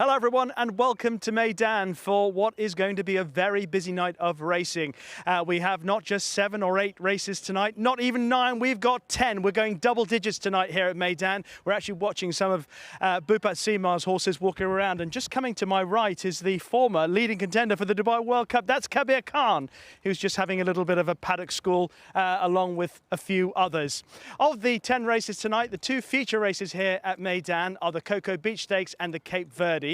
Hello everyone and welcome to Meydan for what is going to be a very busy night of racing. We have not just 7 or 8 races tonight, not even 9, we've got 10. We're going double digits tonight here at Meydan. We're actually watching some of Bhupat Seema's horses walking around, and just coming to my right is the former leading contender for the Dubai World Cup. That's Kabir Khan, who's just having a little bit of a paddock school along with a few others. Of the 10 races tonight, the 2 feature races here at Meydan are the Cocoa Beach Stakes and the Cape Verde.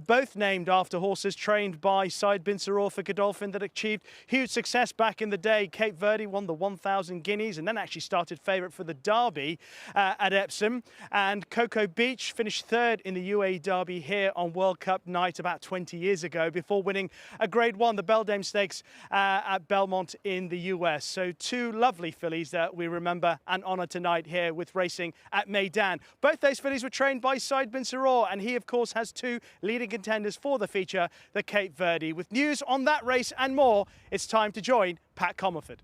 Both named after horses trained by Said bin Suroor for Godolphin that achieved huge success back in the day. Cape Verde won the 1,000 guineas and then actually started favourite for the Derby at Epsom. And Cocoa Beach finished 3rd in the UAE Derby here on World Cup night about 20 years ago before winning a Grade 1, the Beldame Stakes at Belmont in the US. So 2 lovely fillies that we remember and honour tonight here with racing at Meydan. Both those fillies were trained by Said bin Suroor, and he of course has 2 leading contenders for the feature, the Cape Verde. With news on that race and more, it's time to join Pat Comerford.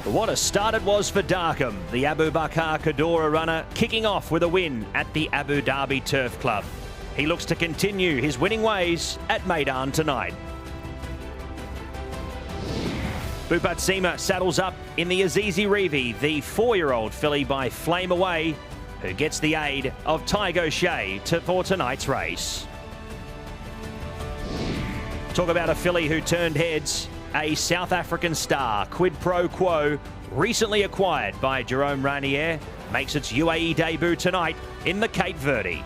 What a start it was for Darkham, the Abu Bakr Kadora runner, kicking off with a win at the Abu Dhabi Turf Club. He looks to continue his winning ways at Meydan tonight. Bhupat Seema saddles up in the Azizi Revi, the 4-year-old filly by Flame Away, who gets the aid of Tiger O'Shea for tonight's race. Talk about a filly who turned heads. A South African star, Quid Pro Quo, recently acquired by Jerome Ranier, makes its UAE debut tonight in the Cape Verde.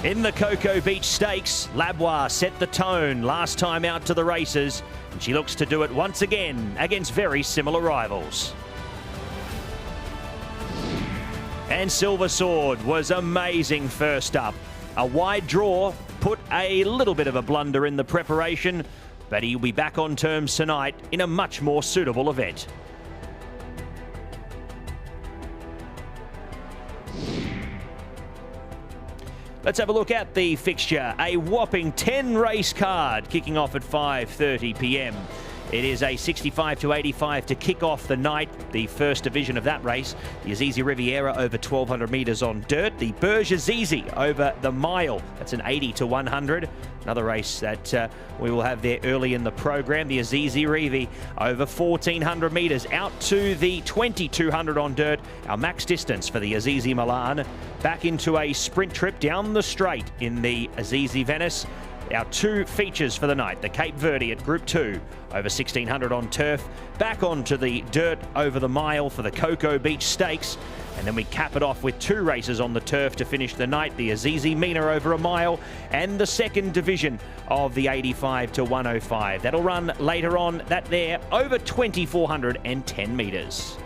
In the Cocoa Beach Stakes, Labois set the tone last time out to the races, and she looks to do it once again against very similar rivals. And Silver Sword was amazing first up. A wide draw put a little bit of a blunder in the preparation, but he'll be back on terms tonight in a much more suitable event. Let's have a look at the fixture. A whopping 10 race card kicking off at 5:30 p.m. It is a 65 to 85 to kick off the night, the first division of that race. The Azizi Riviera over 1,200 metres on dirt. The Burj Azizi over the mile. That's an 80 to 100. Another race that we will have there early in the program. The Azizi Revi over 1,400 metres out to the 2,200 on dirt. Our max distance for the Azizi Milan. Back into a sprint trip down the straight in the Azizi Venice. Our 2 features for the night, the Cape Verde at Group 2, over 1,600 on turf, back onto the dirt over the mile for the Cocoa Beach Stakes, and then we cap it off with 2 races on the turf to finish the night, the Azizi Mina over a mile, and the second division of the 85 to 105. That'll run later on, that there, over 2,410 metres.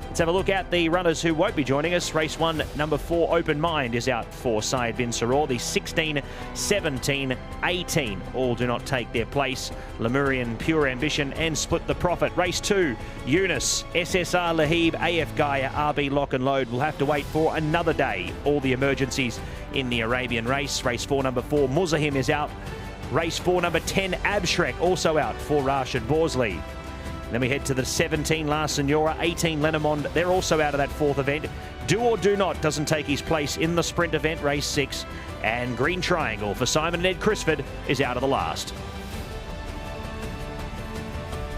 Let's have a look at the runners who won't be joining us. Race 1, number 4, Open Mind, is out for Said bin Suroor. The 16, 17, 18 all do not take their place. Lemurian, Pure Ambition and Split the Profit. Race 2, Eunice, SSR Lahib, AF Gaia, RB Lock and Load will have to wait for another day. All the emergencies in the Arabian race. Race 4, number 4, Muzahim is out. Race 4, number 10, Abshrek, also out for Rashid Borsley. Then we head to the 17, La Senora, 18, Lenamond. They're also out of that 4th event. Do or Do Not doesn't take his place in the sprint event, race 6. And Green Triangle for Simon and Ed Crisford is out of the last.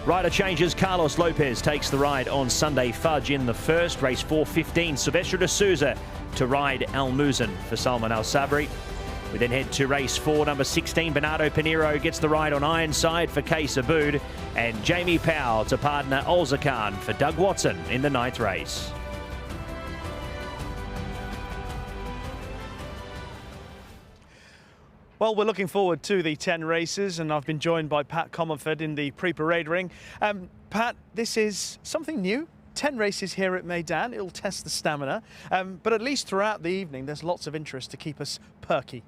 Rider changes. Carlos Lopez takes the ride on Sunday Fudge in the first. Race 4, 15, Silvestre de Souza to ride Al Muzan for Salman Al Sabri. We then head to race 4, number 16, Bernardo Pinheiro gets the ride on Ironside for Kay Abood, and Jamie Powell to partner Olzakan for Doug Watson in the 9th race. Well, we're looking forward to the 10 races, and I've been joined by Pat Comerford in the pre-parade ring. Pat, this is something new. 10 races here at Meydan. It'll test the stamina, but at least throughout the evening there's lots of interest to keep us perky.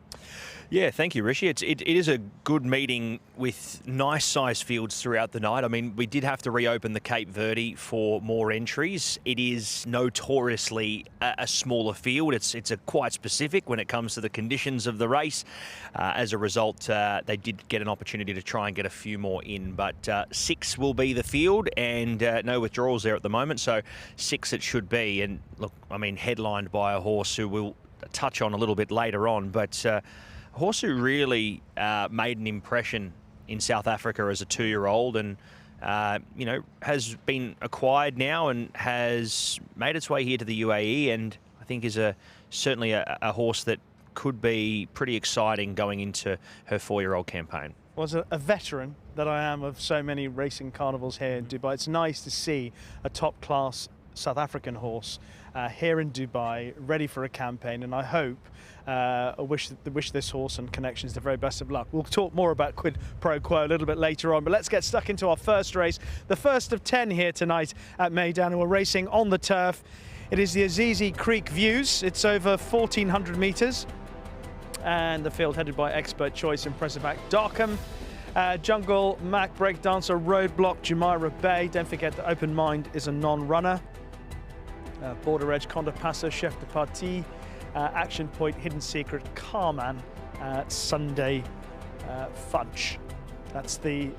Yeah, thank you, Rishi. It is a good meeting with nice sized fields throughout the night. I mean, we did have to reopen the Cape Verde for more entries. It is notoriously a smaller field. It's quite specific when it comes to the conditions of the race. As a result, they did get an opportunity to try and get a few more in, but 6 will be the field, and no withdrawals there at the moment, so 6 it should be. And look, I mean, headlined by a horse who we'll touch on a little bit later on, but a horse who really made an impression in South Africa as a 2-year-old, and you know, has been acquired now and has made its way here to the UAE, and I think is certainly a horse that could be pretty exciting going into her 4-year-old campaign. Was a veteran that I am of so many racing carnivals here in Dubai. It's nice to see a top-class South African horse here in Dubai, ready for a campaign, and I hope, I wish this horse and Connections the very best of luck. We'll talk more about quid pro quo a little bit later on, but let's get stuck into our first race, the first of 10 here tonight at Meydan, and we're racing on the turf. It is the Azizi Creek Views. It's over 1,400 metres, and the field headed by expert choice impressive act Darkham, Jungle Mac Breakdancer, Roadblock, Jumeirah Bay. Don't forget that Open Mind is a non-runner. Border Edge, Conde Passo, Chef de Partie, Action Point, Hidden Secret, Carman, Sunday Fudge. That's the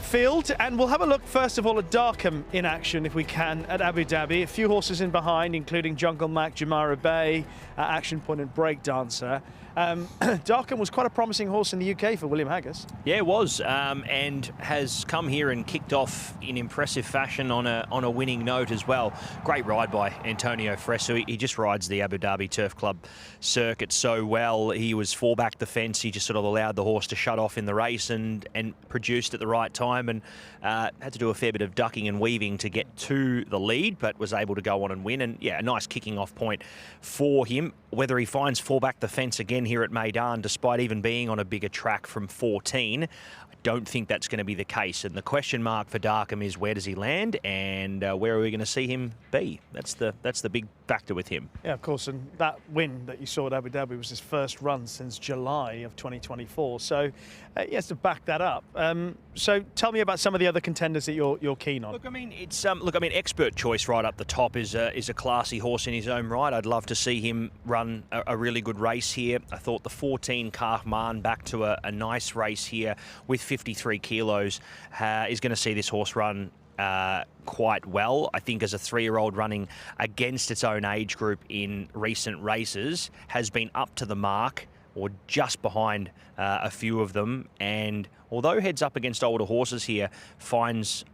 field, and we'll have a look first of all at Darkham in action if we can at Abu Dhabi. A few horses in behind, including Jungle Mac, Jumeirah Bay, Action Point and Breakdancer. Darkham was quite a promising horse in the UK for William Haggas. Yeah, it was, and has come here and kicked off in impressive fashion on a winning note as well. Great ride by Antonio Fresu. He just rides the Abu Dhabi Turf Club circuit so well. He was 4-back the fence. He just sort of allowed the horse to shut off in the race and produced at the right time, and had to do a fair bit of ducking and weaving to get to the lead, but was able to go on and win. And yeah, a nice kicking off point for him. Whether he finds 4-back the fence again here at Meydan, despite even being on a bigger track from 14, I don't think that's going to be the case. And the question mark for Darkham is, where does he land, and where are we going to see him be? That's the big factor with him. Yeah, of course, and that win that you saw at Abu Dhabi was his first run since July of 2024. So he has to back that up. So tell me about some of the other contenders that you're keen on. Look, I mean, it's expert choice right up the top is a classy horse in his own right. I'd love to see him run a really good race here. I thought the 14 Kahman back to a nice race here with 53 kilos is going to see this horse run quite well. I think as a 3-year-old running against its own age group in recent races has been up to the mark or just behind a few of them, and although heads up against older horses here, finds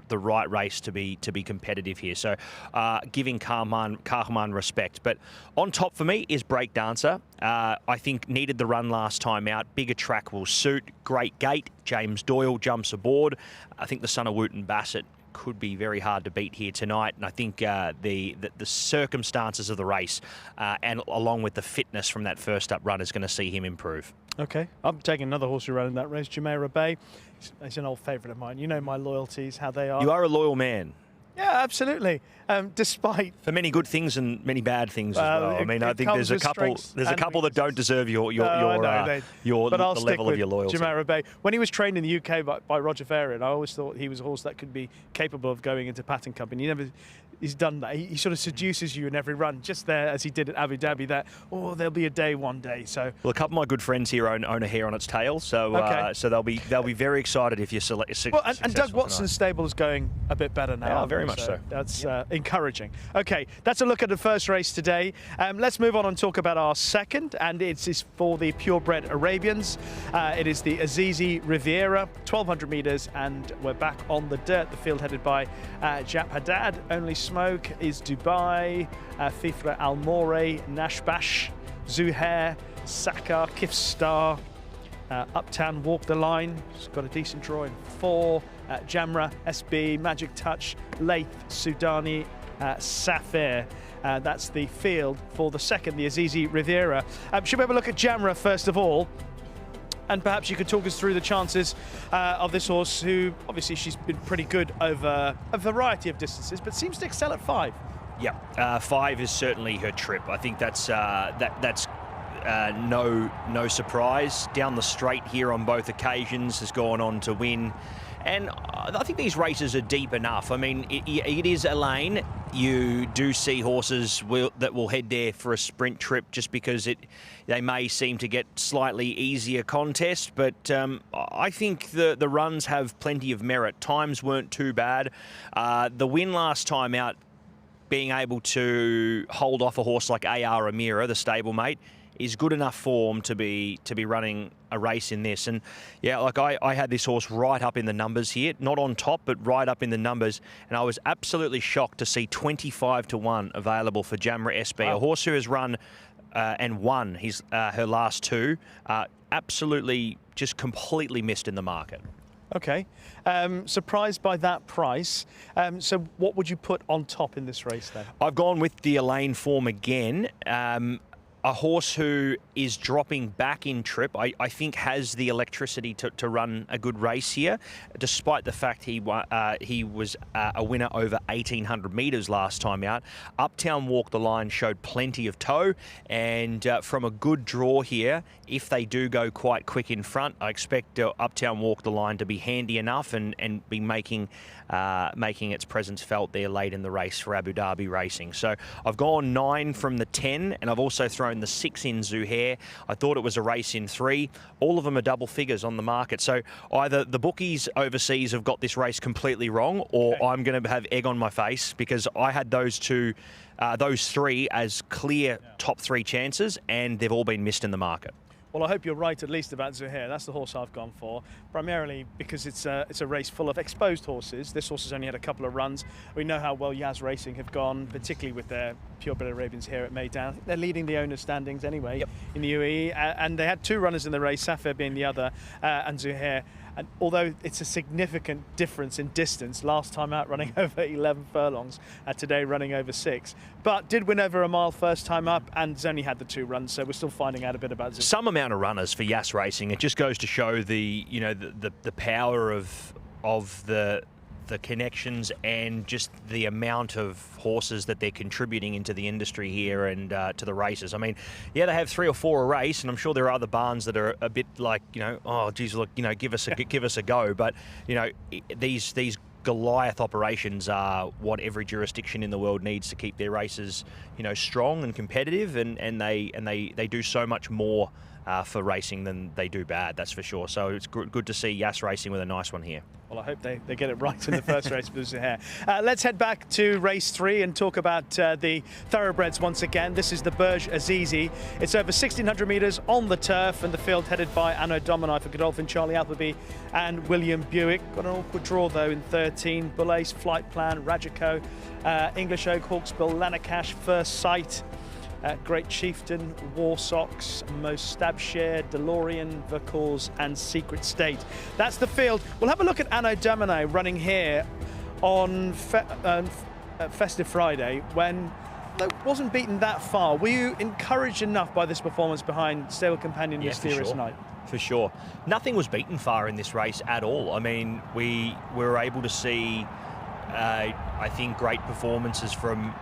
the right race to be competitive here. So giving Kahman respect. But on top for me is Breakdancer. I think needed the run last time out. Bigger track will suit. Great gate. James Doyle jumps aboard. I think the son of Wooten Bassett could be very hard to beat here tonight, and I think the circumstances of the race and along with the fitness from that first up run is going to see him improve. Okay, I'm taking another horse who ran in that race, Jumeirah Bay. He's an old favourite of mine. You know my loyalties, how they are. You are a loyal man. Yeah, absolutely. Despite for many good things and many bad things as well. I mean, I think there's a couple that don't deserve the level of your loyalty. Jumeirah Bay. When he was trained in the UK by Roger Varian, I always thought he was a horse that could be capable of going into Pattern Company. He's done that. He sort of seduces you in every run, just there as he did at Abu Dhabi. That there'll be a day one day. So well, a couple of my good friends here own a hair on its tail, so okay. So they'll be very excited if you select. Well, and Doug Watson's stable is going a bit better now. Yeah, very much so. That's encouraging. Okay, that's a look at the first race today. Let's move on and talk about our second, and it's for the purebred Arabians. It is the Azizi Riviera, 1,200 metres, and we're back on the dirt. The field headed by Jap Haddad. Only Smoke is Dubai, Fifra Almore, Nashbash, Zuhair, Saka, Kif Star, Uptown Walk the Line. It's got a decent draw in 4. Jamra, SB, Magic Touch, Laith, Sudani, Safir. That's the field for the second, the Azizi Riviera. Should we have a look at Jamra first of all? And perhaps you could talk us through the chances of this horse, who obviously she's been pretty good over a variety of distances, but seems to excel at 5. Yeah, 5 is certainly her trip. I think that's no surprise. Down the straight here on both occasions, has gone on to win. And I think these races are deep enough. I mean, it is a lane. You do see horses that will head there for a sprint trip just because they may seem to get slightly easier contest. But I think the runs have plenty of merit. Times weren't too bad. The win last time out, being able to hold off a horse like AR Amira, the stablemate, is good enough form to be running a race in this. And yeah, like I had this horse right up in the numbers here, not on top, but right up in the numbers. And I was absolutely shocked to see 25-1 available for Jamra SB, a horse who has run and won her last two. Absolutely just completely missed in the market. Okay, surprised by that price. So what would you put on top in this race then? I've gone with the Elaine form again. A horse who is dropping back in trip, I think has the electricity to run a good race here, despite the fact he was a winner over 1,800 metres last time out. Uptown Walk the Line showed plenty of toe, and from a good draw here, if they do go quite quick in front, I expect Uptown Walk the Line to be handy enough and be making its presence felt there late in the race for Abu Dhabi Racing. So I've gone 9 from the 10, and I've also thrown the 6 in Zuhair. I thought it was a race in 3. All of them are double figures on the market. So either the bookies overseas have got this race completely wrong, or I'm going to have egg on my face, because I had those 3 as clear top 3 chances, and they've all been missed in the market. Well, I hope you're right at least about Zuhair. That's the horse I've gone for, primarily because it's a race full of exposed horses. This horse has only had a couple of runs. We know how well Yas Racing have gone, particularly with their purebred Arabians here at Meydan. I think they're leading the owners' standings anyway in the UAE, and they had 2 runners in the race, Safir being the other, and Zuhair. And although it's a significant difference in distance, last time out running over 11 furlongs, today running over 6, but did win over a mile first time up, and has only had the 2 runs, so we're still finding out a bit about Zuhair. Some amount of runners for Yas Racing. It just goes to show the power of the connections and just the amount of horses that they're contributing into the industry here and to the races. I mean, yeah, they have 3 or 4 a race, and I'm sure there are other barns that are a bit like, oh, geez, look, give us a go. But these Goliath operations are what every jurisdiction in the world needs to keep their races, strong and competitive, and they do so much more for racing than they do bad, that's for sure. So it's good to see Yas Racing with a nice one here. Well, I hope they get it right in the first race with Zuhair. Let's head back to race 3 and talk about the thoroughbreds once again. This is the Burj Azizi. It's over 1,600 metres on the turf, and the field headed by Anno Domini for Godolphin, Charlie Appleby and William Buick. Got an awkward draw though in 13. Bull Ace, Flight Plan, Rajico, English Oak, Hawksbill, Lanakash, First Sight, Great Chieftain, War Sox, Most Stabshare, DeLorean, Vercors and Secret State. That's the field. We'll have a look at Anno Domini running here on Festive Friday when it wasn't beaten that far. Were you encouraged enough by this performance behind stable companion Mysterious Night? For sure. Nothing was beaten far in this race at all. I mean, we were able to see, I think, great performances from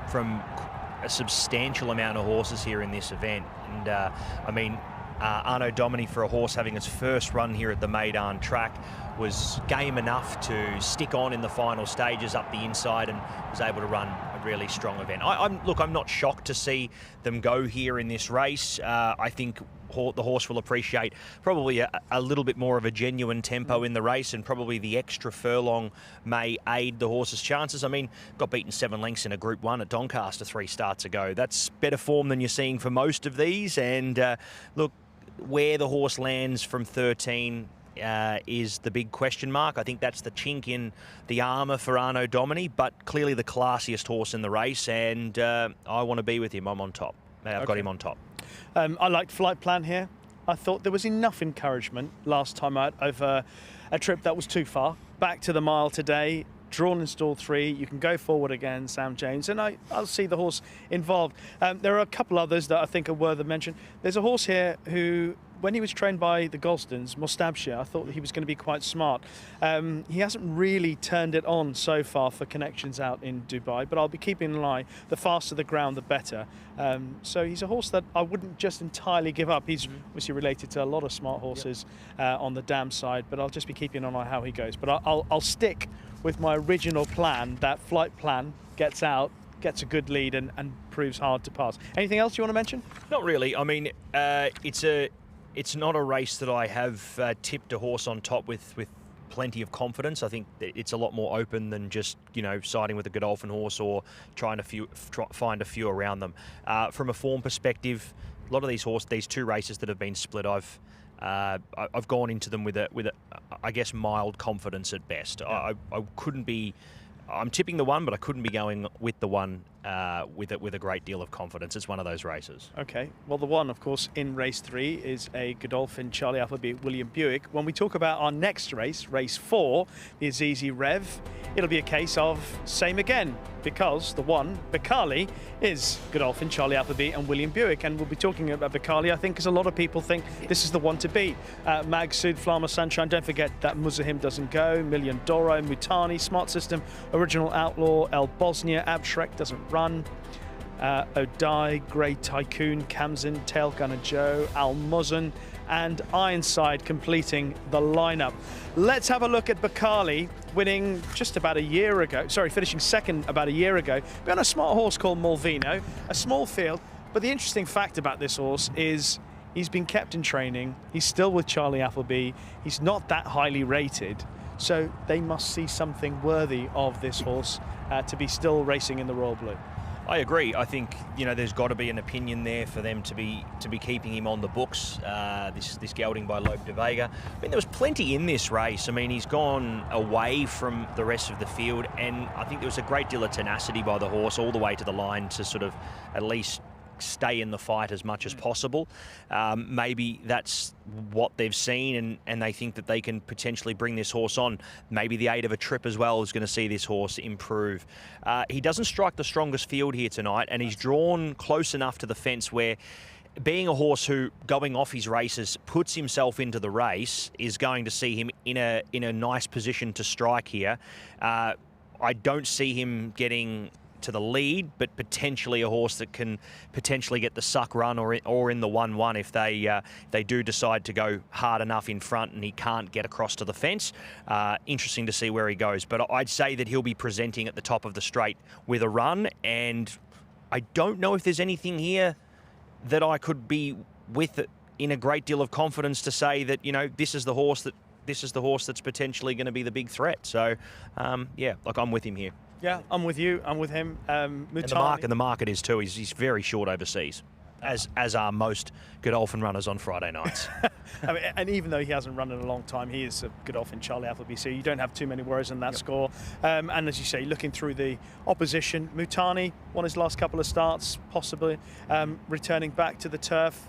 a substantial amount of horses here in this event. And I mean, Anno Domini, for a horse having its first run here at the Meydan track, was game enough to stick on in the final stages up the inside and was able to run a really strong event. I'm not shocked to see them go here in this race. I think the horse will appreciate probably a little bit more of a genuine tempo in the race, and probably the extra furlong may aid the horse's chances. I mean, got beaten 7 lengths in a Group 1 at Doncaster 3 starts ago. That's better form than you're seeing for most of these. And look, where the horse lands from 13 is the big question mark. I think that's the chink in the armour for Anno Domini, but clearly the classiest horse in the race, and I want to be with him. I'm on top. I've got him on top. I liked Flight Plan here. I thought there was enough encouragement last time out over a trip that was too far. Back to the mile today, drawn in stall 3. You can go forward again, Sam James, and I'll see the horse involved. There are a couple others that I think are worth a mention. There's a horse here who when he was trained by the Gosdens, Mustabshir, I thought that he was going to be quite smart. He hasn't really turned it on so far for connections out in Dubai, but I'll be keeping an eye. The faster the ground, the better. So he's a horse that I wouldn't just entirely give up. He's obviously related to a lot of smart horses on the dam side, but I'll just be keeping an eye how he goes. But I'll stick with my original plan, that flight plan, gets out, gets a good lead and proves hard to pass. Anything else you want to mention? Not really. I mean, it's not a race that I have tipped a horse on top with plenty of confidence. I think it's a lot more open than just, you know, siding with a Godolphin horse or trying to find a few around them. From a form perspective, a lot of these two races that have been split, I've gone into them with a I guess mild confidence at best. Yeah. I couldn't be. I'm tipping the one, but I couldn't be going with the one with a great deal of confidence. It's one of those races. Okay. Well, the one, of course, in race 3 is a Godolphin, Charlie Appleby, William Buick. When we talk about our next race, race 4, the Azizi Rev, it'll be a case of same again, because the one, Bacali, is Godolphin, Charlie Appleby and William Buick. And we'll be talking about Bacali, I think, because a lot of people think this is the one to beat. Mag Sud, Flama Sunshine, don't forget that Muzahim doesn't go, Million Doro, Mutani, Smart System, Original Outlaw, El Bosnia, Abshrek doesn't run. O'Dai, Grey Tycoon, Kamzin, Tail Gunner Joe, Al Muzzen and Ironside completing the lineup. Let's have a look at Bacali winning just about a year ago, finishing second about a year ago, but on a smart horse called Mulvino, a small field. But the interesting fact about this horse is he's been kept in training, he's still with Charlie Appleby, he's not that highly rated, so they must see something worthy of this horse to be still racing in the Royal Blue. I agree. I think, you know, there's got to be an opinion there for them to be keeping him on the books. This gelding by Lope de Vega. I mean, there was plenty in this race. I mean, he's gone away from the rest of the field, and I think there was a great deal of tenacity by the horse all the way to the line to sort of at least stay in the fight as much as possible. Maybe that's what they've seen, and they think that they can potentially bring this horse on. Maybe the aid of a trip as well is going to see this horse improve. He doesn't strike the strongest field here tonight, and he's drawn close enough to the fence where, being a horse who, going off his races, puts himself into the race, is going to see him in a nice position to strike here. I don't see him getting to the lead, but potentially a horse that can potentially get the suck run or in the 1-1 if they do decide to go hard enough in front and he can't get across to the fence. Interesting to see where he goes, but I'd say that he'll be presenting at the top of the straight with a run, and I don't know if there's anything here that I could be with in a great deal of confidence to say that, you know, this is the horse that's potentially going to be the big threat. So yeah, like, I'm with him here. Yeah, I'm with you. I'm with him. And the market is too. He's very short overseas, as are most Godolphin runners on Friday nights. I mean, and even though he hasn't run in a long time, he is a Godolphin Charlie Appleby, so you don't have too many worries on that score. And as you say, looking through the opposition, Mutani won his last couple of starts, possibly returning back to the turf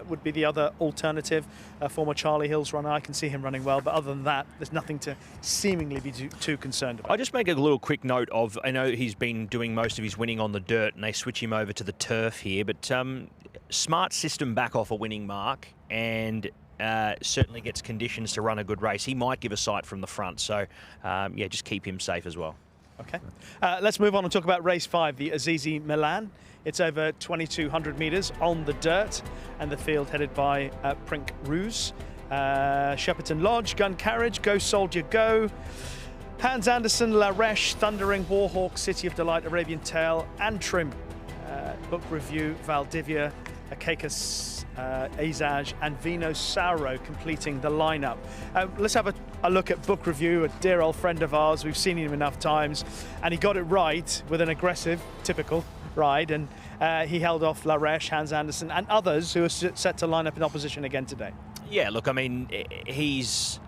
would be the other alternative. Former Charlie Hills runner, I can see him running well, but other than that, there's nothing to seemingly be too concerned about. I'll just make a little quick note of, I know he's been doing most of his winning on the dirt, and they switch him over to the turf here, but Smart System back off a winning mark, and certainly gets conditions to run a good race. He might give a sight from the front, so yeah, just keep him safe as well. Okay, let's move on and talk about race 5, the Azizi Milan. It's over 2,200 metres on the dirt, and the field headed by Prink Ruse, Shepperton Lodge, Gun Carriage, Go Soldier Go, Hans Andersen, La Reche, Thundering, Warhawk, City of Delight, Arabian Tale, Antrim, Book Review, Valdivia, Acaicus, Azaj and Vino Sauro completing the lineup. Let's have a look at Book Review, a dear old friend of ours. We've seen him enough times, and he got it right with an aggressive, typical ride, and he held off La Reche, Hans Andersen and others who are set to line up in opposition again today. Yeah, look, I mean, he's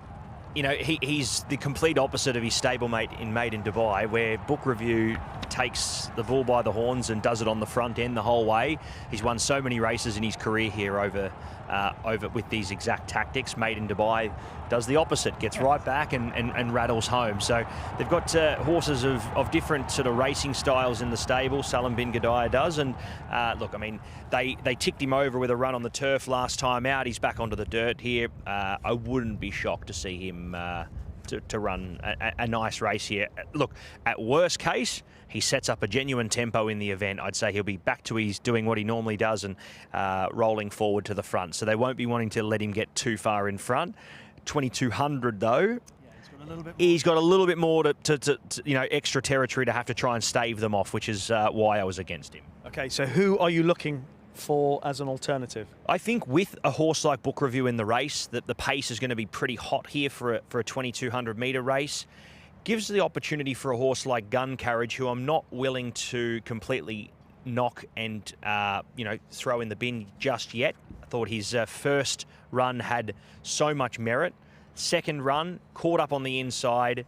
the complete opposite of his stablemate in Meydan Dubai, where Book Review takes the bull by the horns and does it on the front end the whole way. He's won so many races in his career here over over with these exact tactics. Meydan Dubai does the opposite, gets right back and rattles home. So they've got horses of different sort of racing styles in the stable. Salim bin Gadaya does, and look, I mean, they ticked him over with a run on the turf last time out. He's back onto the dirt here. I wouldn't be shocked to see him to run a nice race here. Look, at worst case, he sets up a genuine tempo in the event. I'd say he'll be back to his doing what he normally does and rolling forward to the front. So they won't be wanting to let him get too far in front. 2200 though. He's got a little bit more to extra territory to have to try and stave them off, which is why I was against him. Okay, so who are you looking for as an alternative? I think with a horse like Book Review in the race, that the pace is going to be pretty hot here for a 2200 metre race. Gives the opportunity for a horse like Gun Carriage, who I'm not willing to completely knock and throw in the bin just yet. I thought his first run had so much merit. Second run, caught up on the inside,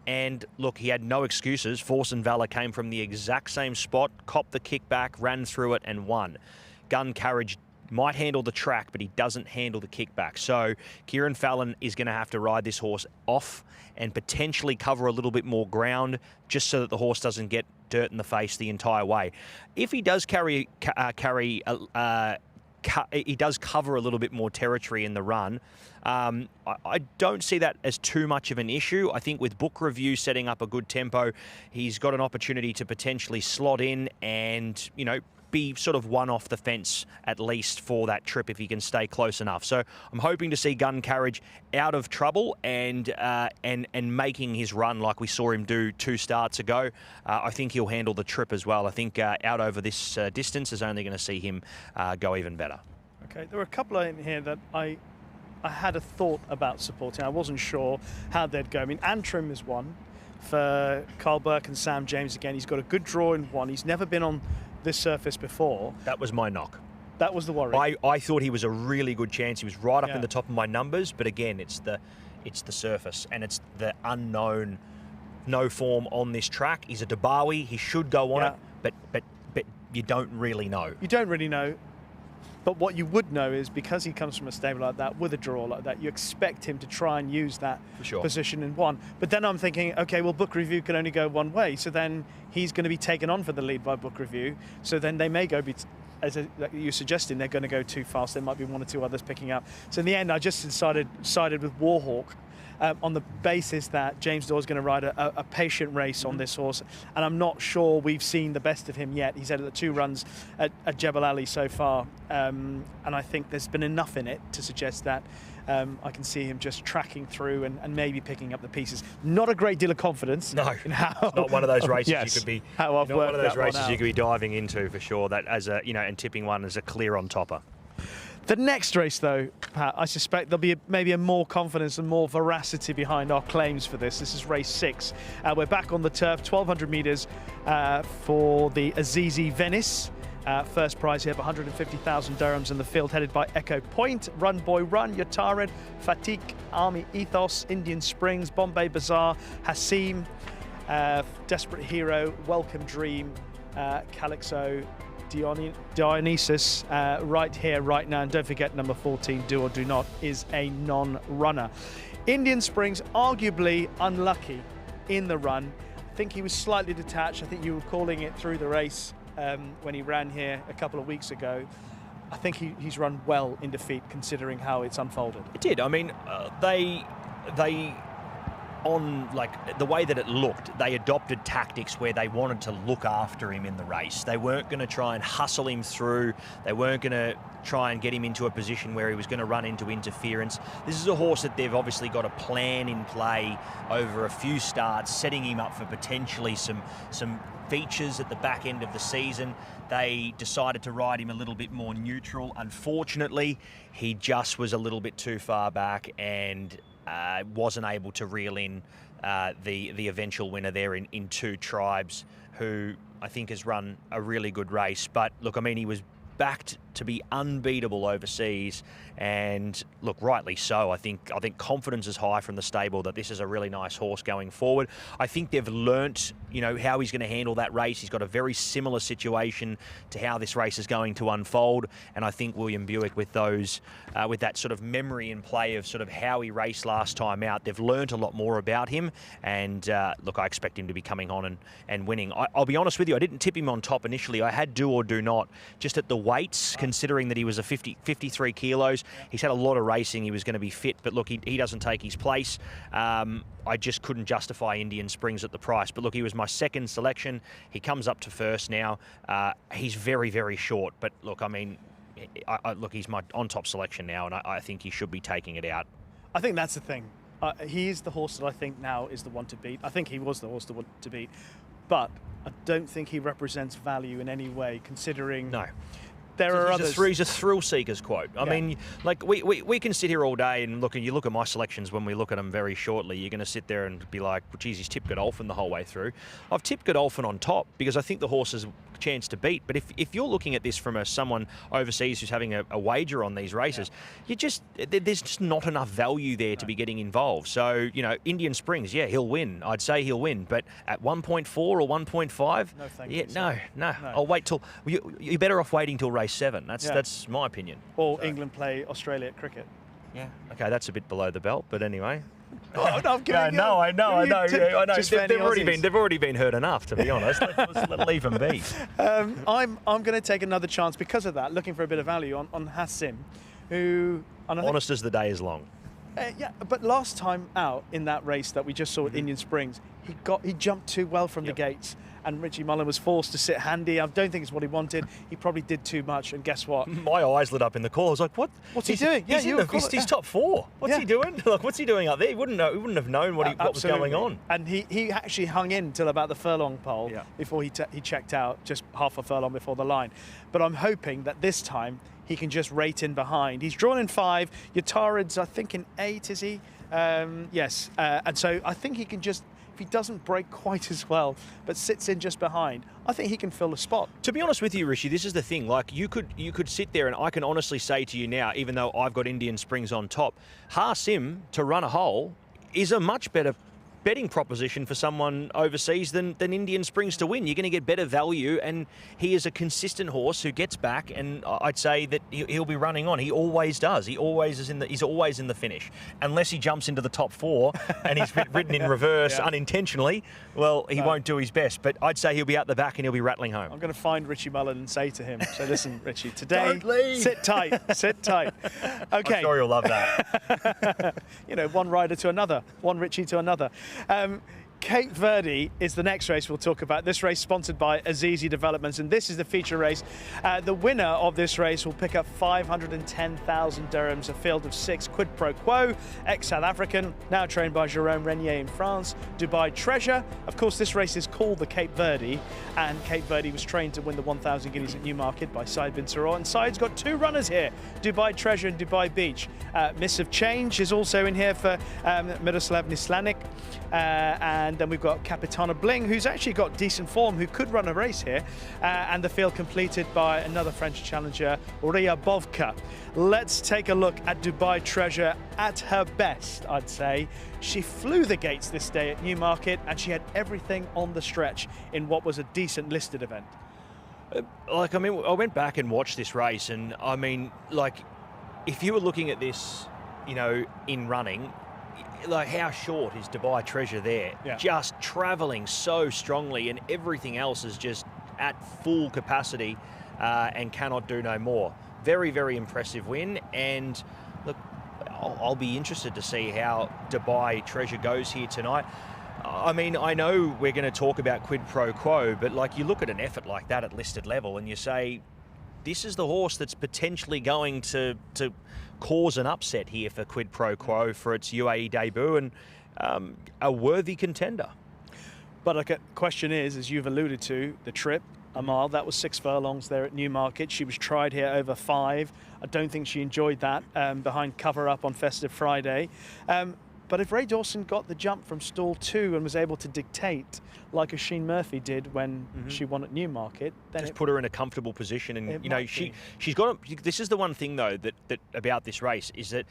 and look, he had no excuses. Force and Valor came from the exact same spot, copped the kickback, ran through it and won. Gun Carriage might handle the track, but he doesn't handle the kickback. So Kieran Fallon is going to have to ride this horse off and potentially cover a little bit more ground, just so that the horse doesn't get dirt in the face the entire way. If he does he does cover a little bit more territory in the run, I don't see that as too much of an issue. I think with Book Review setting up a good tempo, he's got an opportunity to potentially slot in and, be sort of one off the fence at least for that trip if he can stay close enough. So I'm hoping to see Gun Carriage out of trouble and making his run like we saw him do 2 starts ago. I think he'll handle the trip as well. I think out over this distance is only going to see him go even better. Okay, there were a couple in here that I had a thought about supporting. I wasn't sure how they'd go. I mean, Antrim is one for Carl Burke and Sam James again. He's got a good draw in one. He's never been on this surface before. That was my knock. That was the worry. I thought he was a really good chance. He was right up in the top of my numbers, but again, it's the surface and it's the unknown, no form on this track. He's a Dabawi. He should go on it, but you don't really know. You don't really know. But what you would know is because he comes from a stable like that, with a draw like that, you expect him to try and use that position in one. But then I'm thinking, okay, well, Book Review can only go one way. So then he's going to be taken on for the lead by Book Review. So then they may go, like you're suggesting, they're going to go too fast. There might be 1 or 2 others picking up. So in the end, I just sided with Warhawk. On the basis that James Dawes is going to ride a patient race on this horse, and I'm not sure we've seen the best of him yet. He's had the 2 runs at Jebel Ali so far, and I think there's been enough in it to suggest that I can see him just tracking through and maybe picking up the pieces. Not a great deal of confidence. No, in how, not one of those races you could be. How I've not worked one of those that races one out. you could be diving into for sure. That as a and tipping one as a clear on topper. The next race, though, Pat, I suspect there'll be maybe a more confidence and more veracity behind our claims for this. This is race 6. We're back on the turf, 1,200 metres for the Azizi Venice. First prize here of 150,000 dirhams in the field, headed by Echo Point, Run Boy Run, Yatared, Fatik, Army Ethos, Indian Springs, Bombay Bazaar, Hassim, Desperate Hero, Welcome Dream, Calixo, Dionysus, right here, right now. And don't forget number 14, Do or Do Not, is a non-runner. Indian Springs, arguably unlucky in the run. I think he was slightly detached. I think you were calling it through the race when he ran here a couple of weeks ago. I think he's run well in defeat, considering how it's unfolded. It did. I mean, they on like the way that it looked, they adopted tactics where they wanted to look after him in the race. They weren't going to try and hustle him through. They weren't going to try and get him into a position where he was going to run into interference. This is a horse that they've obviously got a plan in play over a few starts, setting him up for potentially some features at the back end of the season. They decided to ride him a little bit more neutral. Unfortunately, he just was a little bit too far back and wasn't able to reel in the eventual winner there in Two Tribes, who I think has run a really good race. But look, I mean, he was backed to be unbeatable overseas. And look, rightly so. I think confidence is high from the stable that this is a really nice horse going forward. I think they've learnt, how he's going to handle that race. He's got a very similar situation to how this race is going to unfold. And I think William Buick, with that sort of memory in play of sort of how he raced last time out, they've learnt a lot more about him. And look, I expect him to be coming on and winning. I'll be honest with you, I didn't tip him on top initially. I had do or do not, just at the weights, considering that he was 53 kilos. He's had a lot of racing. He was going to be fit, but look, he doesn't take his place. I just couldn't justify Indian Springs at the price. But look, he was my second selection. He comes up to first now. He's very, very short. But look, I mean, look, he's my on-top selection now, and I think he should be taking it out. I think that's the thing. He is the horse that I think now is the one to beat. I think he was the horse to beat. But I don't think he represents value in any way, considering... No. There are others. He's a thrill seekers quote. I mean, like we can sit here all day and you look at my selections when we look at them very shortly. You're going to sit there and be like, well, geez, he's tipped Godolphin the whole way through. I've tipped Godolphin on top because I think the horse has a chance to beat. But if you're looking at this from someone overseas who's having a wager on these races, there's just not enough value there to be getting involved. So, Indian Springs, he'll win. I'd say he'll win. But at 1.4 or 1.5, no, thank you. No. I'll wait till you're better off waiting till race 7. That's my opinion. Or England play Australia at cricket. Yeah. Okay, that's a bit below the belt, but anyway. Oh, no, I'm kidding. No, I know. They've already been hurt enough, to be honest. Let's leave them be. I'm going to take another chance because of that, looking for a bit of value on Hassim, who... Honest as the day is long. But last time out in that race that we just saw at Indian Springs, he jumped too well from the gates, and Richie Mullen was forced to sit handy. I don't think it's what he wanted. He probably did too much, and guess what? My eyes lit up in the call. I was like, "What? What's he doing? He's top 4. What's he doing? Like, what's he doing up there? He wouldn't have known what was going on." And he actually hung in till about the furlong pole before he checked out, just half a furlong before the line. But I'm hoping that this time he can just rate in behind. He's drawn in 5. Yatarid's, I think, in 8, is he? Yes. And so I think he can just, if he doesn't break quite as well, but sits in just behind, I think he can fill a spot. To be honest with you, Rishi, this is the thing. Like, you could sit there, and I can honestly say to you now, even though I've got Indian Springs on top, Hassim to run a hole is a much better betting proposition for someone overseas than Indian Springs to win. You're going to get better value, and he is a consistent horse who gets back, and I'd say that he'll be running on. He always does. He's always in the finish, unless he jumps into the top 4 and he's ridden in reverse unintentionally. Well, he won't do his best, but I'd say he'll be out the back and he'll be rattling home. I'm going to find Richie Mullen and say to him, so listen, Richie, today, don't leave. sit tight. Okay. I'm sure you'll love that. One rider to another, one Richie to another. Cape Verde is the next race we'll talk about. This race sponsored by Azizi Developments, and this is the feature race. The winner of this race will pick up 510,000 dirhams, a field of 6. Quid Pro Quo, ex-South African, now trained by Jérôme Renier in France. Dubai Treasure. Of course, this race is called the Cape Verde, and Cape Verde was trained to win the 1,000 guineas at Newmarket by Said bin Saror. And Said's got 2 runners here, Dubai Treasure and Dubai Beach. Miss of Change is also in here for Miroslav Nislanik. And then we've got Capitana Bling, who's actually got decent form, who could run a race here. And the field completed by another French challenger, Ria Bovka. Let's take a look at Dubai Treasure at her best, I'd say. She flew the gates this day at Newmarket, and she had everything on the stretch in what was a decent listed event. I went back and watched this race, and if you were looking at this, in running, like, how short is Dubai Treasure there? Just travelling so strongly, and everything else is just at full capacity and cannot do no more. Very, very impressive win. And look, I'll be interested to see how Dubai Treasure goes here tonight. I mean, I know we're going to talk about Quid Pro Quo, but you look at an effort like that at listed level and you say, this is the horse that's potentially going to cause an upset here for Quid Pro Quo for its UAE debut, and a worthy contender. But the question is, as you've alluded to, the trip, a mile, that was 6 furlongs there at Newmarket. She was tried here over 5. I don't think she enjoyed that behind cover up on Festive Friday. But if Ray Dawson got the jump from stall 2 and was able to dictate like Oisin Murphy did when she won at Newmarket, then just put her in a comfortable position. And you know, she's got. This is the one thing though that about this race is that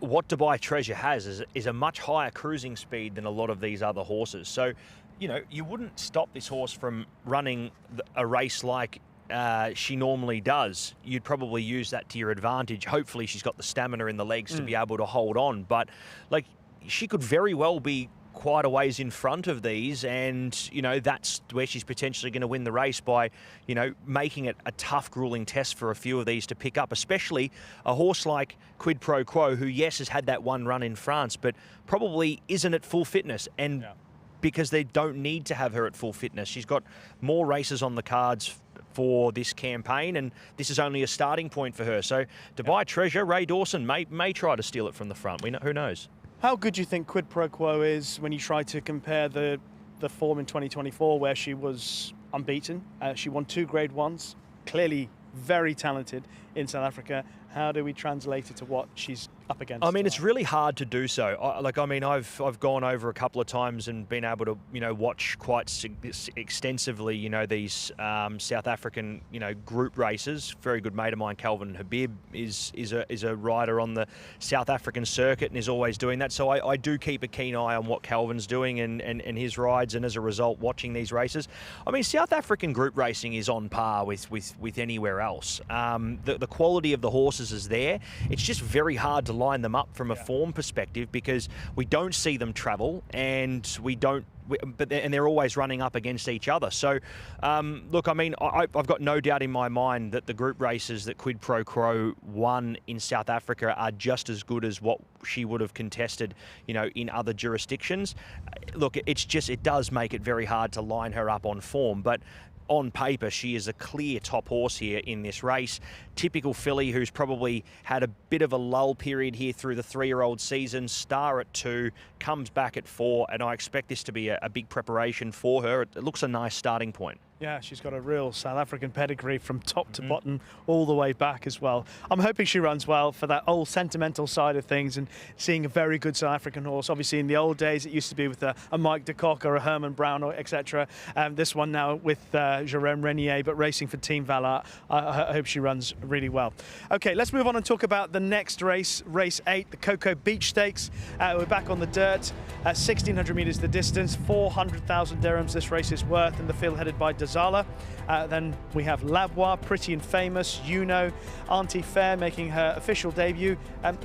what Dubai Treasure has is a much higher cruising speed than a lot of these other horses. So, you know, you wouldn't stop this horse from running a race like she normally does. You'd probably use that to your advantage. Hopefully she's got the stamina in the legs to be able to hold on. But, like, she could very well be quite a ways in front of these, and, you know, that's where she's potentially going to win the race by, you know, making it a tough, grueling test for a few of these to pick up, especially a horse like Quid Pro Quo, who, yes, has had that one run in France, but probably isn't at full fitness. And because they don't need to have her at full fitness. She's got more races on the cards for this campaign, and this is only a starting point for her. So Dubai Treasure, Ray Dawson may try to steal it from the front. Who knows? How good do you think Quid Pro Quo is when you try to compare the form in 2024, where she was unbeaten? She won 2 Grade 1s, clearly very talented in South Africa. How do we translate it to what she's up against? I mean, it's really hard to do so. I've gone over a couple of times and been able to, you know, watch quite extensively, you know, these South African, you know, group races. Very good mate of mine, Calvin Habib, is a rider on the South African circuit and is always doing that. So I do keep a keen eye on what Calvin's doing and his rides, and as a result, watching these races. I mean, South African group racing is on par with anywhere else. The quality of the horses is there. It's just very hard to line them up from a form perspective because we don't see them travel, and they're always running up against each other. So, look, I mean, I've got no doubt in my mind that the group races that Quid Pro Quo won in South Africa are just as good as what she would have contested, you know, in other jurisdictions. Look, it does make it very hard to line her up on form, but on paper, she is a clear top horse here in this race. Typical filly who's probably had a bit of a lull period here through the 3-year-old season. Star at 2, comes back at 4, and I expect this to be a big preparation for her. It looks a nice starting point. Yeah, she's got a real South African pedigree from top to bottom, all the way back as well. I'm hoping she runs well for that old sentimental side of things, and seeing a very good South African horse. Obviously, in the old days, it used to be with a Mike de Kock or a Herman Brown, or etc. This one now with Jérôme Renier, but racing for Team Valor. I hope she runs really well. Okay, let's move on and talk about the next race, race 8, the Cocoa Beach Stakes. We're back on the dirt. 1,600 metres the distance, 400,000 dirhams this race is worth, in the field headed by Zala. Then we have Labois, Pretty and Famous, Juno, Auntie Fair making her official debut.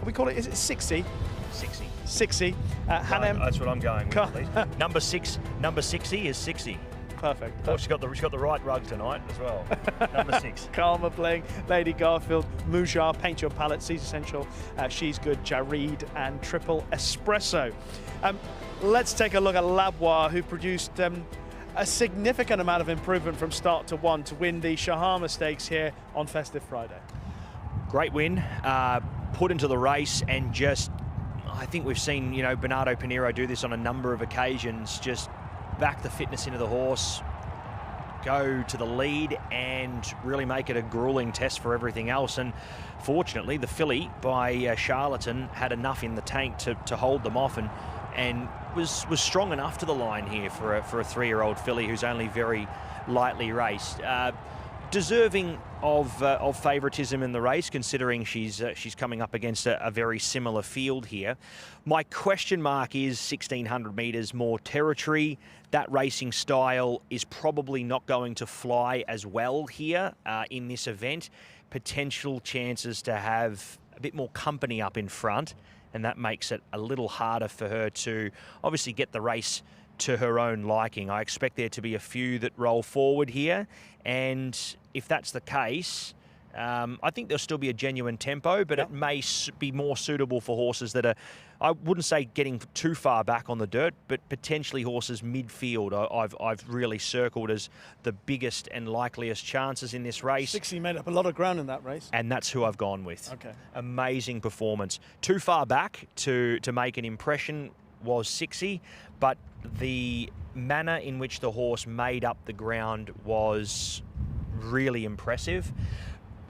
We call it, is it 60? 60. 60. Hanem. That's what I'm going with, at least. Number 60 is 60. Perfect. Oh, she's got the right rug tonight as well. Number 6. Karma playing Lady Garfield, Mujar, Paint Your Palette, Seas Essential, She's Good, Jareed, and Triple Espresso. Let's take a look at Labois, who produced a significant amount of improvement from start to 1 to win the Shahama Stakes here on Festive Friday. Great win, put into the race, and just, I think we've seen, you know, Bernardo Pinheiro do this on a number of occasions, just back the fitness into the horse, go to the lead and really make it a grueling test for everything else. And fortunately, the filly by Charlatan had enough in the tank to hold them off, and was strong enough to the line here for a 3-year-old filly who's only very lightly raced. Deserving of favouritism in the race, considering she's coming up against a very similar field here. My question mark is 1,600 metres more territory. That racing style is probably not going to fly as well here in this event. Potential chances to have a bit more company up in front, and that makes it a little harder for her to obviously get the race to her own liking. I expect there to be a few that roll forward here, and if that's the case, I think there'll still be a genuine tempo, but it may be more suitable for horses that are, I wouldn't say getting too far back on the dirt, but potentially horses midfield I've really circled as the biggest and likeliest chances in this race. 60 made up a lot of ground in that race. And that's who I've gone with. Okay. Amazing performance. Too far back to make an impression was 60, but the manner in which the horse made up the ground was really impressive.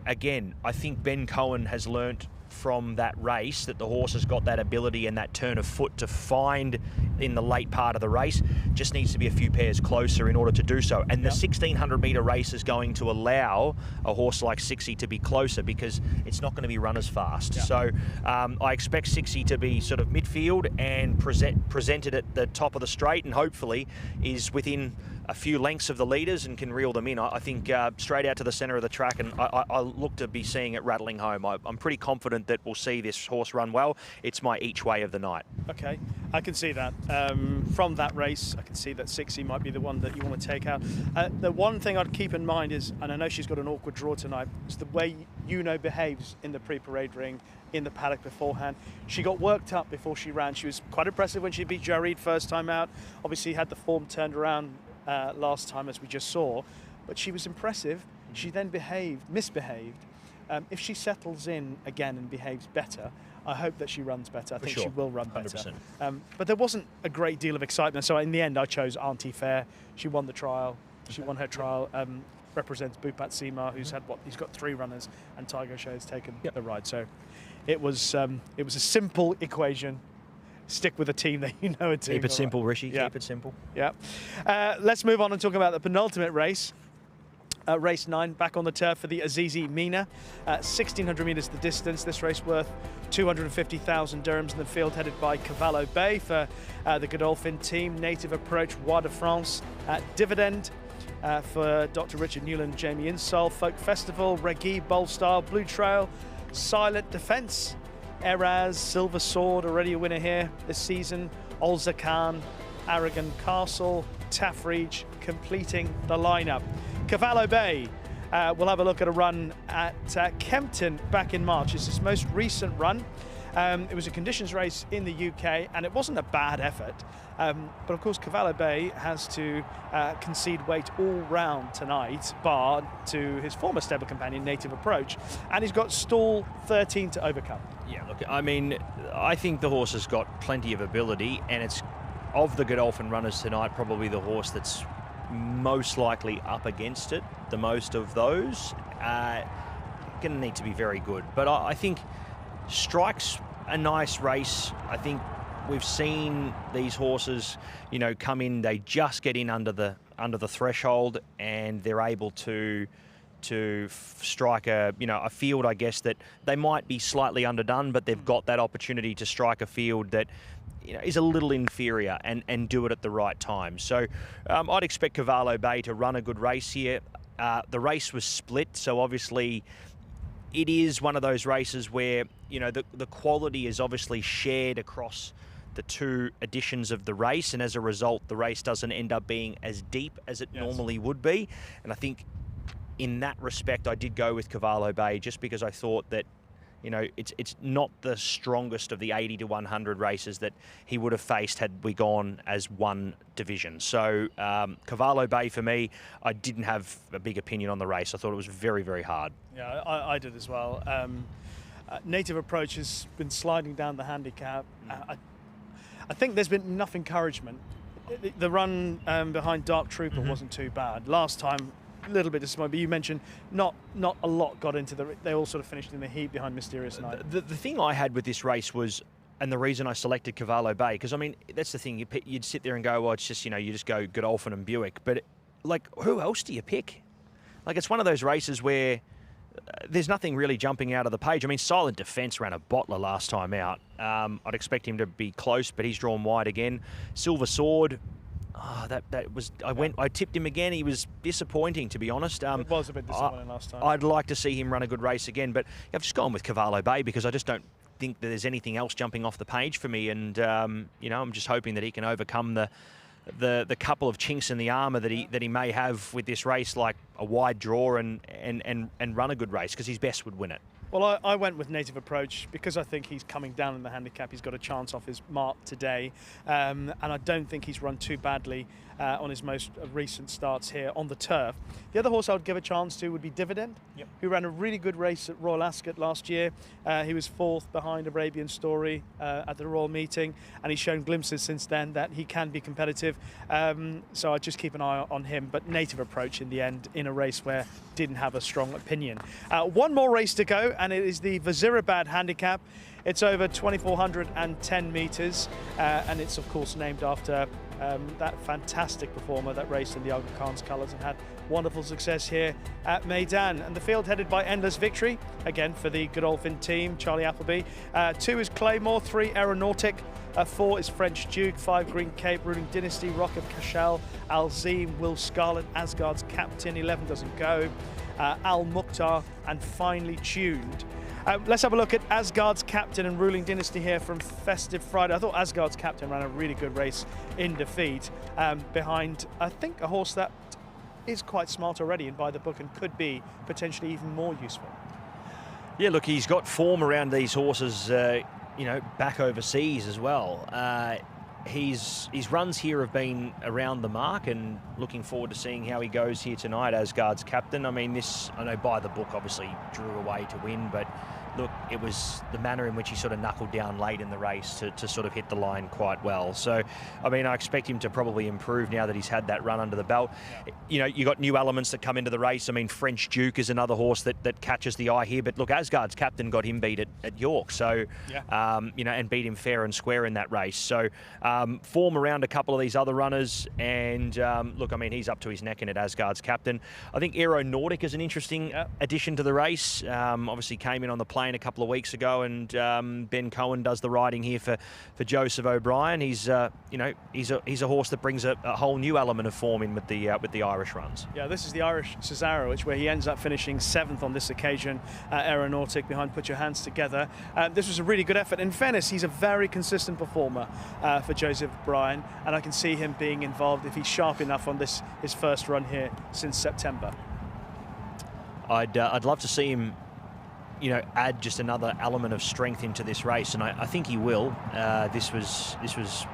Again, I think Ben Cohen has learnt from that race that the horse has got that ability and that turn of foot to find in the late part of the race. Just needs to be a few pairs closer in order to do so. And the 1600 metre race is going to allow a horse like Sixie to be closer because it's not going to be run as fast. So I expect Sixie to be sort of midfield and presented at the top of the straight, and hopefully is within a few lengths of the leaders and can reel them in. I think straight out to the centre of the track, and I look to be seeing it rattling home. I'm pretty confident that we'll see this horse run well. It's my each way of the night. Okay, I can see that. From that race, I can see that Sixie might be the one that you want to take out. The one thing I'd keep in mind is, and I know she's got an awkward draw tonight, is the way behaves in the pre-parade ring, in the paddock beforehand. She got worked up before she ran. She was quite impressive when she beat Jareed first time out. Obviously had the form turned around last time, as we just saw, but she was impressive. She then misbehaved. If she settles in again and behaves better, I hope that she runs better. I think she will run better. 100%. But there wasn't a great deal of excitement, so in the end I chose Auntie Fair. She won the trial. She won her trial. Represents Bhupat Seema, who's had he's got 3 runners, and Tiger Show has taken the ride. So it was a simple equation. Stick with a team that you know a team. Keep it simple, Rishi. Yeah. Keep it simple. Yeah. Let's move on and talk about the penultimate race. Race 9, back on the turf for the Azizi Mina. 1,600 metres the distance. This race worth 250,000 dirhams in the field, headed by Cavallo Bay for the Godolphin team. Native Approach, Roi de France. Dividend for Dr. Richard Newland, Jamie Insole. Folk Festival, Reggie, Bold Style, Blue Trail, Silent Defence. Eraz, Silver Sword, already a winner here this season. Olza Khan, Aragon Castle, Taffridge completing the lineup. Cavallo Bay, we'll have a look at a run at Kempton back in March. It's his most recent run. It was a conditions race in the UK, and it wasn't a bad effort. But of course, Cavallo Bay has to concede weight all round tonight, bar to his former stable companion, Native Approach. And he's got stall 13 to overcome. Yeah, look, I mean, I think the horse has got plenty of ability, and it's, of the Godolphin runners tonight, probably the horse that's most likely up against it, the most of those. Going to need to be very good. But I think Strike's a nice race. I think we've seen these horses, you know, come in, they just get in under the threshold, and they're able to strike a field, I guess, that they might be slightly underdone, but they've got that opportunity to strike a field that, you know, is a little inferior and do it at the right time. So I'd expect Cavallo Bay to run a good race here. The race was split, so obviously it is one of those races where, you know, the quality is obviously shared across the 2 editions of the race, and as a result, the race doesn't end up being as deep as it normally would be. And I think in that respect, I did go with Cavallo Bay just because I thought that, you know, it's not the strongest of the 80 to 100 races that he would have faced had we gone as one division. So Cavallo Bay for me, I didn't have a big opinion on the race. I thought it was very, very hard. Yeah, I did as well. Native Approach has been sliding down the handicap. I think there's been enough encouragement. The run behind Dark Trooper wasn't too bad. Last time, a little bit disappointed, but you mentioned not a lot got into they all sort of finished in the heat behind Mysterious Night. The thing I had with this race was, and the reason I selected Cavallo Bay, because I mean, that's the thing, you'd sit there and go, well, it's just, you know, you just go Godolphin and Buick, but like, who else do you pick? Like, it's one of those races where there's nothing really jumping out of the page. I mean, Silent Defence ran a bottler last time out. I'd expect him to be close, but he's drawn wide again. Silver Sword, I tipped him again. He was disappointing, to be honest. It was a bit disappointing last time. I'd like to see him run a good race again, but I've just gone with Cavallo Bay because I just don't think that there's anything else jumping off the page for me, and you know, I'm just hoping that he can overcome the couple of chinks in the armour that he may have with this race, like a wide draw and run a good race, because his best would win it. Well, I went with Native Approach because I think he's coming down in the handicap. He's got a chance off his mark today, and I don't think he's run too badly on his most recent starts here on the turf. The other horse I would give a chance to would be Dividend, who ran a really good race at Royal Ascot last year. He was 4th behind Arabian Story at the Royal Meeting, and he's shown glimpses since then that he can be competitive. So I'd just keep an eye on him, but native approach in the end in a race where didn't have a strong opinion. One more race to go, and it is the Vazirabad handicap. It's over 2,410 metres, and it's of course named after that fantastic performer that raced in the Aga Khan's colours and had wonderful success here at Meydan. And the field headed by Endless Victory, again for the Godolphin team, Charlie Appleby. 2 is Claymore, 3 Aeronautic, 4 is French Duke, 5 Green Cape, Ruling Dynasty, Rock of Cashel, Alzim, Will Scarlet, Asgard's Captain, 11 doesn't go, Al Mukhtar, and Finely Tuned. Let's have a look at Asgard's Captain and Ruling Dynasty here from Festive Friday. I thought Asgard's Captain ran a really good race in defeat behind, I think, a horse that is quite smart already and by the book and could be potentially even more useful. Yeah, look, he's got form around these horses, back overseas as well. His runs here have been around the mark, and looking forward to seeing how he goes here tonight, Asgard's Captain. I mean, this, I know by the book obviously drew away to win, but look, it was the manner in which he sort of knuckled down late in the race to sort of hit the line quite well. So, I mean, I expect him to probably improve now that he's had that run under the belt. You know, you got new elements that come into the race. I mean, French Duke is another horse that catches the eye here. But look, Asgard's Captain got him beat at York. So, and beat him fair and square in that race. So, form around a couple of these other runners. And look, I mean, he's up to his neck in it, Asgard's Captain. I think Aeronautic is an interesting addition to the race. Obviously came in on the plane a couple of weeks ago, and Ben Cohen does the riding here for Joseph O'Brien. He's a horse that brings a whole new element of form in with the Irish runs. Yeah, this is the Irish Cesaro, where he ends up finishing 7th on this occasion. Aeronautic behind Put Your Hands Together. This was a really good effort. In fairness, he's a very consistent performer for Joseph O'Brien, and I can see him being involved if he's sharp enough on his first run here since September. I'd love to see him, add just another element of strength into this race, and I think he will. This was,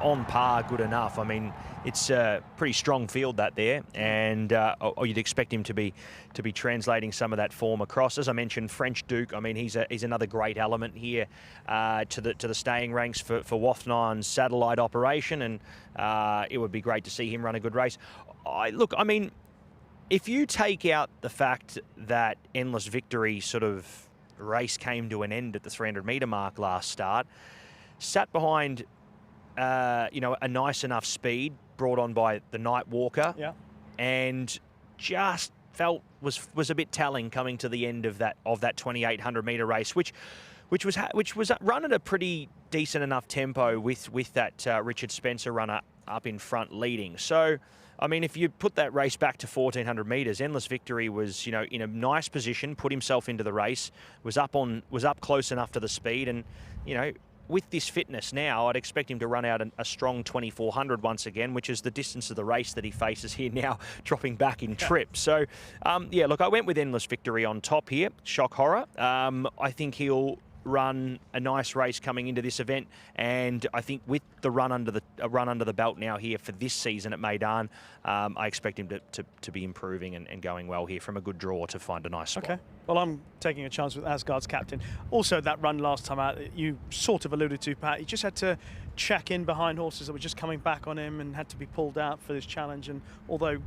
on par, good enough. I mean, it's a pretty strong field there, and you'd expect him to be translating some of that form across. As I mentioned, French Duke. I mean, he's another great element here to the staying ranks for Wathnon's satellite operation, and it would be great to see him run a good race. I mean, if you take out the fact that Endless Victory sort of race came to an end at the 300-metre mark last start, sat behind, a nice enough speed brought on by the Night Walker, and just felt was a bit telling coming to the end of that 2,800-metre race, which was run at a pretty decent enough tempo with that Richard Spencer runner up in front leading. So, I mean, if you put that race back to 1,400 metres, Endless Victory was, in a nice position, put himself into the race, was up close enough to the speed, and, with this fitness now, I'd expect him to run out a strong 2,400 once again, which is the distance of the race that he faces here now, dropping back in trip. So, look, I went with Endless Victory on top here, shock horror. I think he'll run a nice race coming into this event, and I think with the run under the belt now here for this season at Meydan, I expect him to be improving and going well here from a good draw to find a nice spot. Okay. Well, I'm taking a chance with Asgard's Captain. Also, that run last time out, you sort of alluded to, Pat, he just had to check in behind horses that were just coming back on him and had to be pulled out for this challenge, and although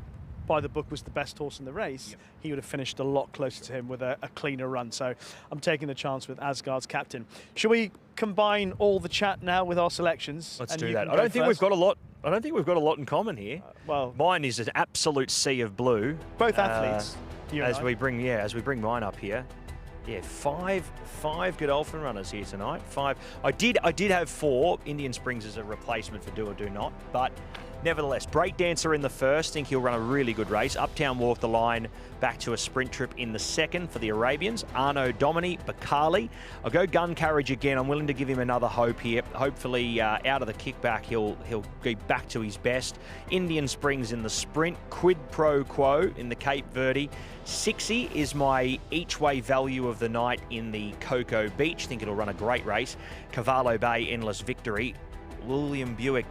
by the book was the best horse in the race, he would have finished a lot closer to him with a cleaner run. So I'm taking the chance with Asgard's Captain. Shall we combine all the chat now with our selections? Let's do that. I don't think we've got a lot in common here. Well, mine is an absolute sea of blue. Both athletes. As we bring mine up here. Yeah, five Godolphin runners here tonight. 5. I did have 4 Indian Springs as a replacement for Do or Do Not, but nevertheless, Breakdancer in the first. Think he'll run a really good race. Uptown Walk the Line back to a sprint trip in the second for the Arabians. Arno Domini, Bakali. I'll go Gun Carriage again. I'm willing to give him another hope here. Hopefully, out of the kickback, he'll go back to his best. Indian Springs in the sprint. Quid Pro Quo in the Cape Verde. 60 is my each-way value of the night in the Cocoa Beach. Think it'll run a great race. Cavallo Bay, Endless Victory. William Buick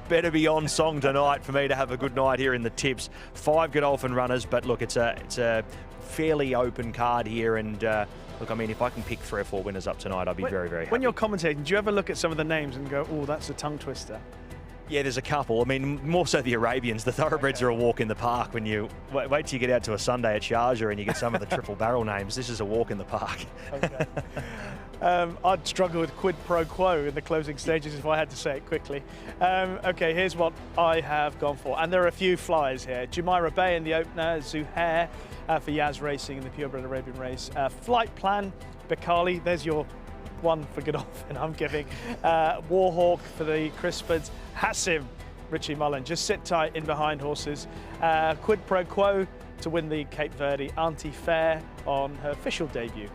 better be on song tonight for me to have a good night here in the tips. 5 Godolphin runners, but look, it's a fairly open card here, and look, I mean, if I can pick 3 or 4 winners up tonight, I'd be very, very happy. When you're commentating, do you ever look at some of the names and go, oh, that's a tongue twister? Yeah, there's a couple. I mean, more so the Arabians. The thoroughbreds are a walk in the park. When you wait till you get out to a Sunday at Sharjah and you get some of the triple barrel names. This is a walk in the park. Okay. I'd struggle with quid pro quo in the closing stages if I had to say it quickly. Okay, here's what I have gone for. And there are a few flyers here. Jumeirah Bay in the opener, Zuhair for Yaz Racing in the purebred Arabian race. Flight Plan, Bekali, there's your one for Godolphin, I'm giving. Warhawk for the Crispards. Hassim, Richie Mullen. Just sit tight in behind horses. Quid Pro Quo to win the Cape Verde. Auntie Fair on her official debut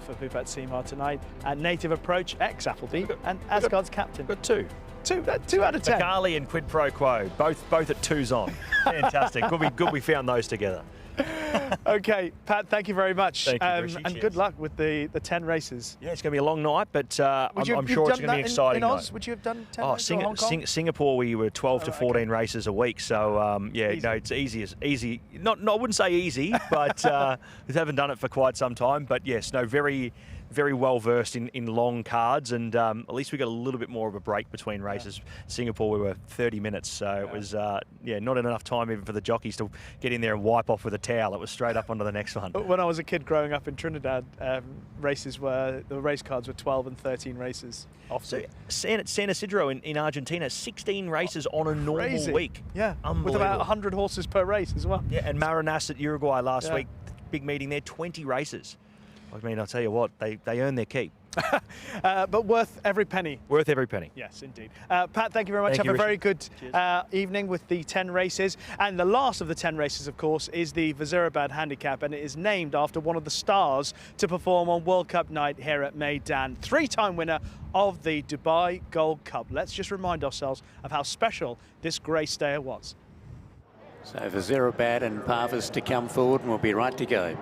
for Bhupat Seemar tonight. Native Approach, ex-Appleby, and Asgard's captain. Got 2. 2 out of 10. Bekali and Quid Pro Quo, both at 2s on. Fantastic. Good we found those together. Okay, Pat, thank you very much. Thank you, Richie. and Cheers. Good luck with the 10 races. Yeah, it's going to be a long night, but I'm sure it's going to be an exciting in Oz? night. Would you have done 10 races in Hong Kong? Singapore, we were 12 to 14 races a week. So, yeah, easy. No, it's easy. Not, I wouldn't say easy, but we haven't done it for quite some time. But, yes, no, very well versed in long cards, and at least we got a little bit more of a break between races. Yeah. Singapore, we were 30 minutes, so it was not enough time even for the jockeys to get in there and wipe off with a towel. It was straight up onto the next one. When I was a kid growing up in Trinidad, races were, the race cards were 12 and 13 races. So San Isidro in Argentina, 16 races on a normal week. Yeah, with about 100 horses per race as well. Yeah, and Marinas at Uruguay last week, big meeting there, 20 races. I mean, I'll tell you what, they earn their keep. But worth every penny. Worth every penny. Yes, indeed. Pat, thank you very much. Have a very good evening with the 10 races. And the last of the 10 races, of course, is the Vazirabad Handicap, and it is named after one of the stars to perform on World Cup night here at Meydan. 3-time winner of the Dubai Gold Cup. Let's just remind ourselves of how special this grey stayer was. So Vazirabad and Parvis to come forward, and we'll be right to go.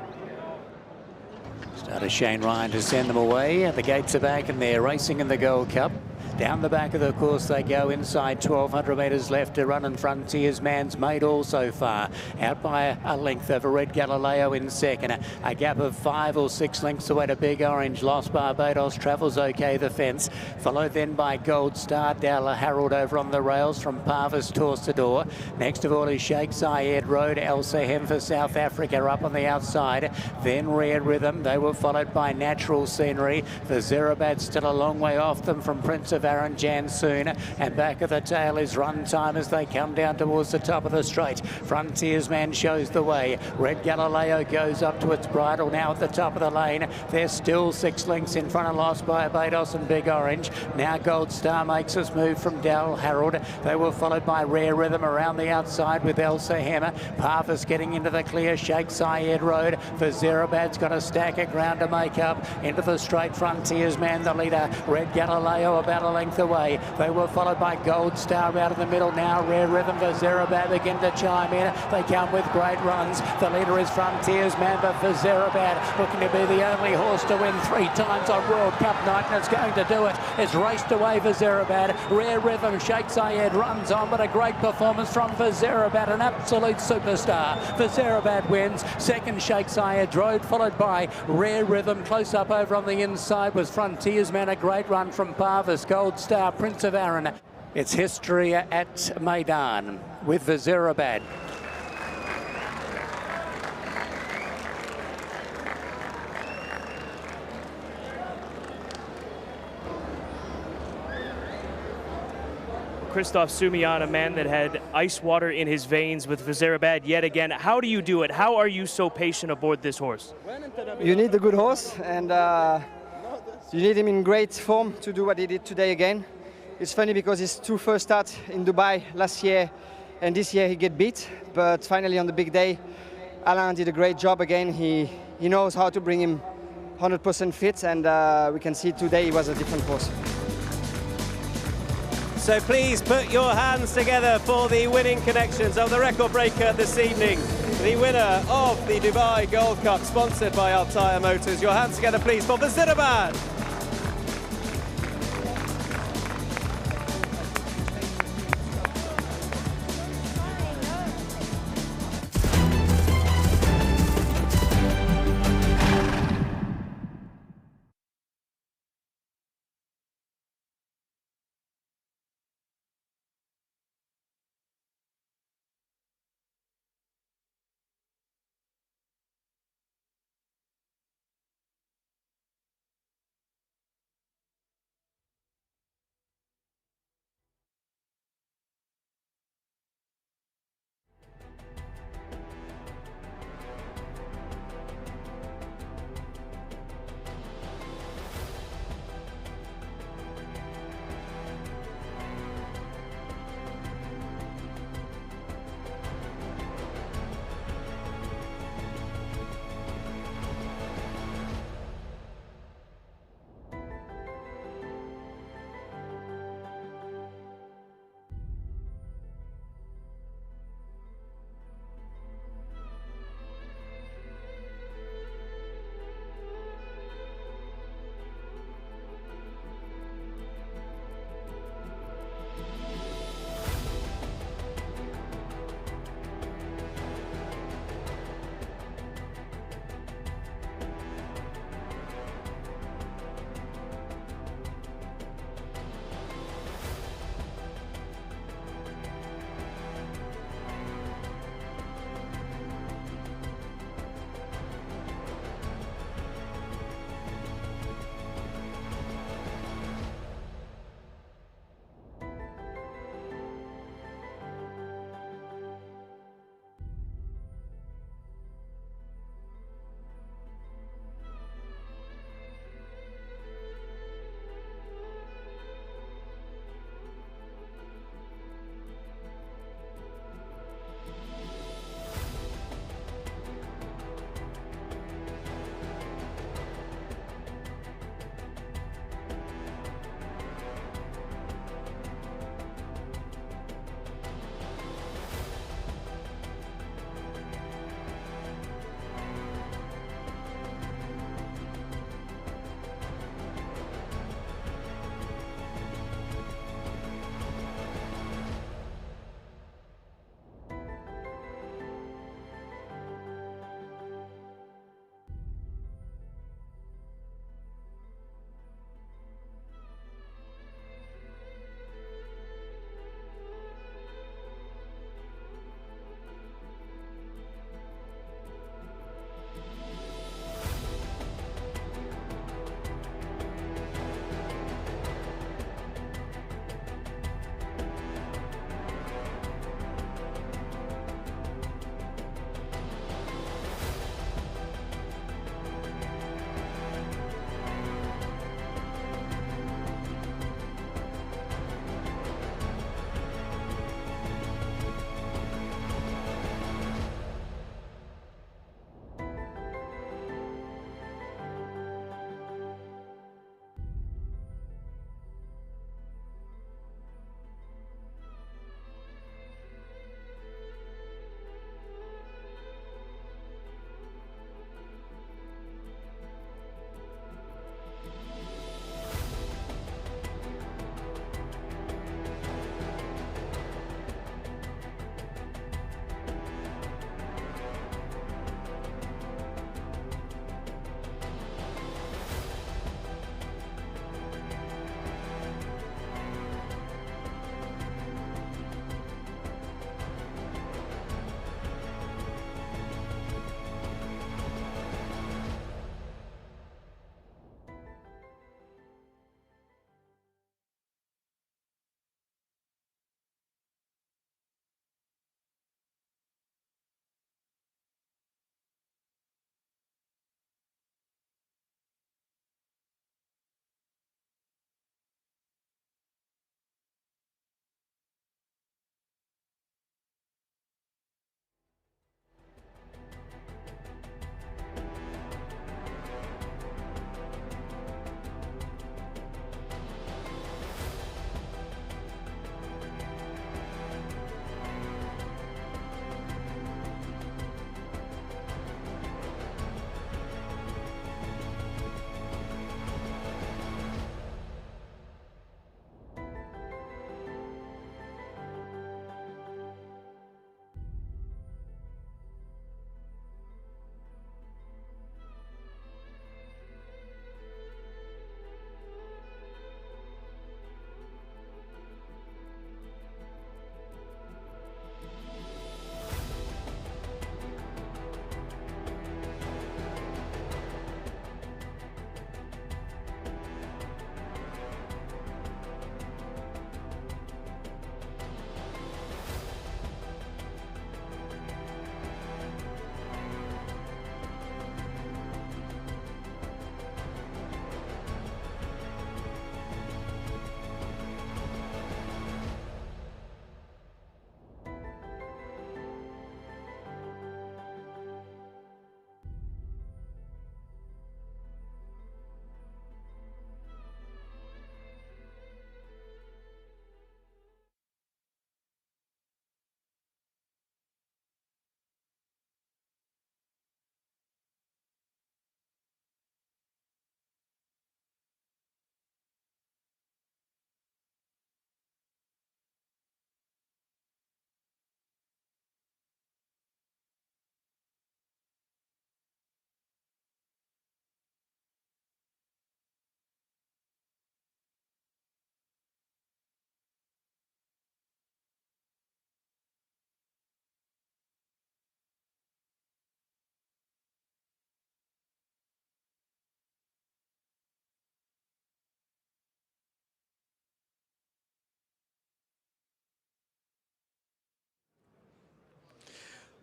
Started Shane Ryan to send them away. The gates are back and they're racing in the Gold Cup. Down the back of the course they go, inside 1,200 metres left to run, and Frontier's Man's made all so far. Out by a length over Red Galileo in second. A gap of 5 or 6 lengths away to Big Orange. Lost Barbados travels okay the fence. Followed then by Gold Star. Dalla Harold over on the rails from Parvis Torsador. Next of all is Sheikh Zayed Road. Elsa Hem for South Africa up on the outside. Then Rare Rhythm. They were followed by Natural Scenery. Vazirabad still a long way off them from Prince of Aaron Jansoon, and back of the tail is Run Time as they come down towards the top of the straight. Frontier's Man shows the way. Red Galileo goes up to its bridle now at the top of the lane. They're still 6 lengths in front of Lost Barbados and Big Orange. Now Gold Star makes us move from Dal Harold. They were followed by Rare Rhythm around the outside with Elsa Hammer. Parvis getting into the clear. Sheikh Zayed Road. Vazirabad's got a stack of ground to make up. Into the straight. Frontier's Man the leader. Red Galileo about a length away. They were followed by Gold Star out of the middle now. Rare Rhythm, Vazirabad begin to chime in. They come with great runs. The leader is Frontier's Man, but Vazirabad looking to be the only horse to win 3 times on World Cup night, and it's going to do it. It's raced away Vazirabad. Rare Rhythm, Sheikh Zayed runs on, but a great performance from Vazirabad, an absolute superstar. Vazirabad wins. Second, Sheikh Zayed Road, followed by Rare Rhythm. Close up over on the inside was Frontier's Man, a great run from Parvis. Gold Star, Prince of Aaron. It's history at Meydan with Vazirabad. Christoph Sumian, a man that had ice water in his veins with Vazirabad yet again. How do you do it? How are you so patient aboard this horse? You need a good horse, and you need him in great form to do what he did today again. It's funny because his 2 first starts in Dubai last year, and this year he get beat. But finally on the big day, Alain did a great job again. He knows how to bring him 100% fit, and we can see today he was a different horse. So please put your hands together for the winning connections of the record breaker this evening. The winner of the Dubai Gold Cup, sponsored by Altair Motors. Your hands together please for Vazirabad.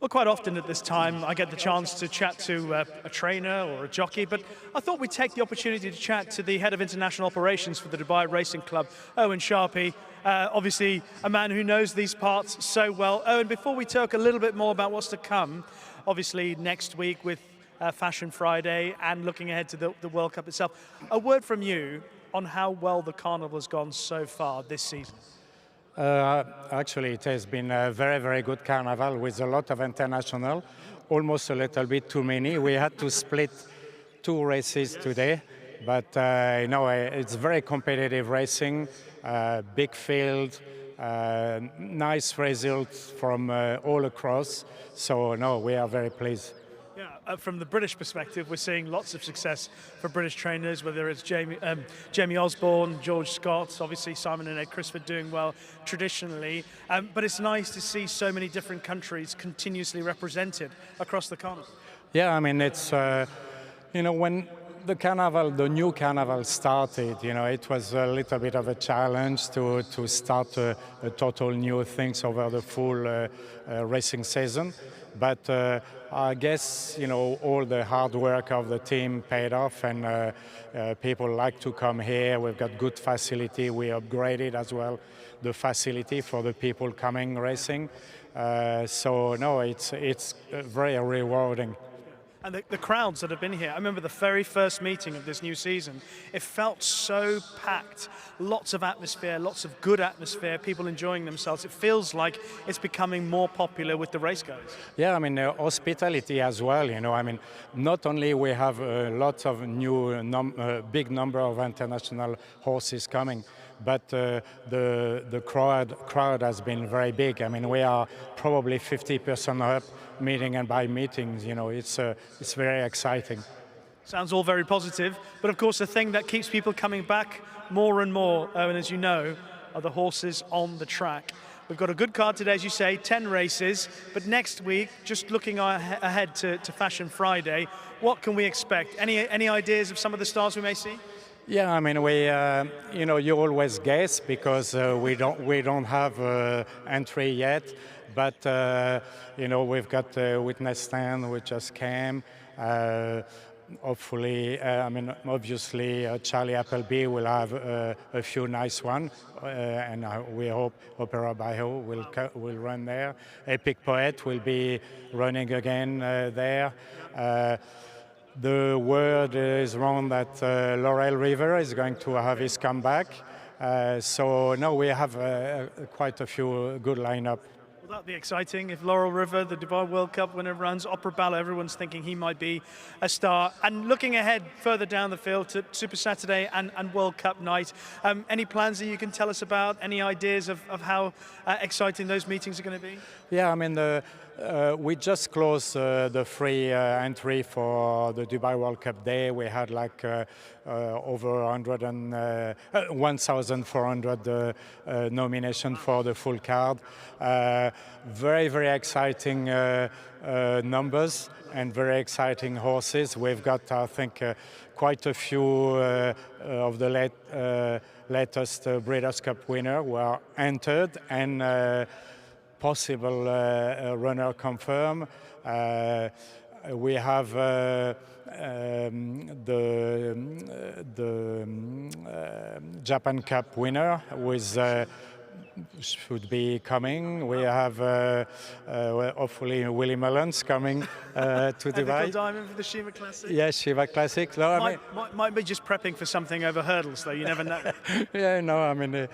Well, quite often at this time, I get the chance to chat to a trainer or a jockey, but I thought we'd take the opportunity to chat to the head of international operations for the Dubai Racing Club, Owen Sharpie. Obviously, a man who knows these parts so well. Owen, before we talk a little bit more about what's to come, obviously next week with Fashion Friday and looking ahead to the World Cup itself, a word from you on how well the Carnival has gone so far this season. Actually, it has been a very, very good carnival with a lot of international, almost a little bit too many. We had to split 2 races today, but it's very competitive racing, big field, nice results from all across. So, no, we are very pleased. Yeah, from the British perspective, we're seeing lots of success for British trainers, whether it's Jamie Osborne, George Scott, obviously Simon and Ed Crisford doing well traditionally. But it's nice to see so many different countries continuously represented across the Carnival. Yeah, I mean, it's, when the new carnival started, it was a little bit of a challenge to start a total new things over the full racing season. But I guess, all the hard work of the team paid off, and people like to come here. We've got good facility. We upgraded as well the facility for the people coming racing. So, no, it's very rewarding. And the crowds that have been here, I remember the very first meeting of this new season, it felt so packed. Lots of atmosphere, lots of good atmosphere, people enjoying themselves. It feels like it's becoming more popular with the race goers. Yeah, I mean, hospitality as well, I mean, not only we have lots of new, big number of international horses coming, but the crowd has been very big. I mean, we are probably 50% up meeting and by meetings, it's very exciting. Sounds all very positive, but of course the thing that keeps people coming back more and more, and as you know, are the horses on the track. We've got a good card today, as you say, 10 races, but next week, just looking ahead to Fashion Friday, what can we expect? Any ideas of some of the stars we may see? Yeah, I mean, we, you always guess because we don't have entry yet, but we've got witness stand, we just came. Hopefully, obviously, Charlie Appleby will have a few nice ones, and we hope Opera Bajo will run there. Epic Poet will be running again there. The word is around that Laurel River is going to have his comeback. So, no, we have quite a few good lineup. Will that be exciting if Laurel River, the Dubai World Cup winner, runs? Opera Ballet, everyone's thinking he might be a star. And looking ahead further down the field to Super Saturday and World Cup night, any plans that you can tell us about? Any ideas of how exciting those meetings are going to be? Yeah, I mean, we just closed the free entry for the Dubai World Cup day. We had like over 1,400 nominations for the full card. Very, very exciting numbers and very exciting horses. We've got, I think, quite a few of the latest Breeders' Cup winner who are entered and possible runner confirmed. We have the Japan Cup winner with should be coming. We have hopefully Willie Mullins coming to Dubai. Diamond for the Shiva Classic. Yes, Shiva Classic. No, might be just prepping for something over hurdles, though. You never know. Yeah, no, I mean.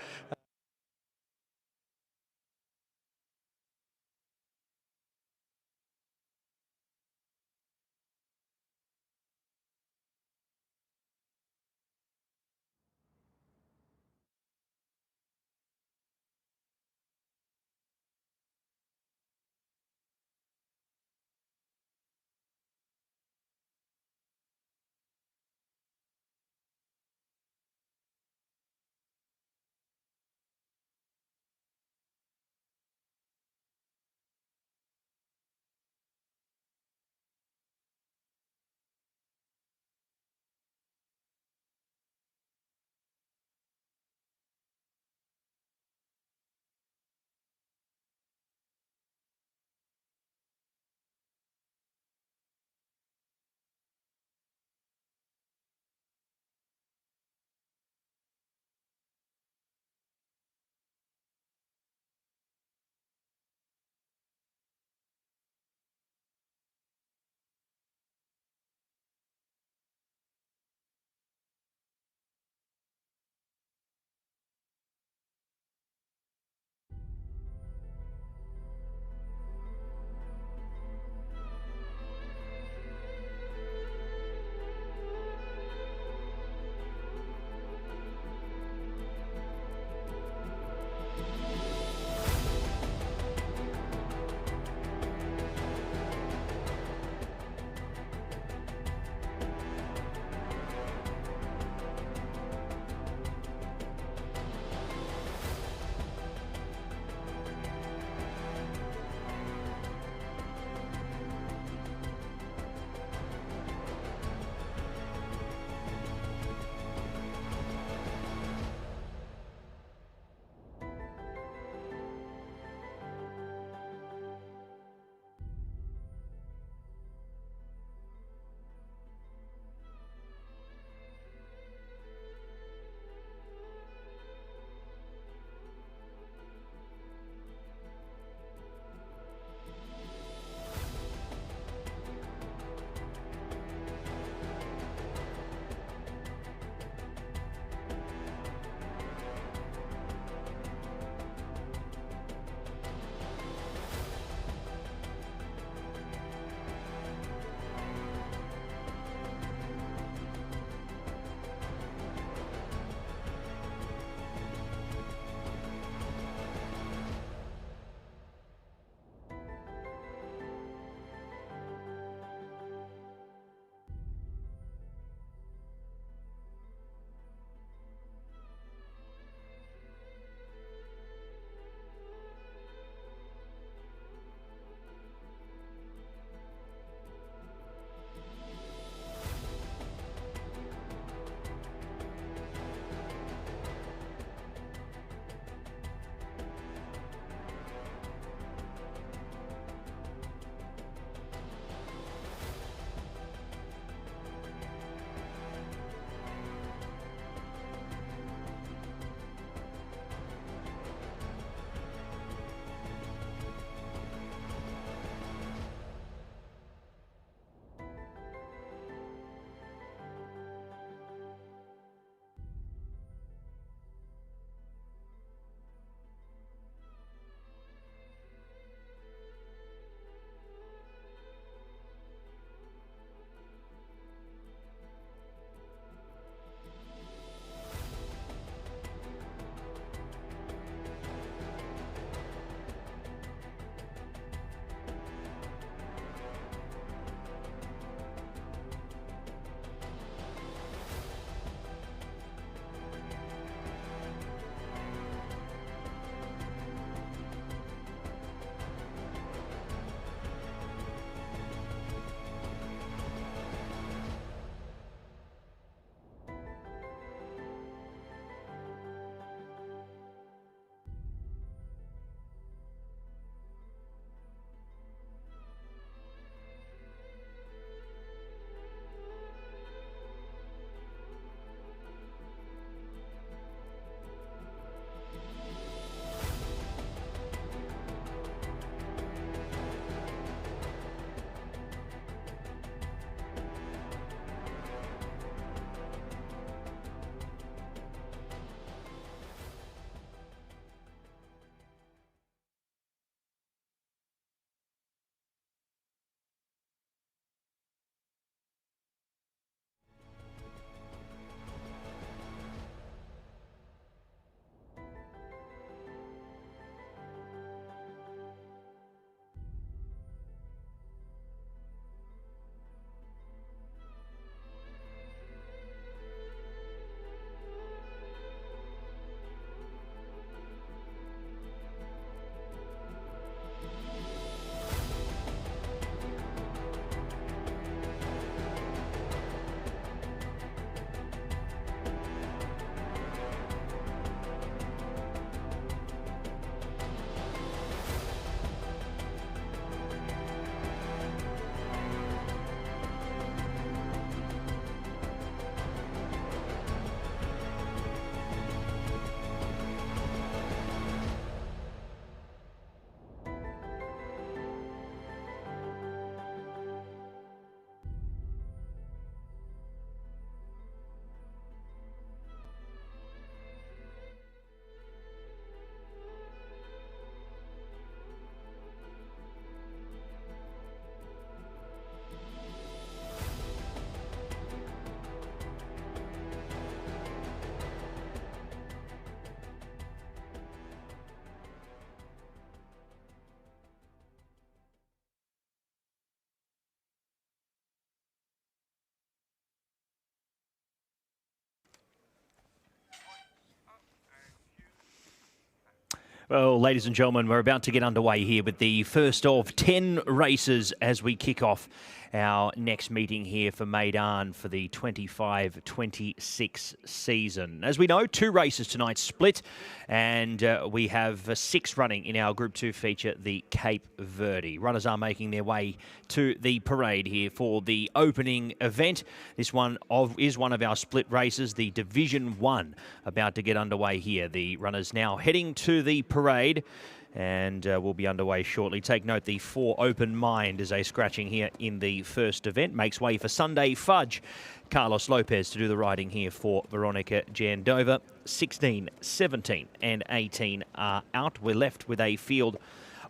Well, ladies and gentlemen, we're about to get underway here with the first of 10 races as we kick off our next meeting here for Meydan for the 25-26 season. As we know, 2 races tonight split, and we have 6 running in our Group 2 feature, the Cape Verde. Runners are making their way to the parade here for the opening event. This one is one of our split races, the Division 1, about to get underway here. The runners now heading to the parade, and we'll be underway shortly. Take note, the 4 Open Mind is a scratching here in the first event. Makes way for Sunday Fudge. Carlos Lopez to do the riding here for Veronica Jandova. 16, 17 and 18 are out. We're left with a field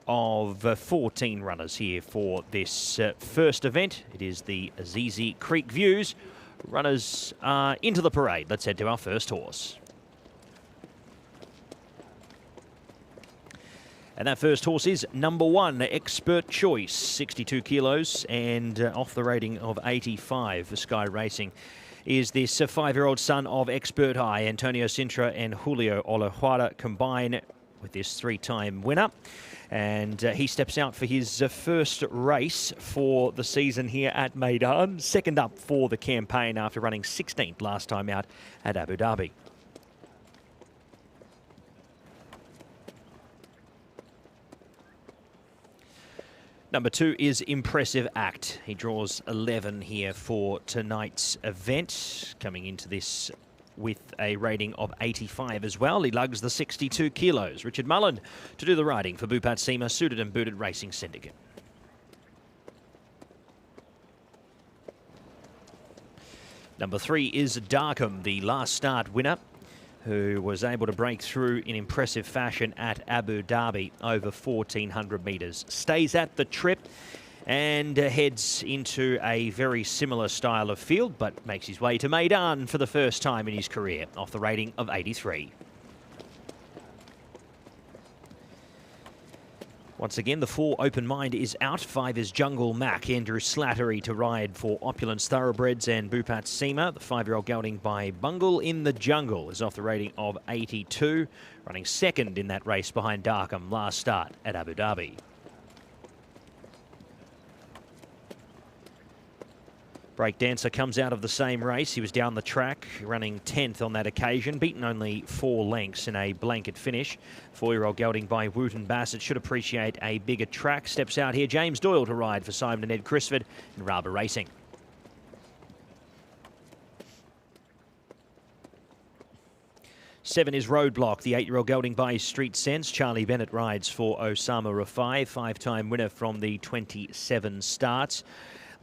of 14 runners here for this first event. It is the Azizi Creek Views. Runners are into the parade. Let's head to our first horse. And that first horse is number 1, Expert Choice, 62 kilos and off the rating of 85 for Sky Racing. Is this 5-year-old son of Expert High. Antonio Sintra and Julio Olajuara combine with this 3-time winner. And he steps out for his first race for the season here at Meydan. Second up for the campaign after running 16th last time out at Abu Dhabi. Number 2 is Impressive Act. He draws 11 here for tonight's event, coming into this with a rating of 85 as well. He lugs the 62 kilos. Richard Mullen to do the riding for Bhupat Seema, Suited and Booted Racing Syndicate. Number 3 is Darkham, the last start winner, who was able to break through in impressive fashion at Abu Dhabi over 1,400 metres. Stays at the trip and heads into a very similar style of field, but makes his way to Meydan for the first time in his career, off the rating of 83. Once again, the 4 Open Mind is out. 5 is Jungle Mac. Andrew Slattery to ride for Opulence Thoroughbreds and Bhupat Seema. The 5-year-old gelding by Bungle in the Jungle is off the rating of 82, running second in that race behind Darkham last start at Abu Dhabi. Breakdancer comes out of the same race. He was down the track, running 10th on that occasion, beaten only 4 lengths in a blanket finish. 4-year-old gelding by Wooten Bassett should appreciate a bigger track. Steps out here, James Doyle to ride for Simon and Ed Crisford and Raba Racing. Seven is Roadblock, the 8-year-old gelding by Street Sense. Charlie Bennett rides for Osama Rafai, 5-time winner from the 27 starts.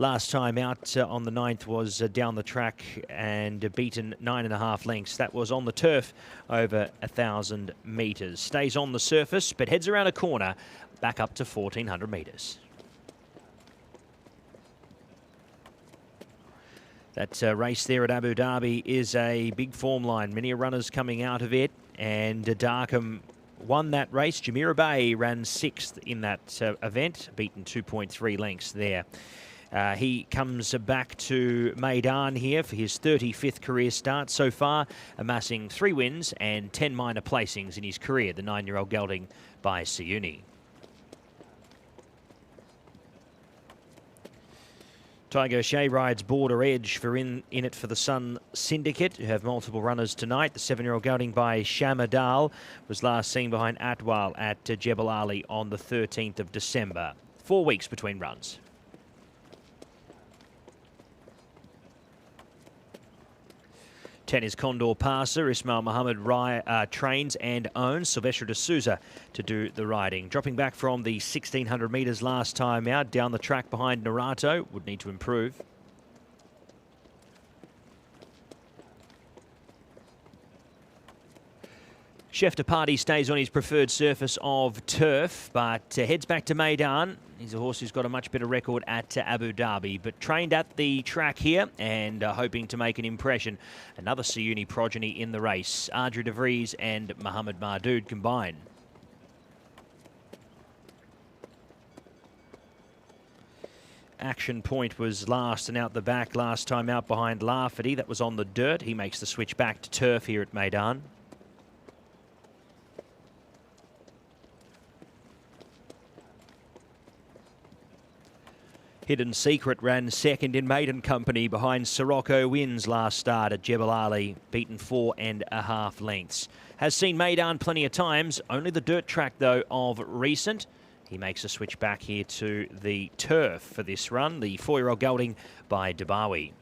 Last time out on the 9th was down the track and beaten 9.5 lengths. That was on the turf over 1,000 metres. Stays on the surface, but heads around a corner back up to 1,400 metres. That race there at Abu Dhabi is a big form line. Many runners coming out of it, and Darkham won that race. Jumeirah Bay ran 6th in that event, beaten 2.3 lengths there. He comes back to Meydan here for his 35th career start so far, amassing 3 wins and 10 minor placings in his career, the 9-year-old gelding by Siuni. Tiger Shea rides Border Edge for in it for the Sun Syndicate, who have multiple runners tonight. The 7-year-old gelding by Shamadal was last seen behind Atwal at Jebel Ali on the 13th of December. 4 weeks between runs. 10 is Condor Passer. Ismail Mohammed trains and owns Silvestre de Souza to do the riding. Dropping back from the 1,600 metres last time out, down the track behind Narato, would need to improve. Chef de Party stays on his preferred surface of turf, but heads back to Meydan. He's a horse who's got a much better record at Abu Dhabi, but trained at the track here and hoping to make an impression. Another Siuni progeny in the race. Ardra de Vries and Mohammed Mardood combine. Action Point was last and out the back last time out behind Lafferty. That was on the dirt. He makes the switch back to turf here at Meydan. Hidden Secret ran second in maiden company behind Sirocco Wins last start at Jebel Ali, beaten 4.5 lengths. Has seen Meydan plenty of times, only the dirt track though of recent. He makes a switch back here to the turf for this run, the 4-year-old gelding by Dubawi.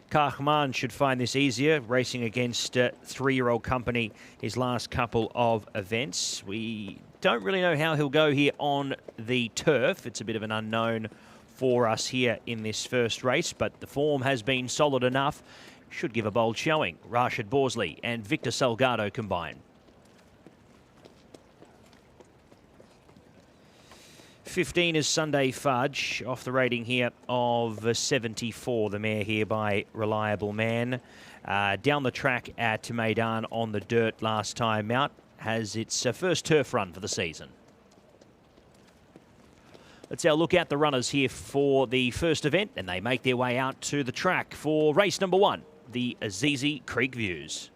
Carnival should find this easier, racing against 3-year-old company his last couple of events. We don't really know how he'll go here on the turf. It's a bit of an unknown for us here in this first race, but the form has been solid enough. Should give a bold showing. Rashid Borsley and Victor Salgado combined. 15 is Sunday Fudge, off the rating here of 74, the mare here by Reliable Man. Down the track at Meydan on the dirt last time out, has its first turf run for the season. Let's have a look at the runners here for the first event, and they make their way out to the track for race number 1, the Azizi Creek Views.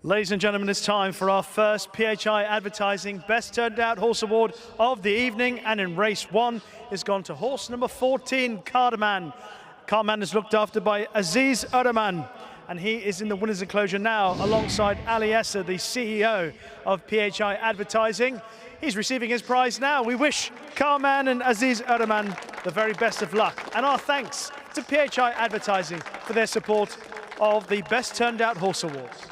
Ladies and gentlemen, it's time for our first PHI Advertising Best Turned Out Horse Award of the evening. And in race 1 is gone to horse number 14, Carnival. Carnival is looked after by Aziz Uraman, and he is in the winner's enclosure now alongside Ali Esser, the CEO of PHI Advertising. He's receiving his prize now. We wish Carnival and Aziz Uraman the very best of luck. And our thanks to PHI Advertising for their support of the Best Turned Out Horse Awards.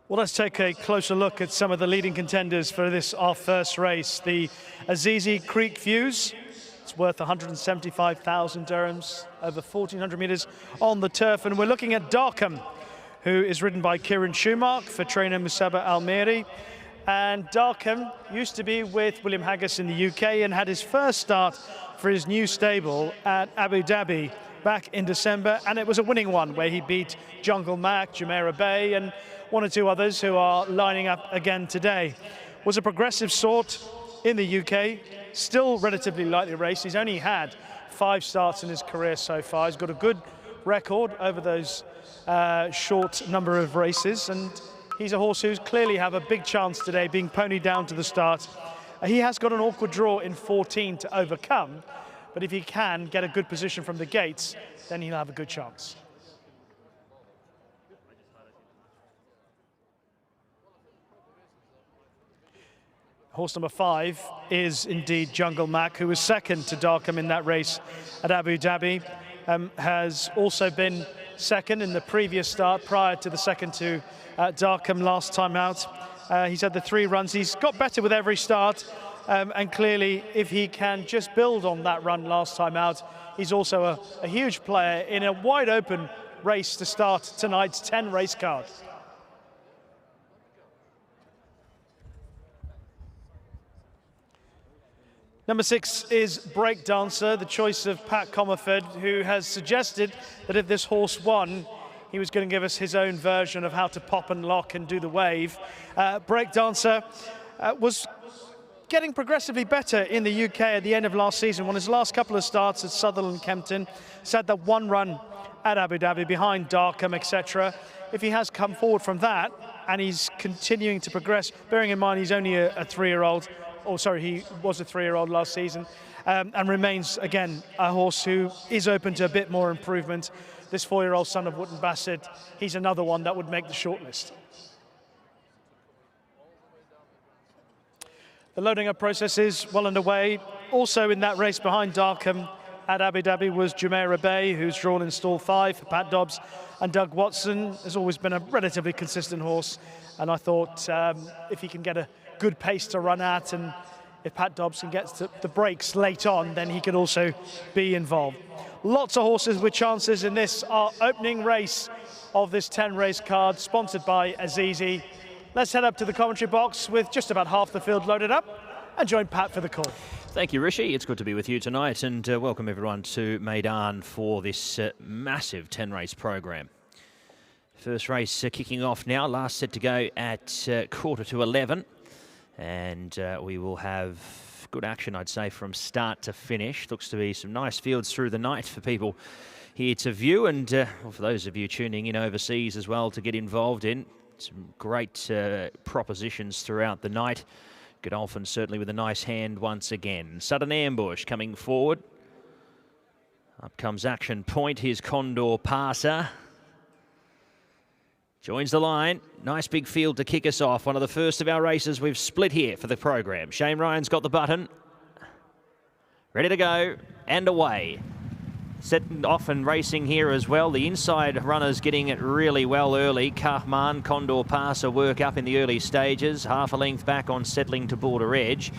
Well, let's take a closer look at some of the leading contenders for this, our first race. The Azizi Creek Views. It's worth 175,000 dirhams, over 1,400 meters on the turf. And we're looking at Darkham, who is ridden by Kieran Schumacher for trainer Musaba Almeri. And Darkham used to be with William Haggis in the UK and had his first start for his new stable at Abu Dhabi back in December. And it was a winning one where he beat Jungle Mac, Jumeirah Bay, and one or two others who are lining up again today. Was a progressive sort in the UK, still relatively lightly raced. He's only had 5 starts in his career so far. He's got a good record over those short number of races, and he's a horse who's clearly have a big chance today, being ponied down to the start. He has got an awkward draw in 14 to overcome, but if he can get a good position from the gates, then he'll have a good chance. Horse number 5 is indeed Jungle Mac, who was second to Darkham in that race at Abu Dhabi. Has also been second in the previous start prior to the second to Darkham last time out. He's had the 3 runs. He's got better with every start. And clearly, if he can just build on that run last time out, he's also a huge player in a wide open race to start tonight's 10 race card. Number 6 is Breakdancer, the choice of Pat Comerford, who has suggested that if this horse won, he was going to give us his own version of how to pop and lock and do the wave. Breakdancer was getting progressively better in the UK at the end of last season. Won his last couple of starts at Sutherland Kempton. He's had that 1 run at Abu Dhabi behind Darkham, etc. If he has come forward from that and he's continuing to progress, bearing in mind he's only a 3-year-old, he was a 3-year-old last season, and remains, again, a horse who is open to a bit more improvement. This 4-year-old son of Wootton Bassett, he's another one that would make the shortlist. The loading up process is well underway. Also in that race behind Darkham at Abu Dhabi was Jumeirah Bay, who's drawn in stall 5 for Pat Dobbs, and Doug Watson has always been a relatively consistent horse, and I thought if he can get a good pace to run at, and if Pat Dobbs can get to the breaks late on, then he could also be involved. Lots of horses with chances in this, our opening race of this 10 race card, sponsored by Azizi. Let's head up to the commentary box with just about half the field loaded up and join Pat for the call. Thank you, Rishi. It's good to be with you tonight, and welcome everyone to Meydan for this massive 10 race program. First race kicking off now, last set to go at 11:15. And we will have good action, I'd say, from start to finish. Looks to be some nice fields through the night for people here to view, and for those of you tuning in overseas as well to get involved in. Some great propositions throughout the night. Godolphin certainly with a nice hand once again. Sudden Ambush coming forward. Up comes Action Point. Here's Condor Passer. Joins the line. Nice big field to kick us off. One of the first of our races we've split here for the program. Shane Ryan's got the button. Ready to go and away. Setting off and racing here as well. The inside runners getting it really well early. Kahman, Condor Passer work up in the early stages. Half a length back on settling to border edge.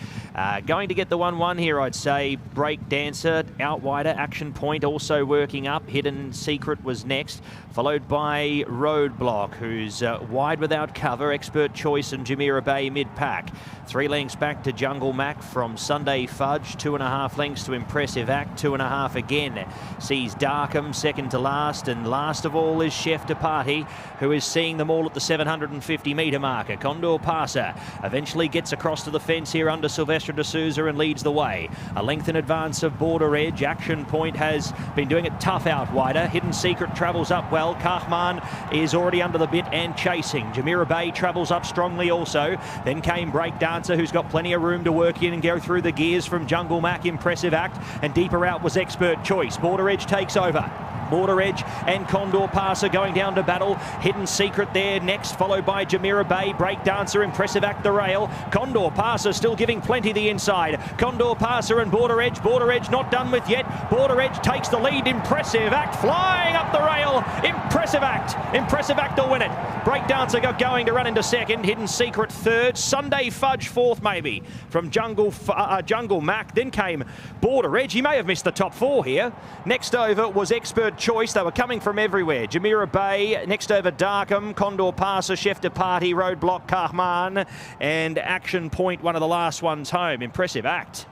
Going to get the 1-1 here, I'd say. Breakdancer, out wider. Action Point also working up. Hidden Secret was next. Followed by Roadblock, who's wide without cover. Expert Choice and Jumeirah Bay mid-pack. 3 lengths back to Jungle Mac from Sunday Fudge. 2.5 lengths to Impressive Act. 2.5 again. Sees Darkham second to last, and last of all is Chef de Party, who is seeing them all at the 750 metre marker. Condor Passer eventually gets across to the fence here under Silvestre de Souza and leads the way. A length in advance of Border Edge. Action Point has been doing it tough out wider. Hidden Secret travels up well. Kahman is already under the bit and chasing. Jumeirah Bay travels up strongly also. Then came Breakdancer, who's got plenty of room to work in and go through the gears from Jungle Mac, Impressive Act, and deeper out was Expert Choice. Border Edge takes over. Border Edge and Condor Passer going down to battle. Hidden Secret there next, followed by Jamira Bay. Breakdancer, Impressive Act the rail. Condor Passer still giving plenty the inside. Condor Passer and Border Edge. Border Edge not done with yet. Border Edge takes the lead. Impressive Act flying up the rail. Impressive Act. Impressive Act will win it. Breakdancer got going to run into second. Hidden Secret third. Sunday Fudge fourth maybe from Jungle Mac. Then came Border Edge. He may have missed the top four here. Next over was Expert Choice. They were coming from everywhere. Jamira Bay. Next over Darkham. Condor Passer. Chef de Party. Roadblock Kahman. And Action Point, one of the last ones home. Impressive Act.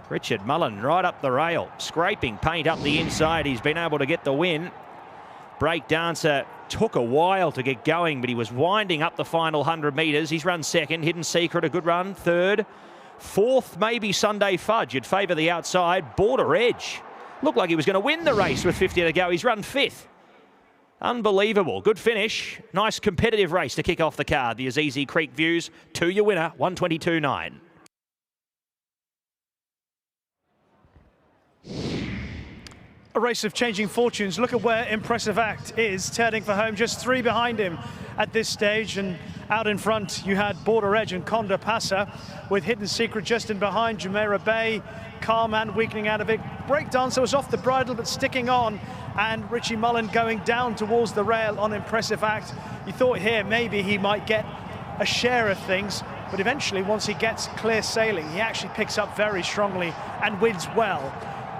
Richard Mullen right up the rail. Scraping paint up the inside. He's been able to get the win. Breakdancer took a while to get going, but he was winding up the final 100 metres. He's run second. Hidden Secret, a good run. Third. Fourth, maybe Sunday Fudge. You'd favour the outside. Border Edge. Looked like he was going to win the race with 50 to go. He's run fifth. Unbelievable. Good finish. Nice competitive race to kick off the card. The Azizi Creek Views to your winner, 122.9. A race of changing fortunes. Look at where Impressive Act is, turning for home, just 3 behind him at this stage. And out in front, you had Border Edge and Condor Passer, with Hidden Secret just in behind. Jumeirah Bay, Carman weakening out of it. Breakdancer was off the bridle, but sticking on. And Richie Mullen going down towards the rail on Impressive Act. You thought here maybe he might get a share of things, but eventually, once he gets clear sailing, he actually picks up very strongly and wins well.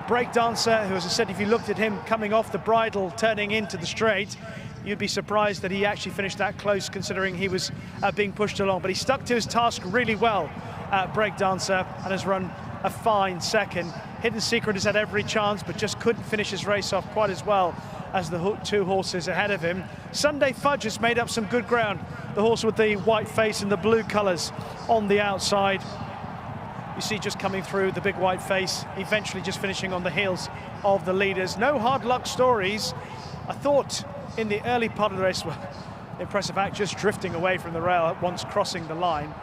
Breakdancer, who, as I said, if you looked at him coming off the bridle, turning into the straight, you'd be surprised that he actually finished that close, considering he was being pushed along. But he stuck to his task really well, Breakdancer, and has run a fine second. Hidden Secret has had every chance, but just couldn't finish his race off quite as well as the 2 horses ahead of him. Sunday Fudge has made up some good ground. The horse with the white face and the blue colours on the outside. You see just coming through the big white face, eventually just finishing on the heels of the leaders. No hard luck stories. I thought in the early part of the race, well, Impressive Act just drifting away from the rail once crossing the line.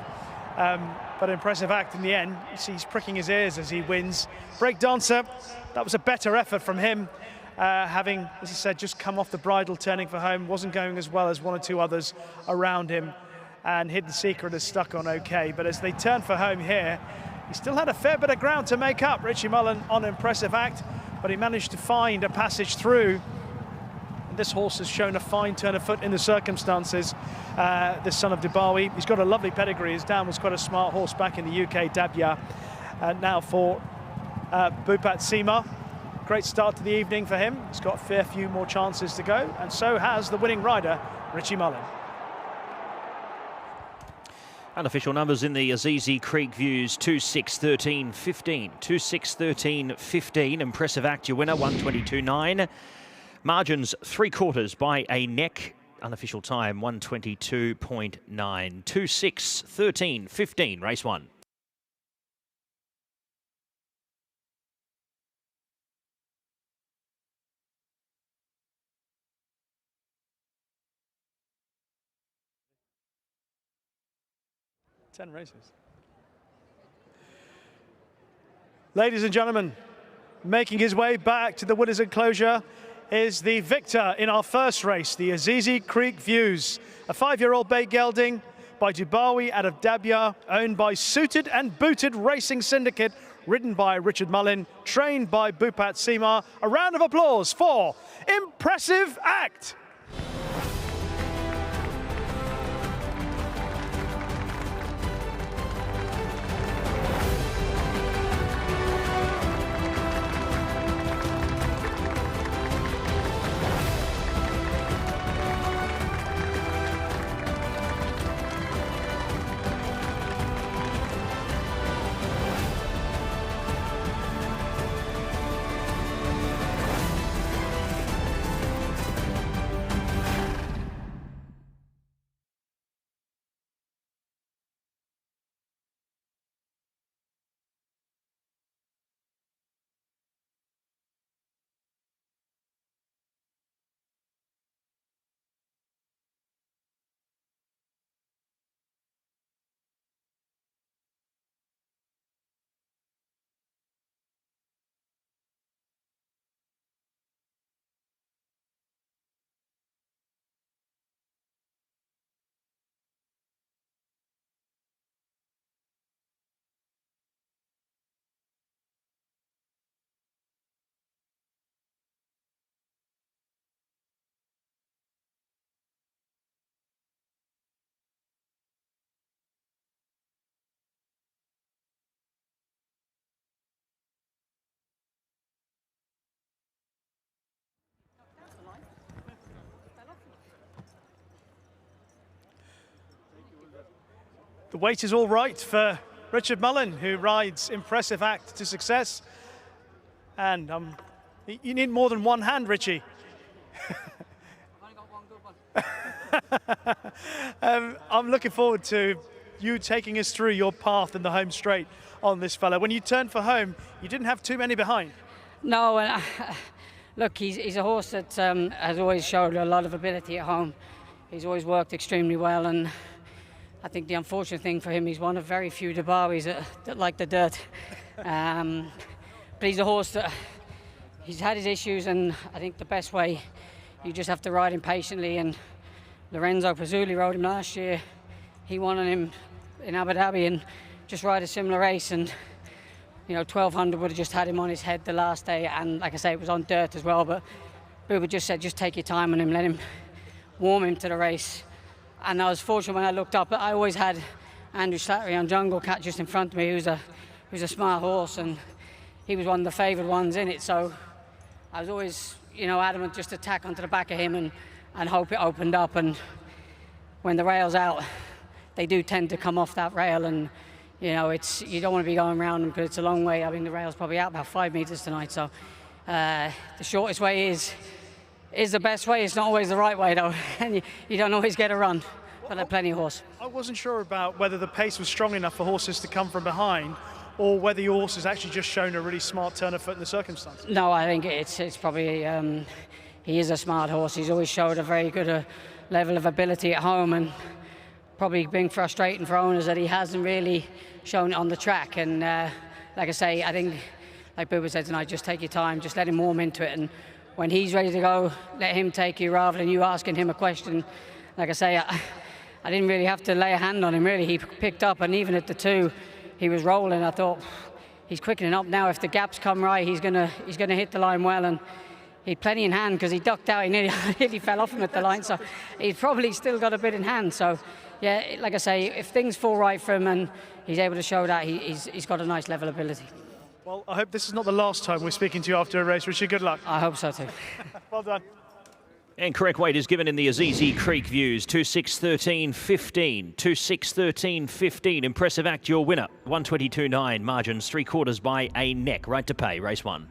But Impressive Act in the end, you see he's pricking his ears as he wins. Breakdancer, that was a better effort from him. Having, as I said, just come off the bridle, turning for home, wasn't going as well as 1 or 2 others around him. And Hidden Secret is stuck on okay. But as they turn for home here, he still had a fair bit of ground to make up, Richie Mullen, on Impressive Act, but he managed to find a passage through. And this horse has shown a fine turn of foot in the circumstances, this son of Dubawi. He's got a lovely pedigree. His dad was quite a smart horse back in the UK, Dabya. Now for Bhupat Seema. Great start to the evening for him. He's got a fair few more chances to go, and so has the winning rider, Richie Mullen. Unofficial numbers in the Azizi Creek Views, 2, 6, 13, 15. 2, 6, 13, 15. Impressive Act, your winner, 122.9. Margins 3/4 by a neck. Unofficial time, 122.9. 2, 6, 13, 15. Race 1. Ten races. Ladies and gentlemen, making his way back to the winner's enclosure is the victor in our first race, the Azizi Creek Views. A 5-year-old bay gelding by Dubawi out of Dabya, owned by Suited and Booted Racing Syndicate, ridden by Richard Mullen, trained by Bhupat Seema. A round of applause for Impressive Act. The weight is all right for Richard Mullen, who rides Impressive Act to success. And you need more than one hand, Richie. I'm looking forward to you taking us through your path in the home straight on this fella. When you turned for home, you didn't have too many behind. No, and look, he's a horse that has always showed a lot of ability at home. He's always worked extremely well, and I think the unfortunate thing for him, he's one of very few Dubawis that like the dirt. But he's a horse that he's had his issues, and I think the best way, you just have to ride him patiently. And Lorenzo Pazzulli rode him last year. He won on him in Abu Dhabi, and just ride a similar race. And 1200 would have just had him on his head the last day, and like I say, it was on dirt as well. But Bubba just said, just take your time on him, let him warm him to the race. And I was fortunate when I looked up. I always had Andrew Slattery on Jungle Cat just in front of me, who's a smart horse, and he was one of the favoured ones in it. So I was always, adamant just to tack onto the back of him and hope it opened up. And when the rail's out, they do tend to come off that rail, and you don't want to be going around them because it's a long way. I mean, the rail's probably out about 5 meters tonight. So the shortest way is the best way. It's not always the right way though, and you don't always get a run, but there's plenty of horse. I wasn't sure about whether the pace was strong enough for horses to come from behind, or whether your horse has actually just shown a really smart turn of foot in the circumstances. No, I think it's probably, he is a smart horse. He's always showed a very good level of ability at home, and probably been frustrating for owners that he hasn't really shown it on the track. And like I say, I think, like Bubba said tonight, just take your time, just let him warm into it, and when he's ready to go, let him take you rather than you asking him a question. Like I say, I didn't really have to lay a hand on him, really. He picked up, and even at the 2, he was rolling. I thought, he's quickening up now. If the gaps come right, he's gonna hit the line well. And he'd plenty in hand because he ducked out. He nearly fell off him at the line. So he's probably still got a bit in hand. So yeah, like I say, if things fall right for him and he's able to show that, he's got a nice level ability. Well, I hope this is not the last time we're speaking to you after a race. Richard, good luck. I hope so too. Well done. And correct weight is given in the Azizi Creek views. 2-6-13-15. 2-6-13-15. Impressive Act, your winner. 122.9. Margins 3/4 by a neck. Right to pay. Race 1.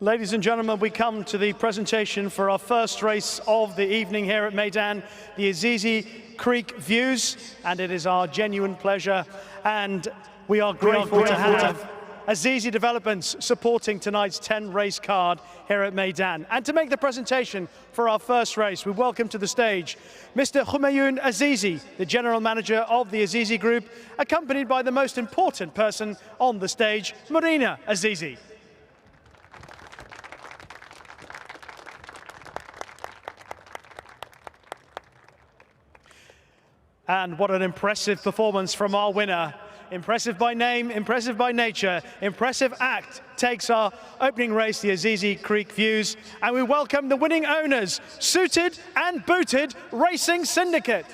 Ladies and gentlemen, we come to the presentation for our first race of the evening here at Meydan, the Azizi Creek Views, and it is our genuine pleasure, and we are grateful to have Azizi Developments supporting tonight's 10-race card here at Meydan. And to make the presentation for our first race, we welcome to the stage Mr. Humayun Azizi, the General Manager of the Azizi Group, accompanied by the most important person on the stage, Marina Azizi. And what an impressive performance from our winner. Impressive by name, impressive by nature, impressive act takes our opening race, the Azizi Creek Views. And we welcome the winning owners, Suited and Booted Racing Syndicate.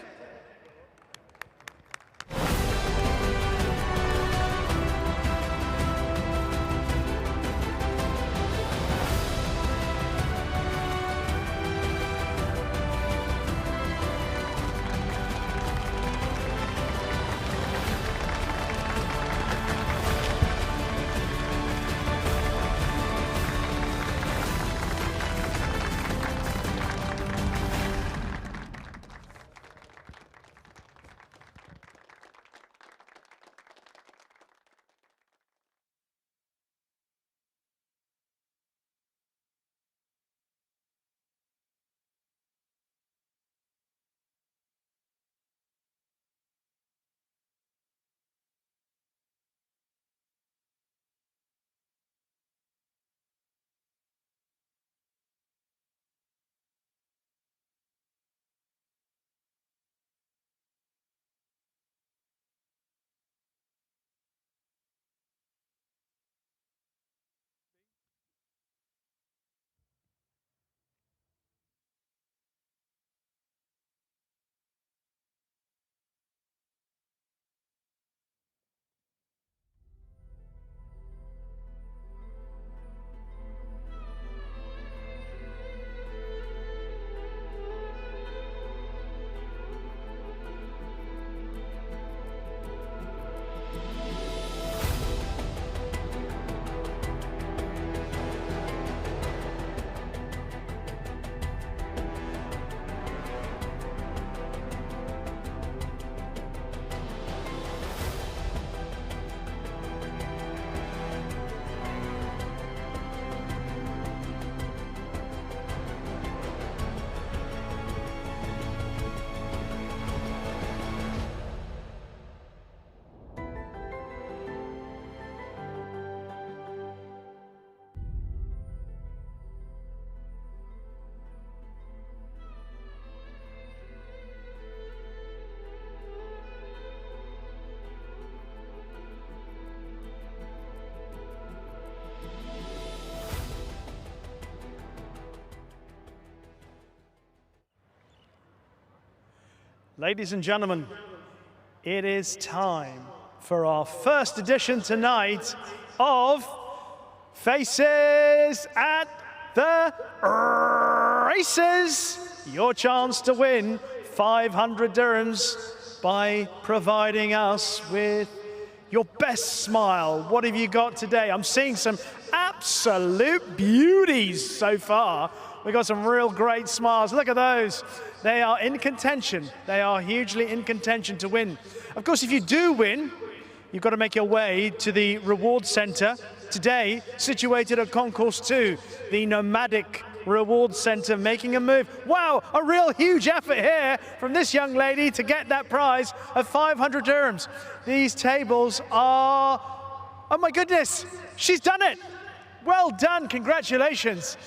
Ladies and gentlemen, it is time for our first edition tonight of Faces at the Races. Your chance to win 500 dirhams by providing us with your best smile. What have you got today? I'm seeing some absolute beauties so far. We've got some real great smiles. Look at those. They are in contention. They are hugely in contention to win. Of course, if you do win, you've got to make your way to the reward center. Today, situated at Concourse 2, the nomadic reward center making a move. Wow, a real huge effort here from this young lady to get that prize of 500 dirhams. These tables are, oh my goodness, she's done it. Well done, congratulations.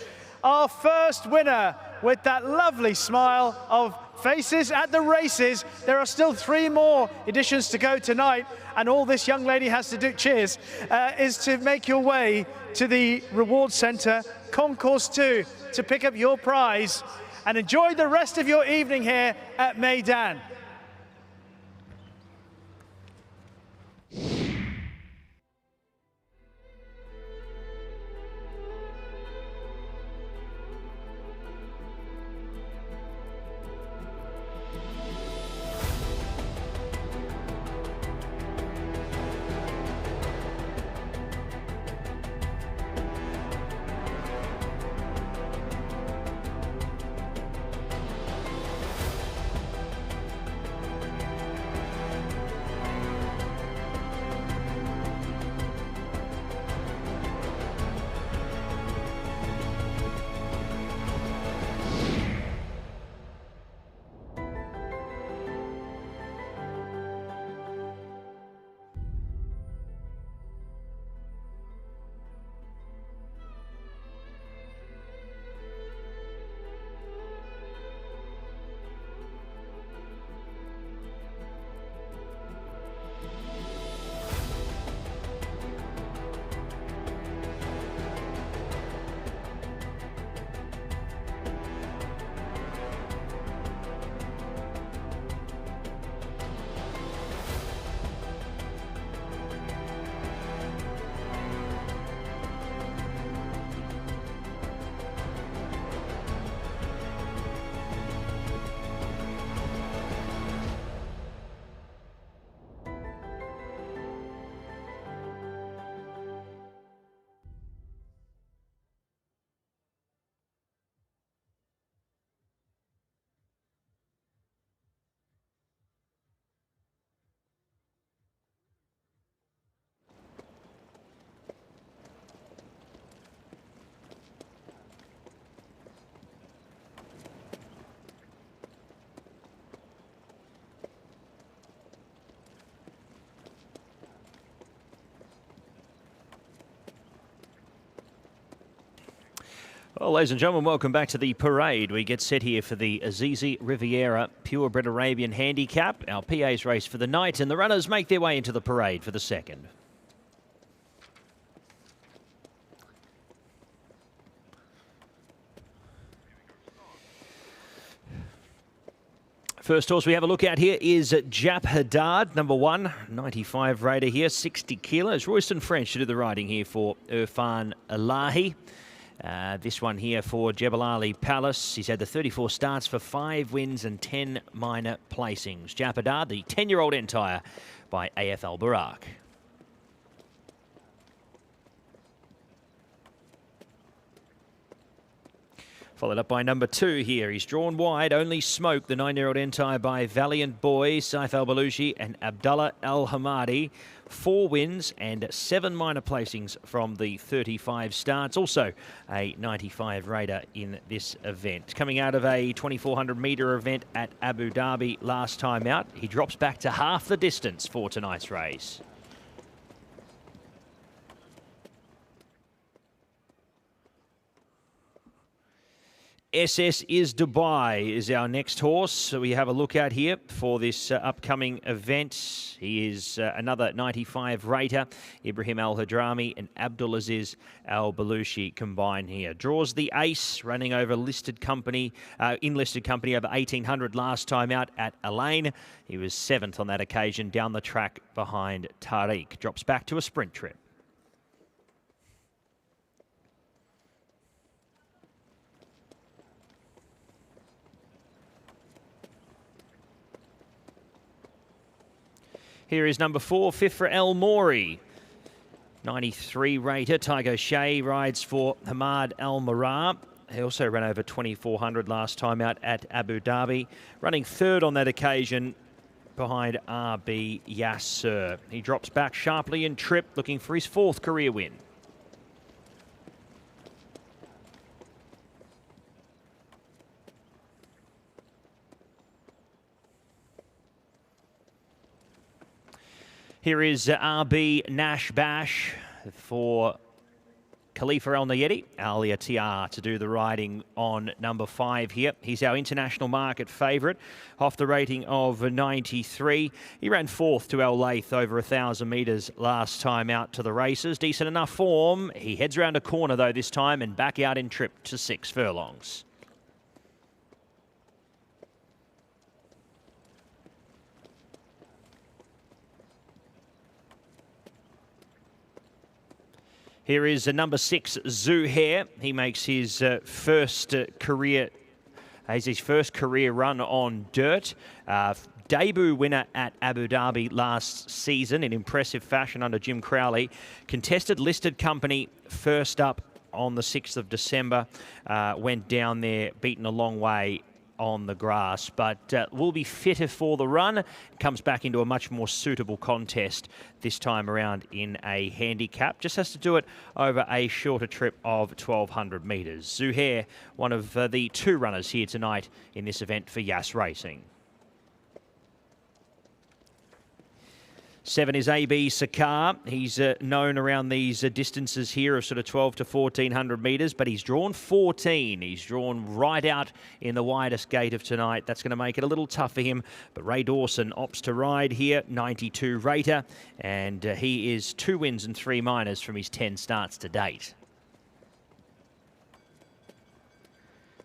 Our first winner with that lovely smile of Faces at the Races. There are still 3 more editions to go tonight, and all this young lady has to do, cheers, is to make your way to the reward center, Concourse 2, to pick up your prize and enjoy the rest of your evening here at Meydan. Well, ladies and gentlemen, welcome back to the parade. We get set here for the Azizi Riviera Purebred Arabian Handicap, our PA's race for the night, and the runners make their way into the parade for the second. First horse we have a look at here is Jap Haddad, number 1, 95 raider here, 60 kilos. Royston French to do the riding here for Irfan Elahi. This one here for Jebel Ali Palace. He's had the 34 starts for 5 wins and 10 minor placings. Jap Haddad, the 10-year-old entire by AFL Barak. Followed up by number 2 here. He's drawn wide. Only Smoke, the 9-year-old entire by Valiant Boy, Saif Al-Balushi and Abdullah Al-Hamadi. 4 wins and 7 minor placings from the 35 starts. Also a 95 raider in this event. Coming out of a 2,400 metre event at Abu Dhabi last time out, he drops back to half the distance for tonight's race. SS is Dubai is our next horse. So we have a look at here for this upcoming event. He is another 95 rater. Ibrahim Al-Hadrami and Abdulaziz Al-Balushi combined here. Draws the ace, running over listed company, in listed company over 1,800 last time out at Elaine. He was 7th on that occasion down the track behind Tariq. Drops back to a sprint trip. Here is number 4, Fifra El Mori. 93 rater. Tiger Shea rides for Hamad Al Marah. He also ran over 2,400 last time out at Abu Dhabi. Running 3rd on that occasion behind RB Yasser. He drops back sharply in trip, looking for his 4th career win. Here is RB Nash Bash for Khalifa El Nayedi, Alia Tiar to do the riding on number 5 here. He's our international market favourite, off the rating of 93. He ran 4th to El Laith over 1,000 metres last time out to the races. Decent enough form. He heads around a corner though this time and back out in trip to 6 furlongs. Here is number 6, Zuhair. He makes his first career run on dirt. Debut winner at Abu Dhabi last season in impressive fashion under Jim Crowley. Contested listed company first up on the 6th of December. Went down there, beaten a long way on the grass, but will be fitter for the run. Comes back into a much more suitable contest this time around in a handicap. Just has to do it over a shorter trip of 1,200 metres. Zuhair, one of the 2 runners here tonight in this event for Yas Racing. 7 is AB Sakar. He's known around these distances here of sort of 12 to 1,400 metres, but he's drawn 14. He's drawn right out in the widest gate of tonight. That's going to make it a little tough for him, but Ray Dawson opts to ride here, 92 rater, and he is 2 wins and 3 minors from his 10 starts to date.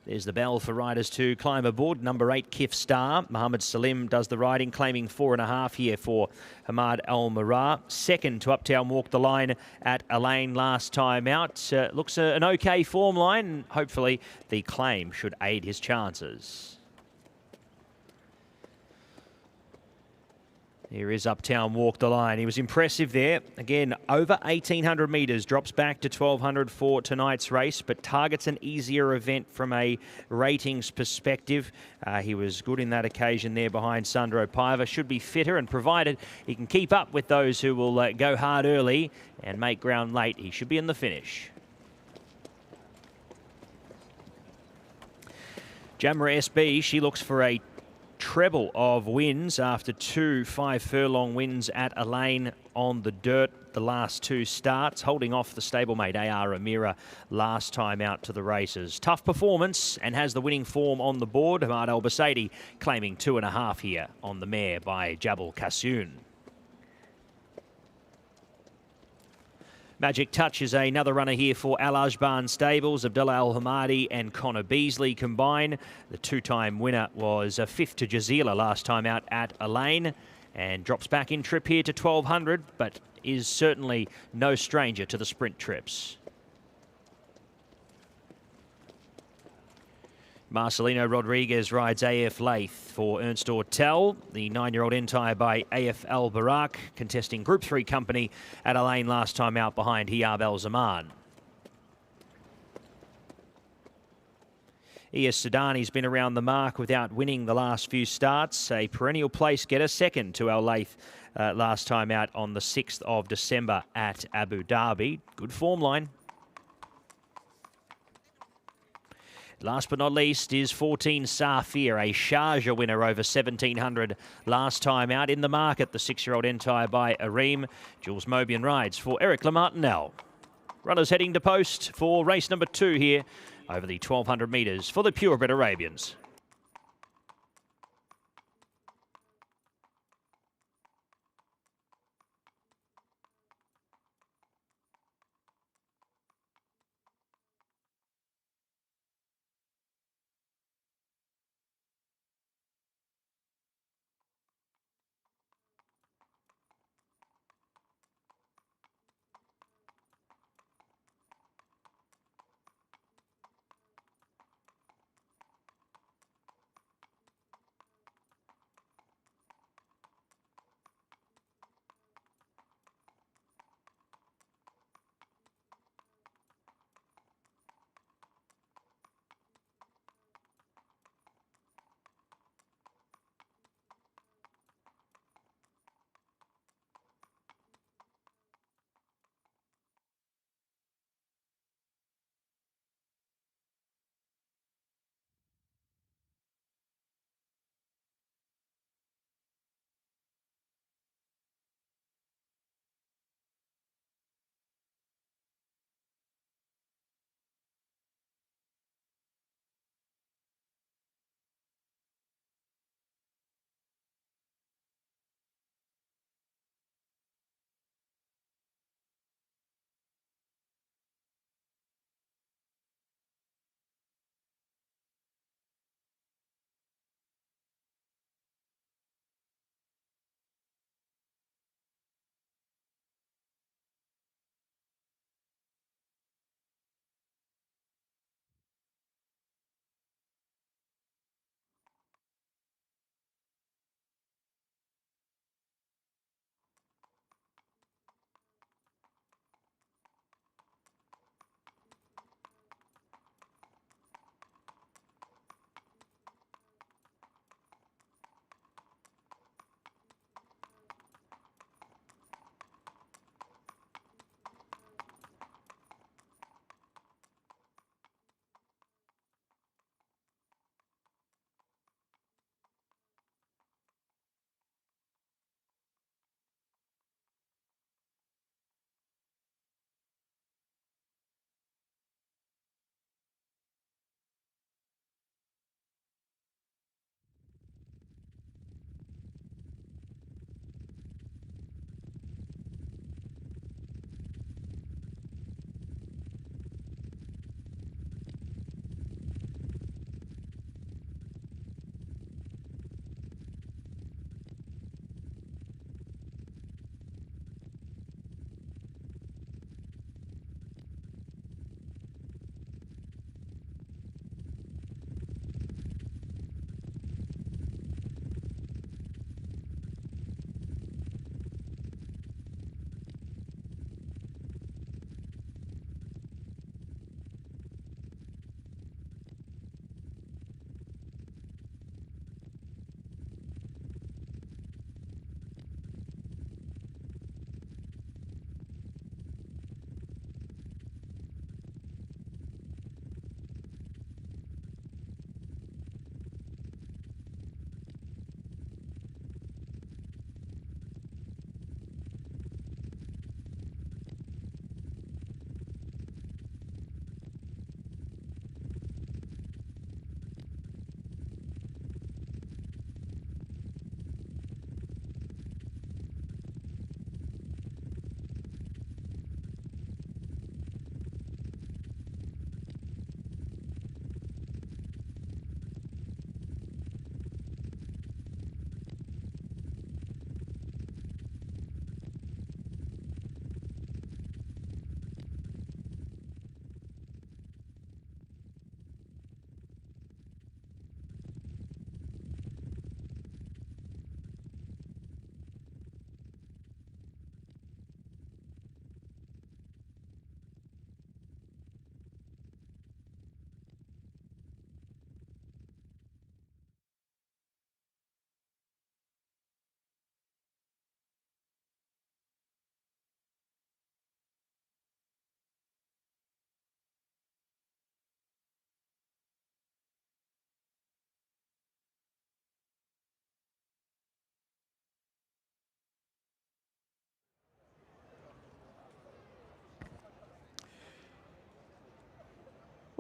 There's the bell for riders to climb aboard. Number 8, Kif Star. Mohammed Salim does the riding, claiming 4.5 here for Hamad Al Marah. 2nd to Uptown Walk the Line at Elaine last time out. Looks an okay form line, and hopefully the claim should aid his chances. Here is Uptown Walk the Line. He was impressive there. Again, over 1,800 metres, drops back to 1,200 for tonight's race, but targets an easier event from a ratings perspective. He was good in that occasion there behind Sandro Paiva. Should be fitter, and provided he can keep up with those who will go hard early and make ground late, he should be in the finish. Jamra SB, she looks for a treble of wins after 2 5-furlong wins at Elaine on the dirt. the last two starts, holding off the stablemate AR Amira last time out to the races. Tough performance and has the winning form on the board. Hamad Al Basaidi claiming 2.5 here on the mare by Jabal Kassoon. Magic Touch is another runner here for Al Ajban Stables. Abdullah Al Hamadi and Connor Beasley combine. The two-time winner was a fifth to Jazila last time out at Elaine, and drops back in trip here to 1200, but is certainly no stranger to the sprint trips. Marcelino Rodriguez rides AF Laith for Ernst Ortel. The 9-year-old entire by AF Al Barak, contesting Group 3 company at Elaine last time out behind Hiyab El Zaman. ES Sudani's been around the mark without winning the last few starts. A perennial place getter, second to Al Laith last time out on the 6th of December at Abu Dhabi. Good form line. Last but not least is 14 Safir, a Sharjah winner over 1700 last time out in the market. The 6-year-old entire by Areem. Jules Mobian rides for Eric Lamartinel. Runners heading to post for race number 2 here over the 1200 metres for the purebred Arabians.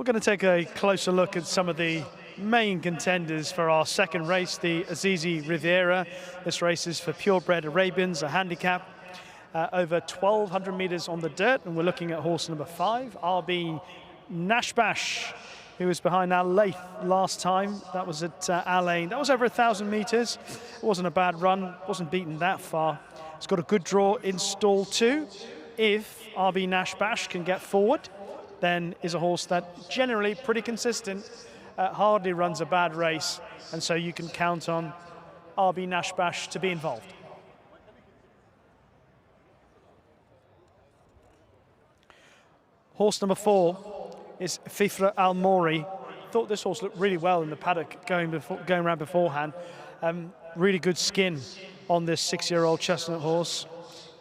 We're going to take a closer look at some of the main contenders for our second race, the Azizi Riviera. This race is for purebred Arabians, a handicap over 1,200 meters on the dirt, and we're looking at horse number 5, RB Nashbash, who was behind Al Laith last time. That was at Al Ain. That was over 1,000 meters. It wasn't a bad run, wasn't beaten that far. It's got a good draw in stall 2. If RB Nashbash can get forward, then is a horse that generally pretty consistent, hardly runs a bad race, and so you can count on RB Nashbash to be involved. Horse number 4 is Fifra Al Mori. Thought this horse looked really well in the paddock going around beforehand. Really good skin on this 6-year-old chestnut horse.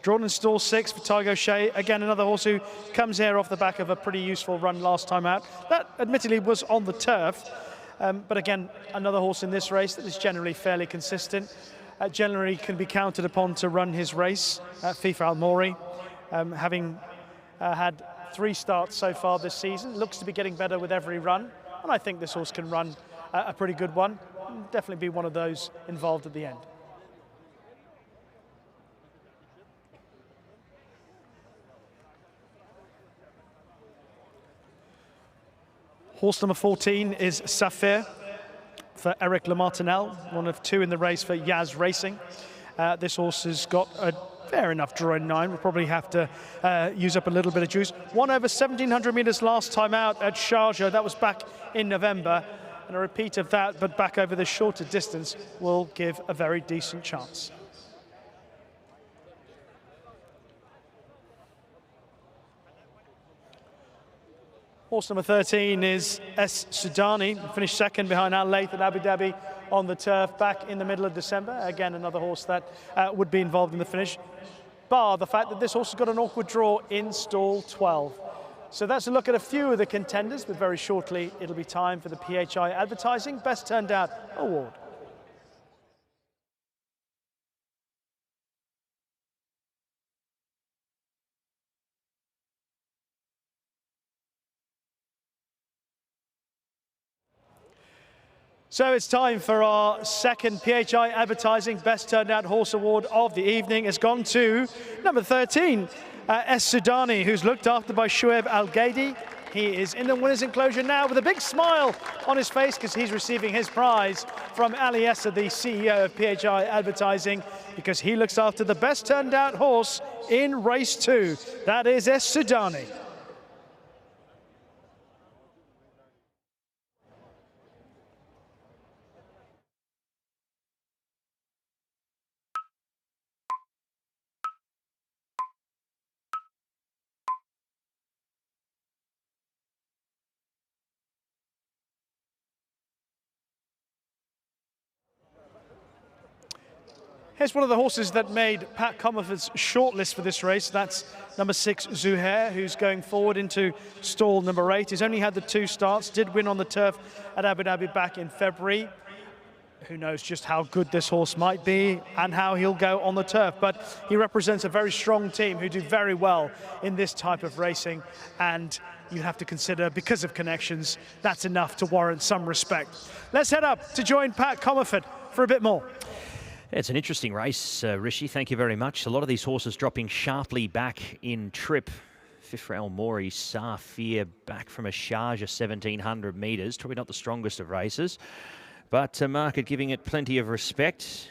Drawn in stall 6 for Tygo Shea. Again, another horse who comes here off the back of a pretty useful run last time out. That admittedly was on the turf, but again, another horse in this race that is generally fairly consistent. Generally can be counted upon to run his race at FIFA Al Mori, having had 3 starts so far this season. Looks to be getting better with every run, and I think this horse can run a pretty good one. Definitely be one of those involved at the end. Horse number 14 is Safir for Eric Lamartinel, one of 2 in the race for Yaz Racing. This horse has got a fair enough draw in 9. We'll probably have to use up a little bit of juice. Won over 1,700 meters last time out at Sharjah. That was back in November. And a repeat of that, but back over the shorter distance, will give a very decent chance. Horse number 13 is S. Sudani, finished second behind Al Laith at Abu Dhabi on the turf back in the middle of December. Again, another horse that would be involved in the finish, bar the fact that this horse has got an awkward draw in stall 12. So that's a look at a few of the contenders, but very shortly it'll be time for the PHI Advertising Best Turned Out Award. So it's time for our second PHI Advertising Best Turned Out Horse Award of the evening. It's gone to number 13, S. Sudani, who's looked after by Shuaib Al-Gaidi. He is in the winner's enclosure now with a big smile on his face because he's receiving his prize from Ali Essa, the CEO of PHI Advertising, because he looks after the best turned out horse in race 2. That is S. Sudani. Here's one of the horses that made Pat Comerford's shortlist for this race. That's number 6, Zuhair, who's going forward into stall number 8. He's only had the 2 starts, did win on the turf at Abu Dhabi back in February. Who knows just how good this horse might be and how he'll go on the turf. But he represents a very strong team who do very well in this type of racing. And you have to consider, because of connections, that's enough to warrant some respect. Let's head up to join Pat Comerford for a bit more. It's an interesting race, Rishi. Thank you very much. A lot of these horses dropping sharply back in trip. Fifra Al Mori, Safir back from a Sharjah 1,700 metres. Probably not the strongest of races, but a market giving it plenty of respect.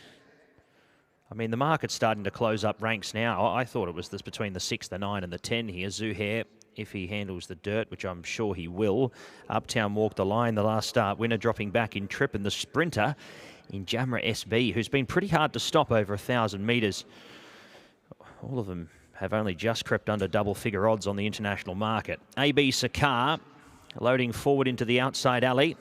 I mean, the market's starting to close up ranks now. I thought it was this between the 6, the 9 and the 10 here. Zuhair, if he handles the dirt, which I'm sure he will. Uptown walked the line, the last start winner, dropping back in trip, and the sprinter in Jamra SB, who's been pretty hard to stop over 1,000 metres. All of them have only just crept under double-figure odds on the international market. AB Sakar loading forward into the outside alley.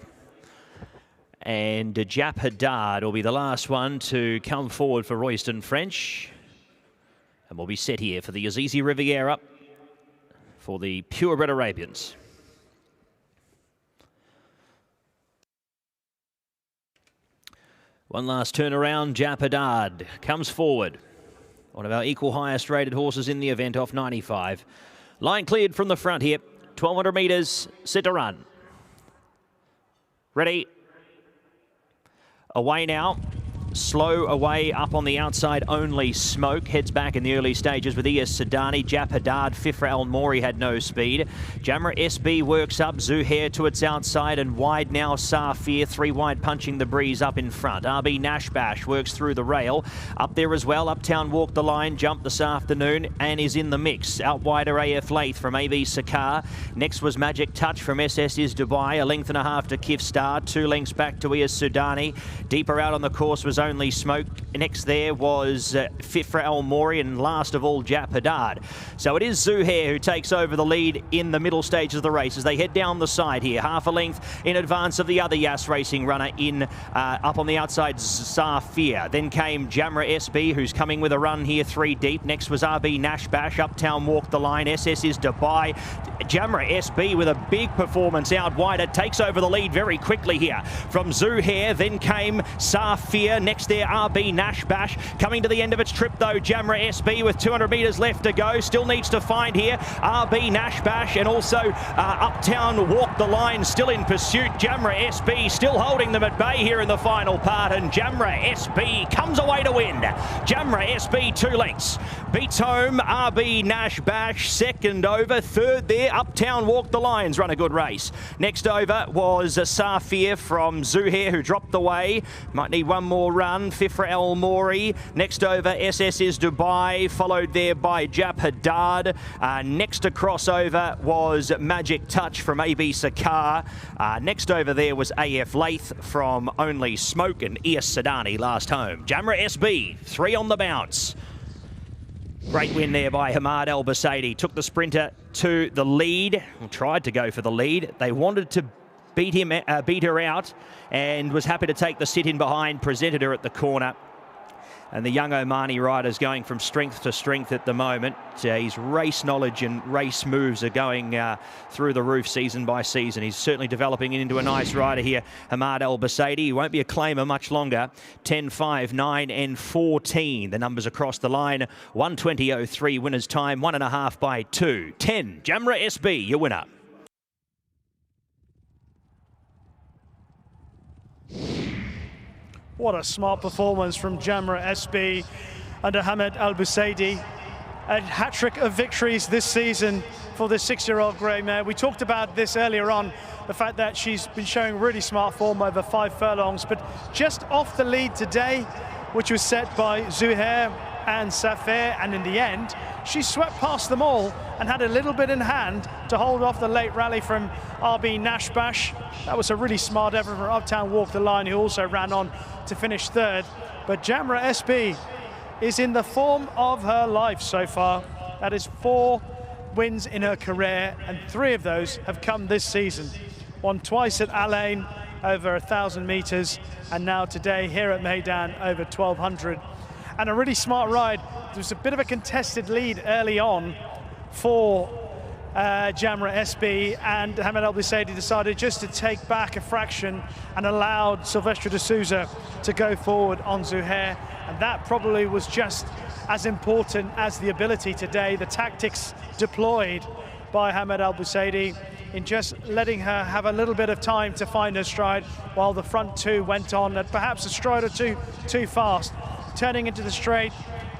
And Jap Haddad will be the last one to come forward for Royston French. And we'll be set here for the Azizi Riviera for the purebred Arabians. One last turnaround, Jap Haddad comes forward. One of our equal highest rated horses in the event, off 95. Line cleared from the front here. 1,200 metres, set to run. Ready. Away now. Slow away up on the outside, Only Smoke. Heads back in the early stages with Iyas Sadani. Jap Haddad, Fifra El Mori had no speed. Jamra SB works up. Zuhair to its outside and wide now. Safir, 3 wide, punching the breeze up in front. RB Nashbash works through the rail. Up there as well. Uptown walked the line, jumped this afternoon and is in the mix. Out wider AF Lath from AB Sakar. Next was Magic Touch from SS is Dubai. A length and a half to Kif Star. 2 lengths back to Iyas Sudani. Deeper out on the course was Only Smoke. Next there was Fifra El Mori, and last of all Jap Haddad. So it is Zuhair who takes over the lead in the middle stages of the race as they head down the side here. Half a length in advance of the other Yas Racing runner in up on the outside, Safir. Then came Jamra SB, who's coming with a run here 3 deep. Next was RB Nashbash. Uptown walked the line. SS is Dubai. Jamra SB with a big performance out wide. It takes over the lead very quickly here from Zuhair. Then came Safir. Next there, RB Nashbash. Coming to the end of its trip though, Jamra SB with 200 metres left to go. Still needs to find here RB Nashbash, and also Uptown walked the line, still in pursuit. Jamra SB still holding them at bay here in the final part, and Jamra SB comes away to win. Jamra SB 2 lengths. Beats home RB Nashbash, second over. Third there, Uptown walked the lines, run a good race. Next over was Safir from Zuhair, who dropped away. Might need one more run. Fifra El Mori. Next over, SS is Dubai, followed there by Jap Haddad. Next to crossover was Magic Touch from AB Sakar. Next over there was AF Lath from Only Smoke, and Iyas Sadani last home. Jamra SB, 3 on the bounce. Great win there by Hamad El Basaidi. Took the sprinter to the lead, tried to go for the lead. They wanted to beat her out, and was happy to take the sit in behind, presented her at the corner. And the young Omani rider's going from strength to strength at the moment. His race knowledge and race moves are going through the roof season by season. He's certainly developing into a nice rider here, Hamad El Basaidi. He won't be a claimer much longer. 10, 5, 9 and 14. The numbers across the line. 1:20.03 winner's time, 1.5 by 2. 10, Jamra SB, your winner. What a smart performance from Jamra SB under Hamad El Basaidi. A hat-trick of victories this season for this 6-year-old grey mare. We talked about this earlier on, the fact that she's been showing really smart form over 5 furlongs, but just off the lead today, which was set by Zuhair and Safir, and in the end, she swept past them all and had a little bit in hand to hold off the late rally from RB Nashbash. That was a really smart effort from Uptown Walk the Line, who also ran on to finish 3rd. But Jamra SB is in the form of her life so far. That is 4 wins in her career, and 3 of those have come this season. Won twice at Alain, over 1,000 metres, and now today here at Meydan, over 1,200. And a really smart ride. There was a bit of a contested lead early on for Jamra SB, and Hamad El Basaidi decided just to take back a fraction and allowed Silvestre de Souza to go forward on Zuhair. And that probably was just as important as the ability today, the tactics deployed by Hamad El Basaidi in just letting her have a little bit of time to find her stride, while the front 2 went on at perhaps a stride or two too fast. Turning into the straight,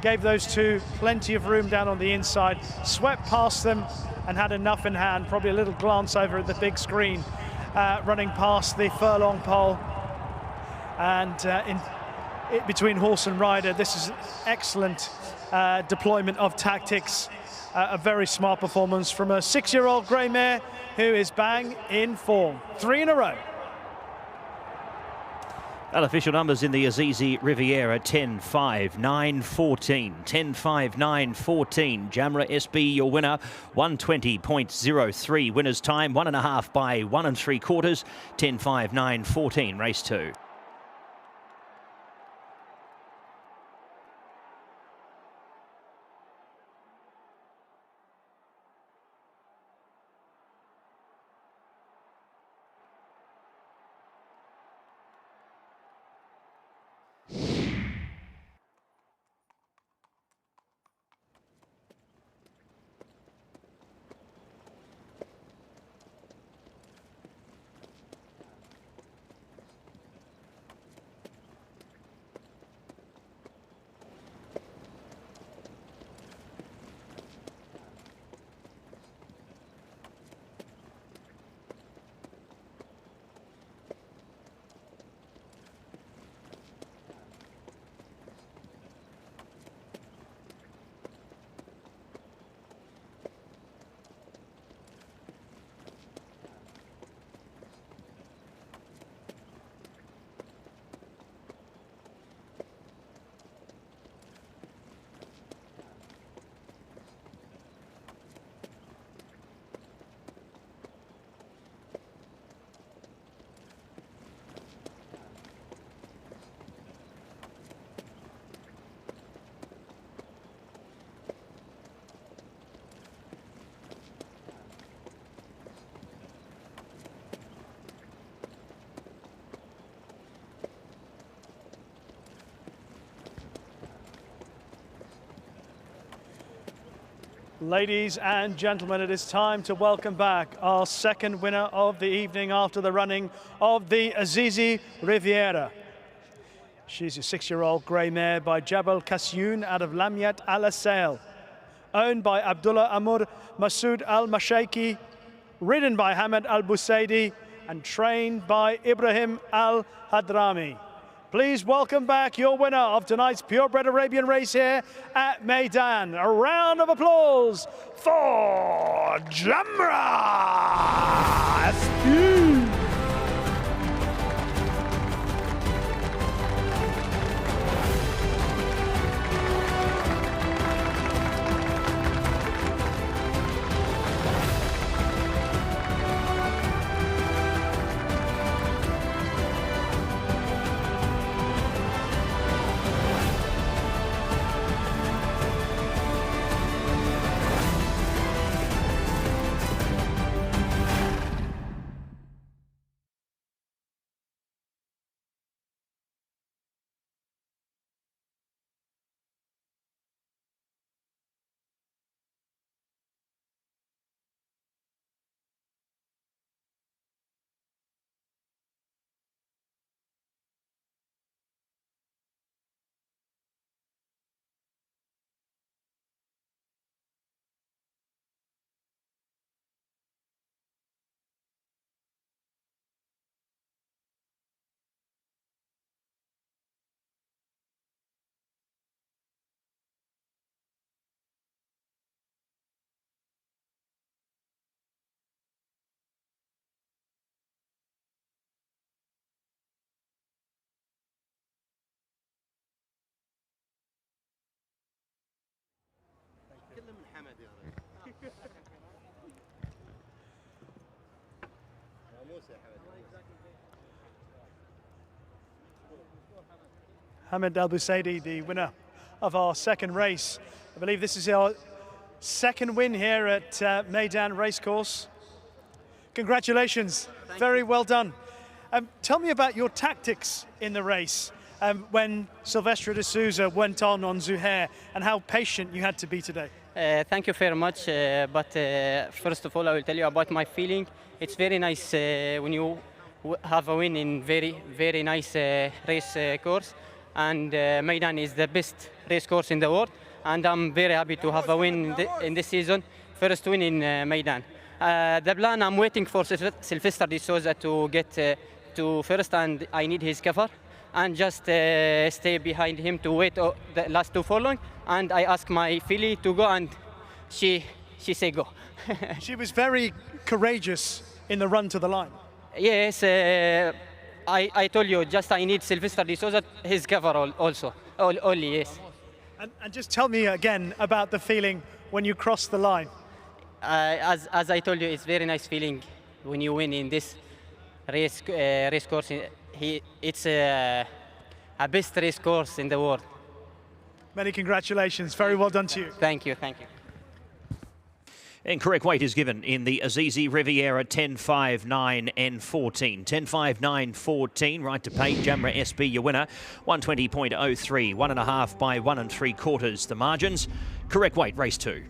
gave those 2 plenty of room down on the inside, swept past them and had enough in hand, probably a little glance over at the big screen, running past the furlong pole. And between horse and rider, this is excellent deployment of tactics. A very smart performance from a 6-year-old grey mare who is bang in form. 3 in a row. Unofficial numbers in the Azizi Riviera, 10, 5, 9, 14. 10, 5, 9, 14. Jamra SB, your winner, 1:20.03. Winner's time, 1.5 by 1 3/4. 10, 5, 9, 14. Race 2. Ladies and gentlemen, it is time to welcome back our second winner of the evening after the running of the Azizi Riviera. She's a 6-year-old grey mare by Jabal Kasyoun out of Lamyat Al Asail, owned by Abdullah Amur Masood Al Mashaiki, ridden by Hamad Al Busaidi, and trained by Ibrahim Al Hadrami. Please welcome back your winner of tonight's purebred Arabian race here at Meydan. A round of applause for Jamra SP. Hamad Al Busaidi, the winner of our second race. I believe this is our second win here at Meydan Racecourse. Congratulations, very well done. Tell me about your tactics in the race when Silvestre de Souza went on Zuhair, and how patient you had to be today. Thank you very much, but first of all I will tell you about my feeling. It's very nice when you have a win in very nice race course, and Meydan is the best race course in the world, and I'm very happy to have a win in this season, first win in Meydan. The plan, I'm waiting for Silvestre de Souza to get to first, and I need his cover, and just stay behind him to wait the last 2 furlong, and I ask my filly to go, and she say go. She was very courageous in the run to the line. Yes, I told you, just I need Silvestre de Souza, his cover also, only, yes. And just tell me again about the feeling when you crossed the line. As I told you, it's very nice feeling when you win in this race course. It's a best race course in the world. Many congratulations. Very well done to you. Thank you, thank you. And correct weight is given in the Azizi Riviera 10.59 and 14. 10.59 14, right to pay. Jamra SP, your winner. 120.03, 1.5 by 1 3/4 the margins. Correct weight, race 2.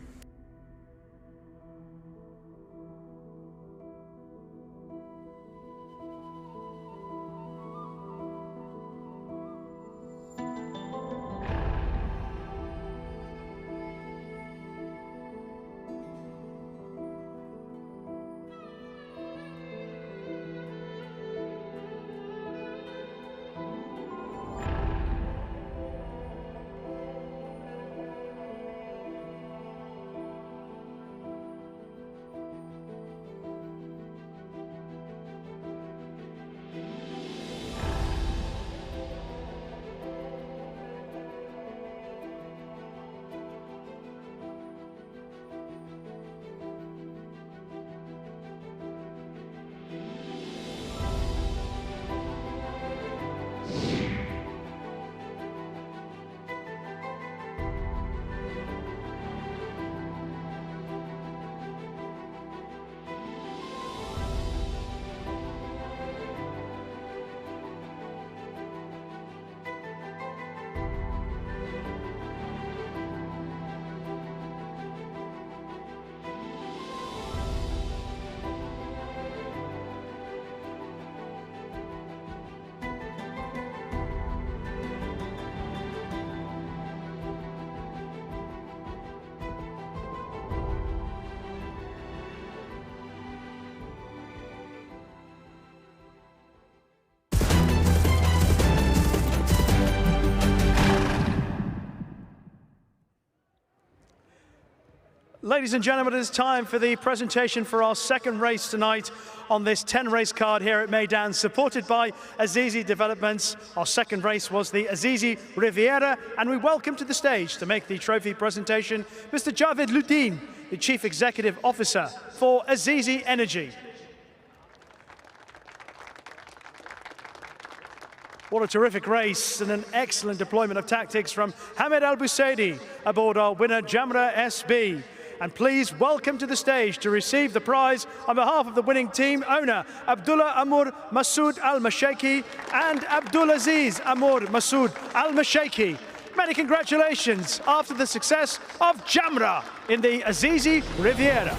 Ladies and gentlemen, it is time for the presentation for our second race tonight on this 10-race card here at Meydan, supported by Azizi Developments. Our second race was the Azizi Riviera, and we welcome to the stage to make the trophy presentation Mr. Javed Luddin, the Chief Executive Officer for Azizi Energy. What a terrific race and an excellent deployment of tactics from Hamid Al Busaidi aboard our winner Jamra SB. And please welcome to the stage to receive the prize on behalf of the winning team owner Abdullah Amur Masood Al Mashaki and Abdulaziz Amur Masood Al Mashaki. Many congratulations after the success of Jamra in the Azizi Riviera.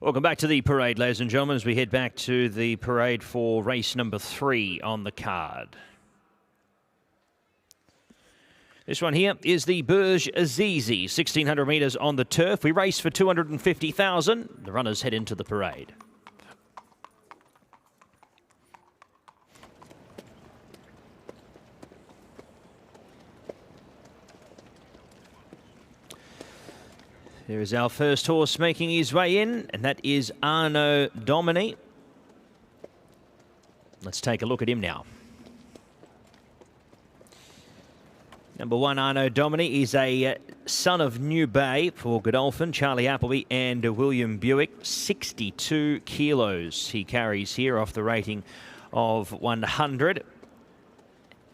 Welcome back to the parade, ladies and gentlemen, as we head back to the parade for race number 3 on the card. This one here is the Burj Azizi, 1,600 metres on the turf. We race for 250,000. The runners head into the parade. There is our first horse making his way in, and that is Arnaud Domini. Let's take a look at him now. Number 1, Arnaud Domini, is a son of New Bay for Godolphin, Charlie Appleby and William Buick. 62 kilos he carries here off the rating of 100.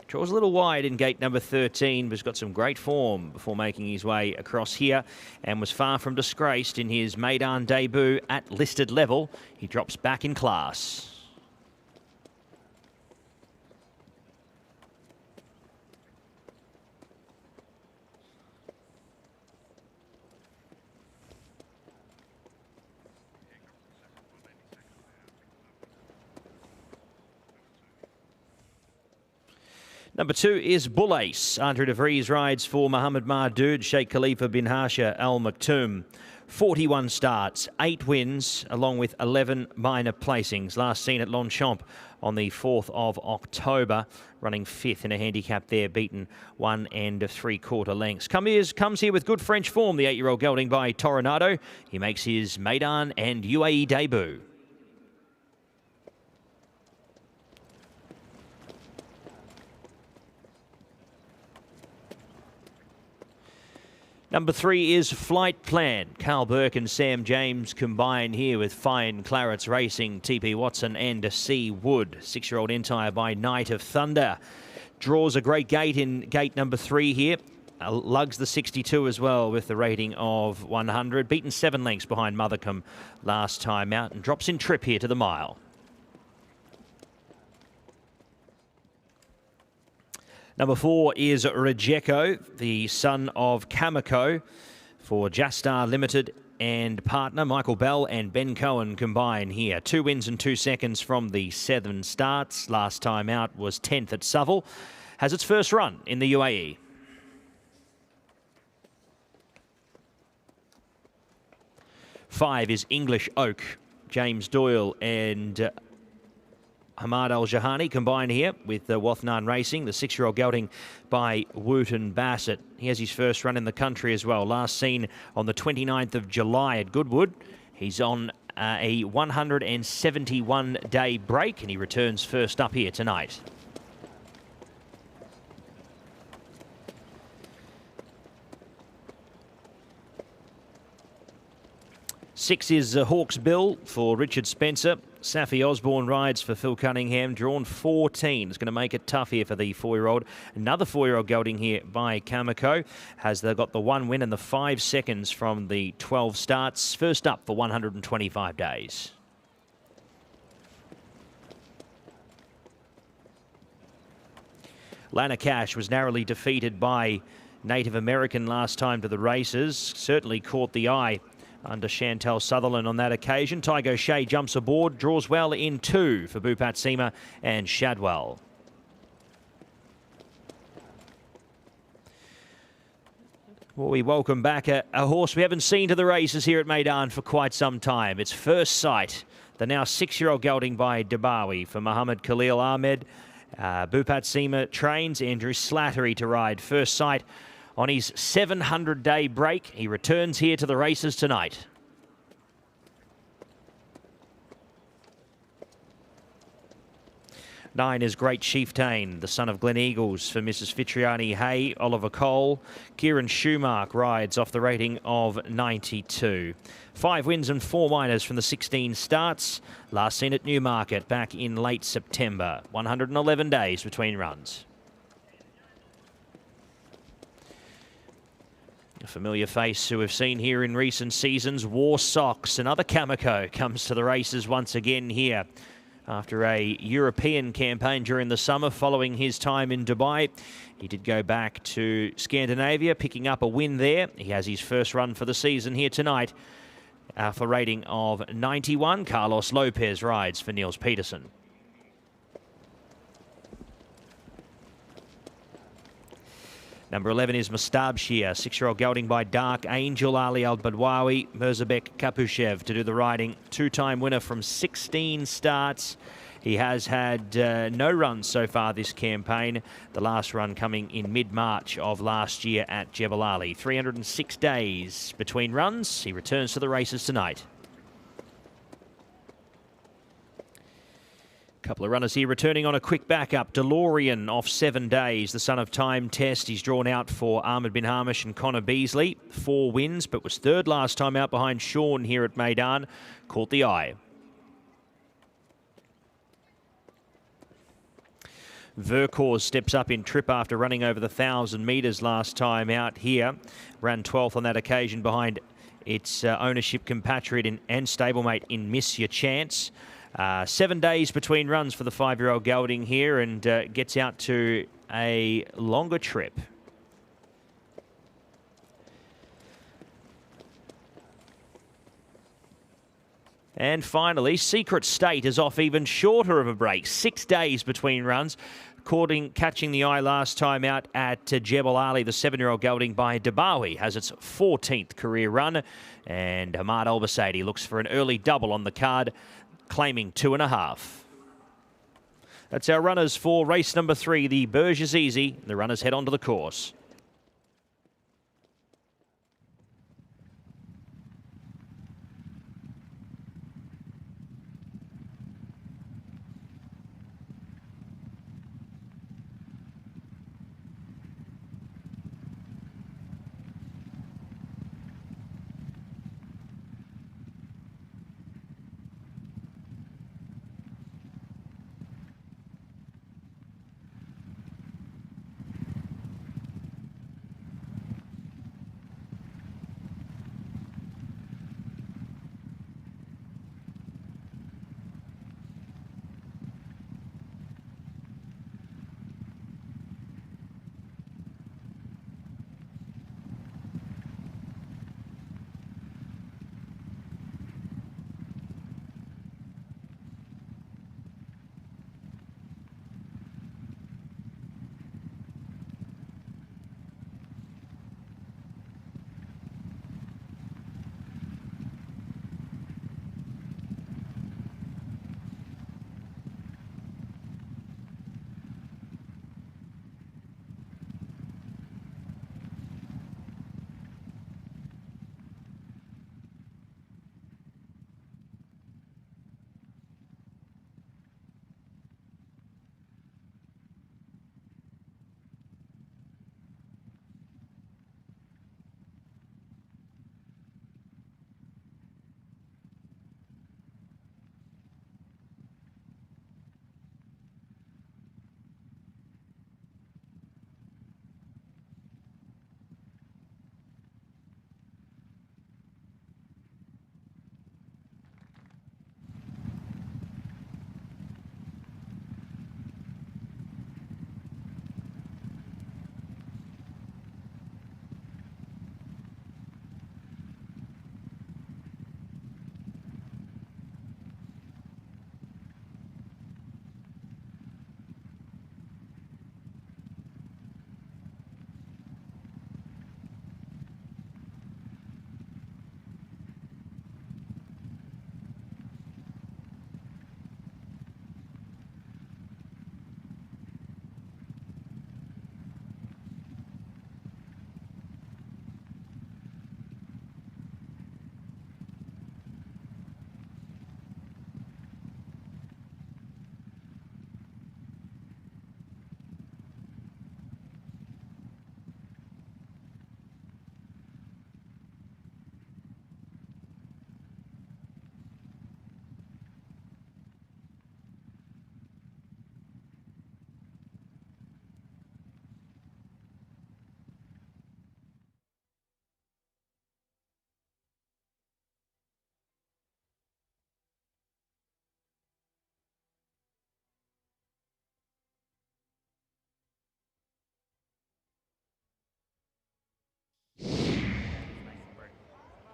Draws a little wide in gate number 13, but has got some great form before making his way across here and was far from disgraced in his Meydan debut at listed level. He drops back in class. Number 2 is Bull Ace. Andre de Vries rides for Mohammed Mahdood, Sheikh Khalifa bin Harsha Al Maktoum. 41 starts, 8 wins, along with 11 minor placings. Last seen at Longchamp on the 4th of October, running 5th in a handicap there, beaten 1 3/4 lengths. Comes here with good French form, the 8-year-old gelding by Toronado. He makes his Meydan and UAE debut. Number 3 is Flight Plan. Carl Burke and Sam James combine here with Fine Clarets Racing, TP Watson and C. Wood. 6-year-old entire by Night of Thunder. Draws a great gate in gate number 3 here. Lugs the 62 as well with the rating of 100. Beaten 7 lengths behind Mothercombe last time out and drops in trip here to the mile. Number 4 is Rejeko, the son of Kamiko for Jastar Limited and partner Michael Bell and Ben Cohen combine here. 2 wins and 2 seconds from the 7 starts. Last time out was 10th at Southall. Has its first run in the UAE. Five is English Oak. James Doyle and Hamad Al-Jahani combined here with Wathnan Racing, the 6-year-old gelding by Wooten Bassett. He has his first run in the country as well. Last seen on the 29th of July at Goodwood. He's on a 171-day break, and he returns first up here tonight. Six is Hawks Bill for Richard Spencer. Safi Osborne rides for Phil Cunningham, drawn 14. It's going to make it tough here for the 4-year-old. Another 4-year-old gelding here by Kamiko. They've got the 1 win and the 5 seconds from the 12 starts. First up for 125 days. Lana Cash was narrowly defeated by Native American last time to the races. Certainly caught the eye under Chantal Sutherland on that occasion. Tygo Shea jumps aboard, draws well in 2 for Bupat Seema and Shadwell. Well, we welcome back a horse we haven't seen to the races here at Meydan for quite some time. It's First Sight, the now 6-year-old gelding by Dabawi for Mohammed Khalil Ahmed. Bupat Seema trains Andrew Slattery to ride First Sight. On his 700-day break, he returns here to the races tonight. Nine is Great Chieftain, the son of Glen Eagles for Mrs. Fitriani Hay, Oliver Cole. Kieran Schumark rides off the rating of 92. 5 wins and 4 minors from the 16 starts. Last seen at Newmarket back in late September. 111 days between runs. A familiar face who we've seen here in recent seasons, War Socks. Another Kamiko comes to the races once again here after a European campaign during the summer following his time in Dubai. He did go back to Scandinavia, picking up a win there. He has his first run for the season here tonight. for a rating of 91. Carlos Lopez rides for Niels Peterson. Number 11 is Mustabshir, 6-year-old gelding by Dark Angel, Ali Al-Badwawi, Mirzabek Kapushev to do the riding. Two-time winner from 16 starts. He has had no runs so far this campaign, the last run coming in mid-March of last year at Jebel Ali. 306 days between runs. He returns to the races tonight. Couple of runners here returning on a quick backup. DeLorean off 7 days. The son of Time Test. He's drawn out for Ahmed Bin Hamish and Connor Beasley. 4 wins, but was third last time out behind Sean here at Meydan. Caught the eye. Vercors steps up in trip after running over the 1,000 metres last time out here. Ran 12th on that occasion behind its ownership compatriot and stablemate in Miss Your Chance. 7 days between runs for the 5-year-old gelding here, and gets out to a longer trip. And finally, Secret State is off even shorter of a break. 6 days between runs. Catching the eye last time out at Jebel Ali, the 7-year-old gelding by Dabawi has its 14th career run. And Hamad Al-Basaidi looks for an early double on the card, claiming 2.5. That's our runners for race number 3, the Berge is Easy. The runners head onto the course.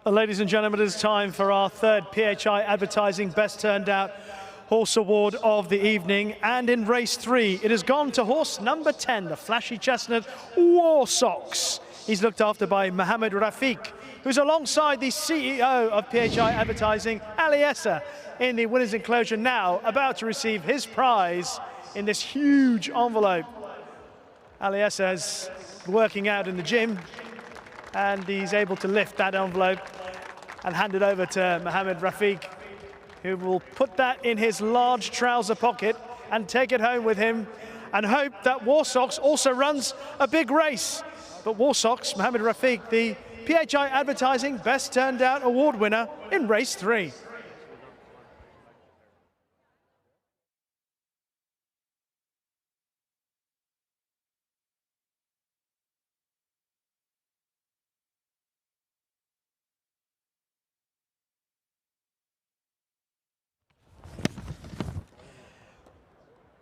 Well, ladies and gentlemen, it is time for our third PHI Advertising Best Turned Out Horse Award of the evening. And in race 3, it has gone to horse number 10, the flashy chestnut Horseracing. He's looked after by Mohammed Rafiq, who's alongside the CEO of PHI Advertising, Aliessa, in the winner's enclosure now, about to receive his prize in this huge envelope. Aliessa is working out in the gym, and he's able to lift that envelope and hand it over to Mohammed Rafiq, who will put that in his large trouser pocket and take it home with him and hope that Horseracing also runs a big race. But Horseracing, Mohammed Rafiq, the PHI Advertising Best Turned Out Award winner in race 3.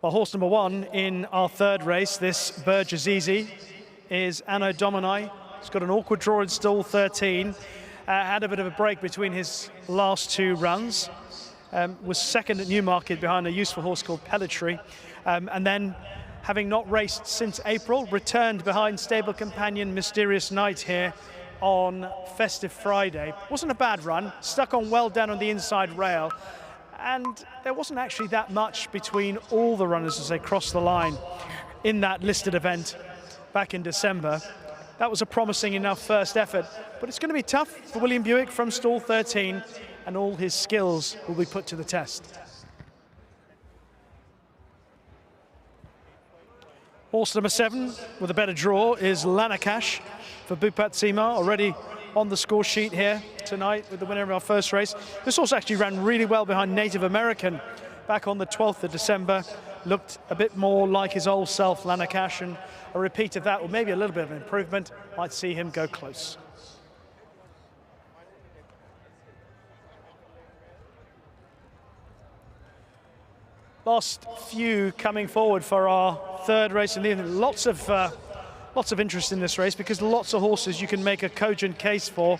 Well, horse number 1 in our third race, this Burjazizi, is Anno Domini. He's got an awkward draw in stall 13. Had a bit of a break between his last 2 runs. Was second at Newmarket behind a useful horse called Pelletry. And then, having not raced since April, returned behind stable companion Mysterious Night here on Festive Friday. Wasn't a bad run, stuck on well down on the inside rail. And there wasn't actually that much between all the runners as they crossed the line in that listed event back in December. That was a promising enough first effort, but it's going to be tough for William Buick from stall 13, and all his skills will be put to the test. Horse number 7 with a better draw is Lanakash for Bhupat Seema, already on the score sheet here tonight with the winner of our first race. This horse actually ran really well behind Native American back on the 12th of December. Looked a bit more like his old self, Lanakash, and a repeat of that, or maybe a little bit of an improvement, might see him go close. Last few coming forward for our third race in the evening. Lots of interest in this race because lots of horses you can make a cogent case for.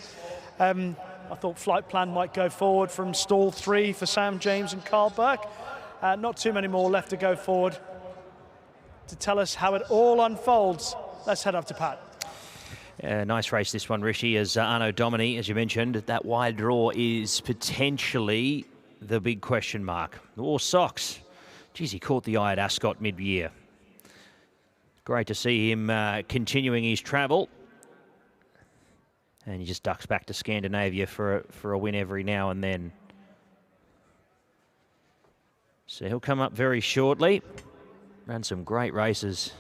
I thought Flight Plan might go forward from stall 3 for Sam James and Carl Burke. Not too many more left to go forward. To tell us how it all unfolds, let's head up to Pat. Nice race this one, Rishi, as Anno Domini, as you mentioned. That wide draw is potentially the big question mark. Horseracing. Geez, he caught the eye at Ascot mid-year. Great to see him continuing his travel. And he just ducks back to Scandinavia for a win every now and then. So he'll come up very shortly. Ran some great races.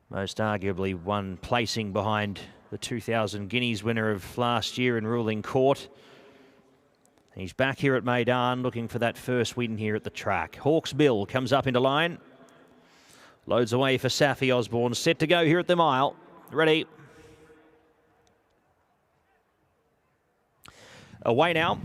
Most arguably one placing behind the 2000 Guineas winner of last year in Ruling Court. And he's back here at Meydan looking for that first win here at the track. Hawks Bill comes up into line. Loads away for Safi Osborne. Set to go here at the mile. Ready. Away now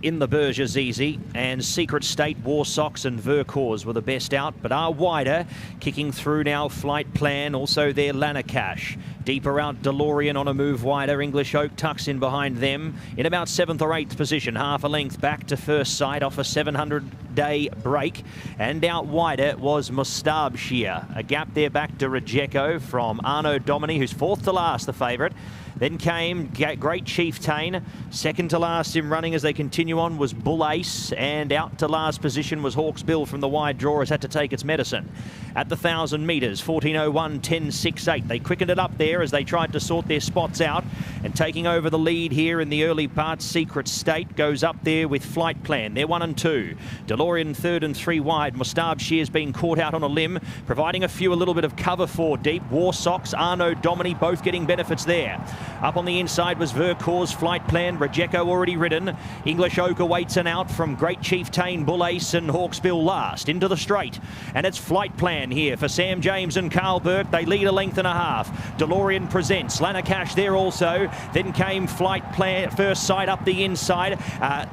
in the Burjazizi, and Secret State, Horseracing and Vercors were the best out, but are wider. Kicking through now, Flight Plan, also there Lanakash. Deeper out, DeLorean on a move wider. English Oak tucks in behind them in about 7th or 8th position, half a length back to first sight off a 700-day break. And out wider was Mustabshir. A gap there back to Rejeko from Anno Domini, who's 4th to last, the favourite. Then came Great Chieftain. Second to last in running as they continue on was Bull Ace. And out to last position was Hawks Bill from the wide draw, has had to take its medicine. At the 1,000 metres, 14:01, 10:68. They quickened it up there as they tried to sort their spots out. And taking over the lead here in the early part, Secret State goes up there with Flight Plan. They're 1 and 2. DeLorean 3rd and 3 wide. Mustabshir's been caught out on a limb, providing a little bit of cover for deep. Horseracing, Anno Domini, both getting benefits there. Up on the inside was Vercors, Flight Plan, Rejeko already ridden. English Oak awaits an out from Great Chieftain, Bull Ace and Hawks Bill last. Into the straight. And it's Flight Plan here for Sam James and Carl Burke. They lead a length and a half. DeLorean presents. Lanakash there also. Then came Flight Plan, first sight up the inside.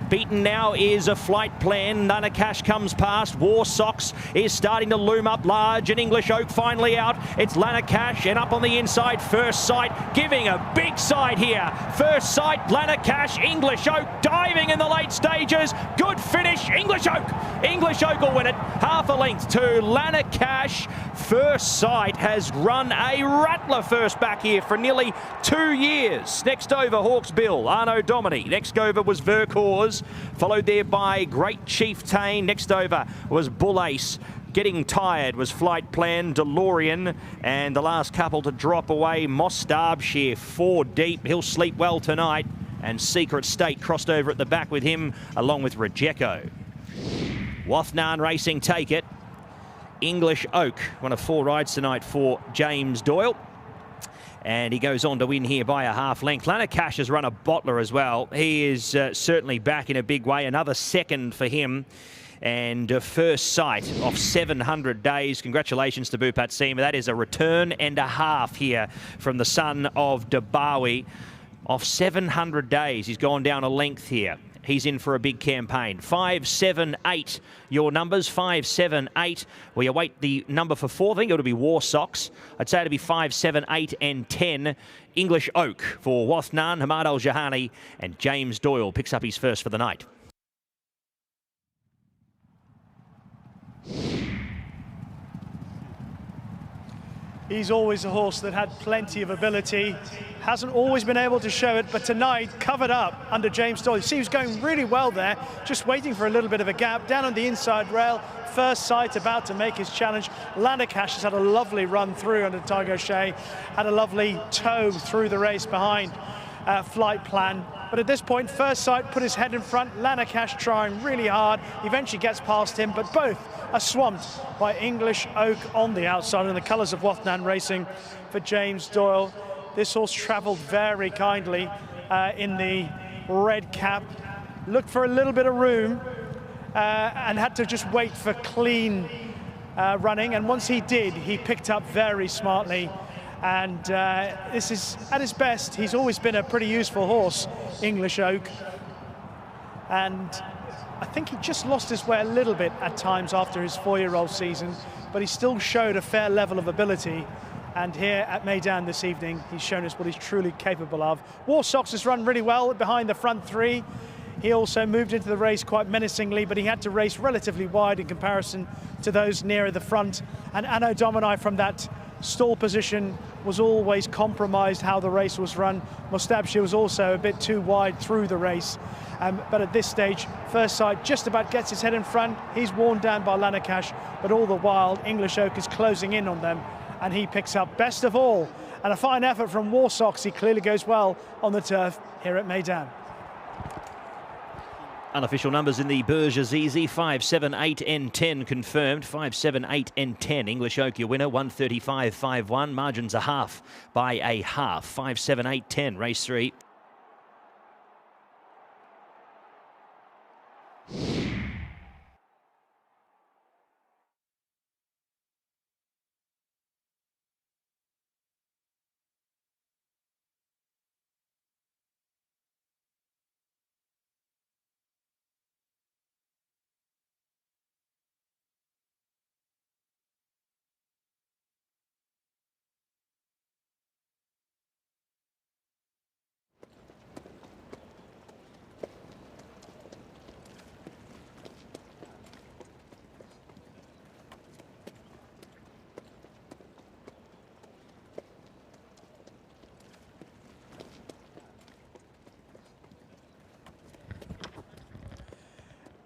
Beaten now is a Flight Plan. Lanakash comes past. Horseracing is starting to loom up large, and English Oak finally out. It's Lanakash, and up on the inside, first sight, giving a big big side here. First sight, Lanarkash, English Oak diving in the late stages. Good finish, English Oak. English Oak will win it. Half a length to Lanarkash. First sight has run a rattler first back here for nearly 2 years. Next over, Hawks Bill, Arno Domini. Next over was Vercors, followed there by Great Chieftain. Next over was Bull Ace. Getting Tired was Flight Plan, DeLorean, and the last couple to drop away, Mostabshire, 4 deep. He'll sleep well tonight. And Secret State crossed over at the back with him, along with Rejeko. Wathnan Racing take it. English Oak, one of 4 rides tonight for James Doyle. And he goes on to win here by a half length. Lanarkash has run a bottler as well. He is certainly back in a big way. Another second for him. And first sight of 700 days. Congratulations to Bhupat Seema. That is a return and a half here from the son of Dabawi. Off 700 days, he's gone down a length here. He's in for a big campaign. 5, 7, 8, your numbers. 5, 7, 8. We await the number for 4. I think it'll be War Socks. I'd say it'll be 5, 7, 8, and 10. English Oak for Wathnan, Hamad Al-Jahani, and James Doyle picks up his first for the night. He's always a horse that had plenty of ability. Hasn't always been able to show it, but tonight covered up under James Doyle. You see, he was going really well there, just waiting for a little bit of a gap. Down on the inside rail, first sight about to make his challenge. Lanarkash has had a lovely run through under Tiger Shea, had a lovely toe through the race behind Flight Plan. But at this point, first sight put his head in front. Lanarkash trying really hard, eventually gets past him, but both are swamped by English Oak on the outside in the colours of Wathnan Racing for James Doyle. This horse travelled very kindly in the red cap, looked for a little bit of room and had to just wait for clean running. And once he did, he picked up very smartly. And this is, at his best, he's always been a pretty useful horse, English Oak. And I think he just lost his way a little bit at times after his 4-year-old season, but he still showed a fair level of ability. And here at Meydan this evening, he's shown us what he's truly capable of. War Socks has run really well behind the front 3. He also moved into the race quite menacingly, but he had to race relatively wide in comparison to those nearer the front. And Anno Domini from that stall position was always compromised how the race was run. Mostabshire was also a bit too wide through the race. But at this stage, first sight just about gets his head in front. He's worn down by Lanarkash, but all the while, English Oak is closing in on them, and he picks up best of all. And a fine effort from War Socks. He clearly goes well on the turf here at Meydan. Unofficial numbers in the Burj Azizi, 5, 7, 8, and 10 confirmed. 5, 7, 8, and 10. English Oak, your winner, 135.51. Margins a half by a half. 5, 7, 8, 10. Race 3.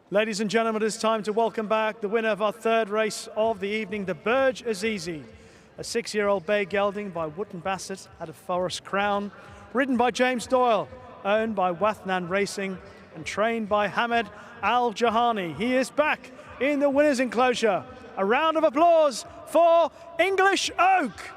Ladies and gentlemen, it's time to welcome back the winner of our 3rd race of the evening, the Burj Azizi. A 6-year-old bay gelding by Wootton Bassett at a Forest Crown, ridden by James Doyle, owned by Wathnan Racing, and trained by Hamad Al-Jahani. He is back in the winner's enclosure. A round of applause for English Oak.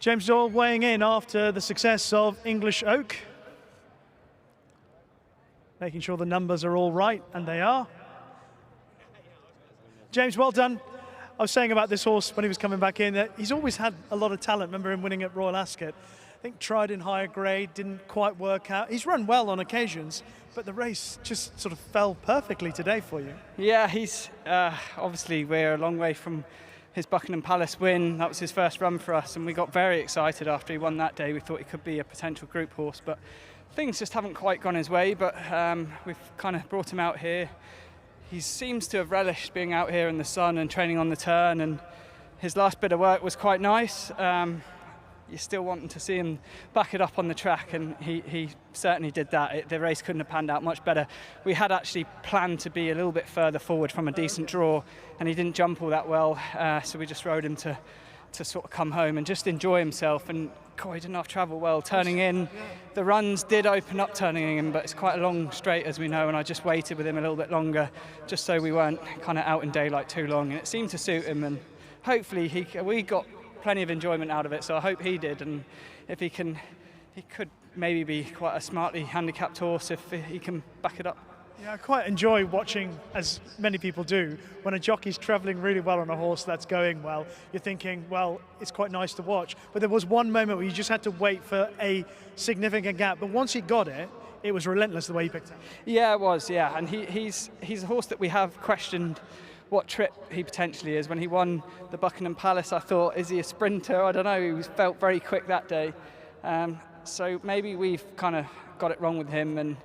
James Doyle weighing in after the success of English Oak. Making sure the numbers are all right, and they are. James, well done. I was saying about this horse when he was coming back in that he's always had a lot of talent. Remember him winning at Royal Ascot. I think tried in higher grade, didn't quite work out. He's run well on occasions, but the race just sort of fell perfectly today for you. Yeah, he's obviously we're a long way from his Buckingham Palace win. That was his first run for us, and we got very excited after he won that day. We thought he could be a potential group horse, but things just haven't quite gone his way. But we've kind of brought him out here. He seems to have relished being out here in the sun and training on the turn, and his last bit of work was quite nice. You're still wanting to see him back it up on the track, and he certainly did that. The race couldn't have panned out much better. We had actually planned to be a little bit further forward from a decent draw, and he didn't jump all that well, so we just rode him to sort of come home and just enjoy himself. And God, he didn't have travel well turning in. The runs did open up turning in, but it's quite a long straight, as we know, and I just waited with him a little bit longer just so we weren't kind of out in daylight too long, and it seemed to suit him, and hopefully we got plenty of enjoyment out of it, so I hope he did. And if he could maybe be quite a smartly handicapped horse if he can back it up. Yeah, I quite enjoy watching, as many people do, when a jockey's travelling really well on a horse that's going well. You're thinking, well, it's quite nice to watch. But there was one moment where you just had to wait for a significant gap. But once he got it, it was relentless the way he picked it up. Yeah, it was, yeah. And he's a horse that we have questioned what trip he potentially is. When he won the Buckingham Palace, I thought, is he a sprinter? I don't know, he felt very quick that day. So maybe we've kind of got it wrong with him, and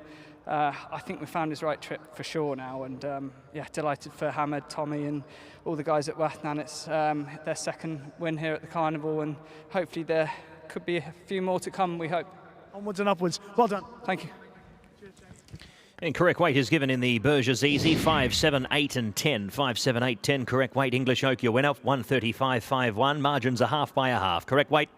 I think we found his right trip for sure now. And yeah, delighted for Hamed, Tommy and all the guys at Wathnan. It's their second win here at the Carnival, and hopefully there could be a few more to come, we hope. Onwards and upwards. Well done. Thank you. And correct weight is given in the Berger's Easy, 5, 7, 8 and 10. 5, 7, 8, 10. Correct weight, English Oak, your winner, 135.51. Margins are half by a half. Correct weight.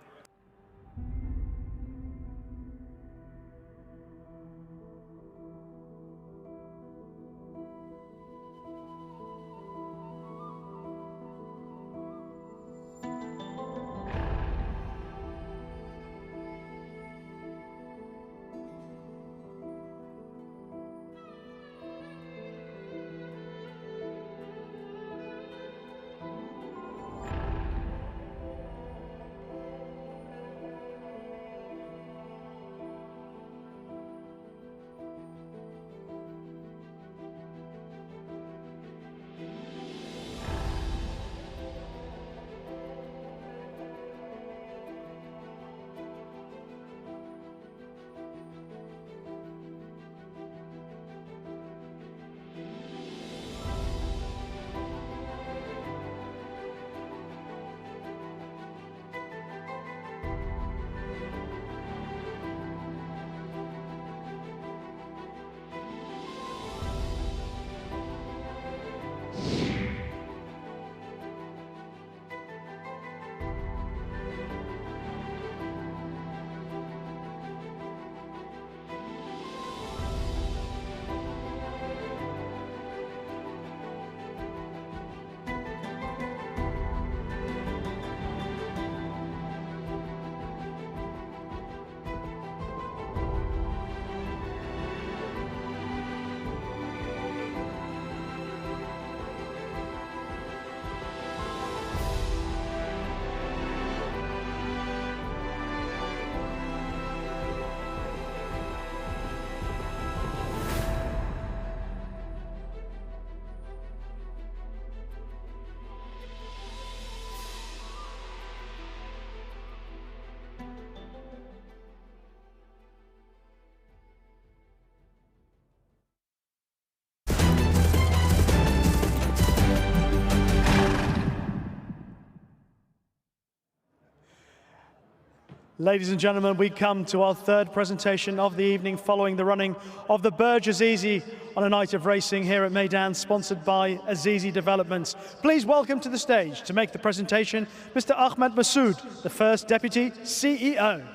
Ladies and gentlemen, we come to our third presentation of the evening following the running of the Berger's Easy on a night of racing here at Meydan, sponsored by Azizi Developments. Please welcome to the stage to make the presentation Mr. Ahmed Massoud, the first Deputy CEO.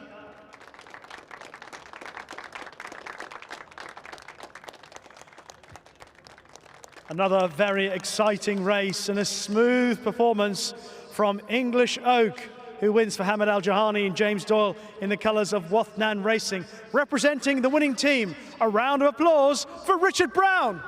Another very exciting race and a smooth performance from English Oak, who wins for Hamad Al Jahani and James Doyle in the colours of Wathnan Racing. Representing the winning team, a round of applause for Richard Brown.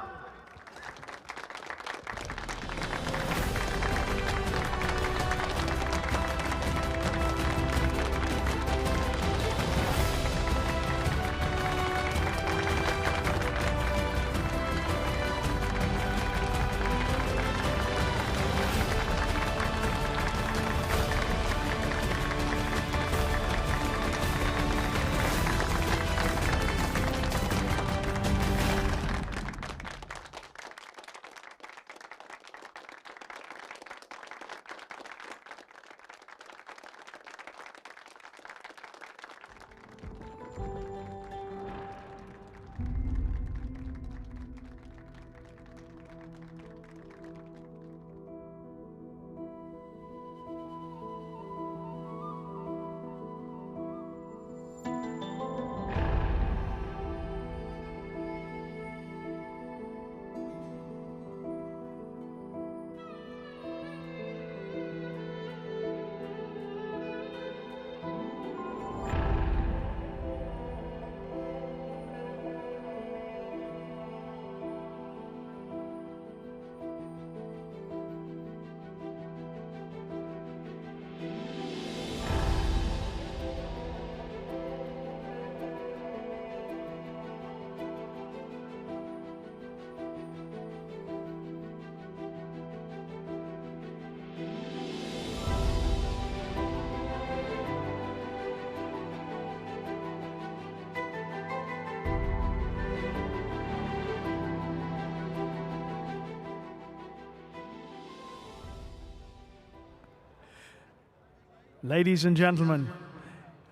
Ladies and gentlemen,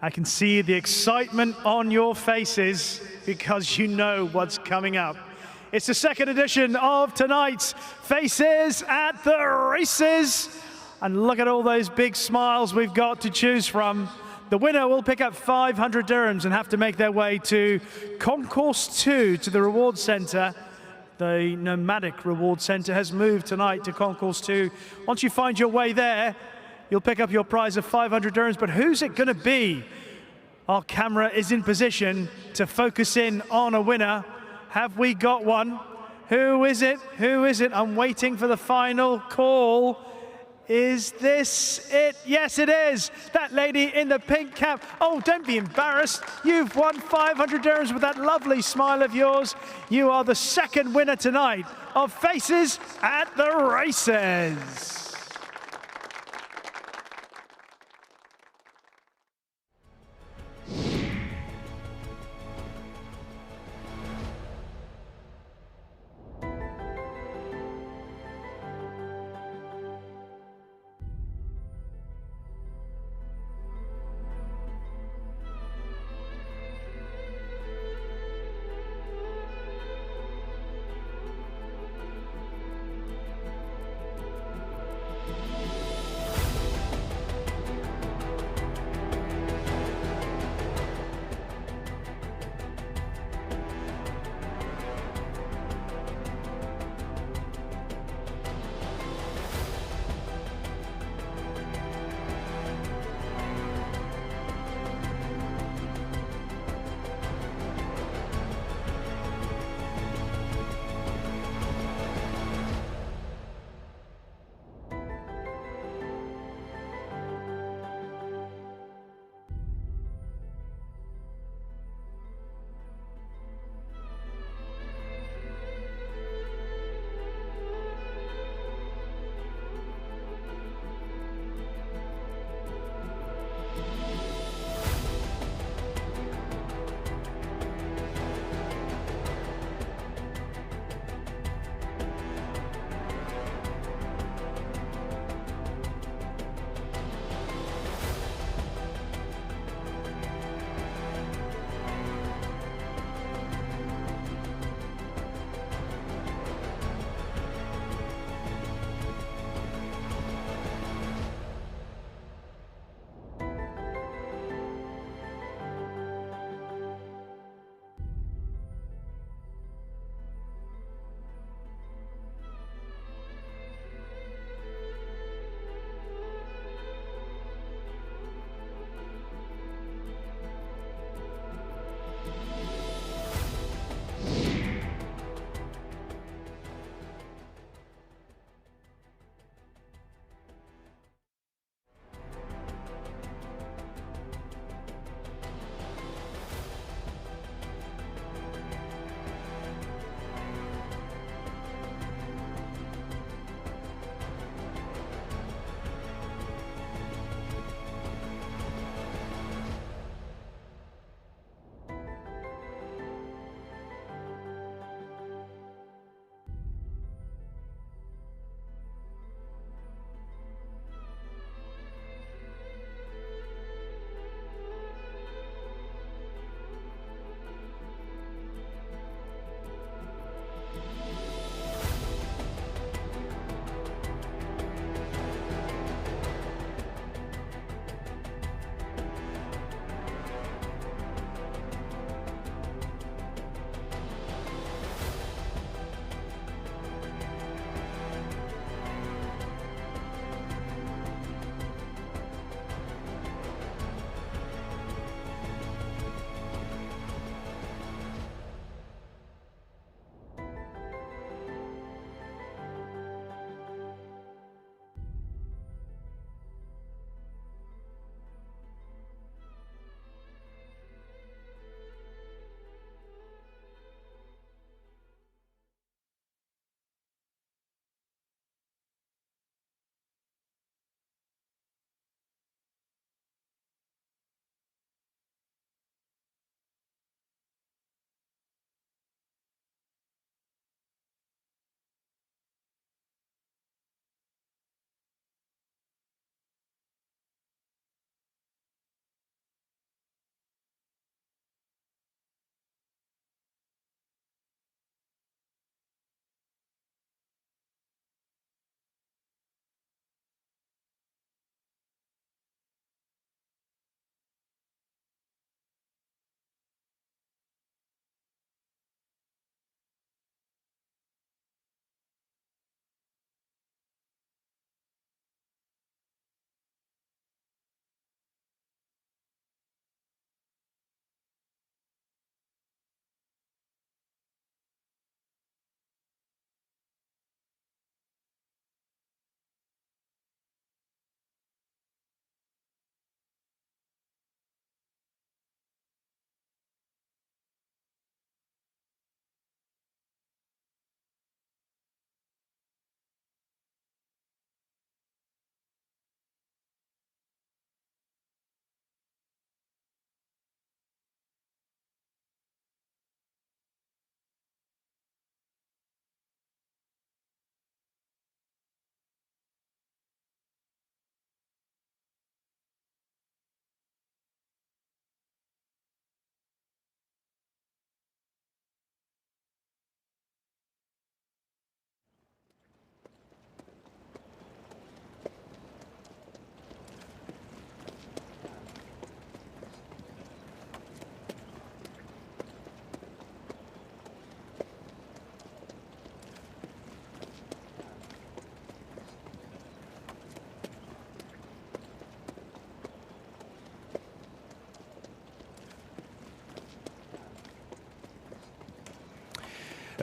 I can see the excitement on your faces because you know what's coming up. It's the second edition of tonight's Faces at the Races. And look at all those big smiles we've got to choose from. The winner will pick up 500 dirhams and have to make their way to Concourse 2 to the reward centre. The nomadic reward centre has moved tonight to Concourse 2. Once you find your way there, you'll pick up your prize of 500 dirhams, but who's it going to be? Our camera is in position to focus in on a winner. Have we got one? Who is it? Who is it? I'm waiting for the final call. Is this it? Yes, it is. That lady in the pink cap. Oh, don't be embarrassed. You've won 500 dirhams with that lovely smile of yours. You are the second winner tonight of Faces at the Races.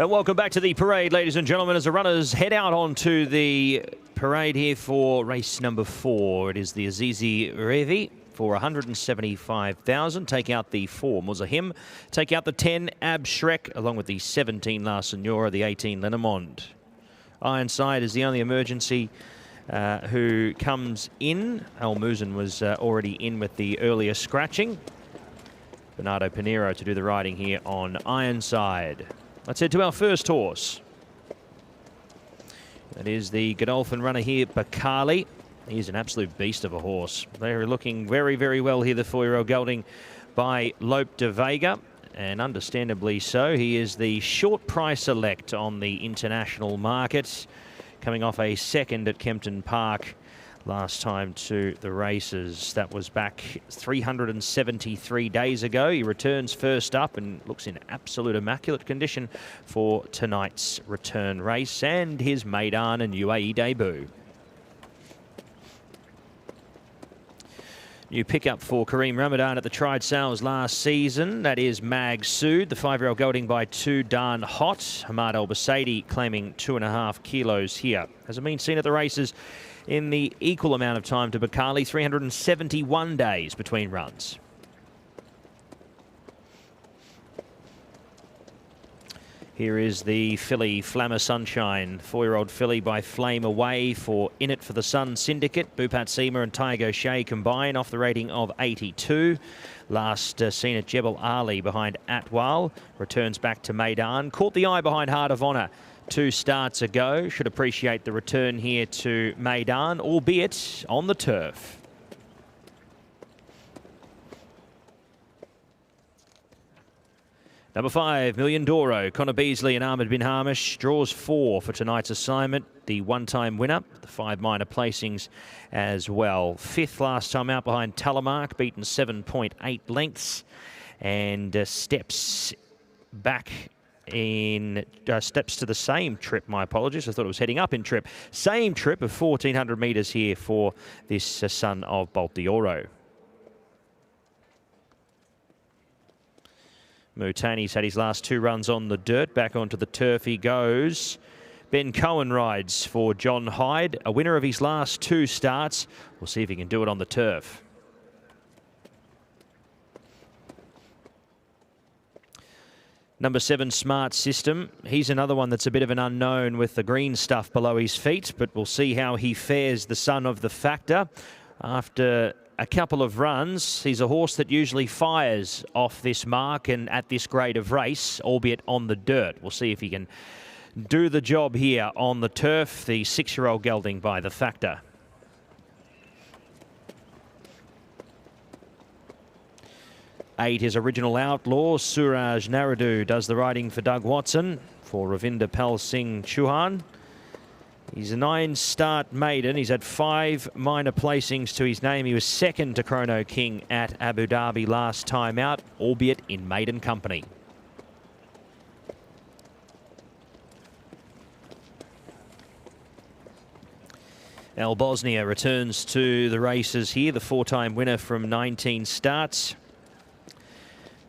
Welcome back to the parade, ladies and gentlemen, as the runners head out onto the parade here for race number 4. It is the Azizi Revi for 175,000. Take out the 4 Muzahim. Take out the 10 Ab Shrek, along with the 17 La Senora, the 18 Lenormand. Ironside is the only emergency who comes in. Al Muzan was already in with the earlier scratching. Bernardo Pinheiro to do the riding here on Ironside. Let's head to our first horse. That is the Godolphin runner here, Bakali. He's an absolute beast of a horse. They're looking very, very well here, the 4-year-old gelding by Lope de Vega, and understandably so. He is the short price select on the international market, coming off a second at Kempton Park last time to the races. That was back 373 days ago. He returns first up and looks in absolute immaculate condition for tonight's return race and his Meydan and UAE debut. New pickup for Kareem Ramadan at the Tried Sales last season. That is Mag Sood, the 5-year-old gelding by 2 Darn Hot. Hamad El Basaidi claiming 2.5 kilos here. Hasn't been seen at the races in the equal amount of time to Bakali, 371 days between runs. Here is the filly Flammer Sunshine, 4-year-old filly by Flame Away for In It for the Sun Syndicate. Bupat Seema and Tiago Shea combine off the rating of 82. Last seen at Jebel Ali behind Atwal. Returns back to Meydan. Caught the eye behind Heart of Honour 2 starts ago. Should appreciate the return here to Meydan, albeit on the turf. Number 5, Million Doro, Connor Beasley and Ahmed Bin Hamish draws 4 for tonight's assignment. The one-time winner, the 5 minor placings as well. 5th last time out behind Telemark, beaten 7.8 lengths, and steps back in steps to the same trip. My apologies, I thought it was heading up in trip. Same trip of 1,400 metres here for this son of Bolt de Oro. Mutani's had his last 2 runs on the dirt. Back onto the turf he goes. Ben Cohen rides for John Hyde, a winner of his last 2 starts. We'll see if he can do it on the turf. Number 7, Smart System. He's another one that's a bit of an unknown with the green stuff below his feet, but we'll see how he fares, the son of the Factor. After a couple of runs, he's a horse that usually fires off this mark and at this grade of race, albeit on the dirt. We'll see if he can do the job here on the turf, the 6-year-old gelding by the Factor. Eight, his original outlaw, Suraj Naradu, does the riding for Doug Watson for Ravinder Pal Singh Chauhan. He's a 9-start maiden. He's had 5 minor placings to his name. He was second to Chrono King at Abu Dhabi last time out, albeit in maiden company. Al Bosnia returns to the races here, the 4-time winner from 19 starts.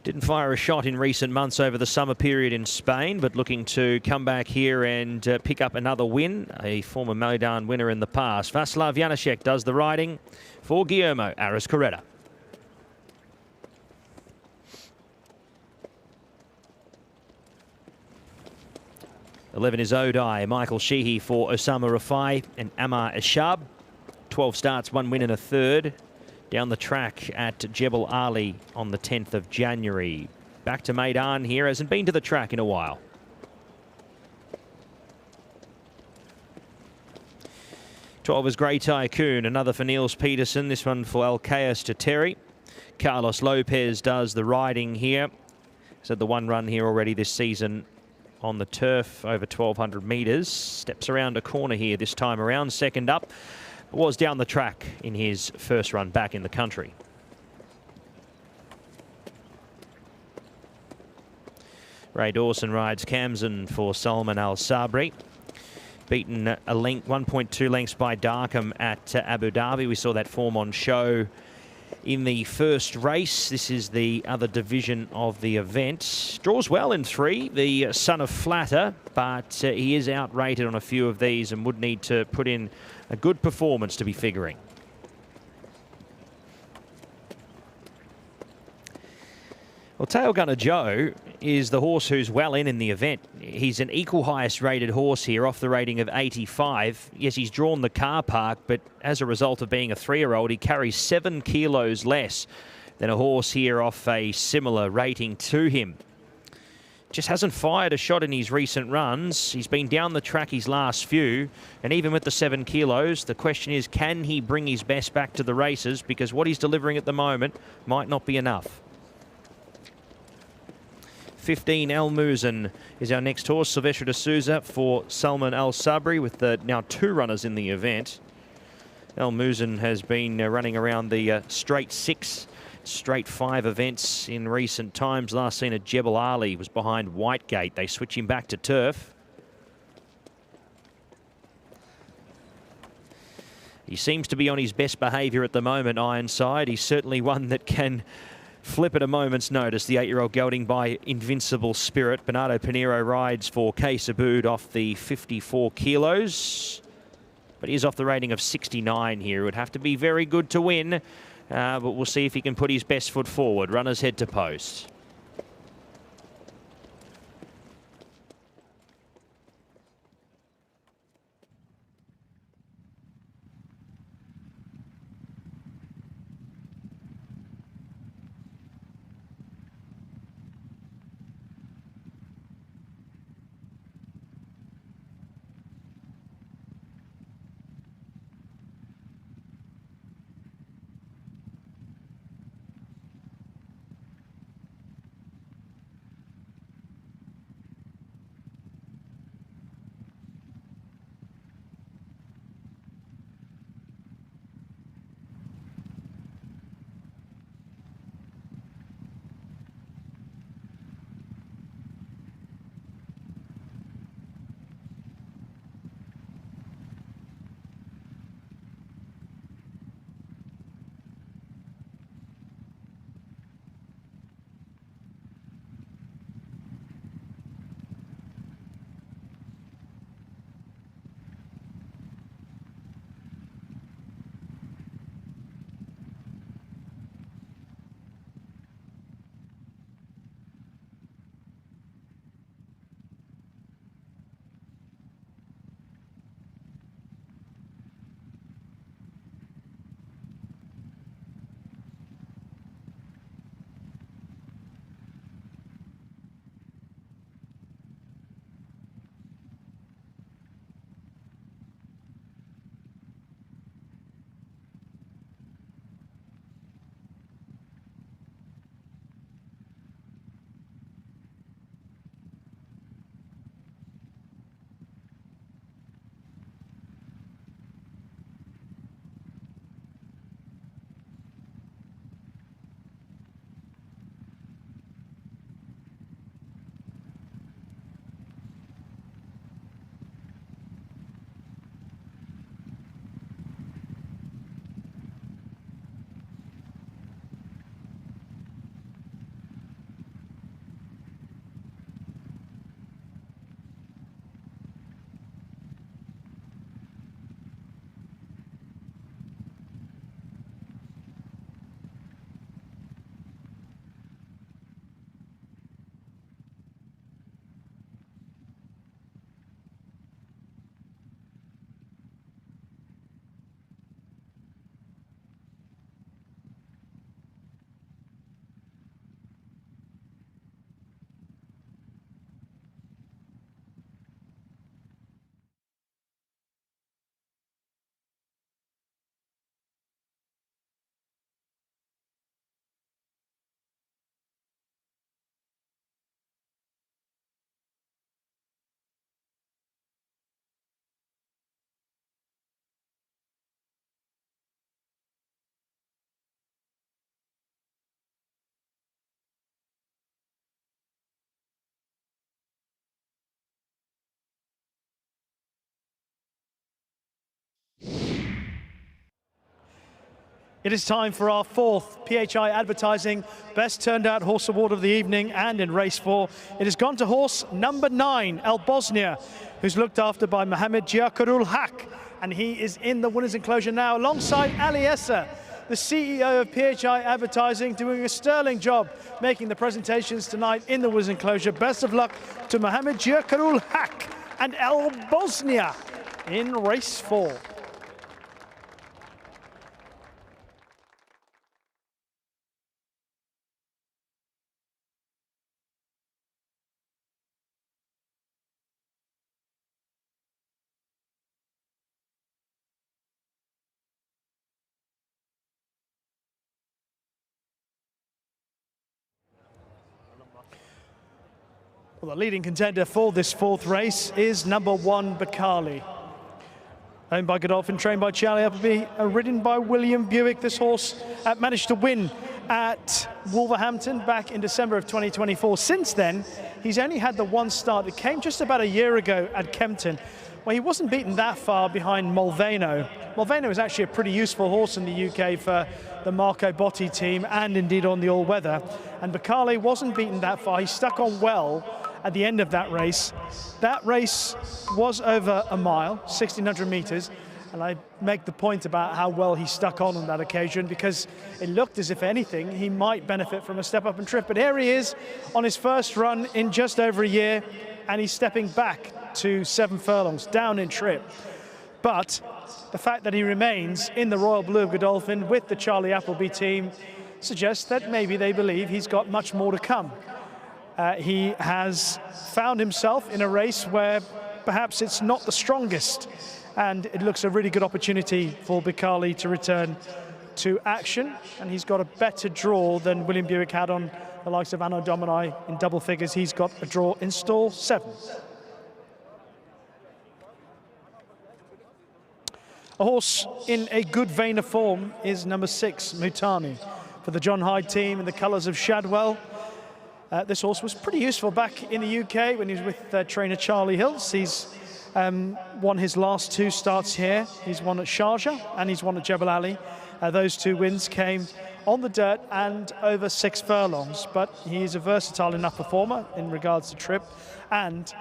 Didn't fire a shot in recent months over the summer period in Spain, but looking to come back here and pick up another win. A former Meydan winner in the past. Václav Janacek does the riding for Guillermo Aras Correda. Eleven is Odai, Michael Sheehy for Osama Rafai and Ammar Eshab. 12 starts, 1 win and a third. Down the track at Jebel Ali on the 10th of January. Back to Meydan here, hasn't been to the track in a while. Twelve is Grey Tycoon, another for Niels Peterson, this one for Alcaeus to Terry. Carlos Lopez does the riding here. He's had the 1 run here already this season on the turf, over 1,200 metres. Steps around a corner here this time around, second up. Was down the track in his first run back in the country. Ray Dawson rides Kamzan for Salman Al Sabri. Beaten a length, 1.2 lengths by Darkham at Abu Dhabi. We saw that form on show in the first race. This is the other division of the event. Draws well in 3, the son of Flatter, but he is outrated on a few of these and would need to put in a good performance to be figuring. Well, Tail Gunner Joe is the horse who's well in the event. He's an equal highest rated horse here off the rating of 85. Yes, he's drawn the car park, but as a result of being a 3-year-old, he carries 7 kilos less than a horse here off a similar rating to him. Just hasn't fired a shot in his recent runs. He's been down the track his last few, and even with the 7 kilos, the question is, can he bring his best back to the races? Because what he's delivering at the moment might not be enough. 15 Al Muzen is our next horse. Silvestre de Souza for Salman Al Sabri, with now 2 runners in the event. Al Muzen has been running around the straight 6, straight 5 events in recent times. Last seen at Jebel Ali was behind Whitegate. They switch him back to turf. He seems to be on his best behaviour at the moment, Ironside. He's certainly one that can flip at a moment's notice. The 8-year-old gelding by Invincible Spirit. Bernardo Pinheiro rides for Case Abood off the 54 kilos. But he is off the rating of 69 here. It would have to be very good to win. But we'll see if he can put his best foot forward. Runners head to post. It is time for our 4th PHI Advertising Best Turned Out Horse Award of the evening, and in race 4, it has gone to horse number 9, El Bosnia, who's looked after by Mohamed Giakarul Haq, and he is in the winner's enclosure now alongside Ali Essa, the CEO of PHI Advertising, doing a sterling job making the presentations tonight in the winner's enclosure. Best of luck to Mohamed Giakarul Haq and El Bosnia in race 4. Well, the leading contender for this 4th race is number 1, Bakali. Owned by Godolphin, trained by Charlie Appleby, ridden by William Buick. This horse managed to win at Wolverhampton back in December of 2024. Since then, he's only had the one start. It came just about a year ago at Kempton, where he wasn't beaten that far behind Mulvano. Mulvano is actually a pretty useful horse in the UK for the Marco Botti team and indeed on the all-weather. And Bakali wasn't beaten that far. He stuck on well at the end of that race. That race was over a mile, 1,600 meters, and I make the point about how well he stuck on that occasion, because it looked as if anything, he might benefit from a step up and trip. But here he is on his first run in just over a year, and he's stepping back to 7 furlongs, down in trip. But the fact that he remains in the Royal Blue of Godolphin with the Charlie Appleby team suggests that maybe they believe he's got much more to come. He has found himself in a race where perhaps it's not the strongest, and it looks a really good opportunity for Bakali to return to action, and he's got a better draw than William Buick had on the likes of Anno Domini in double figures. He's got a draw in stall 7. A horse in a good vein of form is number 6, Mutani, for the John Hyde team in the colours of Shadwell. This horse was pretty useful back in the UK when he was with trainer Charlie Hills. He's won his last 2 starts here. He's won at Sharjah and he's won at Jebel Ali. Those 2 wins came on the dirt and over 6 furlongs, but he's a versatile enough performer in regards to trip, and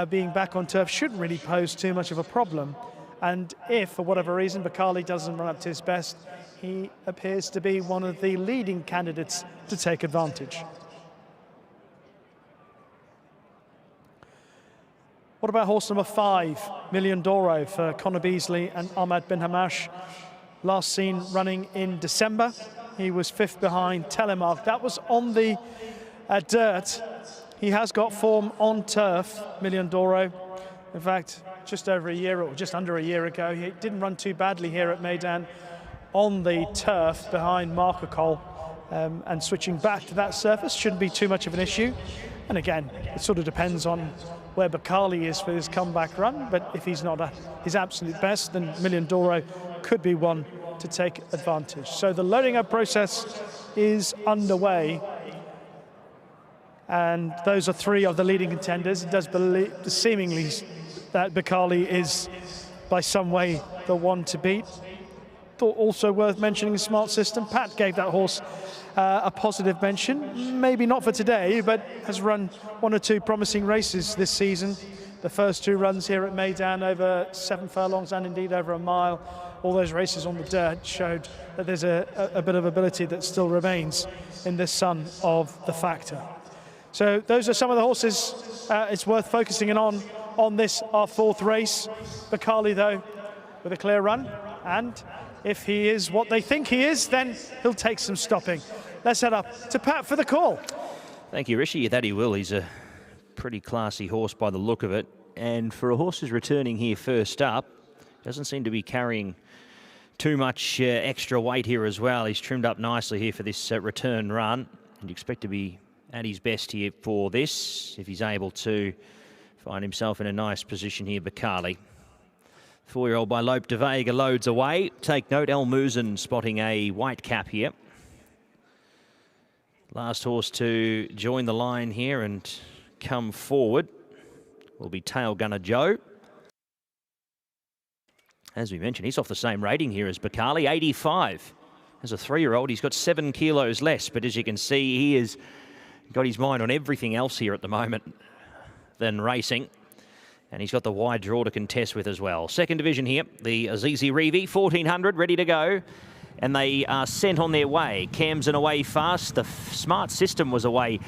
being back on turf shouldn't really pose too much of a problem. And if, for whatever reason, Bakali doesn't run up to his best, he appears to be one of the leading candidates to take advantage. What about horse number 5, Million Doro, for Connor Beasley and Ahmad Bin Hamash? Last seen running in December. He was 5th behind Telemark. That was on the dirt. He has got form on turf, Million Doro. In fact, just over a year, or just under a year ago, he didn't run too badly here at Meydan on the turf behind Marco Cole, and switching back to that surface shouldn't be too much of an issue. And again, it sort of depends on where Bakali is for his comeback run, but if he's not at his absolute best, then Million Doro could be one to take advantage. So the loading up process is underway, and those are 3 of the leading contenders. It does believe, seemingly, that Bakali is by some way the one to beat. Thought also worth mentioning the Smart System. Pat gave that horse a positive mention, maybe not for today, but has run 1 or 2 promising races this season. The first 2 runs here at Meydan over 7 furlongs and indeed over a mile. All those races on the dirt showed that there's a bit of ability that still remains in this son of the Factor. So those are some of the horses it's worth focusing in on this, our 4th race. Bakali, though, with a clear run, and if he is what they think he is, then he'll take some stopping. Let's head up to Pat for the call. Thank you, Rishi. That he will. He's a pretty classy horse by the look of it. And for a horse who's returning here first up, doesn't seem to be carrying too much extra weight here as well. He's trimmed up nicely here for this return run. And you expect to be at his best here for this, if he's able to find himself in a nice position here, Bakali. 4-year-old by Lope de Vega loads away. Take note, El Muzen spotting a white cap here. Last horse to join the line here and come forward will be Tail Gunner Joe. As we mentioned, he's off the same rating here as Bakali, 85. As a 3-year-old, he's got 7 kilos less, but as you can see, he has got his mind on everything else here at the moment than racing. And he's got the wide draw to contest with as well. Second division here, the Azizi Reeve, 1400, ready to go. And they are sent on their way. Camden away fast. The Smart System was away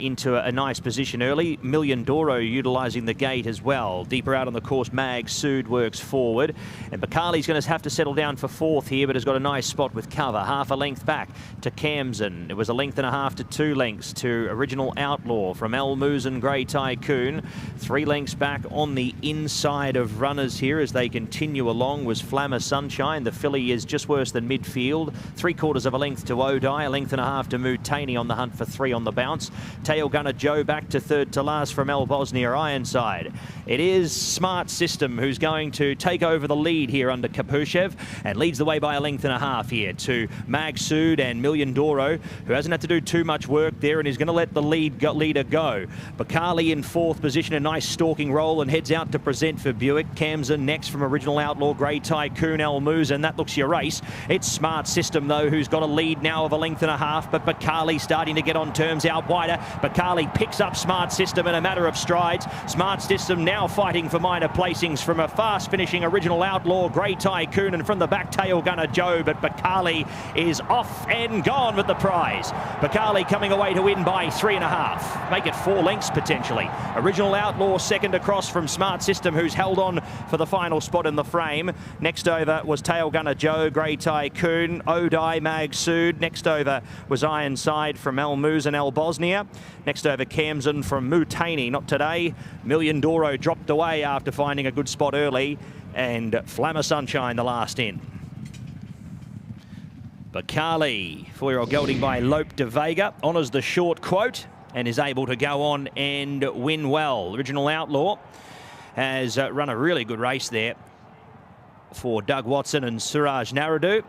into a nice position early. Million Doro utilising the gate as well. Deeper out on the course, Mag Sood works forward. And Bakali's going to have to settle down for 4th here, but has got a nice spot with cover. Half a length back to Camden. It was a length and a half to 2 lengths to Original Outlaw from El Muzen Grey Tycoon. 3 lengths back on the inside of runners here as they continue along was Flammer Sunshine. The filly is just worse than midfield. 3/4 of a length to Odai, a length and a half to Mutaney on the hunt for 3 on the bounce. Tail Gunner Joe back to 3rd to last from El Bosnia Ironside. It is Smart System who's going to take over the lead here under Kapushev and leads the way by a length and a half here to Mag Sood and Million Doro, who hasn't had to do too much work there and is going to let the leader go. Bakali in 4th position, a nice stalking roll and heads out to present for Buick. Camden next from Original Outlaw, Grey Tycoon, El Muzen. That looks your race. It's Smart System, though, who's got a lead now of a length and a half, but Bakali starting to get on terms out wider. Bakali picks up Smart System in a matter of strides. Smart System now fighting for minor placings from a fast-finishing Original Outlaw, Grey Tycoon, and from the back, Tail Gunner Joe, but Bakali is off and gone with the prize. Bakali coming away to win by 3.5. Make it 4 lengths, potentially. Original Outlaw second across from Smart System, who's held on for the final spot in the frame. Next over was Tail Gunner Joe, Grey Tycoon, Odai, Mag Sood. Next over was Ironside from El Muzen, El Bosnia. Next over Camden from Mutaney, not today. Million Doro dropped away after finding a good spot early. And Flammer Sunshine the last in. Bakali, 4-year-old gelding by Lope de Vega, honours the short quote and is able to go on and win well. Original Outlaw has run a really good race there for Doug Watson and Suraj Naradu.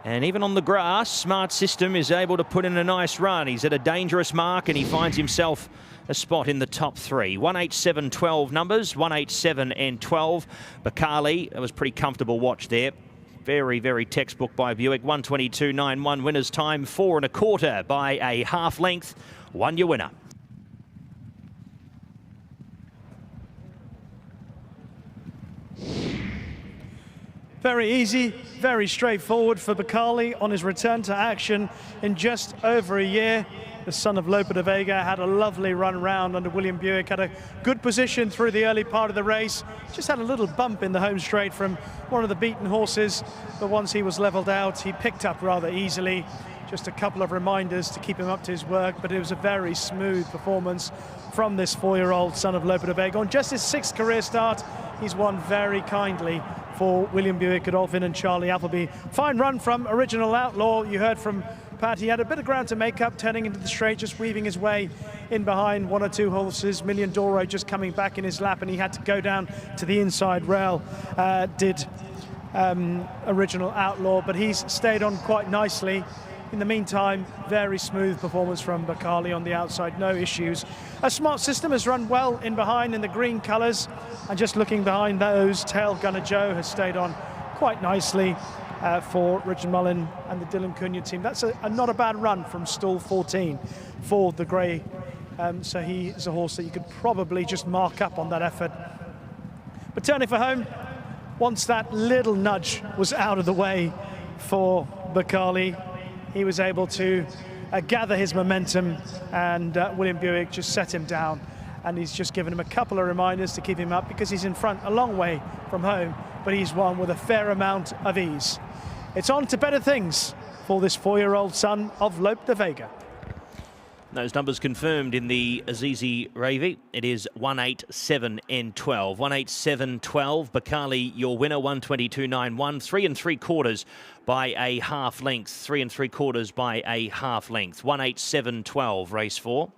And even on the grass, Smart System is able to put in a nice run. He's at a dangerous mark and he finds himself a spot in the top 3. 187.12 numbers, 187 and 12. Bakali, that was pretty comfortable watch there. Very, very textbook by Buick. 122.91 winner's time, 4 1/4 by a half length. Won your winner. Very easy, very straightforward for Bakali on his return to action in just over a year. The son of Lope de Vega had a lovely run round under William Buick, had a good position through the early part of the race, just had a little bump in the home straight from one of the beaten horses, but once he was levelled out, he picked up rather easily. Just a couple of reminders to keep him up to his work, but it was a very smooth performance from this 4-year-old son of Lope de Vega. On just his 6th career start, he's won very kindly for William Buick, Godolphin and Charlie Appleby. Fine run from Original Outlaw. You heard from Pat, he had a bit of ground to make up, turning into the straight, just weaving his way in behind 1 or 2 horses. Million Doro just coming back in his lap, and he had to go down to the inside rail, Original Outlaw, but he's stayed on quite nicely. In the meantime, very smooth performance from Bakali on the outside, no issues. A Smart System has run well in behind in the green colours, and just looking behind those, Tail Gunner Joe has stayed on quite nicely for Richard Mullen and the Dylan Cunha team. That's not a bad run from stall 14 for the Grey. So he is a horse that you could probably just mark up on that effort. But turning for home, once that little nudge was out of the way for Bakali, he was able to gather his momentum, and William Buick just set him down, and he's just given him a couple of reminders to keep him up because he's in front a long way from home, but he's won with a fair amount of ease. It's on to better things for this 4-year-old son of Lope de Vega. Those numbers confirmed in the Azizi Reeve. It is 187 and 12. 187.12. Bakali, your winner, 122.91. 3 3/4 by a half length. 3 3/4 by a half length. 187.12, race 4.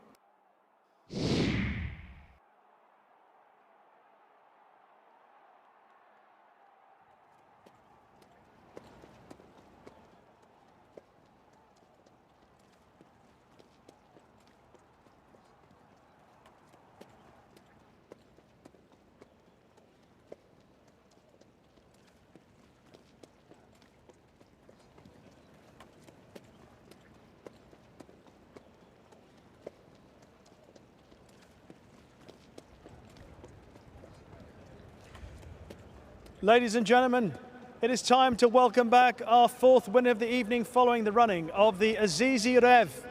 Ladies and gentlemen, it is time to welcome back our fourth winner of the evening following the running of the Azizi Rev.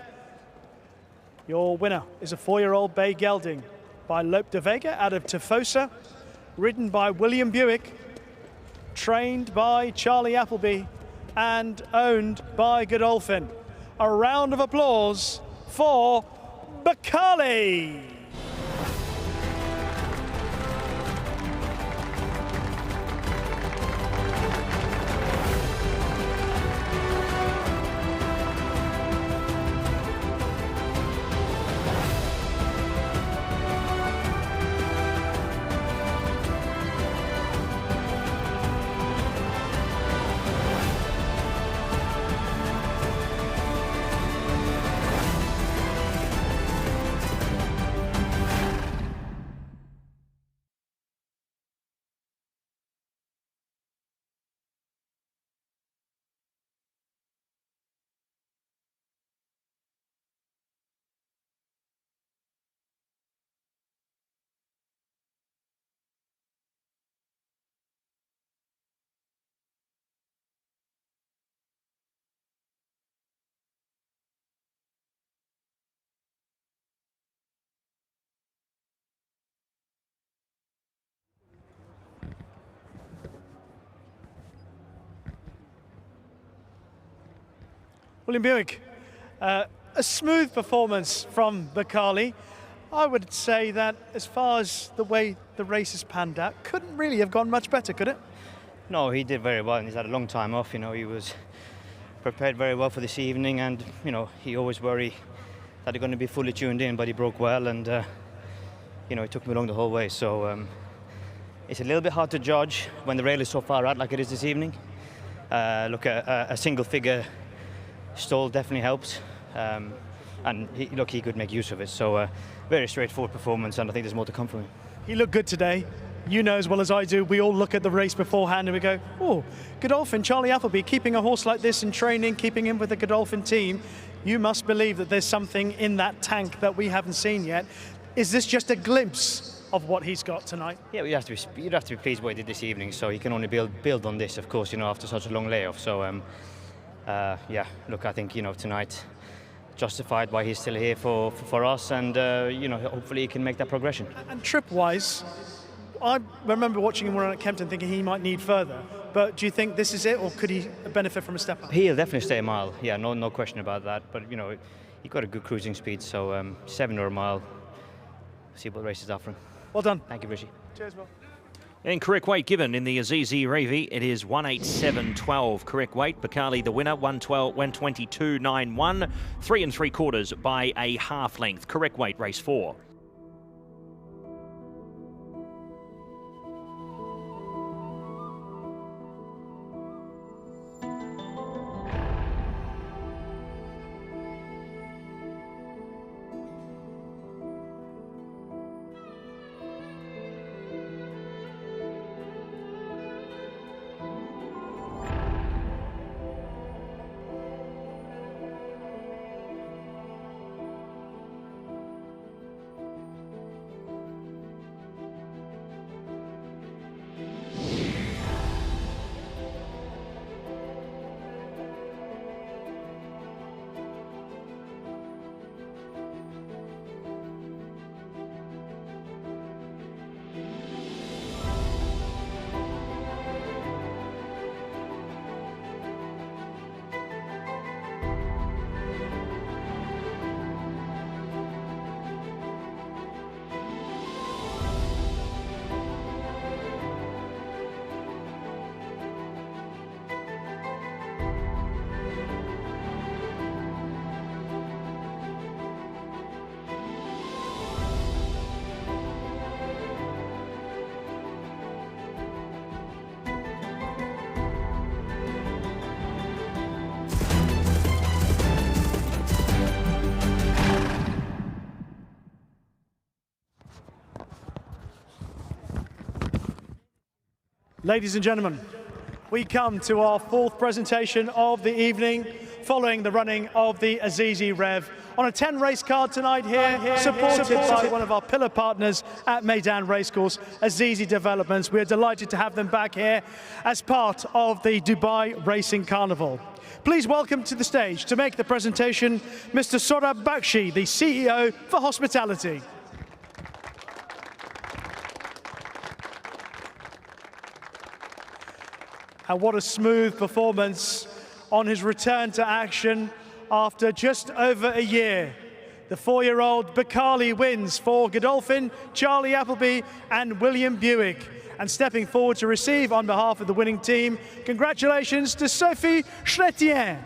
Your winner is a 4-year-old bay gelding by Lope de Vega out of Tifosa, ridden by William Buick, trained by Charlie Appleby, and owned by Godolphin. A round of applause for Bakali. William Buick, a smooth performance from Bakali. I would say that as far as the way the race has panned out, couldn't really have gone much better, could it? No, he did very well, and he's had a long time off. You know, he was prepared very well for this evening, and you know, he always worried that he's going to be fully tuned in, but he broke well, and you know, he took me along the whole way. So it's a little bit hard to judge when the rail is so far out like it is this evening. Look, a single figure stall definitely helps, and he could make use of it. So very straightforward performance, and I think there's more to come from him. He looked good today. You know as well as I do, we all look at the race beforehand and we go, oh, Godolphin, Charlie Appleby, keeping a horse like this in training, keeping him with the Godolphin team, you must believe that there's something in that tank that we haven't seen yet. Is this just a glimpse of what he's got tonight? Yeah, you'd have to be pleased with what he did this evening, so he can only build on this, of course, you know, after such a long layoff. So yeah, look, I think, you know, tonight justified why he's still here for us, and you know, hopefully he can make that progression. And trip-wise, I remember watching him run at Kempton thinking he might need further, but do you think this is it, or could he benefit from a step up? He'll definitely stay a mile, yeah, no question about that, but you know, he got a good cruising speed, so 7 or a mile, see what race is offering. Well done. Thank you, Rishi. Cheers, Will. And correct weight given in the Azizi Revi, it is 187.12 correct weight. Bakali the winner, 122.91, 3 3/4 by a half length. Correct weight, race 4. Ladies and gentlemen, we come to our fourth presentation of the evening following the running of the Azizi Rev on a 10 race card tonight here, supported by one of our pillar partners at Meydan Racecourse, Azizi Developments. We're delighted to have them back here as part of the Dubai Racing Carnival. Please welcome to the stage to make the presentation Mr. Sorab Bakshi, the CEO for Hospitality. And what a smooth performance on his return to action after just over a year. The 4-year-old Bakali wins for Godolphin, Charlie Appleby and William Buick. And stepping forward to receive on behalf of the winning team, congratulations to Sophie Chrétien.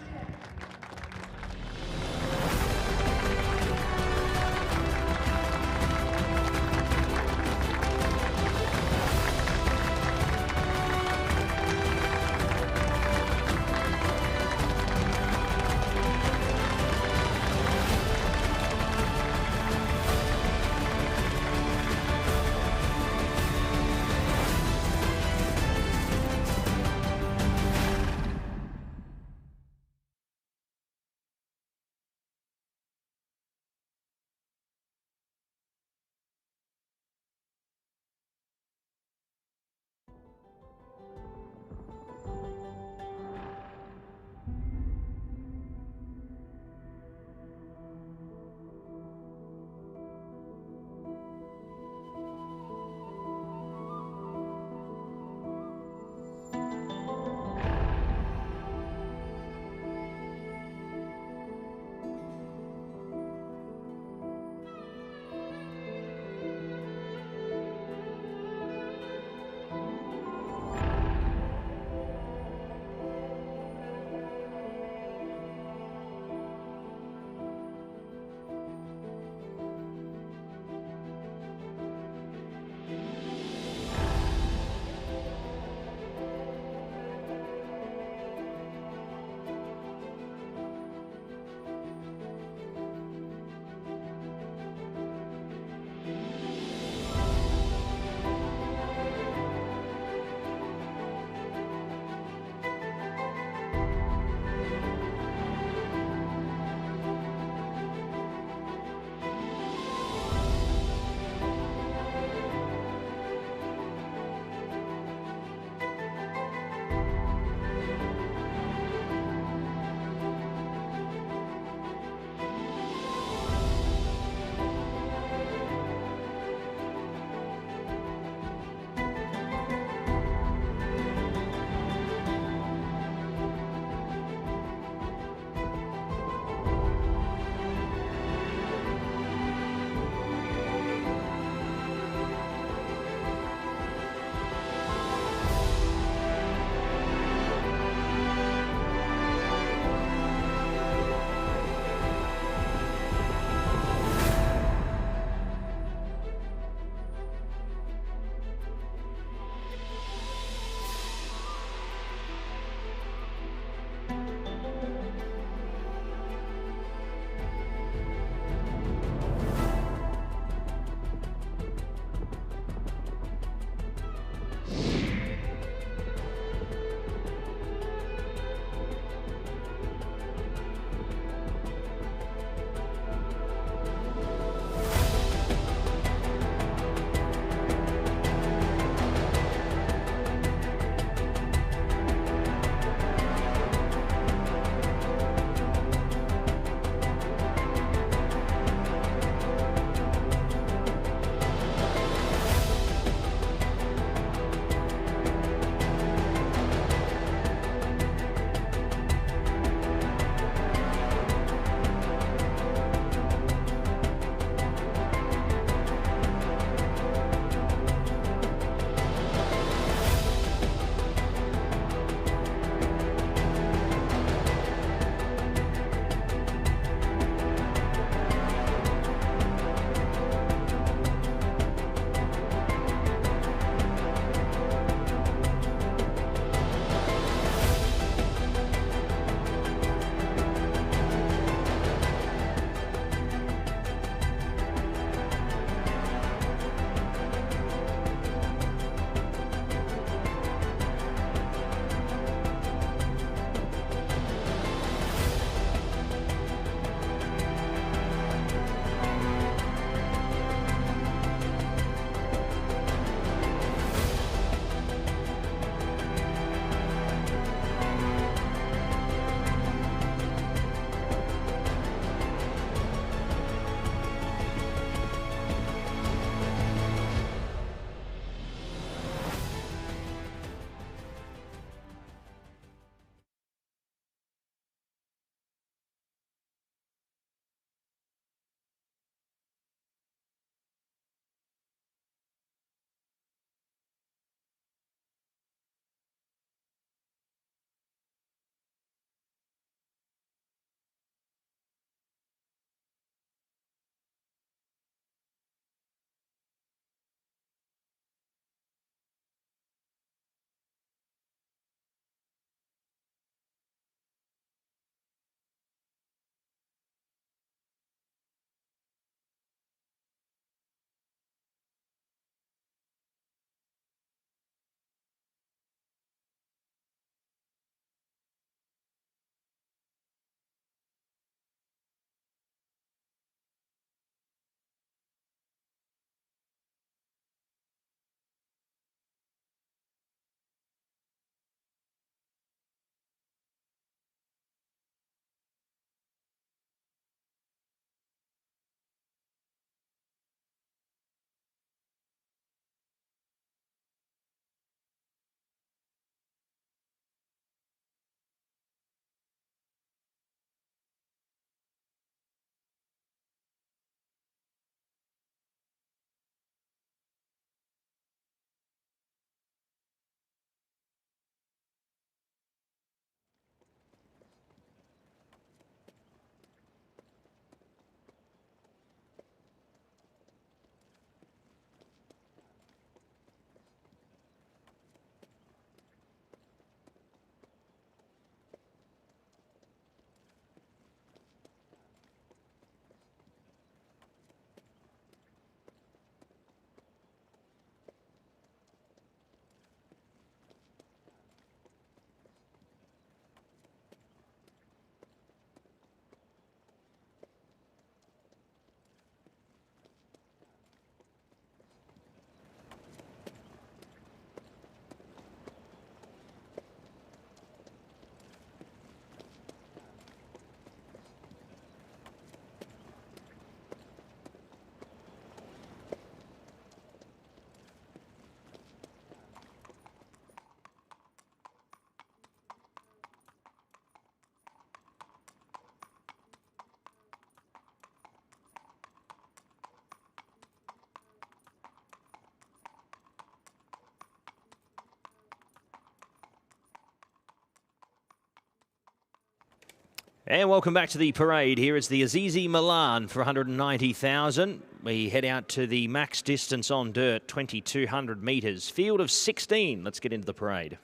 And welcome back to the parade. Here is the Azizi Milan for 190,000. We head out to the max distance on dirt, 2,200 metres. Field of 16. Let's get into the parade.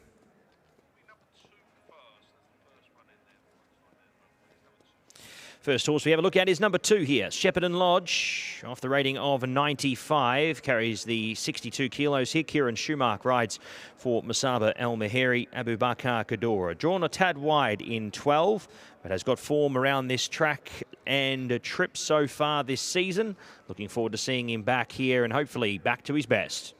First horse we have a look at is number 2 here, Shepparton Lodge, off the rating of 95, carries the 62 kilos here. Kieran Schumacher rides for Masaba El Meheri, Abubakar Kadora. Drawn a tad wide in 12, but has got form around this track and a trip so far this season. Looking forward to seeing him back here and hopefully back to his best.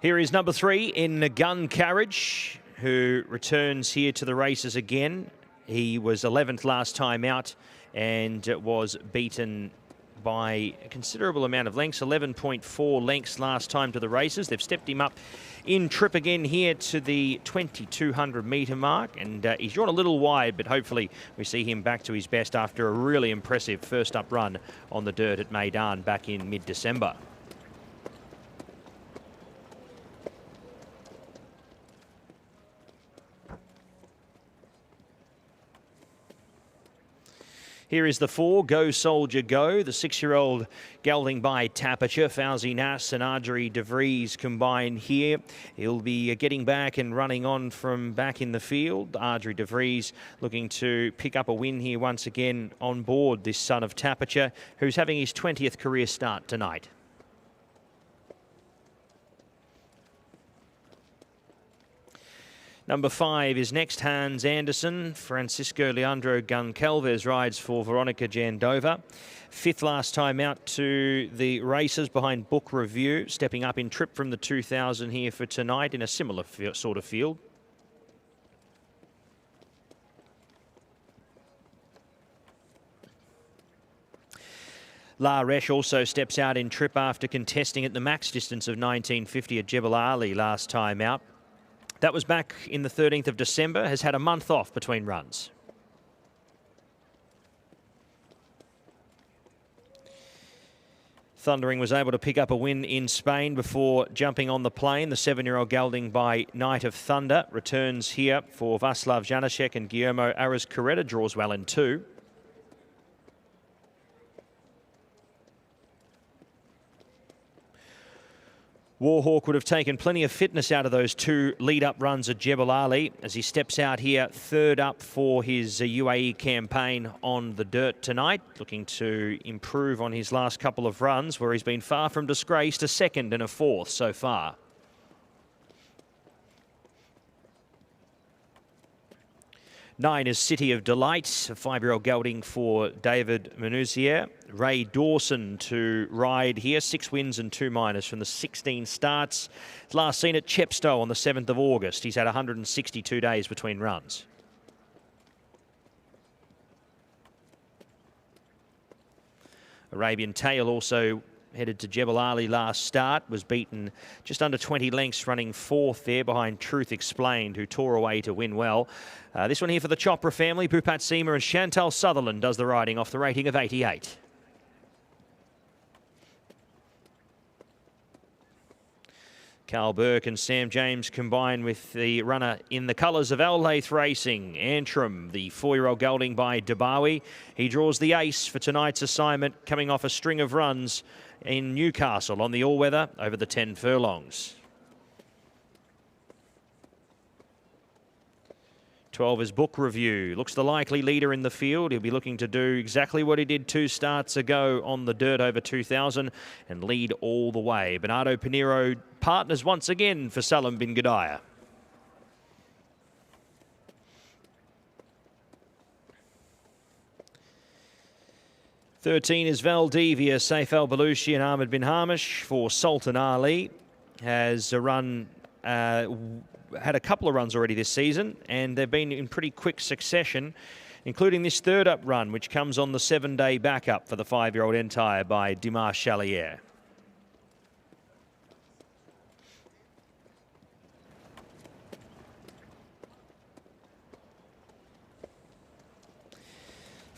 Here is number 3 in the Gun Carriage, who returns here to the races again. He was 11th last time out and was beaten by a considerable amount of lengths, 11.4 lengths last time to the races. They've stepped him up in trip again here to the 2,200 metre mark, and he's drawn a little wide, but hopefully we see him back to his best after a really impressive first up run on the dirt at Meydan back in mid-December. Here is the 4, Go Soldier Go, the 6-year-old gelding by Tapature. Fauzi Nass and Ardri De Vries combine here. He'll be getting back and running on from back in the field. Ardri De Vries looking to pick up a win here once again on board this son of Tapature, who's having his 20th career start tonight. Number 5 is next, Hans Anderson. Francisco Leandro Goncalves rides for Veronica Jandova. 5th last time out to the races behind Book Review. Stepping up in trip from the 2,000 here for tonight in a similar sort of field. La Resh also steps out in trip after contesting at the max distance of 1950 at Jebel Ali last time out. That was back in the 13th of December, has had a month off between runs. Thundering was able to pick up a win in Spain before jumping on the plane. The 7-year-old gelding by Night of Thunder returns here for Vaslav Janacek and Guillermo Aras Correda, draws well in 2. Warhawk would have taken plenty of fitness out of those 2 lead-up runs at Jebel Ali as he steps out here 3rd up for his UAE campaign on the dirt tonight, looking to improve on his last couple of runs where he's been far from disgraced, a 2nd and a 4th so far. Nine is City of Delight, a 5-year-old gelding for David Menuisier. Ray Dawson to ride here, 6 wins and 2 minors from the 16 starts. Last seen at Chepstow on the 7th of August. He's had 162 days between runs. Arabian Tale also headed to Jebel Ali last start, was beaten just under 20 lengths, running 4th there behind Truth Explained, who tore away to win well. This one here for the Chopra family, Bhupat Seema and Chantal Sutherland does the riding off the rating of 88. Carl Burke and Sam James combine with the runner in the colours of Al-Laith Racing. Antrim, the 4-year-old gelding by Dabawi. He draws the ace for tonight's assignment, coming off a string of runs in Newcastle on the all-weather over the 10 furlongs. 12 is Book Review. Looks the likely leader in the field. He'll be looking to do exactly what he did 2 starts ago on the dirt over 2,000 and lead all the way. Bernardo Pinheiro partners once again for Salam bin Gudaya. "13 is Valdivia, Saif Al Balushi and Ahmed bin Hamish for Sultan Ali. Has a run, had a couple of runs already this season, and they've been in pretty quick succession, including this 3rd up run, which comes on the 7-day backup for the 5-year-old Entire by Dimas Chalier.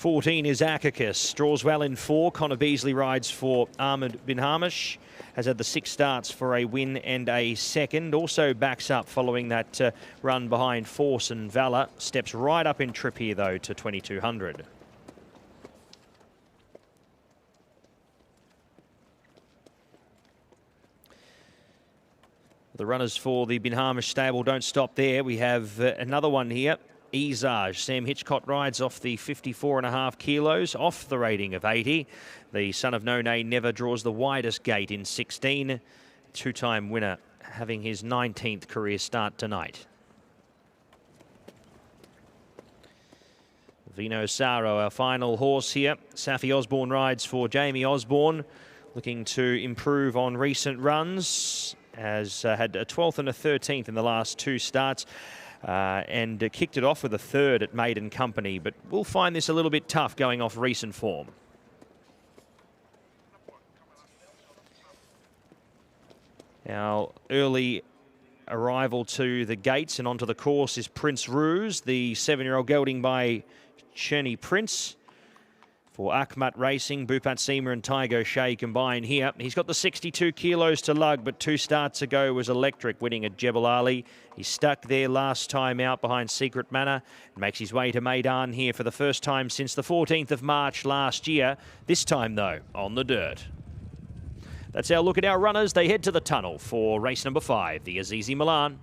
14 is Akakis. Draws well in 4. Connor Beasley rides for Ahmed Bin Hamish. Has had the 6 starts for a win and a second. Also backs up following that run behind Force and Valor. Steps right up in trip here, though, to 2200. The runners for the Bin Hamish stable don't stop there. We have another one here. Ezage. Sam Hitchcott rides off the 54.5 kilos, off the rating of 80. The son of None never draws the widest gate in 16. Two-time winner having his 19th career start tonight. Vino Saro, our final horse here. Safi Osborne rides for Jamie Osborne, looking to improve on recent runs. Has had a 12th and a 13th in the last 2 starts. And kicked it off with a 3rd at Meydan Company, but we'll find this a little bit tough going off recent form. Our early arrival to the gates and onto the course is Prince Ruse, the 7-year-old gelding by Cherny Prince. For Akhmat Racing, Bhupat Seema and Tygo Shea combined here. He's got the 62 kilos to lug, but 2 starts ago was electric, winning at Jebel Ali. He's stuck there last time out behind Secret Manor. Makes his way to Meydan here for the first time since the 14th of March last year. This time, though, on the dirt. That's our look at our runners. They head to the tunnel for race number 5, the Azizi Milan.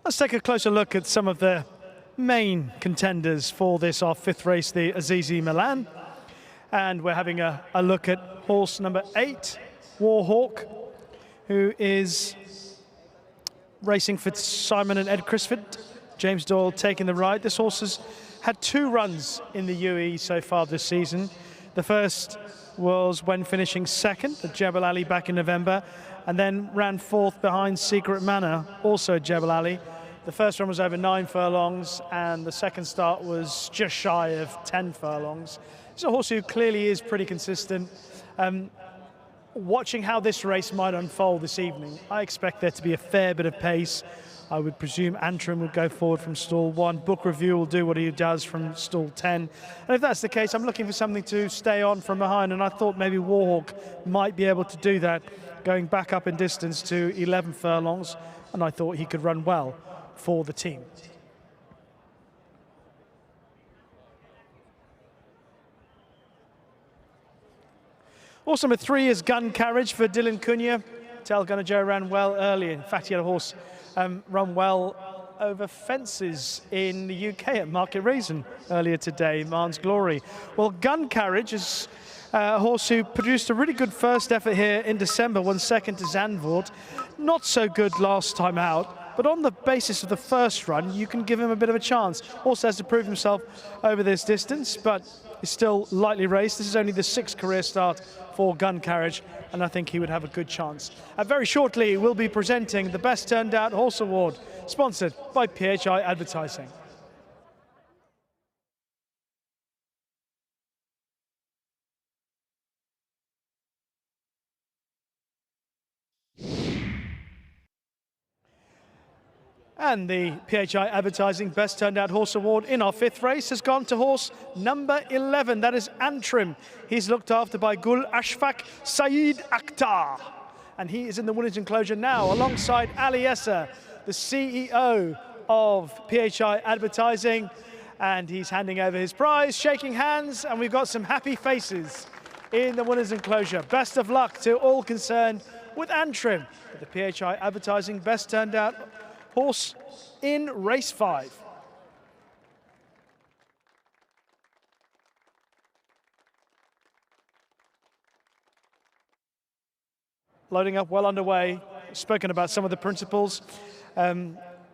Let's take a closer look at some of the main contenders for this, our 5th race, the Azizi Milan. And we're having a look at horse number 8, Warhawk, who is racing for Simon and Ed Crisford. James Doyle taking the ride. This horse has had 2 runs in the UAE so far this season. The first was when finishing 2nd at Jebel Ali back in November, and then ran 4th behind Secret Manor, also at Jebel Ali. The first run was over 9 furlongs, and the second start was just shy of 10 furlongs. It's a horse who clearly is pretty consistent. Watching how this race might unfold this evening, I expect there to be a fair bit of pace. I would presume Antrim will go forward from stall 1. Book Review will do what he does from stall 10. And if that's the case, I'm looking for something to stay on from behind, and I thought maybe Warhawk might be able to do that, going back up in distance to 11 furlongs, and I thought he could run well for the team. Horse number 3 is Gun Carriage for Dylan Cunha. Tel Gunnar Joe ran well early. In fact, he had a horse run well over fences in the UK at Market Raisin earlier today, Marne's Glory. Well, Gun Carriage is a horse who produced a really good first effort here in December, won 2nd to Zandvoort. Not so good last time out, but on the basis of the first run, you can give him a bit of a chance. Also has to prove himself over this distance, but is still lightly raced. This is only the 6th career start for Gun Carriage, and I think he would have a good chance. Very shortly, we'll be presenting the Best Turned Out Horse Award, sponsored by PHI Advertising. And the PHI Advertising Best Turned Out Horse Award in our 5th race has gone to horse number 11. That is Antrim. He's looked after by Gul Ashfaq Saeed Akhtar. And he is in the winner's enclosure now alongside Ali Essa, the CEO of PHI Advertising. And he's handing over his prize, shaking hands, and we've got some happy faces in the winner's enclosure. Best of luck to all concerned with Antrim, the PHI Advertising Best Turned Out horse in race 5. Loading up, well underway. Spoken about some of the principles.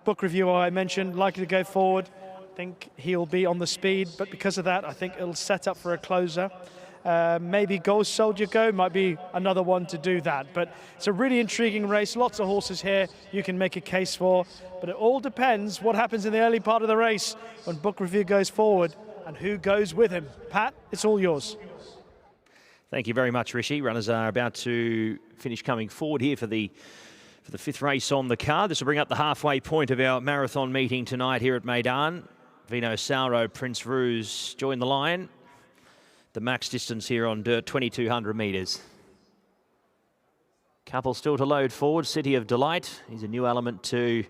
Book Review I mentioned, likely to go forward. I think he'll be on the speed, but because of that, I think it'll set up for a closer. Maybe Go Soldier Go might be another one to do that. But it's a really intriguing race. Lots of horses here you can make a case for. But it all depends what happens in the early part of the race when Book Review goes forward and who goes with him. Pat, it's all yours. Thank you very much, Rishi. Runners are about to finish coming forward here for the 5th race on the card. This will bring up the halfway point of our marathon meeting tonight here at Meydan. Vino Sauro, Prince Ruse join the line. The max distance here on dirt, 2,200 metres. Couple still to load forward. City of Delight. He's a new element to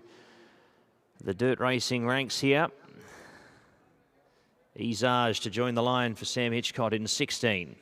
the dirt racing ranks here. Izage to join the line for Sam Hitchcott in 16.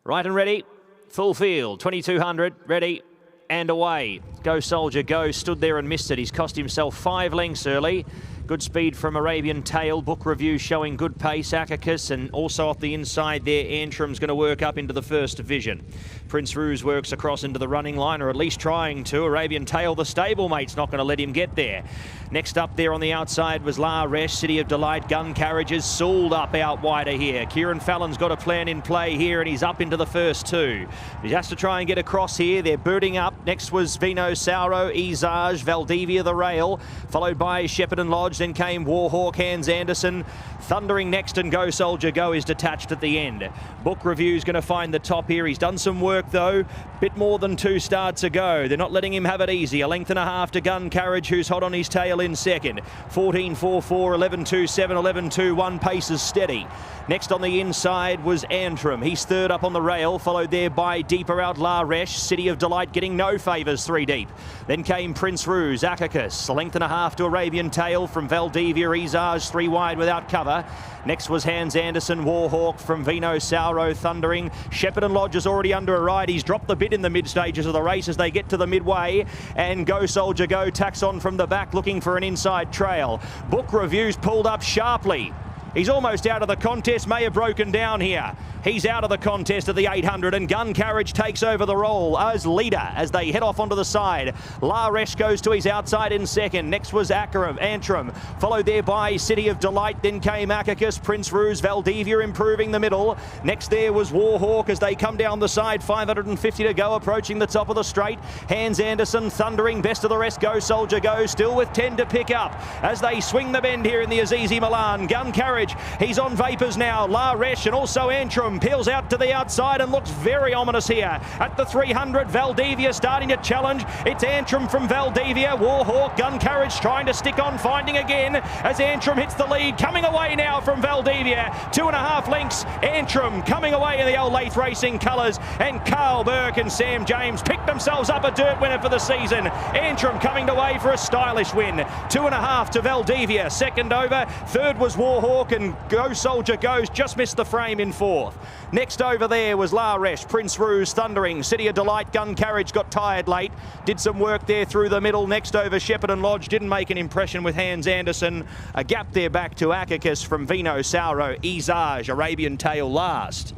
Right and ready. Full field. 2,200. Ready and away. Go Soldier Go. Stood there and missed it. He's cost himself 5 lengths early. Good speed from Arabian Tail. Book Review showing good pace. Akakis, and also off the inside there, Antrim's going to work up into the 1st division. Prince Ruse works across into the running line, or at least trying to. Arabian Tail, the stablemate's not going to let him get there. Next up there on the outside was La Resh, City of Delight. Gun Carriages sooled up out wider here. Kieran Fallon's got a plan in play here, and he's up into the first 2. He has to try and get across here. They're birding up. Next was Vino Sauro, Izage, Valdivia the Rail, followed by Shepparton Lodge. Then came Warhawk, Hans Anderson. Thundering next, and Go Soldier Go is detached at the end. Book Review's going to find the top here. He's done some work though. Bit more than 2 starts ago. They're not letting him have it easy. 1.5 lengths to Gun Carriage, who's hot on his tail in 2nd. 14.44, 11.27, 11.21. Pace is steady. Next on the inside was Antrim. He's 3rd up on the rail, followed there by deeper out La Resh. City of Delight getting no favours 3 deep. Then came Prince Ruse, Akakis. 1.5 lengths to Arabian Tail from Valdivia. Izage 3 wide without cover. Next was Hans Anderson, Warhawk from Vino Sauro, thundering. Shepparton Lodge is already under a ride. He's dropped the bit lead in the mid stages of the race as they get to the midway, and Go Soldier Go tacks on from the back looking for an inside trail. Book Review's pulled up sharply. He's almost out of the contest, may have broken down here. He's out of the contest at the 800, and Gun Carriage takes over the role as leader as they head off onto the side. La Resh goes to his outside in second. Next was Antrim, followed there by City of Delight. Then came Akakis, Prince Ruse, Valdivia improving the middle. Next there was Warhawk as they come down the side. 550 to go, approaching the top of the straight. Hans Anderson thundering, best of the rest. Go Soldier Go, still with 10 to pick up as they swing the bend here in the Azizi Milan. Gun Carriage, he's on vapors now. La Resh and also Antrim peels out to the outside and looks very ominous here. At the 300, Valdivia starting to challenge. It's Antrim from Valdivia. Warhawk, Gun Carriage trying to stick on, finding again as Antrim hits the lead. Coming away now from Valdivia. 2.5 lengths. Antrim coming away in the old Lath Racing colours. And Carl Burke and Sam James picked themselves up a dirt winner for the season. Antrim coming away for a stylish win. 2.5 to Valdivia. Second over. Third was Warhawk, and Go Soldier Goes just missed the frame in fourth. Next over there was La Resh, Prince Ruse thundering. City of Delight, Gun Carriage got tired late. Did some work there through the middle. Next over Shepherd and Lodge didn't make an impression with Hans Anderson. A gap there back to Akakis from Vino Sauro. Izage, Arabian Tail last.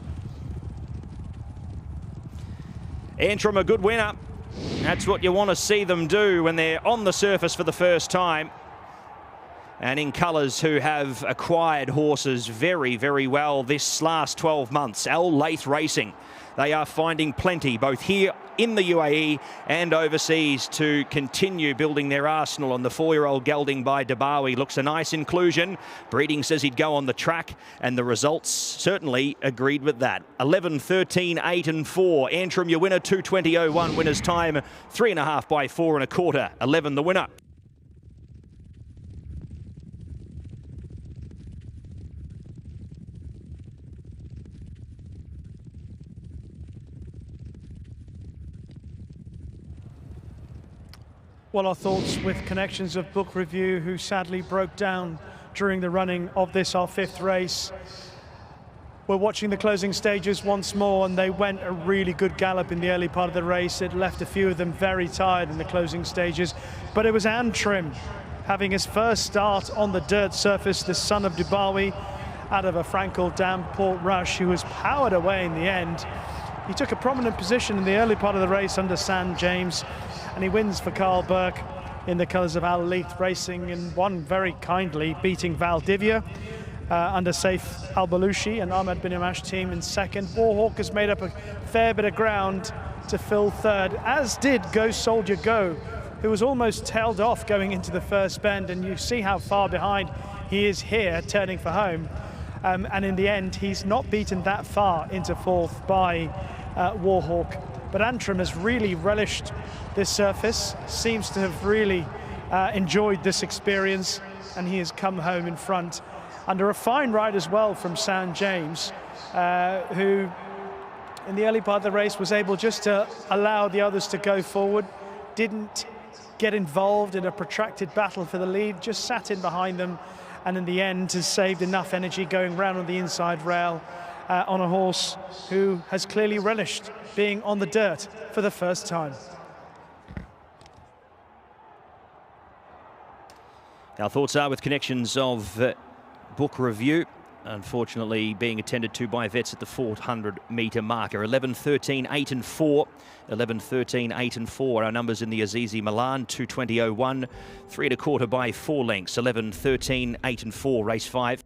Antrim a good winner. That's what you want to see them do when they're on the surface for the first time. And in colours who have acquired horses very, very well this last 12 months. Al Lath Racing. They are finding plenty, both here in the UAE and overseas, to continue building their arsenal. And the 4-year-old gelding by Dabawi looks a nice inclusion. Breeding says he'd go on the track, and the results certainly agreed with that. 11, 13, 8 and 4. Antrim, your winner, 2:20.01. Winner's time, 3.5 by 4 1/4. 11 the winner. Well, our thoughts with connections of Book Review, who sadly broke down during the running of this, our 5th race. We're watching the closing stages once more, and they went a really good gallop in the early part of the race. It left a few of them very tired in the closing stages, but it was Antrim having his first start on the dirt surface, the son of Dubawi, out of a Frankel Dam Port Rush, who was powered away in the end. He took a prominent position in the early part of the race under Sam James, and he wins for Carl Burke in the colours of Al Lath Racing, and won very kindly, beating Valdivia under Saif Al-Balushi and Ahmed Bin Amash team in second. Warhawk has made up a fair bit of ground to fill third, as did Go Soldier Go, who was almost tailed off going into the first bend, and you see how far behind he is here, turning for home. And in the end, he's not beaten that far into fourth by Warhawk. But Antrim has really relished this surface, seems to have really enjoyed this experience, and he has come home in front under a fine ride as well from Sam James, who in the early part of the race was able just to allow the others to go forward, didn't get involved in a protracted battle for the lead, just sat in behind them, and in the end has saved enough energy going round on the inside rail on a horse who has clearly relished being on the dirt for the first time. Our thoughts are with connections of Book Review, unfortunately being attended to by vets at the 400-metre marker. 11, 13, 8 and 4. 11, 13, 8 and 4. Our numbers in the Azizi Milan, 2:20.01. 3 1/4 by 4 lengths. 11, 13, 8 and 4, race 5.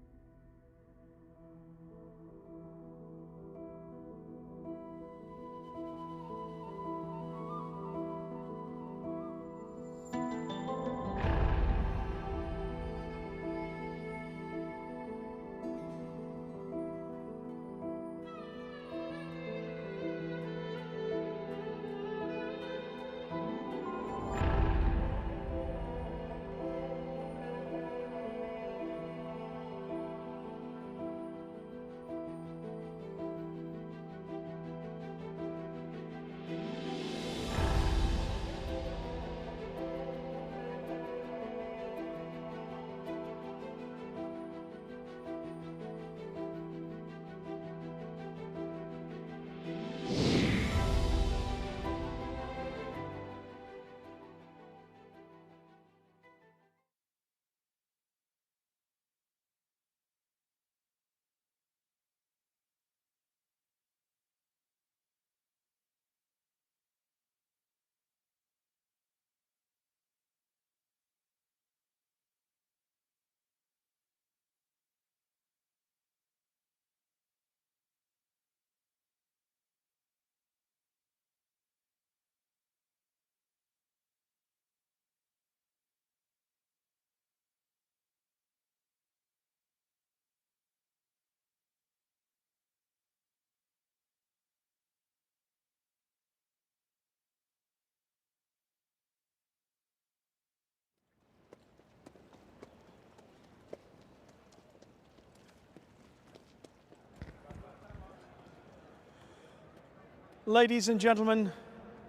Ladies and gentlemen,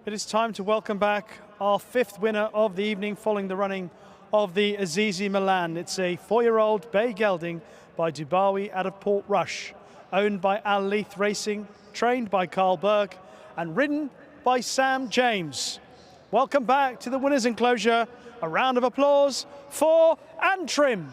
it is time to welcome back our 5th winner of the evening following the running of the Azizi Milan. It's a 4-year-old bay gelding by Dubawi out of Portrush, owned by Al Leith Racing, trained by Carl Berg, and ridden by Sam James. Welcome back to the winner's enclosure. A round of applause for Antrim.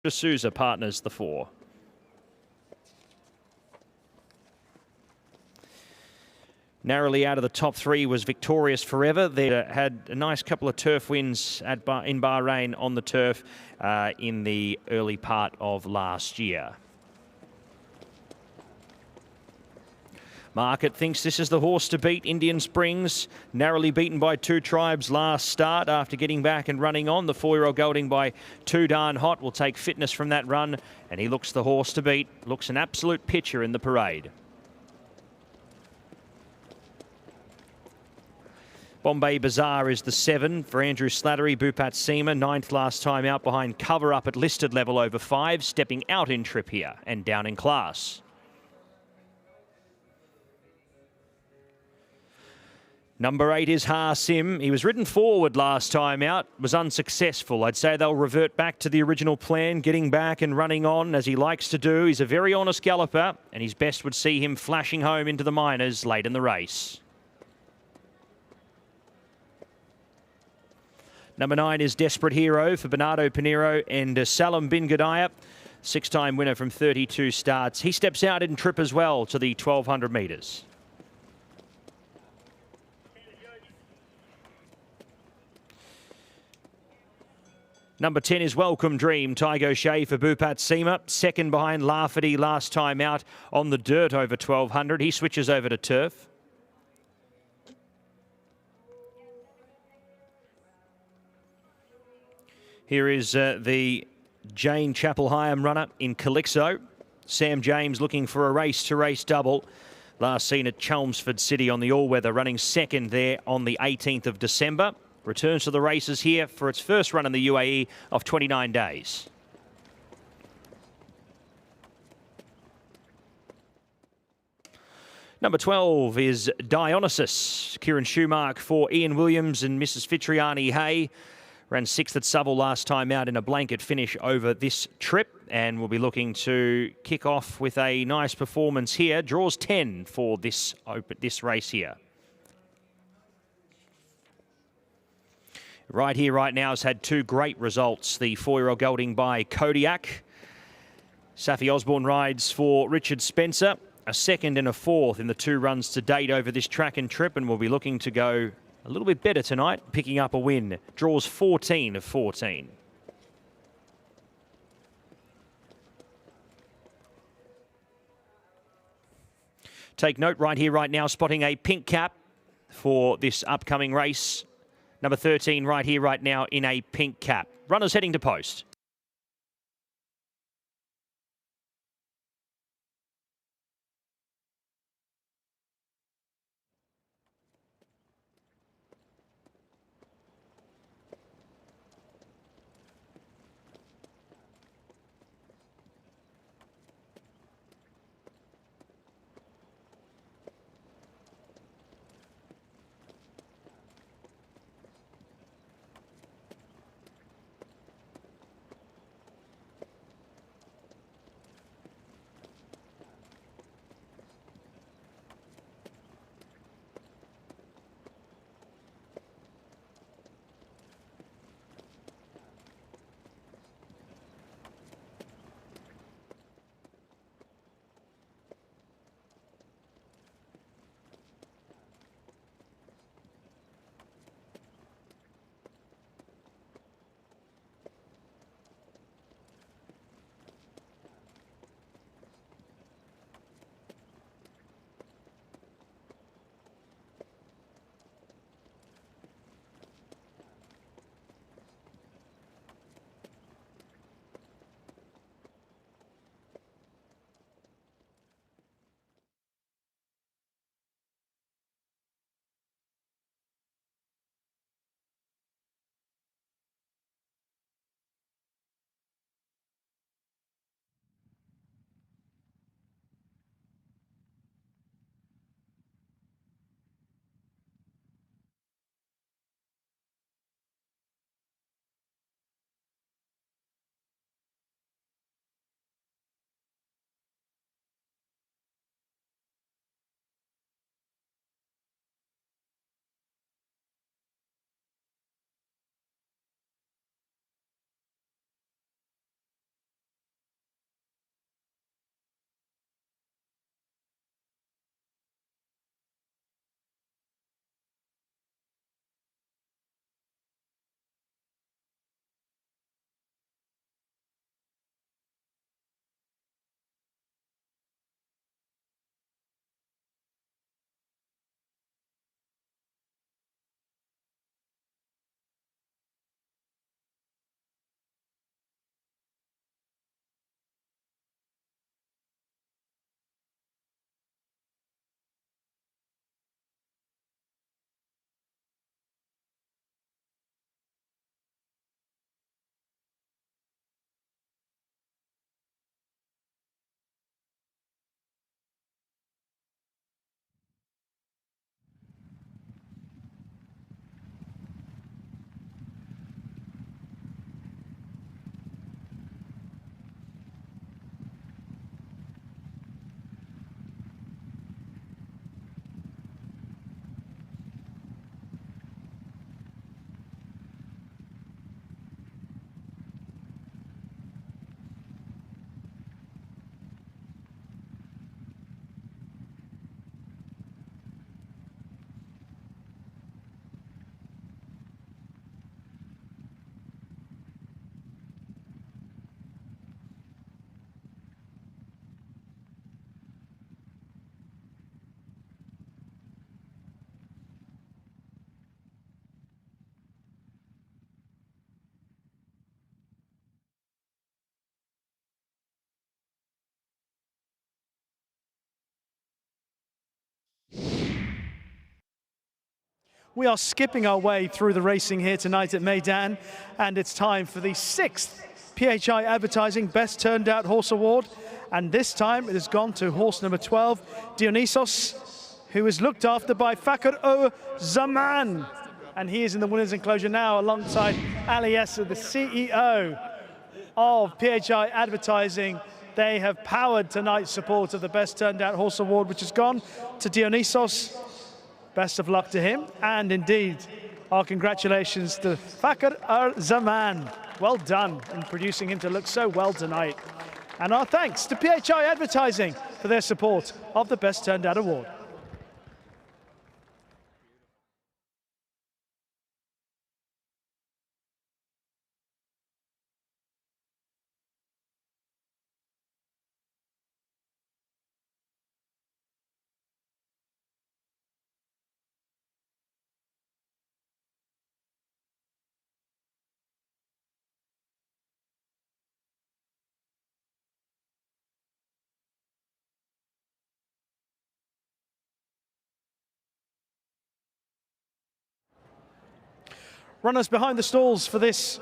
D'Souza partners the 4. Narrowly out of the top 3 was Victorious Forever. They had a nice couple of turf wins in Bahrain on the turf in the early part of last year. Market thinks this is the horse to beat. Indian Springs, narrowly beaten by 2 Tribes last start after getting back and running on. The 4-year-old gelding by Too Darn Hot will take fitness from that run, and he looks the horse to beat. Looks an absolute pitcher in the parade. Bombay Bazaar is the 7 for Andrew Slattery. Bhupat Seema, 9th last time out behind Cover Up at listed level over 5, stepping out in trip here and down in class. Number 8 is Ha Sim. He was ridden forward last time out, was unsuccessful. I'd say they'll revert back to the original plan, getting back and running on as he likes to do. He's a very honest galloper, and his best would see him flashing home into the minors late in the race. Number 9 is Desperate Hero for Bernardo Pinheiro and Salam Bin Gadaya, 6-time winner from 32 starts. He steps out in trip as well to the 1200 metres. Number 10 is Welcome Dream, Tygo Shea for Bhupat Seema, 2nd behind Lafferty last time out on the dirt over 1200. He switches over to turf. Here is the Jane Chapel-Hyam runner in Calixo. Sam James looking for a race-to-race double. Last seen at Chelmsford City on the all-weather, running 2nd there on the 18th of December. Returns to the races here for its first run in the UAE of 29 days. Number 12 is Dionysus. Kieran Schumark for Ian Williams and Mrs. Fitriani Hay. Ran 6th at Southwell last time out in a blanket finish over this trip, and we'll be looking to kick off with a nice performance here. Draws 10 for this race here. Right here, right now, has had 2 great results. The 4-year-old gelding by Kodiak. Safi Osborne rides for Richard Spencer. A 2nd and a 4th in the 2 runs to date over this track and trip, and we'll be looking to go a little bit better tonight, picking up a win. Draws 14 of 14. Take note right here, right now, spotting a pink cap for this upcoming race. Number 13 right here, right now in a pink cap. Runners heading to post. We are skipping our way through the racing here tonight at Meydan, and it's time for the 6th PHI Advertising Best Turned Out Horse Award. And this time it has gone to horse number 12, Dionysos, who is looked after by Fakhr Zaman. And he is in the winner's enclosure now alongside Ali Esser, the CEO of PHI Advertising. They have powered tonight's support of the Best Turned Out Horse Award, which has gone to Dionysos. Best of luck to him, and indeed, our congratulations to Fakhr Zaman. Well done in producing him to look so well tonight. And our thanks to PHI Advertising for their support of the Best Turned Out Award. Runners behind the stalls for this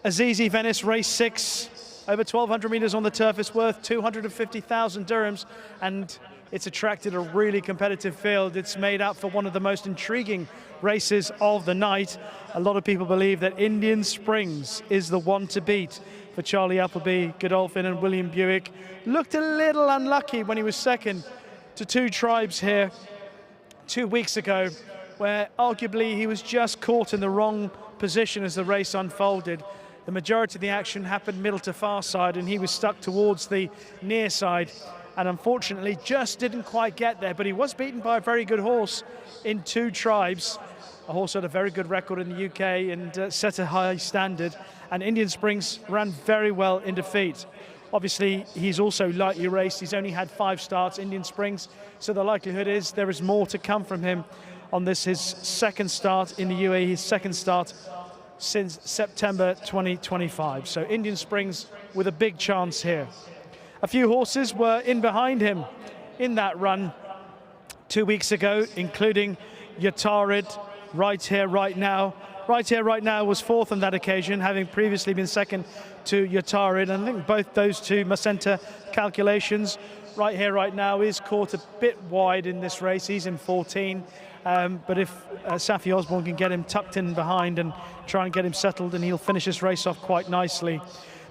Azizi Venice Race 6. Over 1,200 meters on the turf. It's worth 250,000 dirhams, and it's attracted a really competitive field. It's made up for one of the most intriguing races of the night. A lot of people believe that Indian Springs is the one to beat for Charlie Appleby, Godolphin and William Buick. Looked a little unlucky when he was second to Two Tribes here 2 weeks ago, where arguably he was just caught in the wrong position as the race unfolded. The majority of the action happened middle to far side, and he was stuck towards the near side, and unfortunately just didn't quite get there. But he was beaten by a very good horse in Two Tribes, a horse that had a very good record in the UK and set a high standard, and Indian Springs ran very well in defeat. Obviously, he's also lightly raced. He's only had 5 starts, Indian Springs, so the likelihood is there is more to come from him on this, his second start in the UAE, his second start since September 2025. So Indian Springs with a big chance here. A few horses were in behind him in that run 2 weeks ago, including Yatarid, Right Here, Right Now. Right Here, Right Now was 4th on that occasion, having previously been second to Yatarid. And I think both those two must enter calculations. Right Here, Right Now is caught a bit wide in this race. He's in 14. But if Safi Osborne can get him tucked in behind and try and get him settled, and he'll finish this race off quite nicely.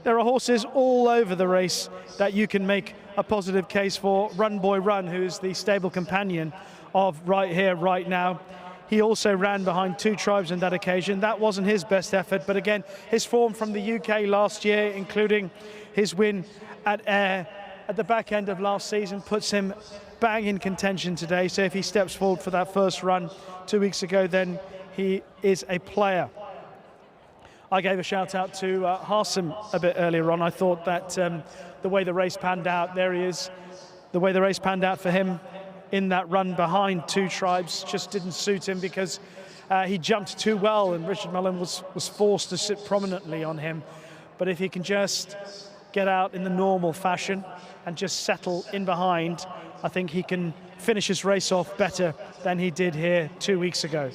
There are horses all over the race that you can make a positive case for. Run Boy Run, who is the stable companion of Right Here, Right Now. He also ran behind Two Tribes on that occasion. That wasn't his best effort, but again, his form from the UK last year, including his win at Ayr at the back end of last season, puts him bang in contention today. So if he steps forward for that first run 2 weeks ago, then he is a player. I gave a shout out to Harsim a bit earlier on. I thought that the way the race panned out, there he is, the way the race panned out for him in that run behind Two Tribes just didn't suit him, because he jumped too well, and Richard Mullen was forced to sit prominently on him. But if he can just get out in the normal fashion and just settle in behind, I think he can finish his race off better than he did here 2 weeks ago.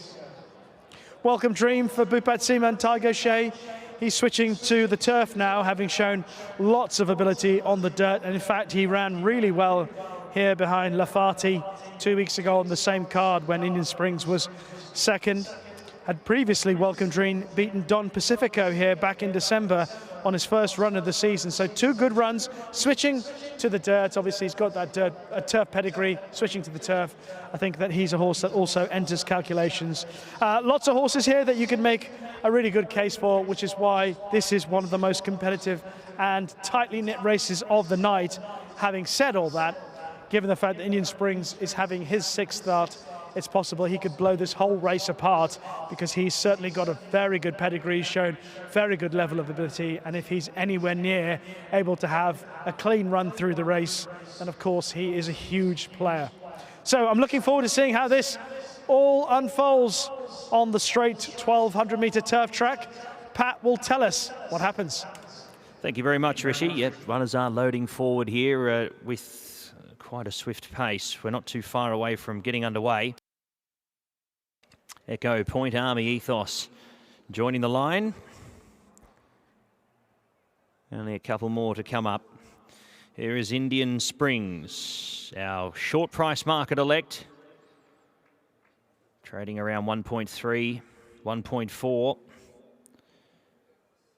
Welcome Dream for Bhupat Seaman Tiger Shea. He's switching to the turf now, having shown lots of ability on the dirt. And in fact, he ran really well here behind Lafati 2 weeks ago on the same card when Indian Springs was second. Had previously, Welcome Dream beaten Don Pacifico here back in December on his first run of the season. So 2 good runs, switching to the dirt. Obviously, he's got that turf pedigree, switching to the turf. I think that he's a horse that also enters calculations. Lots of horses here that you can make a really good case for, which is why this is one of the most competitive and tightly knit races of the night. Having said all that, given the fact that Indian Springs is having his 6th start, it's possible he could blow this whole race apart, because he's certainly got a very good pedigree, shown very good level of ability, and if he's anywhere near able to have a clean run through the race, then of course he is a huge player. So I'm looking forward to seeing how this all unfolds on the straight 1,200 meter turf track. Pat will tell us what happens. Thank you very much, Rishi. Yep, runners are loading forward here with quite a swift pace. We're not too far away from getting underway. Echo Point, Army Ethos joining the line. Only a couple more to come up. Here is Indian Springs, our short price market elect. Trading around 1.3, 1.4.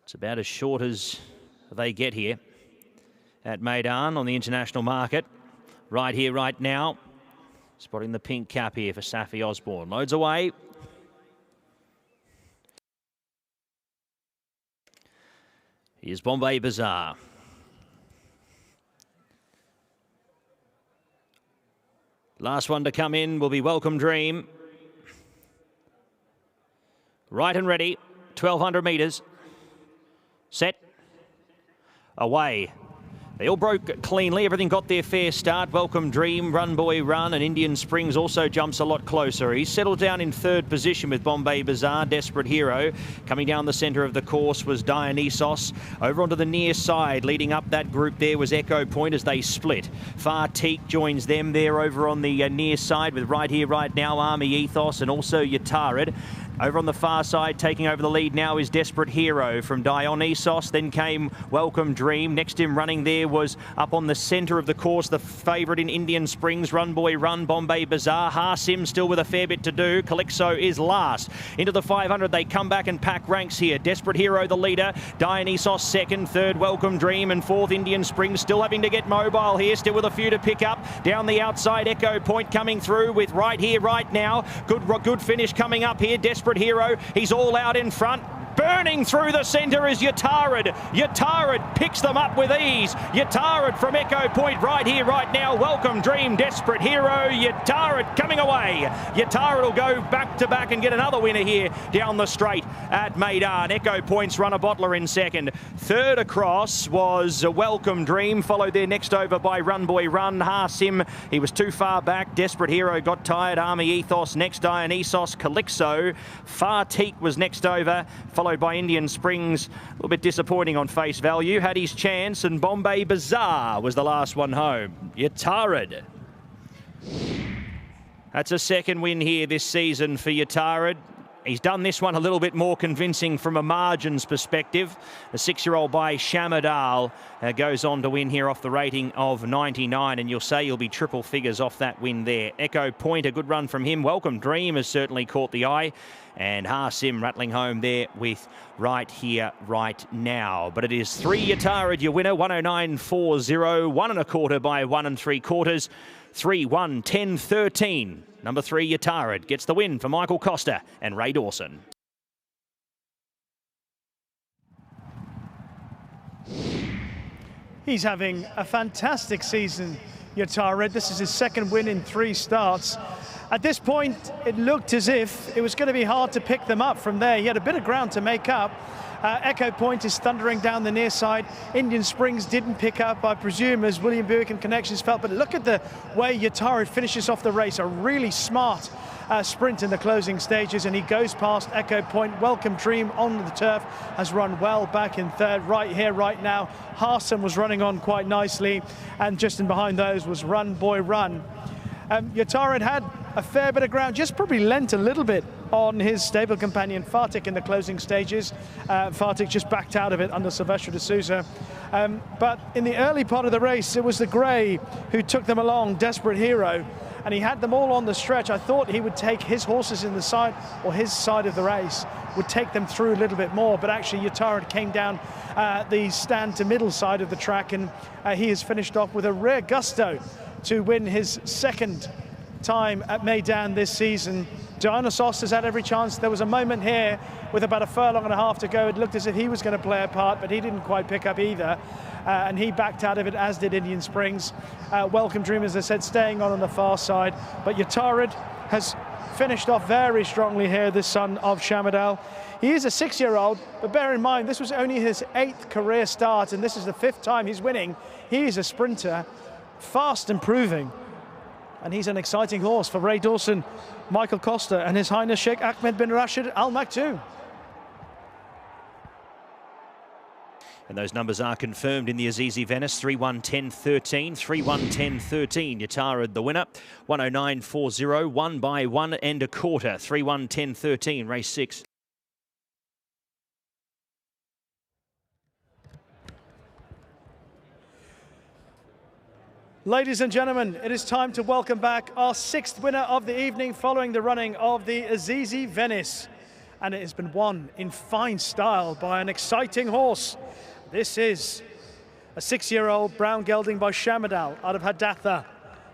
It's about as short as they get here at Meydan on the international market. Right here, right now. Spotting the pink cap here for Safi Osborne. Loads away. Here's Bombay Bazaar. Last one to come in will be Welcome Dream. Right and ready, 1,200 metres. Set. Away. They all broke cleanly. Everything got their fair start. Welcome Dream, Run Boy Run, and Indian Springs also jumps a lot closer. He's settled down in third position with Bombay Bazaar, Desperate Hero. Coming down the centre of the course was Dionysos. Over onto the near side, leading up that group there was Echo Point as they split. Farteek joins them there over on the near side with Right Here, Right Now, Army Ethos, and also Yatarid. Over on the far side, taking over the lead now is Desperate Hero from Dionysos. Then came Welcome Dream. Next him running there was up on the centre of the course, the favourite in Indian Springs, Run Boy Run, Bombay Bazaar. Harsim still with a fair bit to do. Calypso is last. Into the 500, they come back and pack ranks here. Desperate Hero the leader. Dionysos second, third Welcome Dream, and fourth Indian Springs. Still having to get mobile here, still with a few to pick up. Down the outside, Echo Point coming through with Right Here, Right Now. Good finish coming up here. Desperate Hero, he's all out in front. Burning through the centre is Yatarid. Yatarid picks them up with ease. Yatarid from Echo Point, Right Here, Right Now. Welcome Dream, Desperate Hero. Yatarid coming away. Yatarid will go back to back and get another winner here down the straight at Meydan. Echo Point's Runner Bottler in second. Third across was Welcome Dream, followed there next over by Run Boy Run. Harsim, he was too far back. Desperate Hero got tired. Army Ethos next. Dionysos, Calypso. Farteek was next over, followed by Indian Springs. A little bit disappointing on face value. Had his chance, and Bombay Bazaar was the last one home. Yatarid. That's a second win here this season for Yatarid. He's done this one a little bit more convincing from a margins perspective. The 6-year-old by Shamadal goes on to win here off the rating of 99, and you'll say you'll be triple figures off that win there. Echo Point, a good run from him. Welcome Dream has certainly caught the eye, and Harsim rattling home there with Right Here, Right Now. But it is 3 Yatarid, your winner, 109.40, 1 1/4 by 1 3/4, 3, 1, 10, 13. Number 3, Yatarid, gets the win for Michael Costa and Ray Dawson. He's having a fantastic season, Yatarid. This is his second win in 3 starts. At this point, it looked as if it was going to be hard to pick them up from there. He had a bit of ground to make up. Echo Point is thundering down the near side. Indian Springs didn't pick up, I presume, as William Buick and Connections felt. But look at the way Yatarid finishes off the race. A really smart sprint in the closing stages, and he goes past Echo Point. Welcome Dream on the turf has run well back in third. Right Here, Right Now. Harsim was running on quite nicely, and just in behind those was Run Boy Run. Yatarid had a fair bit of ground, just probably lent a little bit on his stable companion Farteek in the closing stages. Farteek just backed out of it under Silvestre de Souza. But in the early part of the race, it was the grey who took them along, Desperate Hero, and he had them all on the stretch. I thought he would take his horses in the side, or his side of the race, would take them through a little bit more, but actually Yatarid came down the stand to middle side of the track, and he has finished off with a rare gusto to win his second time at Meydan this season. Dionysos has had every chance. There was a moment here with about 1.5 furlongs to go. It looked as if he was going to play a part, but he didn't quite pick up either. And he backed out of it, as did Indian Springs. Welcome Dream, as I said, staying on the far side. But Yatarid has finished off very strongly here, the son of Shamadal. He is a 6-year-old, but bear in mind, this was only his 8th career start, and this is the 5th time he's winning. He is a sprinter, fast improving. And he's an exciting horse for Ray Dawson, Michael Costa, and His Highness Sheikh Ahmed bin Rashid Al Maktoum. And those numbers are confirmed in the Azizi Venice. 3-1-10-13, 3-1-10-13. Yatara the winner. 109.40, won by 1 1/4. 3-1-10-13, race 6. Ladies and gentlemen, it is time to welcome back our 6th winner of the evening following the running of the Azizi Venice. And it has been won in fine style by an exciting horse. This is a 6-year-old brown gelding by Shamadal out of Hadatha,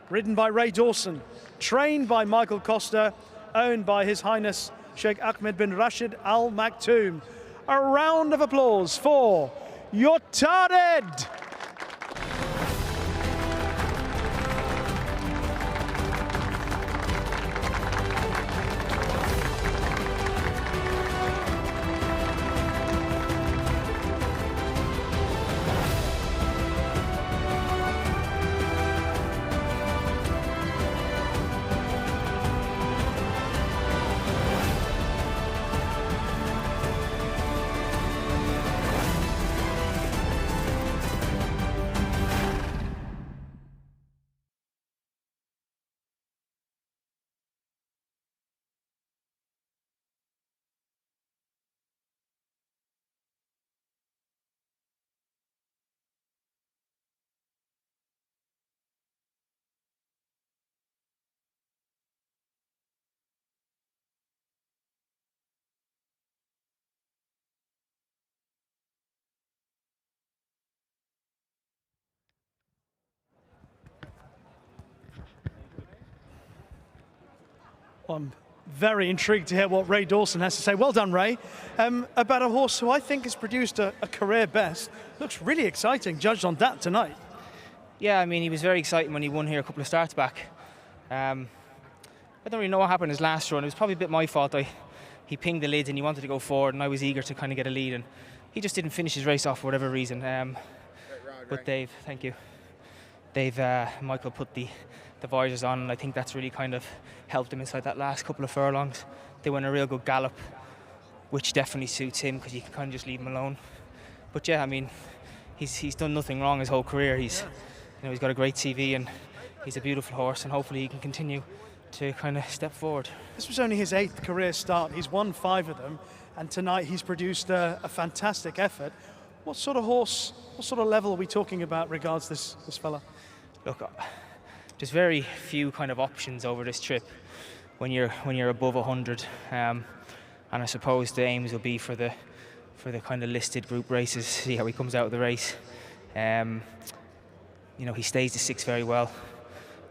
ridden by Ray Dawson, trained by Michael Costa, owned by His Highness Sheikh Ahmed bin Rashid Al Maktoum. A round of applause for Yotared. I'm very intrigued to hear what Ray Dawson has to say. Well done, Ray. About a horse who I think has produced a career best. Looks really exciting, judged on that tonight. Yeah, I mean, he was very exciting when he won here a couple of starts back. I don't really know what happened his last run. It was probably a bit my fault. He pinged the lids and he wanted to go forward, and I was eager to kind of get a lead, and he just didn't finish his race off for whatever reason. But Dave, thank you. Dave, Michael put the visors on, and I think that's really kind of helped him inside that last couple of furlongs. They went a real good gallop, which definitely suits him because you can kind of just leave him alone. But yeah, I mean, he's done nothing wrong his whole career. He's got a great CV and he's a beautiful horse, and hopefully he can continue to kind of step forward. This was only his 8th career start. He's won 5 of them, and tonight he's produced a fantastic effort. What sort of horse, what sort of level are we talking about regards this fella? Look, there's very few kind of options over this trip when you're above 100, and I suppose the aims will be for the kind of listed group races, see how he comes out of the race. He stays the 6 very well,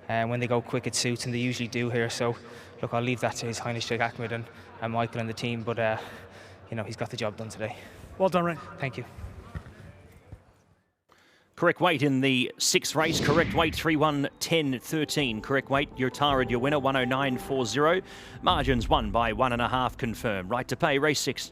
and when they go quick it suits, and they usually do here. So look, I'll leave that to His Highness Sheikh Ahmed and Michael and the team, but he's got the job done today. Well done, Ray. Thank you. Correct weight in the 6th race. Correct weight 3-1-10-13. Correct weight, Yotared, your winner, 109.40. Margins won by 1.5 confirmed. Right to pay, race 6.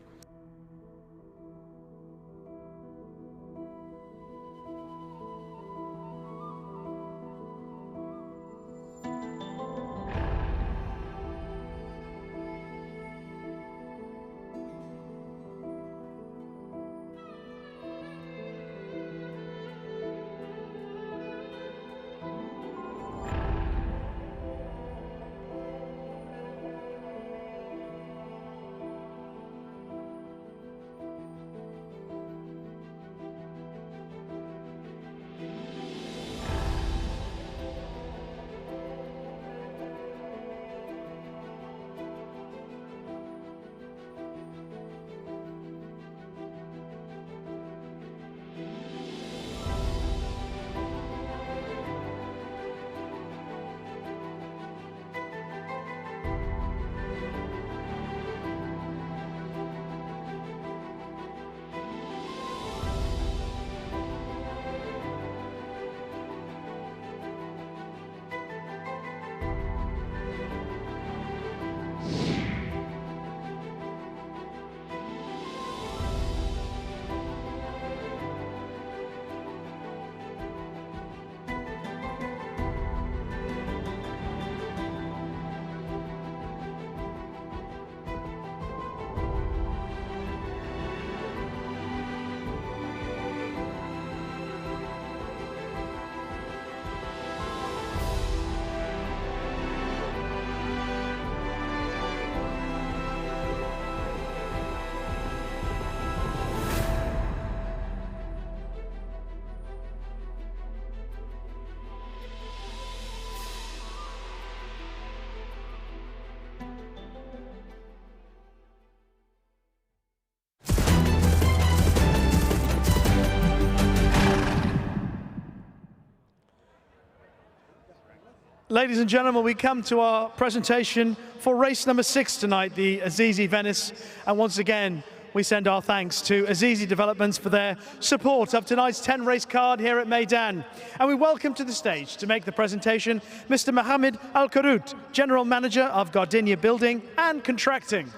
Ladies and gentlemen, we come to our presentation for race number 6 tonight, the Azizi Venice. And once again, we send our thanks to Azizi Developments for their support of tonight's 10 race card here at Meydan. And we welcome to the stage to make the presentation Mr. Mohammed Al-Karut, General Manager of Gardenia Building and Contracting.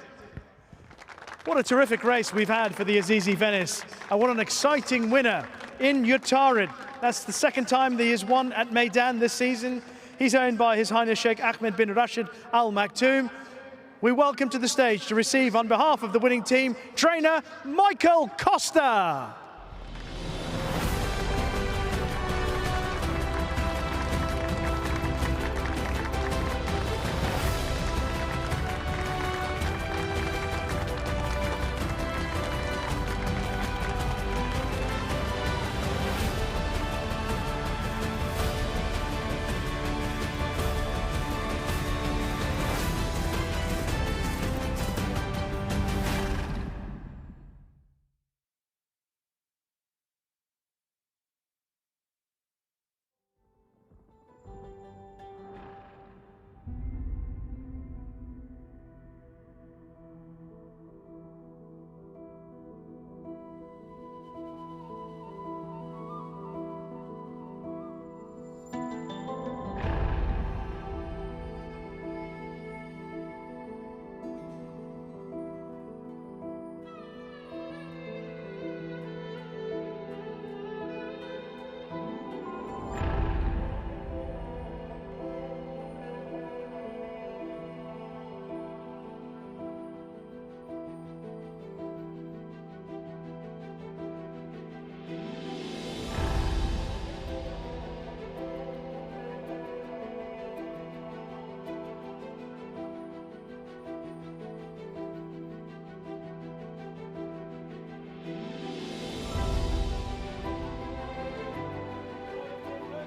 What a terrific race we've had for the Azizi Venice. And what an exciting winner in Utarid. That's the second time that he has won at Meydan this season. He's owned by His Highness Sheikh Ahmed bin Rashid Al Maktoum. We welcome to the stage to receive, on behalf of the winning team, trainer Michael Costa.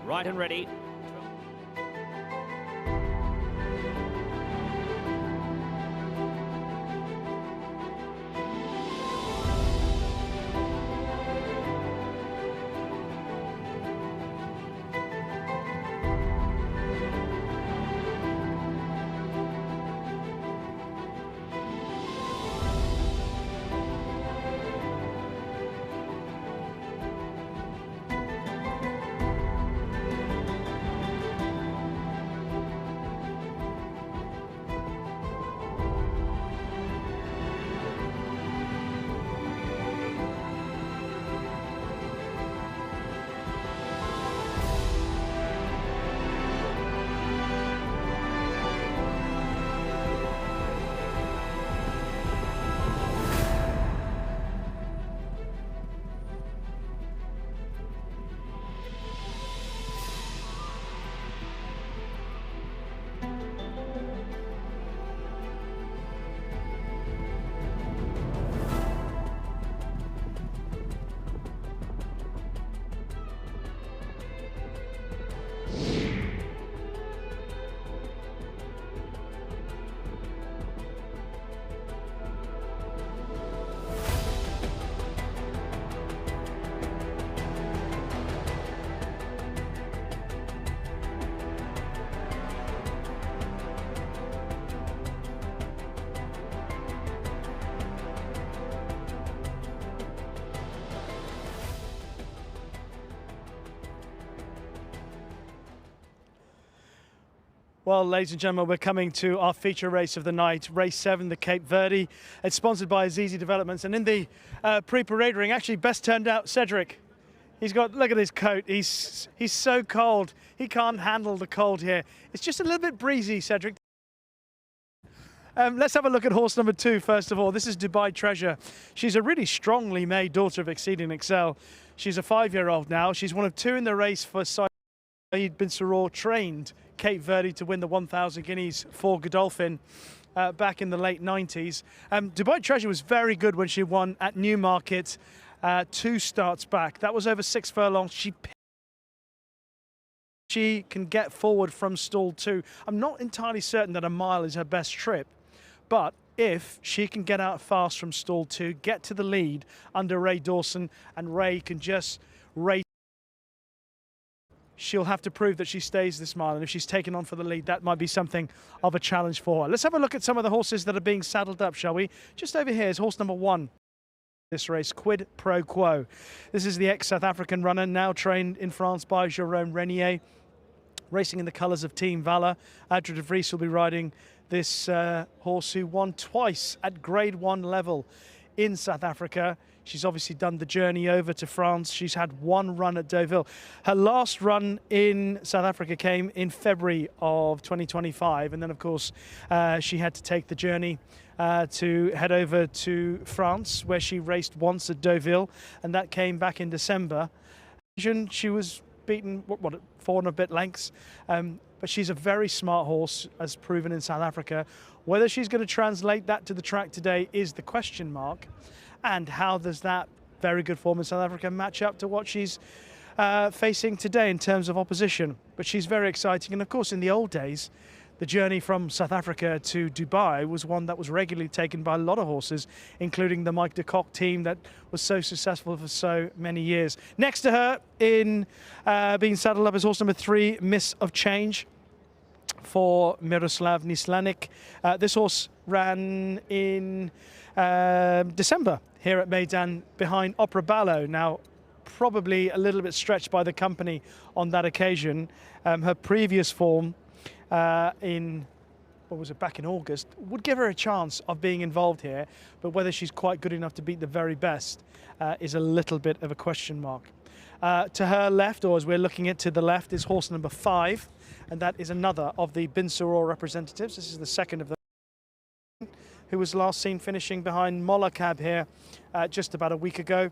Right and ready. Well, ladies and gentlemen, we're coming to our feature race of the night, race 7, the Cape Verde. It's sponsored by Azizi Developments. And in the pre-parade ring, actually best turned out Cedric. He's got, look at his coat. He's so cold. He can't handle the cold here. It's just a little bit breezy, Cedric. Let's have a look at horse number 2, first of all. This is Dubai Treasure. She's a really strongly made daughter of Exceeding Excel. She's a 5-year-old now. She's one of 2 in the race for Saeed bin Saror, trained Cape Verde to win the 1,000 guineas for Godolphin back in the late 90s. Dubai Treasure was very good when she won at Newmarket 2 starts back. That was over 6 furlongs. She can get forward from stall 2. I'm not entirely certain that a mile is her best trip, but if she can get out fast from stall 2, get to the lead under Ray Dawson, and Ray can just race she'll have to prove that she stays this mile, and if she's taken on for the lead, that might be something of a challenge for her. Let's have a look at some of the horses that are being saddled up, shall we? Just over here is horse number 1. This race, Quid Pro Quo. This is the ex-South African runner, now trained in France by Jérôme Renier, racing in the colours of Team Valor. Adra de Vries will be riding this horse, who won twice at Grade 1 level in South Africa. She's obviously done the journey over to France. She's had one run at Deauville. Her last run in South Africa came in February of 2025. And then, of course, she had to take the journey to head over to France, where she raced once at Deauville. And that came back in December. She was beaten, what 4 and a bit lengths. But she's a very smart horse, as proven in South Africa. Whether she's going to translate that to the track today is the question mark. And how does that very good form in South Africa match up to what she's facing today in terms of opposition? But she's very exciting. And of course, in the old days, the journey from South Africa to Dubai was one that was regularly taken by a lot of horses, including the Mike de Kock team that was so successful for so many years. Next to her in being saddled up is horse number 3, Miss of Change, for Miroslav Nislanik. This horse ran in December here at Meydan behind Opera Ballo. Now, probably a little bit stretched by the company on that occasion. Her previous form in, what was it, back in August, would give her a chance of being involved here, but whether she's quite good enough to beat the very best is a little bit of a question mark. To her left, or as we're looking at to the left, is horse number 5, and that is another of the Bin Suror representatives. This is the second of them, who was last seen finishing behind Molakab here just about a week ago.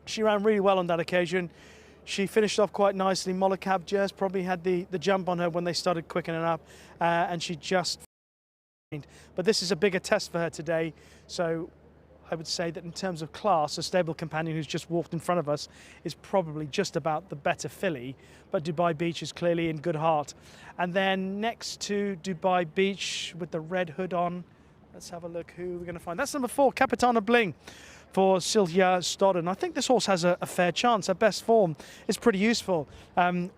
She ran really well on that occasion. She finished off quite nicely. Molakab just probably had the jump on her when they started quickening up, and she just... But this is a bigger test for her today, so I would say that in terms of class, a stable companion who's just walked in front of us is probably just about the better filly, but Dubai Beach is clearly in good heart. And then next to Dubai Beach with the red hood on, let's have a look who we're going to find. That's number 4, Capitana Bling, for Sylvia Stodden. I think this horse has a fair chance. Her best form is pretty useful.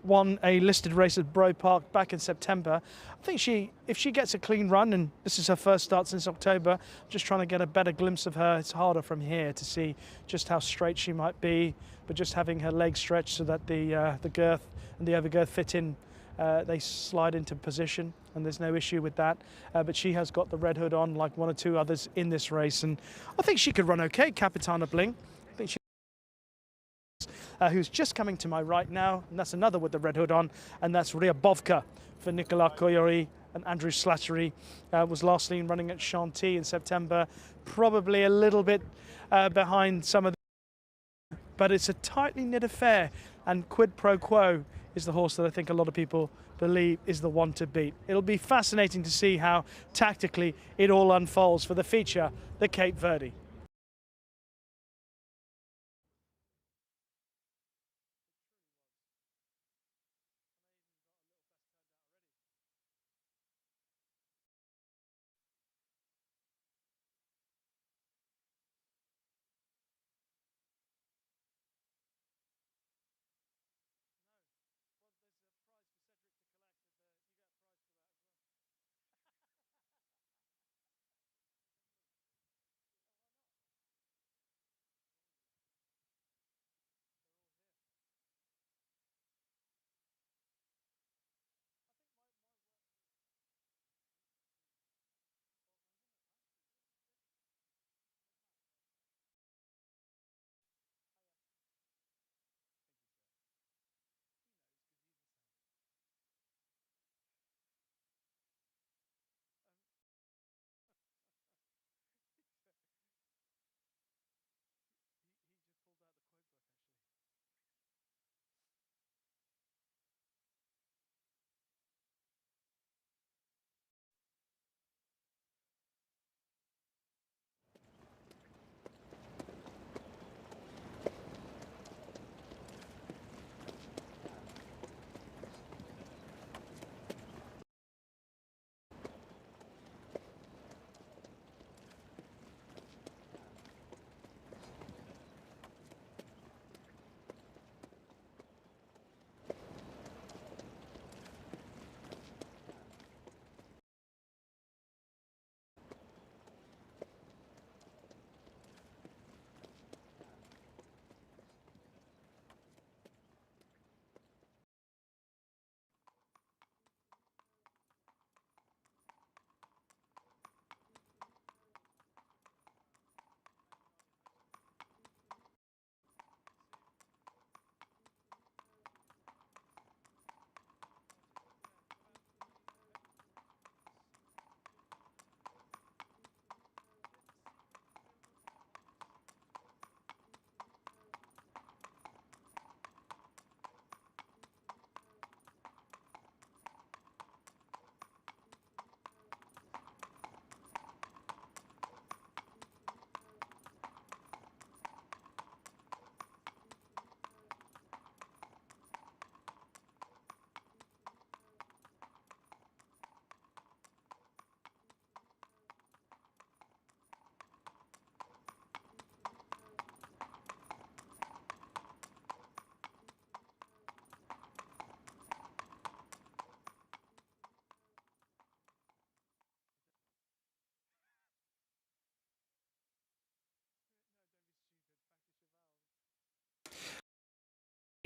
Won a listed race at Bro Park back in September. I think if she gets a clean run, and this is her first start since October, I'm just trying to get a better glimpse of her. It's harder from here to see just how straight she might be, but just having her legs stretched so that the girth and the overgirth fit in, they slide into position, and there's no issue with that. But she has got the red hood on like one or two others in this race, and I think she could run okay, Capitana Bling. I think she who's just coming to my right now, and that's another with the red hood on, and that's Ria Bovka for Nicolas Koyori and Andrew Slattery. Was last seen running at Chantilly in September, probably a little bit behind some of the, but it's a tightly knit affair, and Quid Pro Quo is the horse that I think a lot of people believe is the one to beat. It'll be fascinating to see how tactically it all unfolds for the feature, the Cape Verde.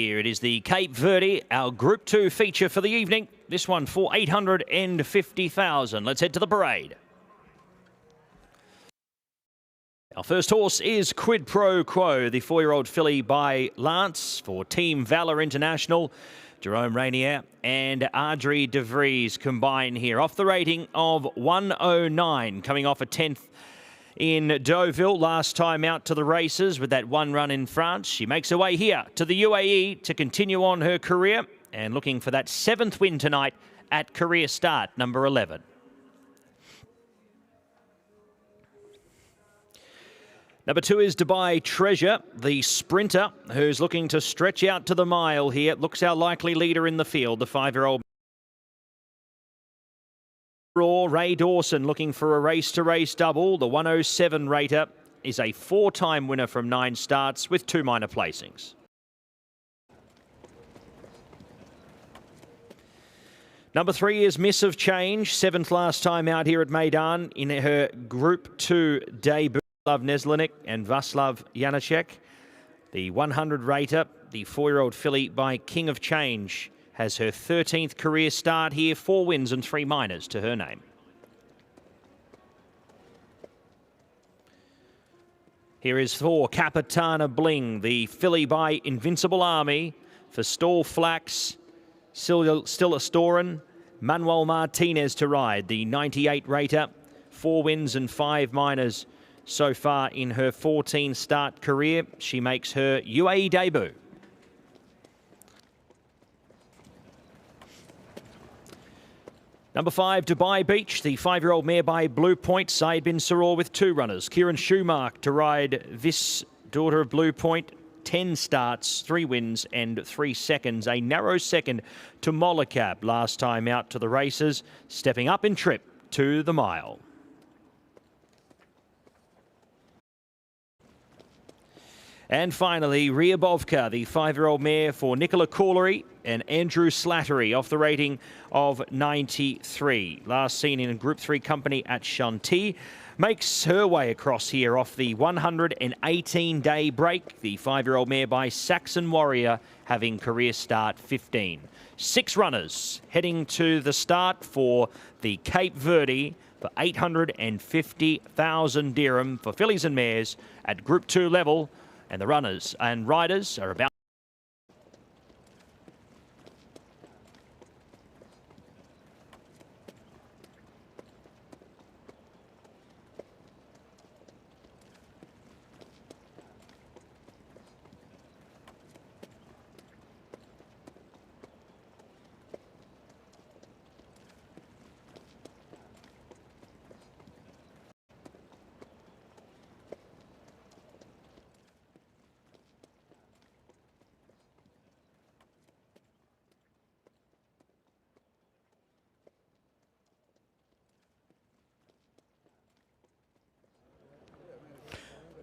Here it is the Cape Verde, our Group 2 feature for the evening. This one for 850,000. Let's head to the parade. Our first horse is Quid Pro Quo, the 4-year-old filly by Lance for Team Valor International. Jerome Rainier and Audrey De Vries combine here. Off the rating of 109, coming off a 10th in Deauville last time out to the races with that one run in France. She makes her way here to the UAE to continue on her career and looking for that 7th win tonight at career start, number 11. Number 2 is Dubai Treasure, the sprinter who's looking to stretch out to the mile here. Looks our likely leader in the field, the 5-year-old. Ray Dawson looking for a race-to-race double. The 107 rater is a 4-time winner from 9 starts with 2 minor placings. Number 3 is Miss of Change, 7th last time out here at Meydan in her Group 2 debut. Love Neslinik and Vaslav Janacek. The 100 rater, the 4-year-old filly by King of Change, has her 13th career start here, 4 wins and 3 minors to her name. Here is for Capitana Bling, the filly by Invincible Army, for Stall Flax, Stilla Storen, Manuel Martinez to ride. The 98 rater, 4 wins and 5 minors so far in her 14-start career. She makes her UAE debut. Number 5, Dubai Beach, the 5-year-old mare by Blue Point, Said bin Saror with 2 runners. Kieran Schumark to ride this daughter of Blue Point. 10 starts, 3 wins and 3 seconds. A narrow second to Mollicab last time out to the races, stepping up in trip to the mile. And finally, Ryabovka, the 5-year-old mare for Nicola Corlery and Andrew Slattery, off the rating of 93. Last seen in a Group 3 company at Chantilly. Makes her way across here off the 118-day break. The 5-year-old mare by Saxon Warrior having career start 15. 6 runners heading to the start for the Cape Verde for 850,000 dirham for fillies and mares at Group 2 level. And the runners and riders are about.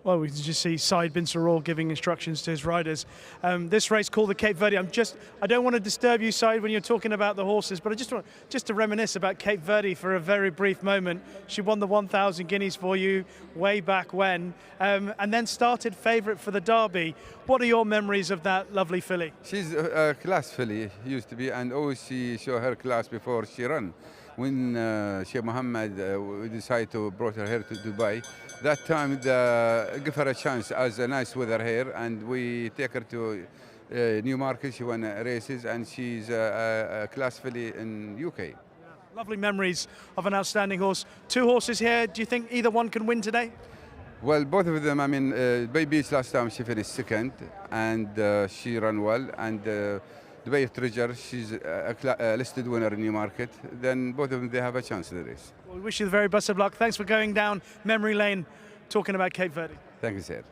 Well, we can just see Said bin Saror giving instructions to his riders. This race called the Cape Verde. I don't want to disturb you, Said, when you're talking about the horses, but I just want to reminisce about Cape Verde for a very brief moment. She won the 1,000 guineas for you way back when, and then started favourite for the Derby. What are your memories of that lovely filly? She's a class filly, used to be, and always she showed her class before she ran. When Sheikh Mohammed decided to brought her here to Dubai, that time give her a chance as a nice weather here, and we take her to Newmarket. She won races, and she's a class filly in UK. Yeah, lovely memories of an outstanding horse. 2 horses here. Do you think either one can win today? Well, both of them. I mean, Bay Beach last time she finished 2nd, and she ran well, and. Dubai Treasure, she's a listed winner in Newmarket. Then both of them, they have a chance in the race. Well, we wish you the very best of luck. Thanks for going down memory lane, talking about Cape Verde. Thank you, sir.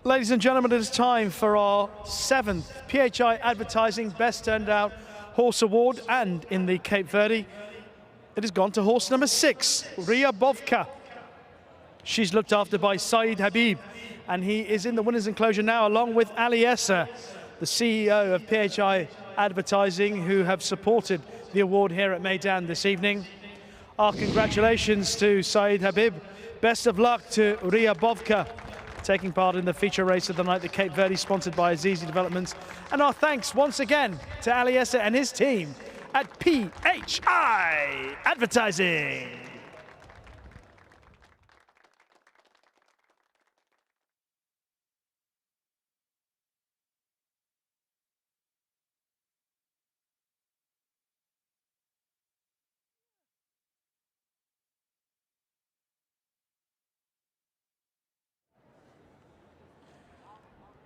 Ladies and gentlemen, it is time for our 7th PHI Advertising Best Turned Out Horse Award, and in the Cape Verde, it has gone to horse number 6, Ryabovka. She's looked after by Saeed Habib, and he is in the winner's enclosure now, along with Ali Esser, the CEO of PHI Advertising, who have supported the award here at Meydan this evening. Our congratulations to Saeed Habib. Best of luck to Ryabovka, taking part in the feature race of the night, the Cape Verde, sponsored by Azizi Developments. And our thanks once again to Ali Esser and his team at PHI Advertising.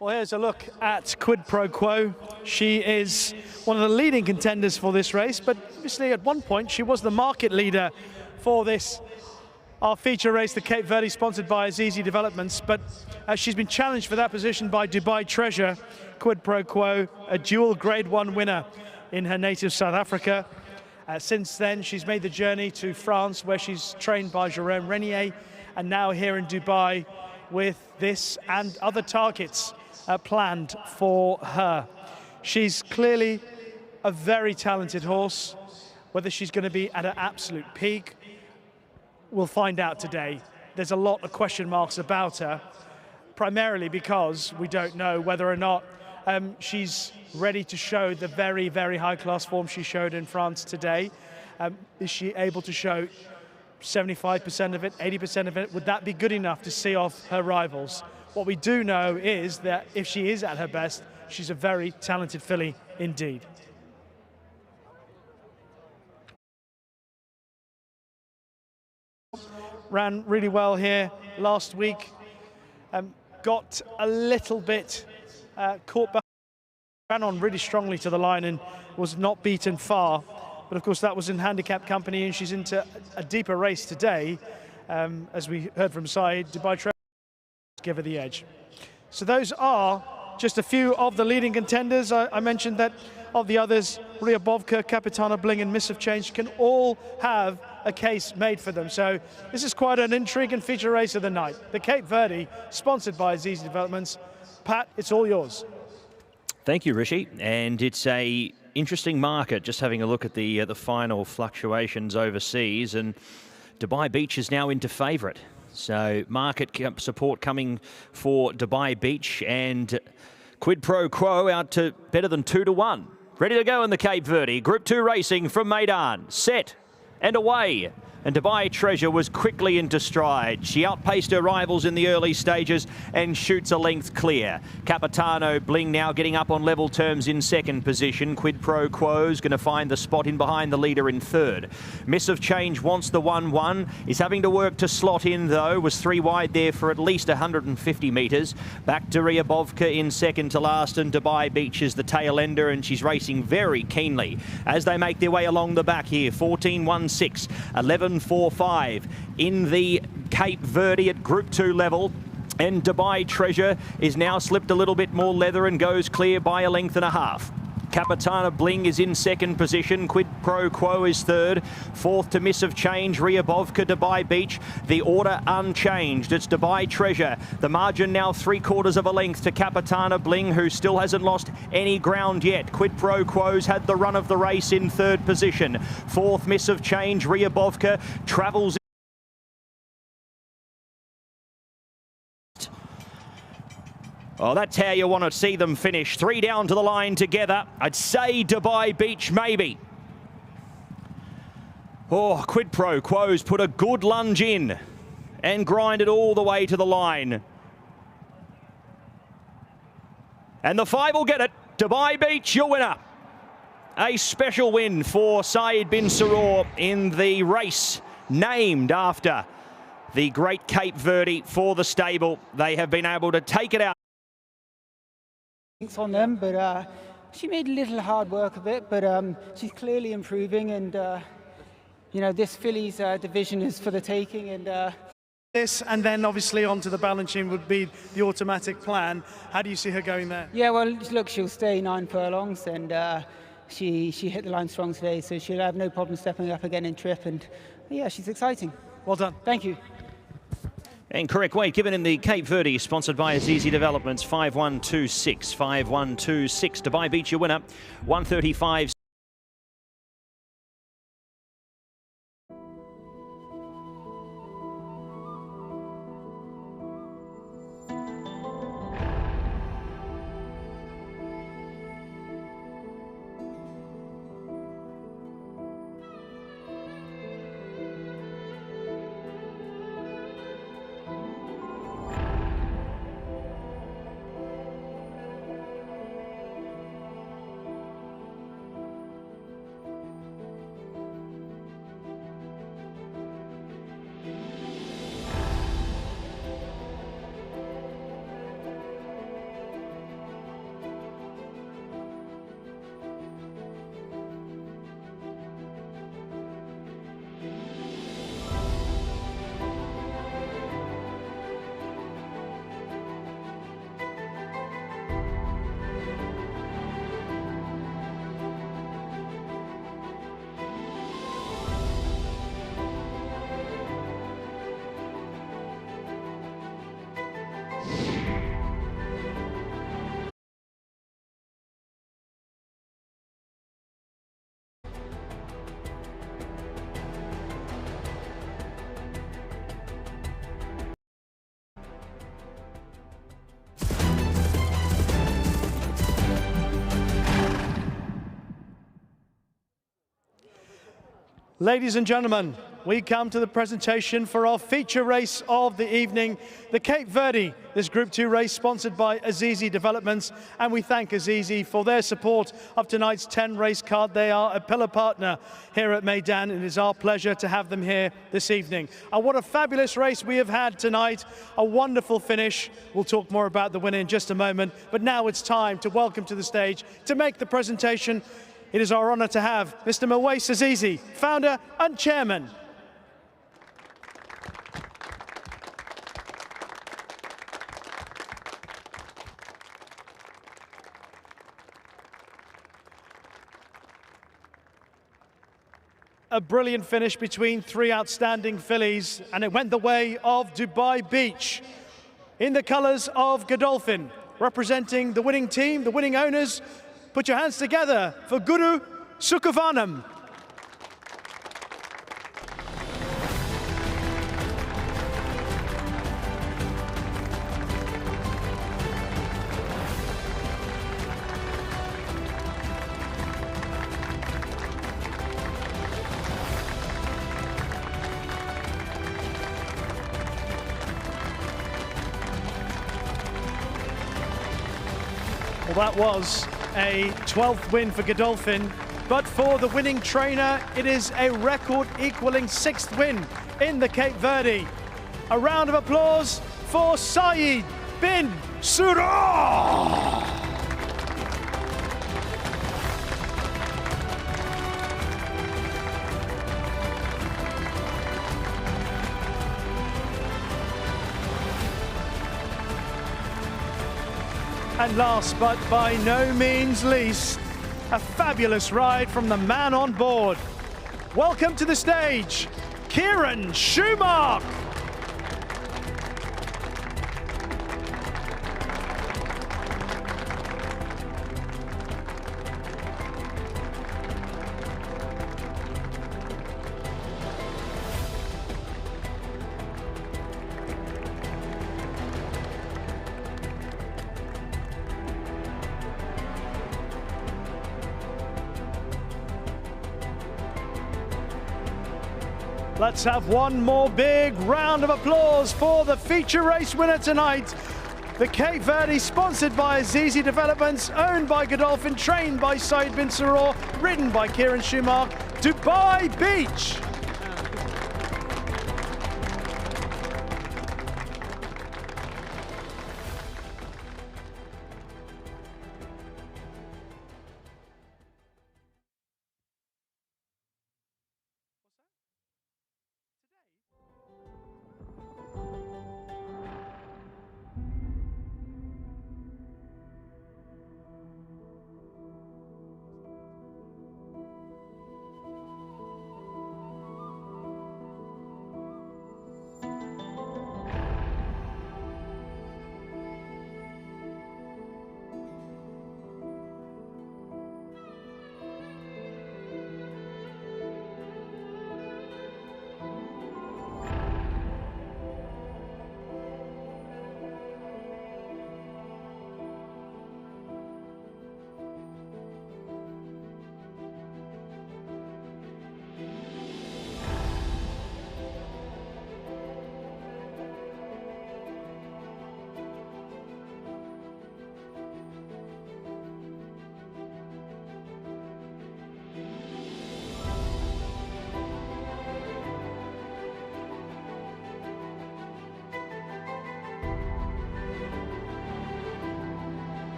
Well, here's a look at Quid Pro Quo. She is one of the leading contenders for this race, but obviously at one point she was the market leader for this, our feature race, the Cape Verde, sponsored by Azizi Developments. But she's been challenged for that position by Dubai Treasure. Quid Pro Quo, a dual Grade 1 winner in her native South Africa. Since then, she's made the journey to France, where she's trained by Jérôme Renier, and now here in Dubai with this and other targets planned for her. She's clearly a very talented horse. Whether she's going to be at her absolute peak, we'll find out today. There's a lot of question marks about her, primarily because we don't know whether or not she's ready to show the very, very high-class form she showed in France today. Is she able to show 75% of it, 80% of it? Would that be good enough to see off her rivals? What we do know is that if she is at her best, she's a very talented filly indeed. Ran really well here last week. Got a little bit caught back, ran on really strongly to the line and was not beaten far. But of course that was in handicap company, and she's into a deeper race today. As we heard from Saeed, Dubai Treasure give her the edge. So those are just a few of the leading contenders. I mentioned that of the others, Ryabovka, Capitana Bling and Miss of Change can all have a case made for them. So this is quite an intriguing feature race of the night. The Cape Verde, sponsored by Azizi Developments. Pat, it's all yours. Thank you, Rishi. And it's a interesting market, just having a look at the final fluctuations overseas, and Dubai Beach is now into favourite. So market support coming for Dubai Beach, and Quid Pro Quo out to better than 2-1. Ready to go in the Cape Verde. Group 2 racing from Meydan. Set and away. And Dubai Treasure was quickly into stride. She outpaced her rivals in the early stages and shoots a length clear. Capitano Bling now getting up on level terms in second position. Quid Pro Quo's going to find the spot in behind the leader in third. Miss of Change wants the 1-1. Is having to work to slot in though. Was 3 wide there for at least 150 metres. Back to Ryabovka in second to last, and Dubai Beach is the tail ender, and she's racing very keenly as they make their way along the back here. 14-1-6, 11-4-5 in the Cape Verde at Group 2 level. And Dubai Treasure is now slipped a little bit more leather and goes clear by a length and a half. Capitana Bling is in second position. Quid Pro Quo is third. Fourth to Miss of Change, Ryabovka, Dubai Beach. The order unchanged. It's Dubai Treasure. The margin now 3/4 of a length to Capitana Bling, who still hasn't lost any ground yet. Quid Pro Quo's had the run of the race in third position. Fourth, Miss of Change, Ryabovka travels. Oh, that's how you want to see them finish. 3 down to the line together. I'd say Dubai Beach, maybe. Oh, Quid Pro Quo's put a good lunge in and grinded all the way to the line. And the 5 will get it. Dubai Beach, your winner. A special win for Saeed bin Sarour in the race named after the Great Cape Verde for the stable. They have been able to take it out on them, but she made a little hard work of it, but she's clearly improving, and you know, this filly's division is for the taking, and this, and then obviously onto the balancing would be the automatic plan. How do you see her going there? Yeah, well, look, she'll stay 9 furlongs, and she hit the line strong today, so she'll have no problem stepping up again in trip, and yeah, she's exciting. Well done. Thank you. And correct weight given in the Cape Verde, sponsored by Azizi Developments, 5126. 5126. Dubai Beach, your winner, 135. Ladies and gentlemen, we come to the presentation for our feature race of the evening, the Cape Verde, this Group 2 race sponsored by Azizi Developments, and we thank Azizi for their support of tonight's 10 race card. They are a pillar partner here at Meydan, and it is our pleasure to have them here this evening. And what a fabulous race we have had tonight, a wonderful finish. We'll talk more about the winner in just a moment, but now it's time to welcome to the stage, to make the presentation. It is our honor to have Mr. Mawais Azizi, founder and chairman. A brilliant finish between 3 outstanding fillies, and it went the way of Dubai Beach. In the colors of Godolphin, representing the winning team, the winning owners, put your hands together for Guru Sukavanam. Well, that was a 12th win for Godolphin, but for the winning trainer, it is a record equaling 6th win in the Cape Verde. A round of applause for Saeed bin Surah. And last but by no means least, a fabulous ride from the man on board. Welcome to the stage, Kieran Schumacher. Let's have one more big round of applause for the feature race winner tonight. The Cape Verde, sponsored by Azizi Developments, owned by Godolphin, trained by Saeed bin Surah, ridden by Kieran Schumacher, Dubai Beach.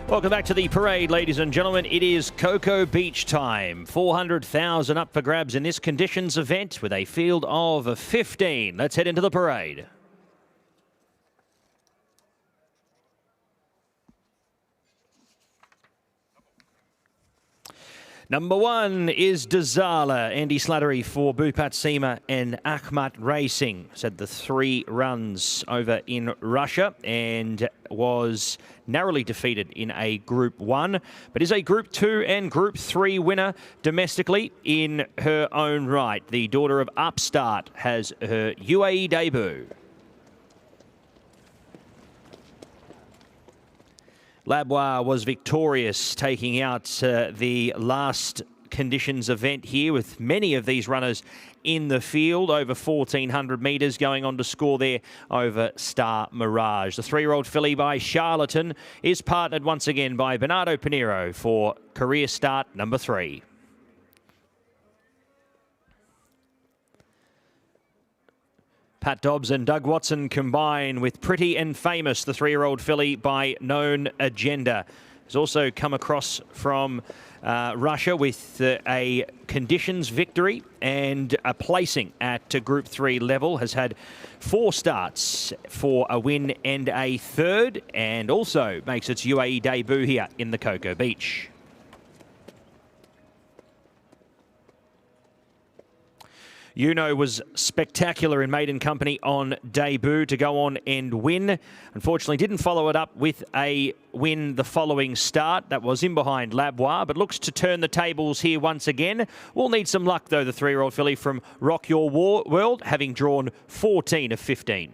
Welcome back to the parade, ladies and gentlemen. It is Cocoa Beach time. 400,000 up for grabs in this conditions event with a field of 15. Let's head into the parade. Number 1 is Dazala. Andy Slattery for Bhupat Seema and Akhmat Racing. Said the 3 runs over in Russia and was narrowly defeated in a Group 1, but is a Group 2 and Group 3 winner domestically in her own right. The daughter of Upstart has her UAE debut. Labois was victorious, taking out the last conditions event here with many of these runners in the field, over 1,400 metres, going on to score there over Star Mirage. The 3-year-old filly by Charlatan is partnered once again by Bernardo Pinheiro for career start number 3. Pat Dobbs and Doug Watson combine with Pretty and Famous, the 3-year-old filly by Known Agenda. Has also come across from Russia with a conditions victory and a placing at Group 3 level. Has had 4 starts for a win and a third, and also makes its UAE debut here in the Cocoa Beach. Uno was spectacular in maiden company on debut to go on and win. Unfortunately, didn't follow it up with a win the following start. That was in behind Labois, but looks to turn the tables here once again. Will need some luck, though, the 3-year-old filly from Rock Your World, having drawn 14 of 15.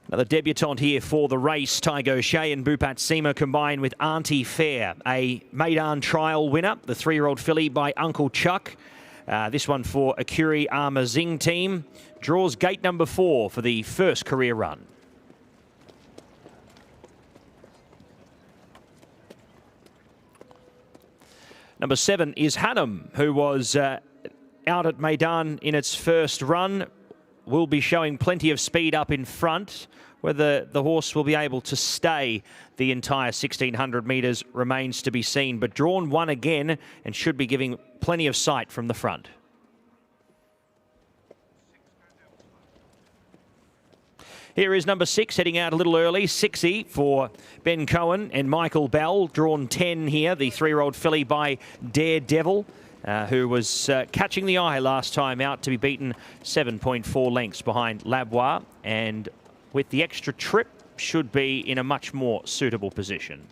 Another debutante here for the race. Tygo Shea and Bhupat Seema combine with Auntie Fair, a Meydan trial winner, the 3-year-old filly by Uncle Chuck. This one for Akuri Amazing team. Draws gate number 4 for the first career run. Number 7 is Hannum, who was out at Meydan in its first run. Will be showing plenty of speed up in front. Whether the horse will be able to stay the entire 1,600 metres remains to be seen, but drawn 1 again and should be giving plenty of sight from the front. Here is number 6, heading out a little early. 6E for Ben Cohen and Michael Bell. Drawn 10 here, the 3-year-old filly by Daredevil, who was catching the eye last time out, to be beaten 7.4 lengths behind Labois, and with the extra trip should be in a much more suitable position.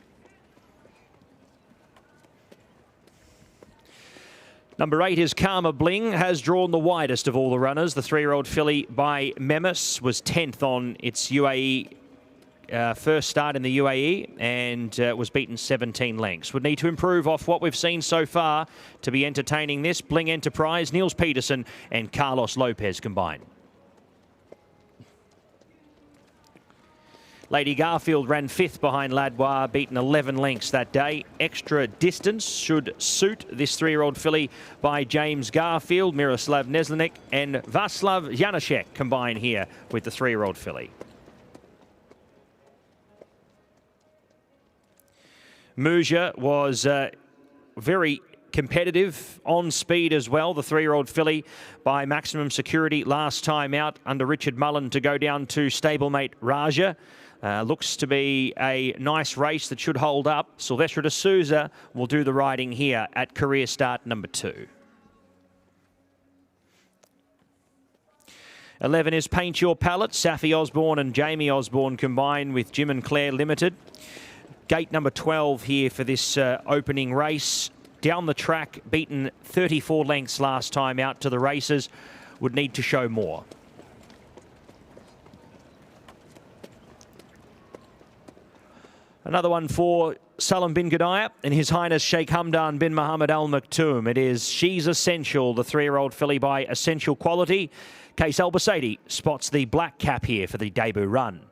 Number 8 is Karma Bling, has drawn the widest of all the runners. The 3-year-old filly by Memis was 10th on its UAE first start in the UAE and was beaten 17 lengths. Would need to improve off what we've seen so far to be entertaining this. Bling Enterprise, Niels Peterson and Carlos Lopez combined. Lady Garfield ran 5th behind Labois, beaten 11 lengths that day. Extra distance should suit this 3-year-old filly by James Garfield. Miroslav Neslenik and Vaslav Janaszek combine here with the 3-year-old filly. Muja was very competitive on speed as well. The 3-year-old filly by Maximum Security last time out under Richard Mullen to go down to stablemate Raja. Looks to be a nice race that should hold up. Silvestre de Souza will do the riding here at career start number 2. 11 is Paint Your Palette. Safi Osborne and Jamie Osborne combine with Jim and Claire Limited. Gate number 12 here for this opening race. Down the track, beaten 34 lengths last time out to the races. Would need to show more. Another one for Salam bin Gudaya and His Highness Sheikh Hamdan bin Mohammed Al Maktoum. It is She's Essential, the 3-year-old filly by Essential Quality. Case Albacete spots the black cap here for the debut run.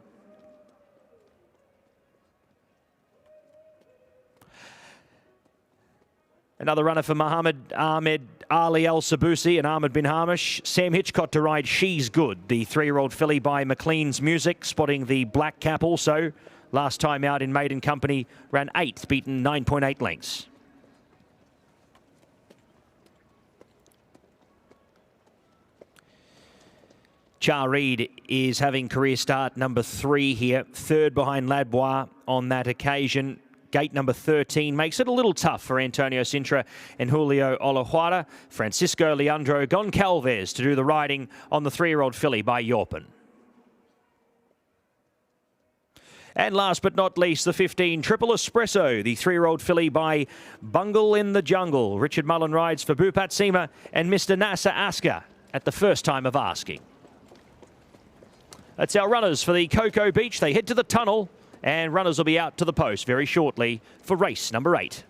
Another runner for Mohammed Ahmed Ali Al Sabusi and Ahmed bin Hamish. Sam Hitchcock to ride She's Good, the 3-year-old filly by McLean's Music, spotting the black cap also. Last time out in maiden company, ran 8th, beaten 9.8 lengths. Char Reed is having career start number 3 here, 3rd behind Ladbois on that occasion. Gate number 13 makes it a little tough for Antonio Sintra and Julio Olajuara. Francisco Leandro Goncalves to do the riding on the 3-year-old filly by Yorpin. And last but not least, the 15 Triple Espresso, the 3-year-old filly by Bungle in the Jungle. Richard Mullen rides for Bhupat Seema and Mr. Nasser Asker at the first time of asking. That's our runners for the Cocoa Beach. They head to the tunnel, and runners will be out to the post very shortly for race number 8.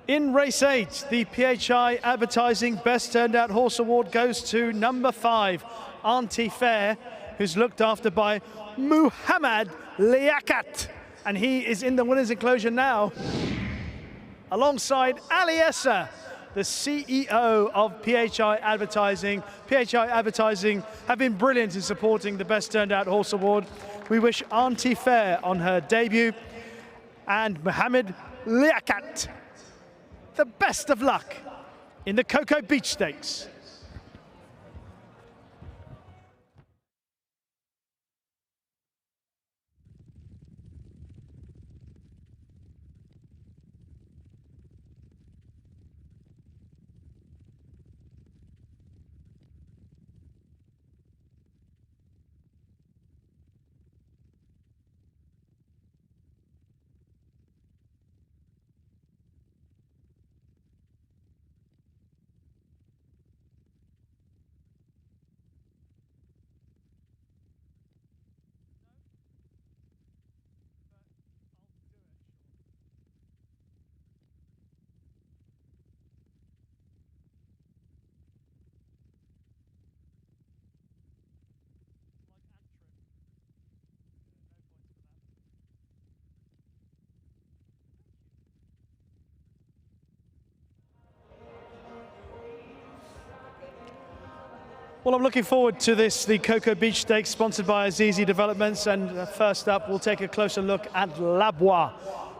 In race 8, the PHI Advertising Best Turned Out Horse Award goes to number 5, Auntie Fair, who's looked after by Muhammad Liaquat. And he is in the winner's enclosure now, alongside Ali Essa, the CEO of PHI Advertising. PHI Advertising have been brilliant in supporting the Best Turned Out Horse Award. We wish Auntie Fair on her debut and Muhammad Liaquat the best of luck in the Cocoa Beach Stakes. Well, I'm looking forward to this, the Cocoa Beach Stakes, sponsored by Azizi Developments. And first up, we'll take a closer look at Labwa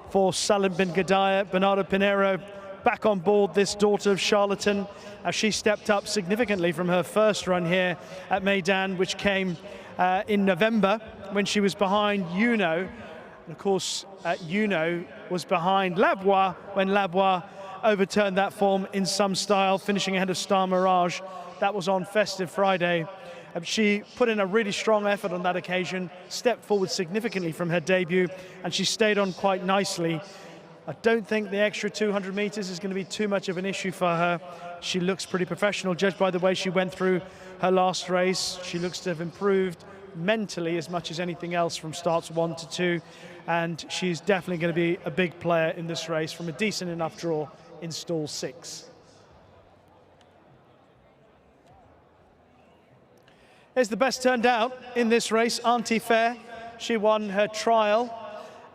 for Salim bin Gadaya. Bernardo Pinheiro back on board, this daughter of Charlatan, as she stepped up significantly from her first run here at Meydan, which came in November when she was behind Yuno. And of course, Yuno was behind Labwa when Labwa overturned that form in some style, finishing ahead of Star Mirage. That was on Festive Friday. She put in a really strong effort on that occasion, stepped forward significantly from her debut, and she stayed on quite nicely. I don't think the extra 200 meters is going to be too much of an issue for her. She looks pretty professional, judged by the way she went through her last race. She looks to have improved mentally as much as anything else from starts 1 to 2, and she's definitely going to be a big player in this race from a decent enough draw in stall 6. Is the best turned out in this race, Auntie Fair. She won her trial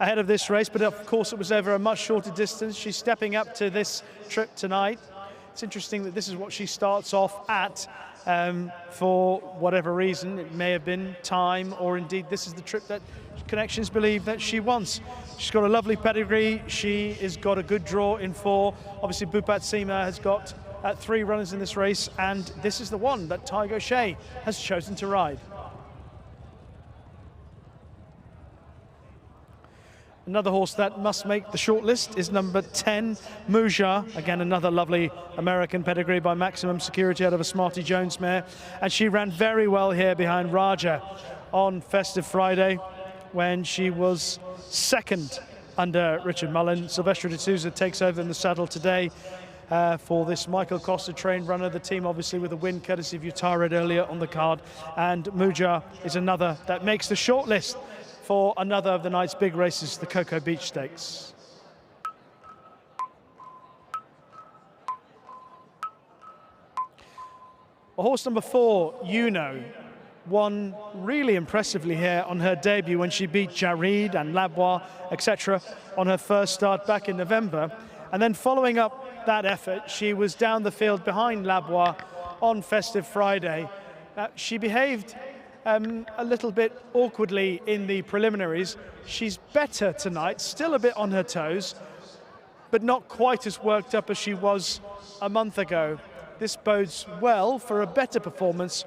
ahead of this race, but of course it was over a much shorter distance. She's stepping up to this trip tonight. It's interesting that this is what she starts off at for whatever reason. It may have been time, or indeed this is the trip that Connections believe that she wants. She's got a lovely pedigree. She has got a good draw in 4. Obviously Bhupat Seema has got 3 runners in this race, and this is the one that Tygo Shea has chosen to ride. Another horse that must make the shortlist is number 10, Muja. Again, another lovely American pedigree by Maximum Security out of a Smarty Jones mare. And she ran very well here behind Raja on Festive Friday when she was second under Richard Mullen. Silvestre de Souza takes over in the saddle today for this Michael Costa trained runner. The team obviously with a win courtesy of Utarid earlier on the card. And Muja is another that makes the shortlist for another of the night's big races, the Cocoa Beach Stakes. Horse number 4, Yuno, won really impressively here on her debut when she beat Jarid and Labwa, etc. on her first start back in November. And then following up that effort, she was down the field behind Labwa on Festive Friday. She behaved a little bit awkwardly in the preliminaries. She's better tonight, still a bit on her toes, but not quite as worked up as she was a month ago. This bodes well for a better performance,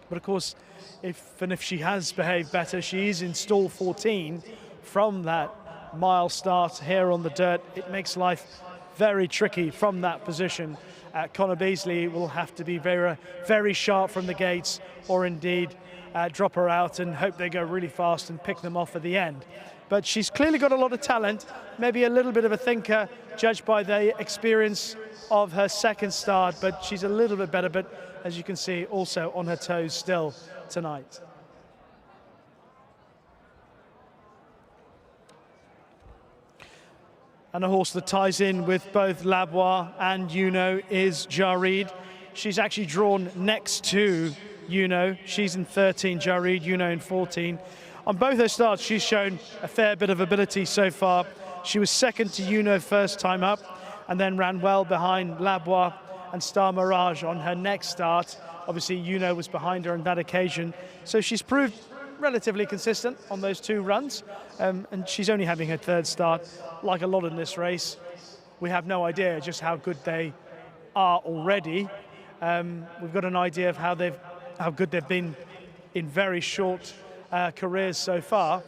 but of course, if she has behaved better, she is in stall 14 from that mile start here on the dirt. It makes life very tricky from that position. Connor Beasley will have to be very, very sharp from the gates, or indeed drop her out and hope they go really fast and pick them off at the end. But she's clearly got a lot of talent, maybe a little bit of a thinker, judged by the experience of her second start, but she's a little bit better, but as you can see, also on her toes still tonight. And a horse that ties in with both Labwa and Yuno is Jarid. She's actually drawn next to Yuno. She's in 13, Jarid, Yuno in 14. On both her starts, she's shown a fair bit of ability so far. She was second to Yuno first time up, and then ran well behind Labwa and Star Mirage on her next start. Obviously, Yuno was behind her on that occasion. So she's proved relatively consistent on those 2 runs, and she's only having her 3rd start. Like a lot in this race, we have no idea just how good they are already. We've got an idea of how good they've been in very short careers so far,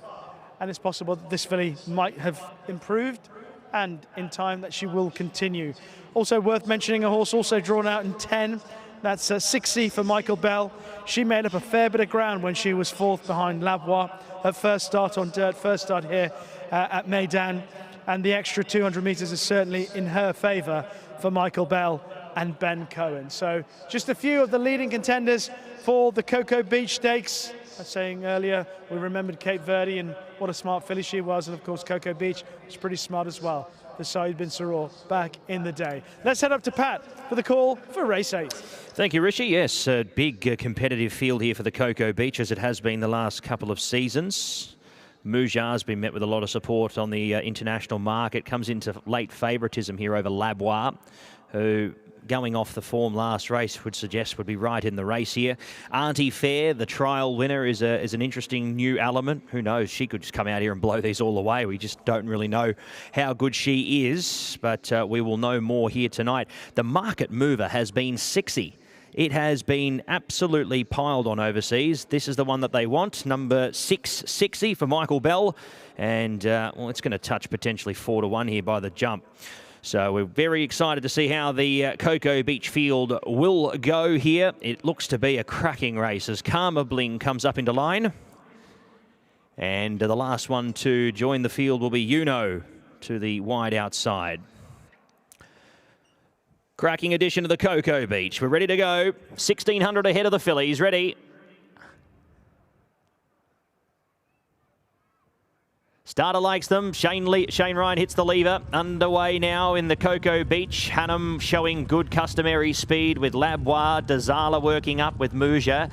and it's possible that this filly might have improved, and in time that she will continue. Also worth mentioning, a horse also drawn out in 10. That's 60 for Michael Bell. She made up a fair bit of ground when she was 4th behind Lavoie. Her first start on dirt, first start here at Meydan, and the extra 200 metres is certainly in her favour for Michael Bell and Ben Cohen. So just a few of the leading contenders for the Cocoa Beach Stakes. I was saying earlier, we remembered Cape Verde and what a smart filly she was, and of course Cocoa Beach was pretty smart as well for Saeed bin Suroor back in the day. Let's head up to Pat for the call for race 8. Thank you, Rishi. Yes, a big competitive field here for the Cocoa Beach, as it has been the last couple of seasons. Moujar's been met with a lot of support on the international market. Comes into late favouritism here over Lavoie, who, going off the form last race, would suggest would be right in the race here. Auntie Fair, the trial winner, is an interesting new element. Who knows? She could just come out here and blow these all away. We just don't really know how good she is, but we will know more here tonight. The market mover has been 60. It has been absolutely piled on overseas. This is the one that they want, number 660 for Michael Bell. And, well, it's going to touch potentially 4-1 here by the jump. So we're very excited to see how the Cocoa Beach field will go here. It looks to be a cracking race as Karma Bling comes up into line. And the last one to join the field will be Uno to the wide outside. Cracking edition of the Cocoa Beach. We're ready to go. 1600 ahead of the fillies. Ready. Starter likes them. Shane Ryan hits the lever. Underway now in the Cocoa Beach. Hannum showing good customary speed with Lavoie. Dazala working up with Moujar.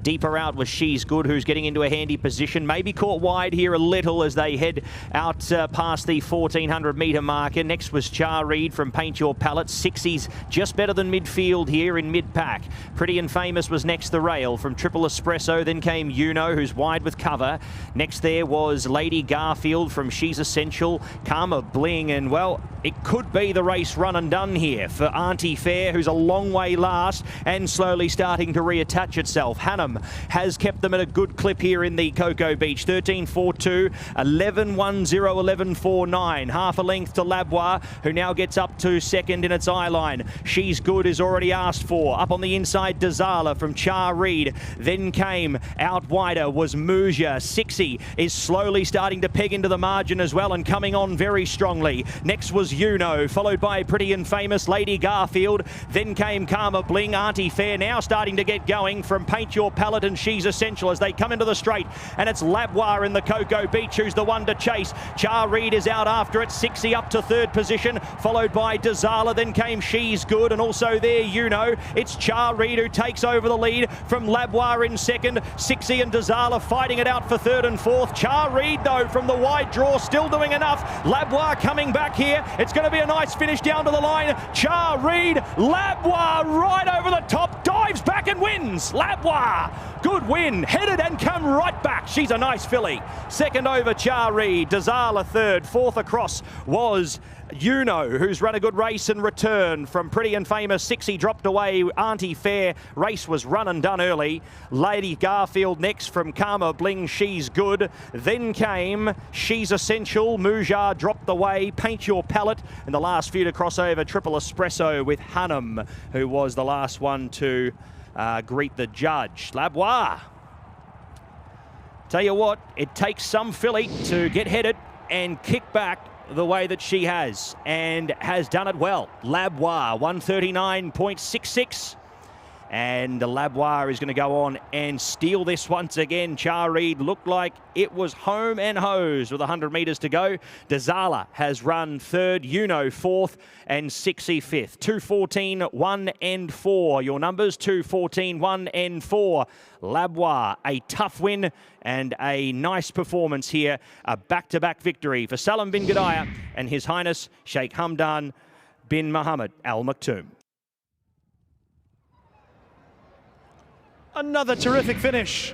Deeper out was She's Good, who's getting into a handy position. Maybe caught wide here a little as they head out past the 1400 metre marker. Next was Char Reed from Paint Your Palette. 60s just better than midfield here in mid-pack. Pretty and Famous was next the rail from Triple Espresso. Then came Uno, who's wide with cover. Next there was Lady Garfield from She's Essential. Karma Bling, and well, it could be the race run and done here for Auntie Fair, who's a long way last and slowly starting to reattach itself. Hannum has kept them at a good clip here in the Cocoa Beach. 13.42, 11.10, 11.49. Half a length to Lavoie, who now gets up to second in its eye line. She's Good is already asked for. Up on the inside, Dazala from Char Reed. Then came out wider was Moujar. 60 is slowly starting to peg into the margin as well and coming on very strongly. Next was Uno, followed by Pretty and Famous, Lady Garfield. Then came Karma Bling. Auntie Fair now starting to get going from Paint Your Palette and She's Essential as they come into the straight. And it's Lavoie in the Cocoa Beach who's the one to chase. Char Reed is out after it. 60 up to third position, followed by Dazala. Then came She's Good, and also there Uno. It's Char Reed who takes over the lead from Lavoie in second. 60 and Dazala fighting it out for third and fourth. Char Reed though from the wide draw still doing enough. Lavoie coming back here. It's going to be a nice finish down to the line. Char Reed, Lavoie right over the top, dives back and wins. Lavoie, good win, headed and come right back. She's a nice filly. Second over Char Reed, Dazala third, fourth across was Uno, who's run a good race and return from Pretty and Famous. 60 dropped away. Auntie Fair, race was run and done early. Lady Garfield next from Karma Bling, She's Good. Then came She's Essential. Moujar dropped away. Paint Your Palette. And the last few to cross over, Triple Espresso with Hannum, who was the last one to greet the judge. Lavoie. Tell you what, it takes some filly to get headed and kick back the way that she has, and has done it well. Lavoie, 139.66. And the Lavoie is going to go on and steal this once again. Char Reed looked like it was home and hosed with 100 metres to go. Dazala has run third, Uno fourth, and 60 fifth. 2:14, 1 and 4. Your numbers, 2:14, 1 and 4. Lavoie, a tough win and a nice performance here. A back-to-back victory for Salam bin Gudaya and His Highness Sheikh Hamdan bin Mohammed Al Maktoum. Another terrific finish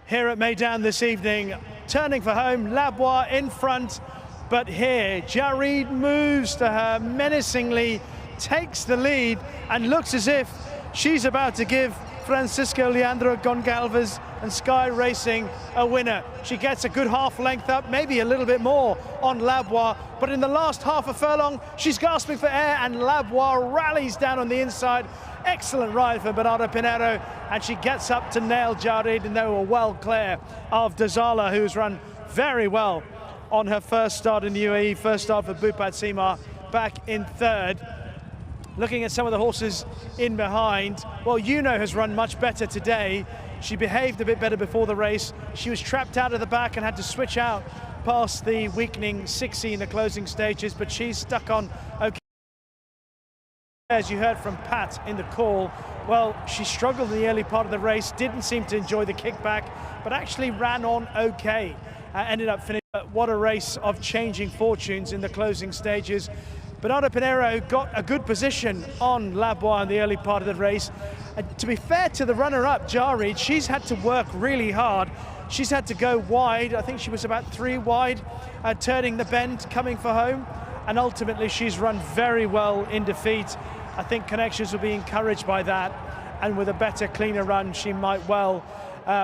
here at Meydan this evening. Turning for home, Lavoie in front, but here Jareed moves to her menacingly takes the lead and looks as if she's about to give Francisco Leandro Gonçalves and Sky Racing a winner. She gets a good half length up, maybe a little bit more on Labois, but in the last half a furlong, she's gasping for air and Labois rallies down on the inside. Excellent ride for Bernardo Pinheiro, and she gets up to nail Jared, and they were well clear of Dazala, who's run very well on her first start in the UAE, first start for Bupat Simar, back in third. Looking at some of the horses in behind, well, Yuno has run much better today. She behaved a bit better before the race. She was trapped out of the back and had to switch out past the weakening 60 in the closing stages, but she's stuck on okay. As you heard from Pat in the call, well, she struggled in the early part of the race, didn't seem to enjoy the kickback, but actually ran on okay. Ended up finishing. What a race of changing fortunes in the closing stages. Bernardo Pinheiro got a good position on Labois in the early part of the race. And to be fair to the runner-up, Jared, she's had to work really hard. She's had to go wide. I think she was about 3 wide, turning the bend, coming for home. And ultimately, she's run very well in defeat. I think Connections will be encouraged by that. And with a better, cleaner run, she might well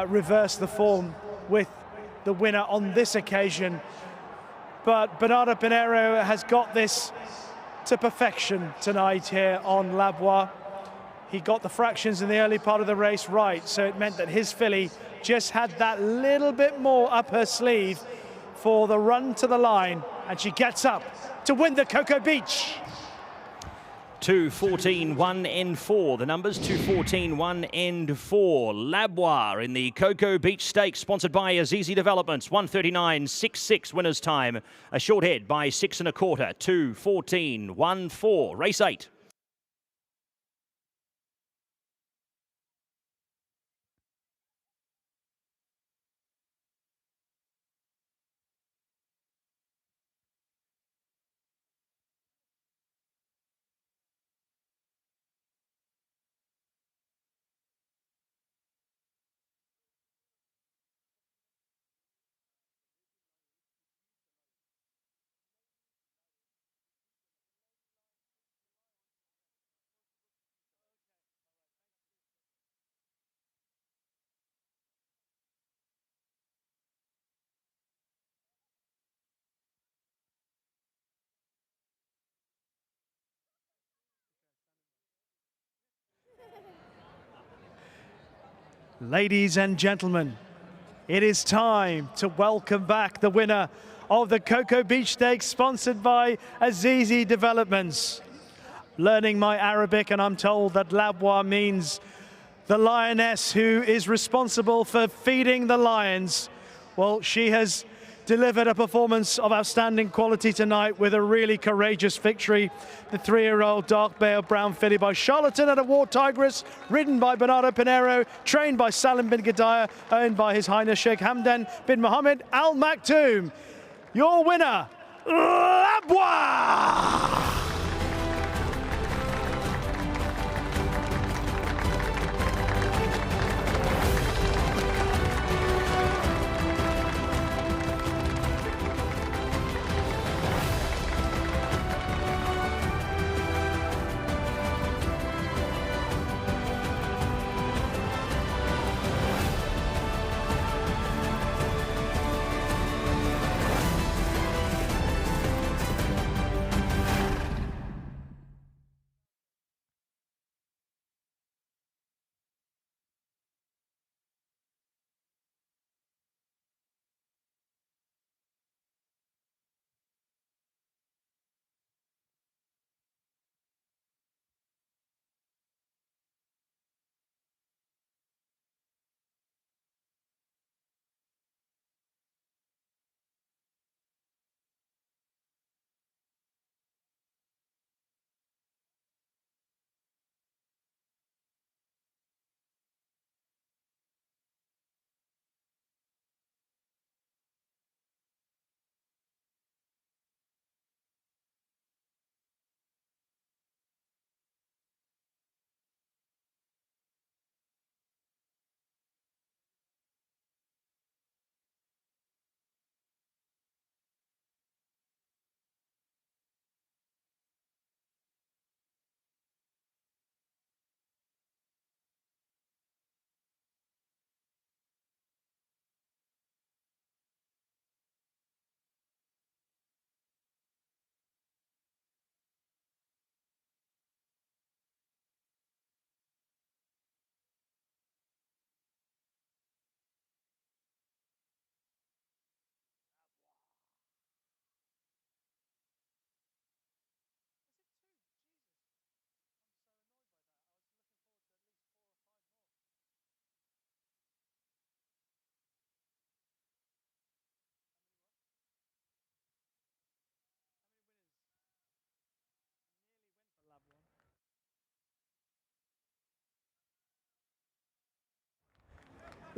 reverse the form with the winner on this occasion. But Bernardo Pinheiro has got this to perfection tonight here on Labois. He got the fractions in the early part of the race right, so it meant that his filly just had that little bit more up her sleeve for the run to the line, and she gets up to win the Cocoa Beach. 2:14, 1 and 4. The numbers 2:14, 1 and 4. Labois in the Cocoa Beach Stakes, sponsored by Azizi Developments. 1:39.66 winners' time. A short head by 6 1/4. 2:14, 1 4. Race 8. Ladies and gentlemen, it is time to welcome back the winner of the Cocoa Beach Stakes, sponsored by Azizi Developments. Learning my Arabic, and I'm told that Labois means the lioness who is responsible for feeding the lions. Well, she has delivered a performance of outstanding quality tonight with a really courageous victory. The 3-year-old Dark Bay of Brown filly by Charlatan at a War Tigress, ridden by Bernardo Pinheiro, trained by Salim bin Gadaya, owned by His Highness Sheikh Hamdan bin Mohammed Al Maktoum. Your winner, Labois!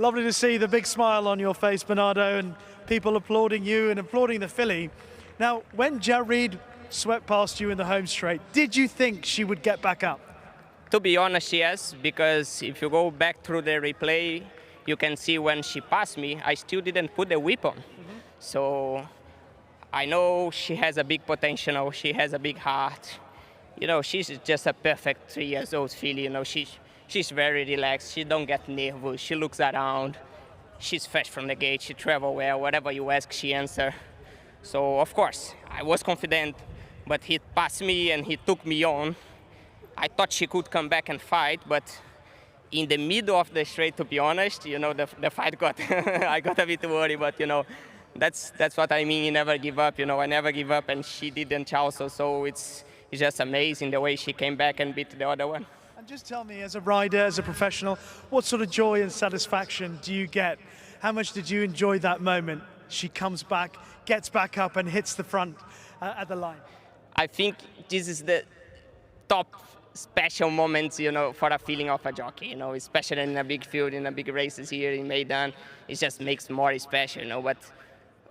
Lovely to see the big smile on your face, Bernardo, and people applauding you and applauding the filly. Now, when Jared swept past you in the home straight, did you think she would get back up? To be honest, yes, because if you go back through the replay, you can see when she passed me, I still didn't put the whip on. So I know she has a big potential, she has a big heart. You know, she's just a perfect 3 years old filly, you know, she's very relaxed, she don't get nervous, she looks around, she's fresh from the gate, she travel well, whatever you ask, she answer. So, of course, I was confident, but he passed me and he took me on. I thought she could come back and fight, but in the middle of the straight, to be honest, you know, the fight got, I got a bit worried, but, you know, that's what I mean, you never give up, you know, I never give up, and she didn't also, so it's just amazing the way she came back and beat the other one. And just tell me, as a rider, as a professional, what sort of joy and satisfaction do you get? How much did you enjoy that moment? She comes back, gets back up and hits the front at the line. I think this is the top special moments, you know, for a feeling of a jockey, you know, especially in a big field, in a big races here in Meydan, it just makes more special, you know, but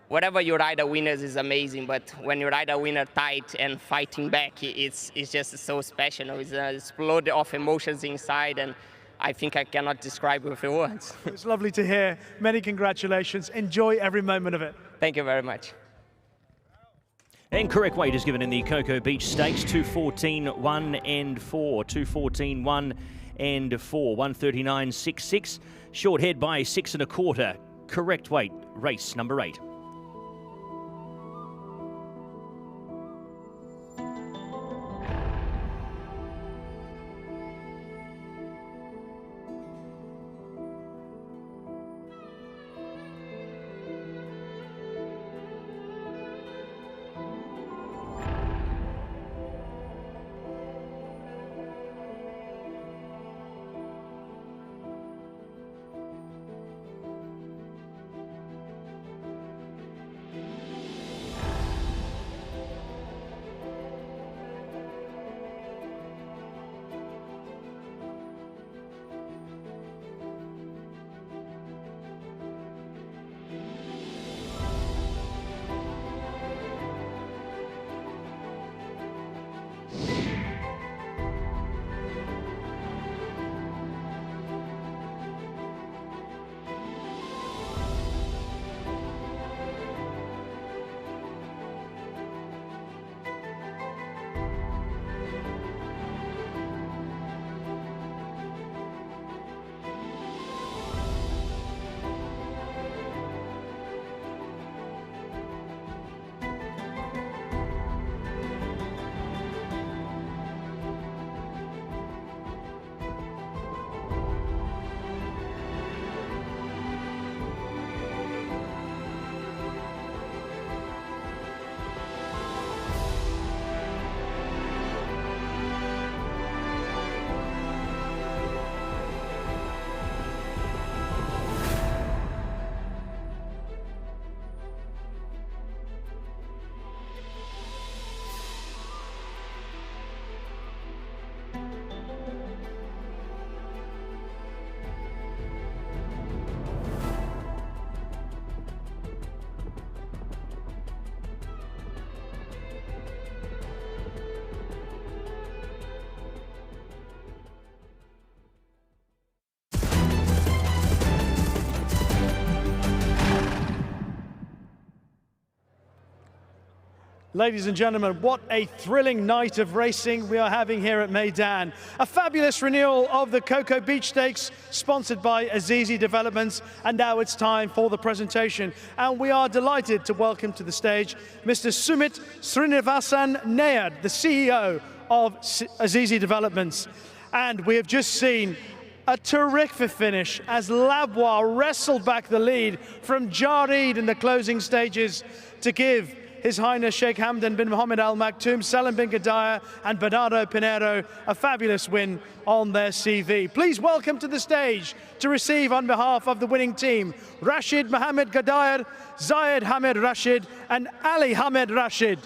whatever you ride a winners is amazing, but when you ride a winner tight and fighting back, it's just so special, you know, it's a explode of emotions inside, and I think I cannot describe it with words. It's lovely to hear. Many congratulations. Enjoy every moment of it. Thank you very much. And correct weight is given in the Cocoa Beach Stakes, 214, 1 and 4. 214, 1 and 4. 139.66. Short head by 6 1/4. Correct weight, race number 8. Ladies and gentlemen, what a thrilling night of racing we are having here at Meydan. A fabulous renewal of the Cocoa Beach Stakes, sponsored by Azizi Developments. And now it's time for the presentation. And we are delighted to welcome to the stage Mr. Sumit Srinivasan Nair, the CEO of Azizi Developments. And we have just seen a terrific finish as Labwa wrestled back the lead from Jared in the closing stages to give His Highness Sheikh Hamdan bin Mohammed Al Maktoum, Salim bin Gadaya and Bernardo Pinheiro a fabulous win on their CV. Please welcome to the stage to receive on behalf of the winning team, Rashid Mohammed Gadayar, Zayed Hamid Rashid and Ali Hamid Rashid.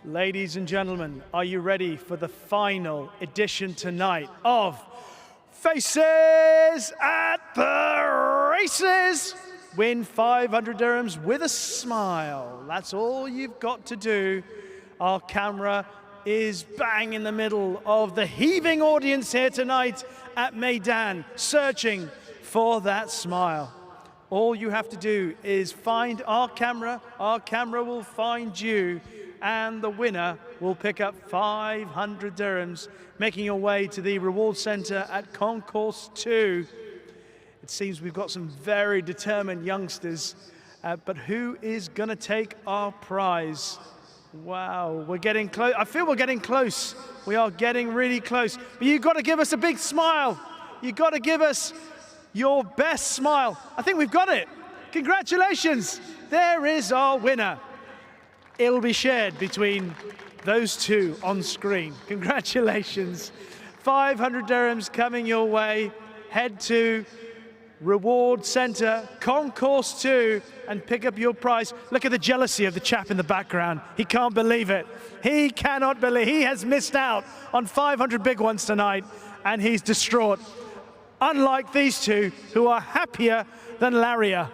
Ladies and gentlemen, are you ready for the final edition tonight of Faces at the Races? Win 500 dirhams with a smile. That's all you've got to do. Our camera is bang in the middle of the heaving audience here tonight at Meydan, searching for that smile. All you have to do is find our camera will find you, and the winner will pick up 500 dirhams, making your way to the reward center at Concourse 2. It seems we've got some very determined youngsters, but who is going to take our prize? Wow, we're getting close. I feel we're getting close. We are getting really close. But you've got to give us a big smile. You've got to give us your best smile. I think we've got it. Congratulations. There is our winner. It'll be shared between those two on screen. Congratulations. 500 dirhams coming your way. Head to Reward Center, Concourse 2, and pick up your prize. Look at the jealousy of the chap in the background. He can't believe it. He cannot believe. He has missed out on 500 big ones tonight, and he's distraught. Unlike these two, who are happier than Laria.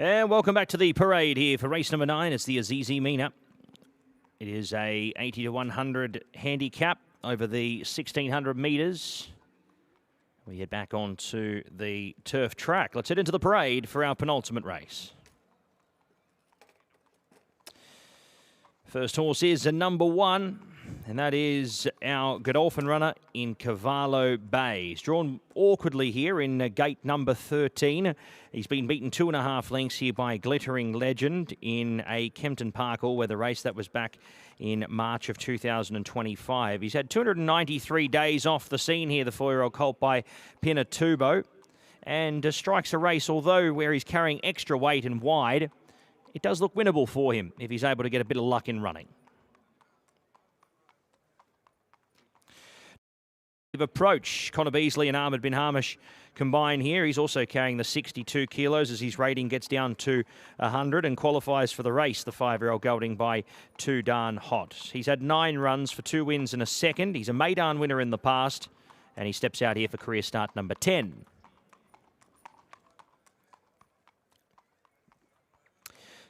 And welcome back to the parade here for race number 9. It's the Azizi Mina. It is a 80 to 100 handicap over the 1600 metres. We head back onto the turf track. Let's head into the parade for our penultimate race. First horse is a number 1, and that is our Godolphin runner in Cavallo Bay. He's drawn awkwardly here in gate number 13. He's been beaten 2.5 lengths here by Glittering Legend in a Kempton Park all-weather race that was back in March of 2025. He's had 293 days off the scene here, the 4-year-old colt by Pinatubo, and strikes a race, although where he's carrying extra weight and wide, it does look winnable for him if he's able to get a bit of luck in running. Approach, Connor Beasley and Ahmed Bin Hamish combine here. He's also carrying the 62 kilos as his rating gets down to 100 and qualifies for the race, the 5-year-old gelding by Too Darn Hot. He's had 9 runs for 2 wins and a second. He's a Meydan winner in the past, and he steps out here for career start number 10.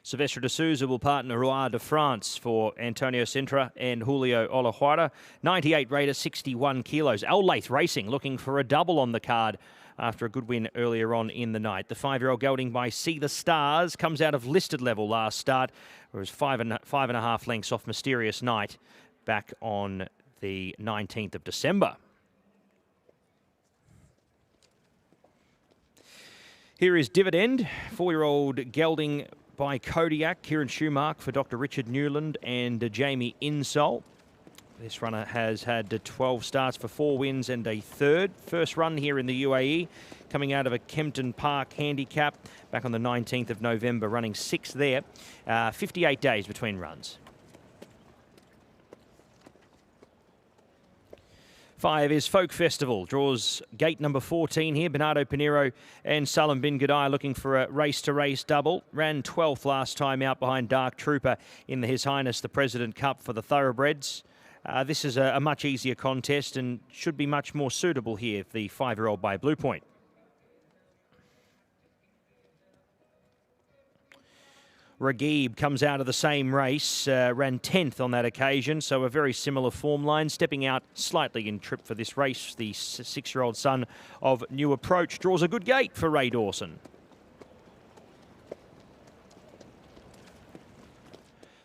Silvestre de Souza will partner Roi de France for Antonio Sintra and Julio Olajuara. 98 rater, 61 kilos. Olathe Racing looking for a double on the card after a good win earlier on in the night. The 5-year-old gelding by See the Stars comes out of listed level last start, whereas 5.5 lengths off Mysterious Night back on the 19th of December. Here is Dividend, 4-year-old gelding by Kodiak, Kieran Schumark for Dr. Richard Newland and Jamie Insole. This runner has had 12 starts for 4 wins and a third. First run here in the UAE, coming out of a Kempton Park handicap back on the 19th of November, running 6th there. 58 days between runs. 5 is Folk Festival. Draws gate number 14 here. Bernardo Pinheiro and Salim Bin Gudai looking for a race-to-race double. Ran 12th last time out behind Dark Trooper in the His Highness the President Cup for the Thoroughbreds. This is a much easier contest and should be much more suitable here, the 5-year-old by Blue Point. Ragib comes out of the same race, ran 10th on that occasion, so a very similar form line. Stepping out slightly in trip for this race, the 6-year-old son of New Approach draws a good gate for Ray Dawson.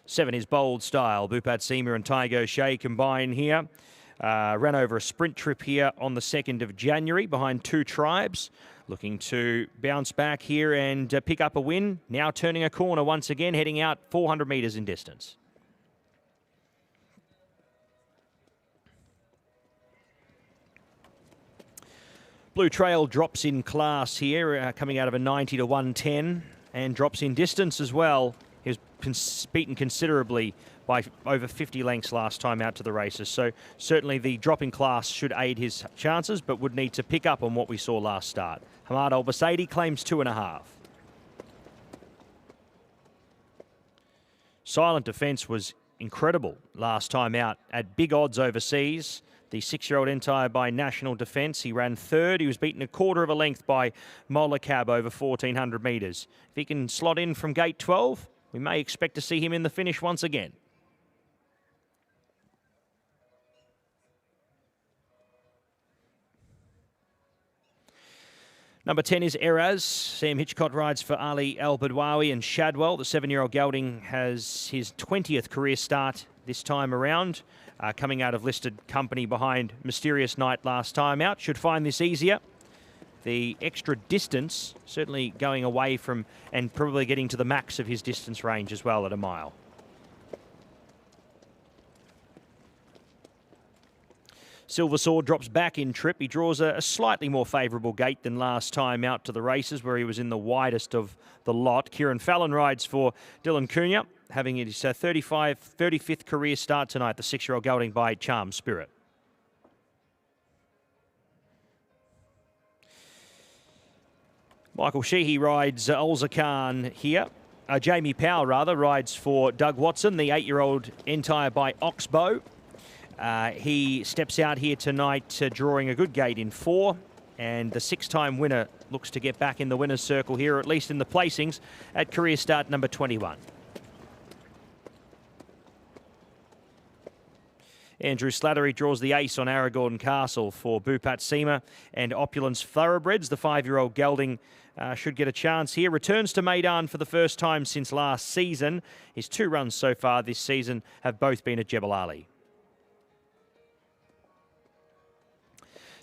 7 is Bold Style. Bupat Seamer and Tygo Shea combine here. Ran over a sprint trip here on the 2nd of January behind Two Tribes. Looking to bounce back here and pick up a win. Now turning a corner once again, heading out 400 metres in distance. Blue Trail drops in class here, coming out of a 90 to 110, and drops in distance as well. He was beaten considerably by over 50 lengths last time out to the races. So certainly the drop in class should aid his chances, but would need to pick up on what we saw last start. Hamad Al-Basaidi claims 2.5. Silent Defence was incredible last time out at big odds overseas. The 6-year-old entire by National Defence. He ran 3rd. He was beaten a quarter of a length by Molacab over 1,400 metres. If he can slot in from gate 12, we may expect to see him in the finish once again. Number 10 is Eraz. Sam Hitchcott rides for Ali Al-Badwawi and Shadwell. The 7-year-old gelding has his 20th career start this time around, coming out of listed company behind Mysterious Night last time out. Should find this easier. The extra distance certainly going away from and probably getting to the max of his distance range as well at a mile. Silver Sword drops back in trip. He draws a slightly more favourable gate than last time out to the races, where he was in the widest of the lot. Kieran Fallon rides for Dylan Cunha, having his 35th career start tonight, the 6-year-old gelding by Charm Spirit. Michael Sheehy rides Ulza Khan here. Jamie Powell, rather, rides for Doug Watson, the 8-year-old entire by Oxbow. He steps out here tonight, drawing a good gate in 4, and the 6-time winner looks to get back in the winner's circle here, or at least in the placings, at career start number 21. Andrew Slattery draws the ace on Aragorn Castle for Bupat Seema and Opulence Thoroughbreds. The 5-year-old gelding should get a chance here. Returns to Meydan for the first time since last season. His 2 runs so far this season have both been at Jebel Ali.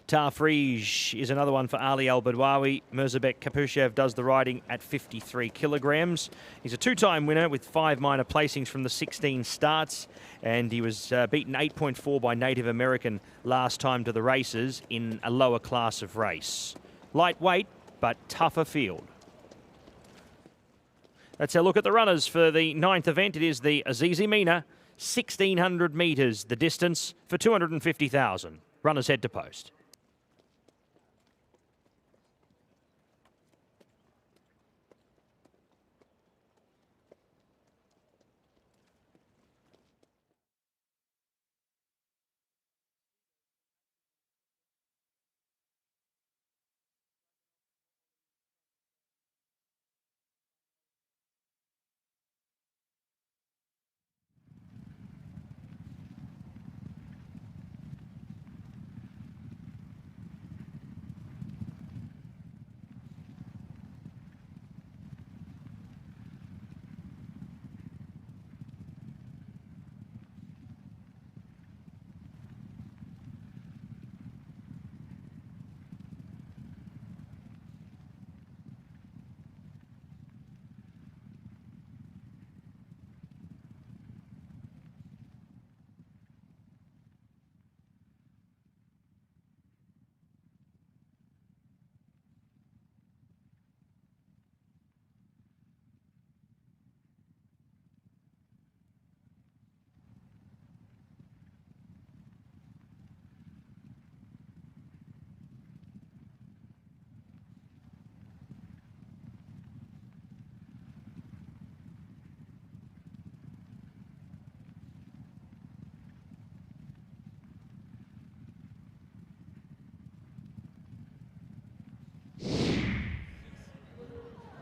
Tafrij is another one for Ali Al-Badwawi. Mirzabek Kapushev does the riding at 53 kilograms. He's a 2-time winner with 5 minor placings from the 16 starts, and he was beaten 8.4 by Native American last time to the races in a lower class of race. Lightweight, but tougher field. That's our look at the runners for the 9th event. It is the Azizi Mina, 1,600 metres, the distance for 250,000. Runners head to post.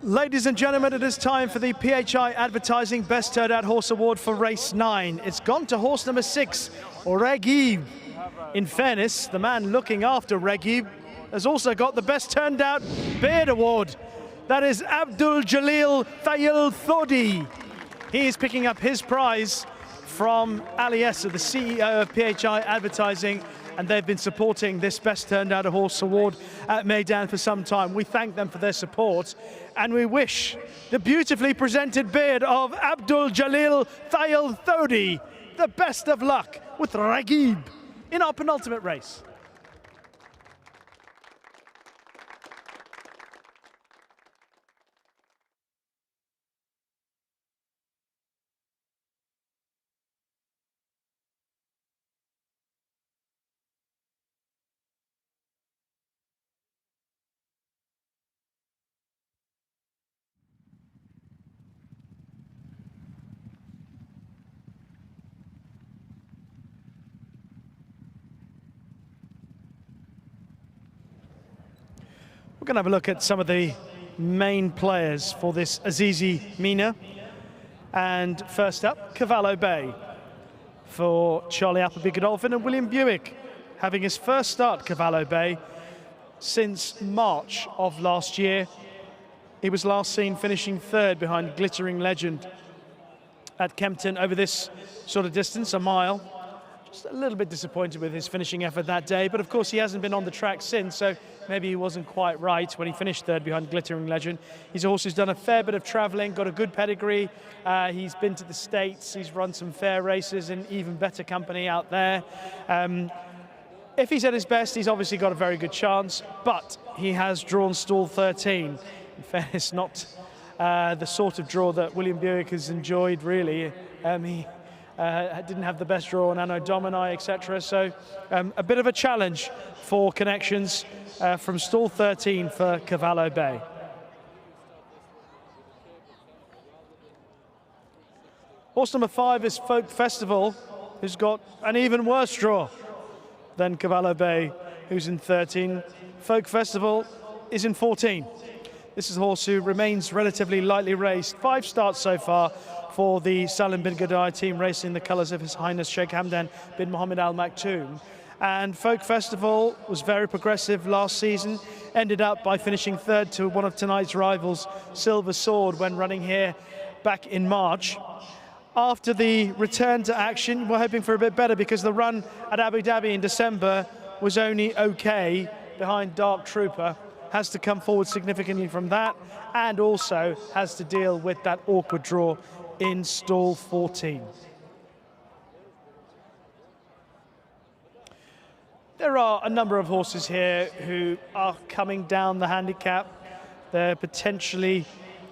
Ladies and gentlemen, it is time for the PHI Advertising Best Turned Out Horse Award for race 9. It's gone to horse number 6, Regib. In fairness, the man looking after Regib has also got the Best Turned Out Beard Award. That is Abdul Jalil Thayil Thodi. He is picking up his prize from Ali Esser, the CEO of PHI Advertising, and they've been supporting this Best Turned Out Horse Award at Meydan for some time. We thank them for their support, and we wish the beautifully presented beard of Abdul Jalil Thayil Thodi the best of luck with Regib in our penultimate race. We're going to have a look at some of the main players for this Azizi Mina. And first up, Cavallo Bay for Charlie Appleby Godolphin and William Buick, having his first start, Cavallo Bay, since March of last year. He was last seen finishing 3rd behind Glittering Legend at Kempton over this sort of distance, a mile. Just a little bit disappointed with his finishing effort that day, but of course he hasn't been on the track since, so maybe he wasn't quite right when he finished 3rd behind Glittering Legend. He's a horse who's done a fair bit of travelling, got a good pedigree. He's been to the States, he's run some fair races in even better company out there. If he's at his best, he's obviously got a very good chance, but he has drawn stall 13. In fairness, not the sort of draw that William Buick has enjoyed, really. He didn't have the best draw on Anno Domini, etc. So a bit of a challenge for Connections from stall 13 for Cavallo Bay. Horse number 5 is Folk Festival, who's got an even worse draw than Cavallo Bay, who's in 13. Folk Festival is in 14. This is a horse who remains relatively lightly raced. 5 starts so far for the Salim bin Gadai team, racing the colours of His Highness Sheikh Hamdan bin Mohammed Al Maktoum. And Folk Festival was very progressive last season, ended up by finishing third to one of tonight's rivals, Silver Sword, when running here back in March. After the return to action, we're hoping for a bit better because the run at Abu Dhabi in December was only okay behind Dark Trooper. Has to come forward significantly from that, and also has to deal with that awkward draw in stall 14. There are a number of horses here who are coming down the handicap. They're potentially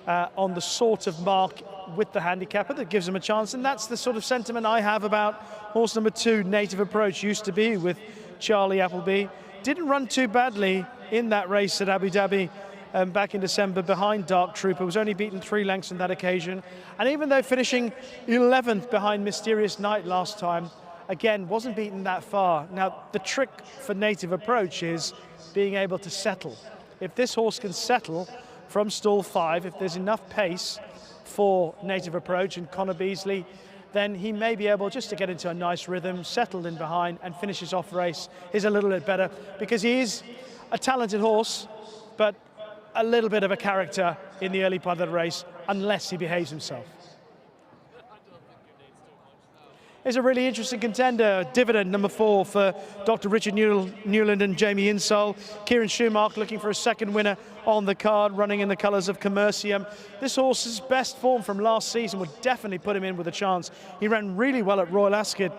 on the sort of mark with the handicapper that gives them a chance, and that's the sort of sentiment I have about horse number 2, Native Approach. Used to be with Charlie Appleby. Didn't run too badly in that race at Abu Dhabi back in December behind Dark Trooper. Was only beaten 3 lengths on that occasion. And even though finishing 11th behind Mysterious Night last time, again, wasn't beaten that far. Now, the trick for Native Approach is being able to settle. If this horse can settle from stall 5, if there's enough pace for Native Approach and Connor Beasley, then he may be able just to get into a nice rhythm, settled in behind, and finishes off race is a little bit better, because he is a talented horse, but a little bit of a character in the early part of the race, unless he behaves himself. Is a really interesting contender, Dividend, number 4 for Dr. Richard Newland and Jamie Insole. Kieran Schumacher looking for a second winner on the card, running in the colours of Commercium. This horse's best form from last season would definitely put him in with a chance. He ran really well at Royal Ascot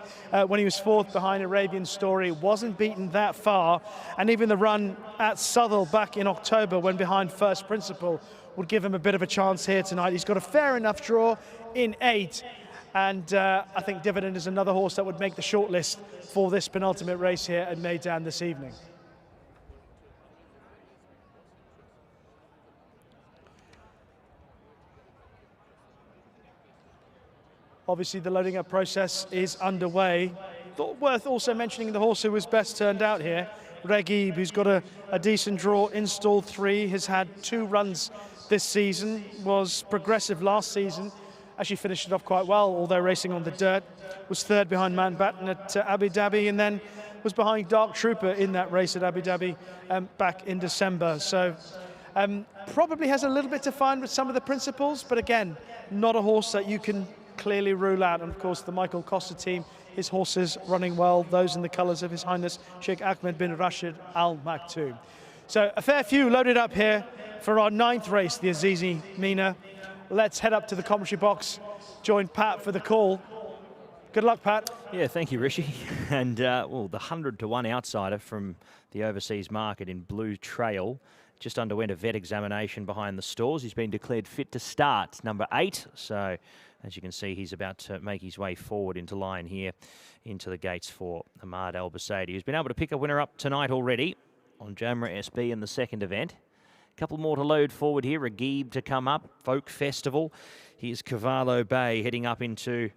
when he was 4th behind Arabian Story, wasn't beaten that far, and even the run at Southwell back in October when behind First Principle would give him a bit of a chance here tonight. He's got a fair enough draw in 8. And I think Dividend is another horse that would make the shortlist for this penultimate race here at Meydan this evening. Obviously, the loading up process is underway. Thought worth also mentioning the horse who was best turned out here, Regib, who's got a decent draw in stall 3, has had 2 runs this season, was progressive last season. Actually finished it off quite well, although racing on the dirt. Was 3rd behind Mountbatten at Abu Dhabi, and then was behind Dark Trooper in that race at Abu Dhabi back in December. So probably has a little bit to find with some of the principles, but again, not a horse that you can clearly rule out. And of course, the Michael Costa team, his horses running well, those in the colours of His Highness Sheikh Ahmed bin Rashid Al Maktoum. So a fair few loaded up here for our 9th race, the Azizi Mina. Let's head up to the commentary box, join Pat for the call. Good luck, Pat. Yeah, thank you, Rishi. And, well, the 100-to-1 outsider from the overseas market in Blue Trail just underwent a vet examination behind the stalls. He's been declared fit to start, number 8. So, as you can see, he's about to make his way forward into line here, into the gates for Ahmad Al Basaidi, who's been able to pick a winner up tonight already on Jamra SB in the 2nd event. Couple more to load forward here. Regib to come up. Folk Festival. Here's Cavallo Bay heading up into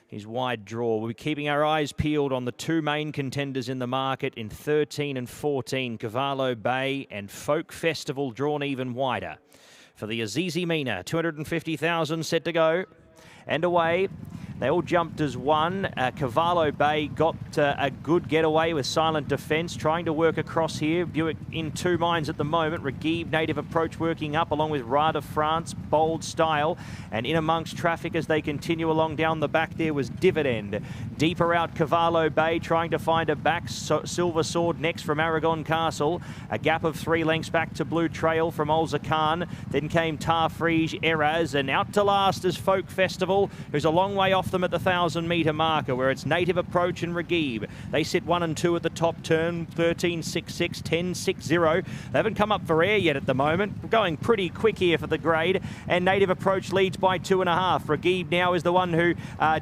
his wide draw. We'll be keeping our eyes peeled on the 2 main contenders in the market in 13 and 14. Cavallo Bay and Folk Festival drawn even wider. For the Azizi Mina, 250,000 set to go. And away. They all jumped as one. Cavallo Bay got a good getaway with Silent Defence, trying to work across here. Buick in 2 minds at the moment. Regib, Native Approach working up along with Rada France, Bold Style. And in amongst traffic as they continue along down the back there was Dividend. Deeper out Cavallo Bay trying to find a back. Silver Sword next from Aragon Castle. A gap of 3 lengths back to Blue Trail from Olza Khan. Then came Tarfrige Eraz, and out to last is Folk Festival, who's a long way off them at the 1,000-metre marker, where it's Native Approach and Regib. They sit 1 and 2 at the top turn, 13.66, 10.60. They haven't come up for air yet at the moment. Going pretty quick here for the grade, and Native Approach leads by 2.5. Regib now is the one who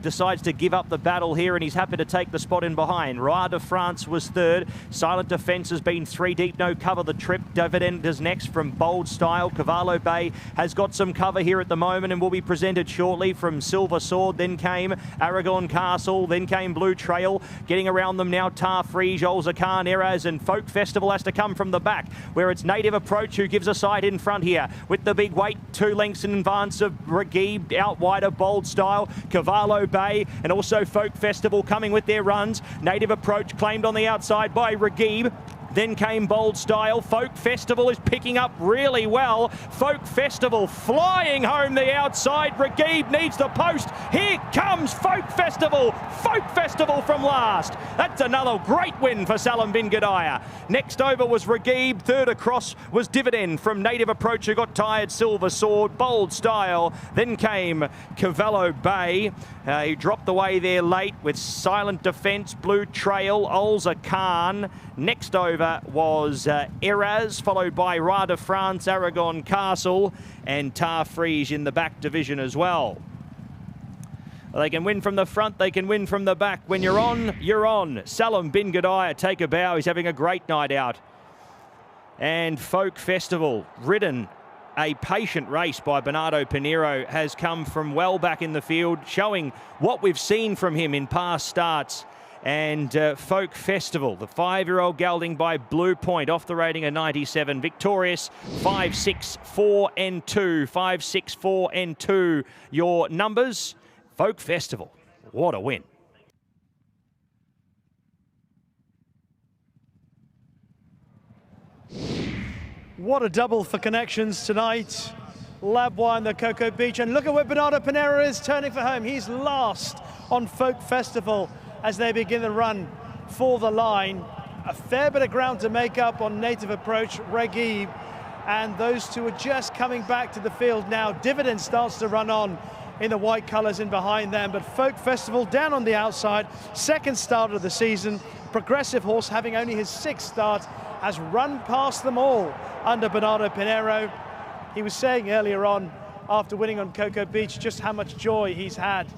decides to give up the battle here, and he's happy to take the spot in behind. Rada France was 3rd. Silent Defence has been 3 deep, no cover the trip. Dividend is next from Bold Style. Cavallo Bay has got some cover here at the moment and will be presented shortly from Silver Sword. Then came Aragon Castle, then came Blue Trail. Getting around them now, Tarfrige, Olza Khan, Eraz, and Folk Festival has to come from the back, where it's Native Approach who gives a sight in front here with the big weight, 2 lengths in advance of Regib, out wider Bold Style, Cavallo Bay, and also Folk Festival coming with their runs. Native Approach claimed on the outside by Regib. Then came Bold Style. Folk Festival is picking up really well. Folk Festival flying home the outside. Regib needs the post. Here comes Folk Festival. Folk Festival from last. That's another great win for Salam bin Gadaya. Next over was Regib. Third across was Dividend from Native Approach, who got tired. Silver Sword, Bold Style. Then came Cavallo Bay. He dropped away there late with Silent Defence, Blue Trail, Olza Khan. Next over was Eraz, followed by Roi de France, Aragon Castle, and Tarfriege in the back division as well. They can win from the front, they can win from the back. When you're on, you're on. Salam bin Gadaya, take a bow. He's having a great night out. And Folk Festival, ridden a patient race by Bernardo Pinheiro, has come from well back in the field, showing what we've seen from him in past starts. And Folk Festival, the 5-year-old gelding by Blue Point, off the rating of 97, victorious 5, 6, 4 and 2. 5, 6, 4 and 2. Your numbers, Folk Festival, what a win. What a double for Connections tonight. Labwa and the Cocoa Beach. And look at where Bernardo Pinheiro is turning for home. He's last on Folk Festival as they begin the run for the line. A fair bit of ground to make up on Native Approach, Regib. And those two are just coming back to the field now. Dividend starts to run on in the white colours in behind them. But Folk Festival down on the outside. Second start of the season. Progressive Horse, having only his 6th start, has run past them all under Bernardo Pinheiro. He was saying earlier on, after winning on Cocoa Beach, just how much joy he's had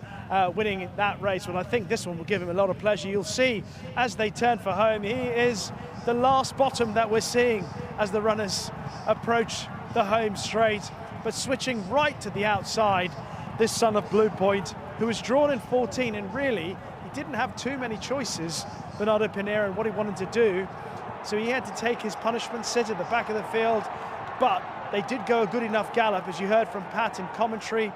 winning that race. Well, I think this one will give him a lot of pleasure. You'll see as they turn for home, he is the last bottom that we're seeing as the runners approach the home straight. But switching right to the outside, this son of Blue Point, who was drawn in 14, and really, he didn't have too many choices, Bernardo Pinheiro, and what he wanted to do. So he had to take his punishment, sit at the back of the field, but they did go a good enough gallop, as you heard from Pat in commentary.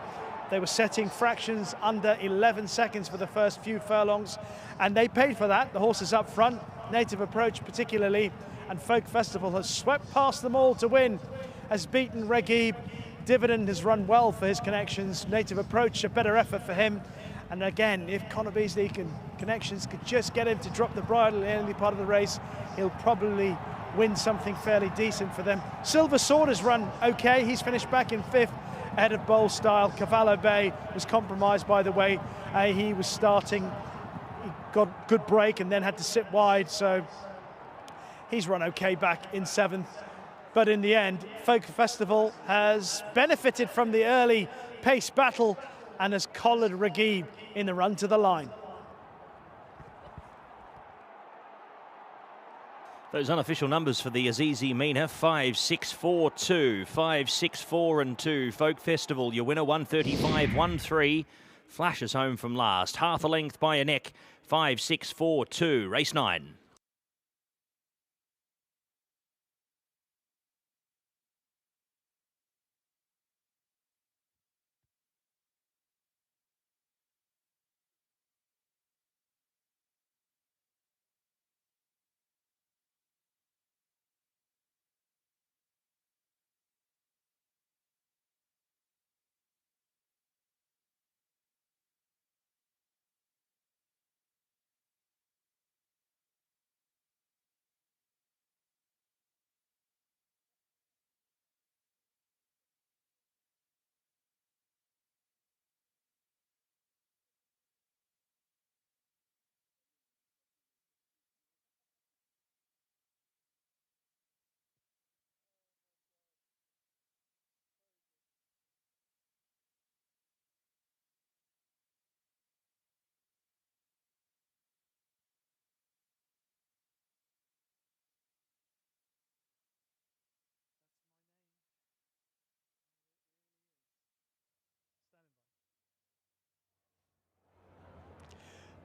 They were setting fractions under 11 seconds for the first few furlongs, and they paid for that. The horses up front, Native Approach particularly, and Folk Festival has swept past them all to win, has beaten Regib. Dividend has run well for his Connections. Native Approach, a better effort for him. And again, if Conor Beasley Connections could just get him to drop the bridle in the early part of the race, he'll probably win something fairly decent for them. Silver Sword has run okay. He's finished back in 5th ahead of Bold Style. Cavallo Bay was compromised by the way he was starting. He got good break and then had to sit wide, so he's run okay back in 7th. But in the end, Folk Festival has benefited from the early pace battle and has collared Regib in the run to the line. Those unofficial numbers for the Azizi Mina: 5, 6, 4, 2. 5, 6, 4 and 2. Folk Festival, your winner, 135, 1-3. Flashes home from last. Half a length by a neck. 5, 6, 4, 2. Race 9.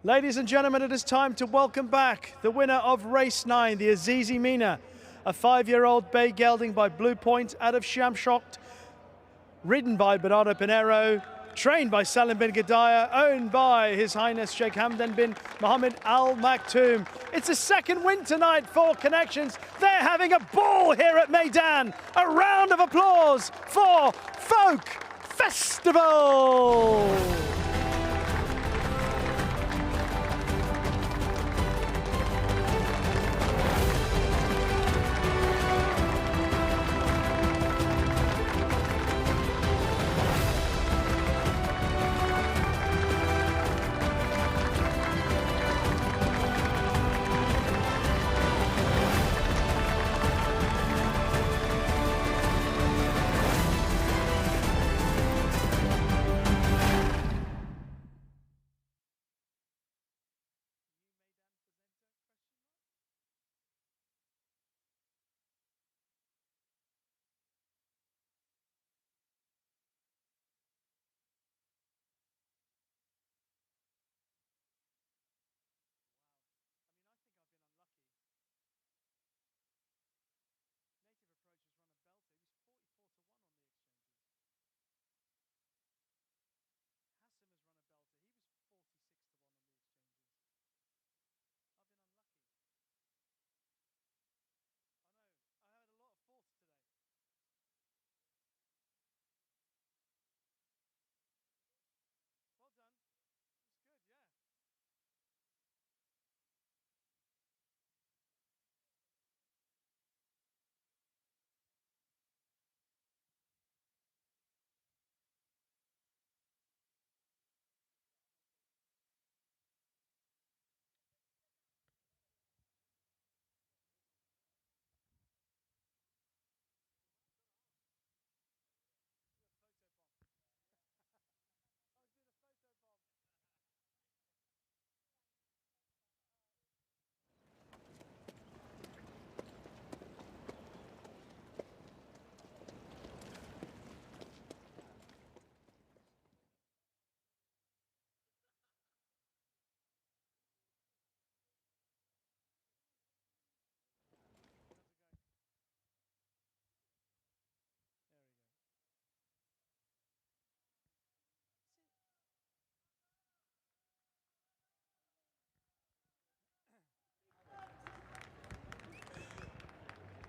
Ladies and gentlemen, it is time to welcome back the winner of race 9, the Azizi Mina, a 5-year-old bay gelding by Blue Point out of Shamshokt, ridden by Bernardo Pinheiro, trained by Salim bin Gadaya, owned by His Highness Sheikh Hamdan bin Mohammed Al Maktoum. It's a second win tonight for Connections. They're having a ball here at Meydan. A round of applause for Folk Festival.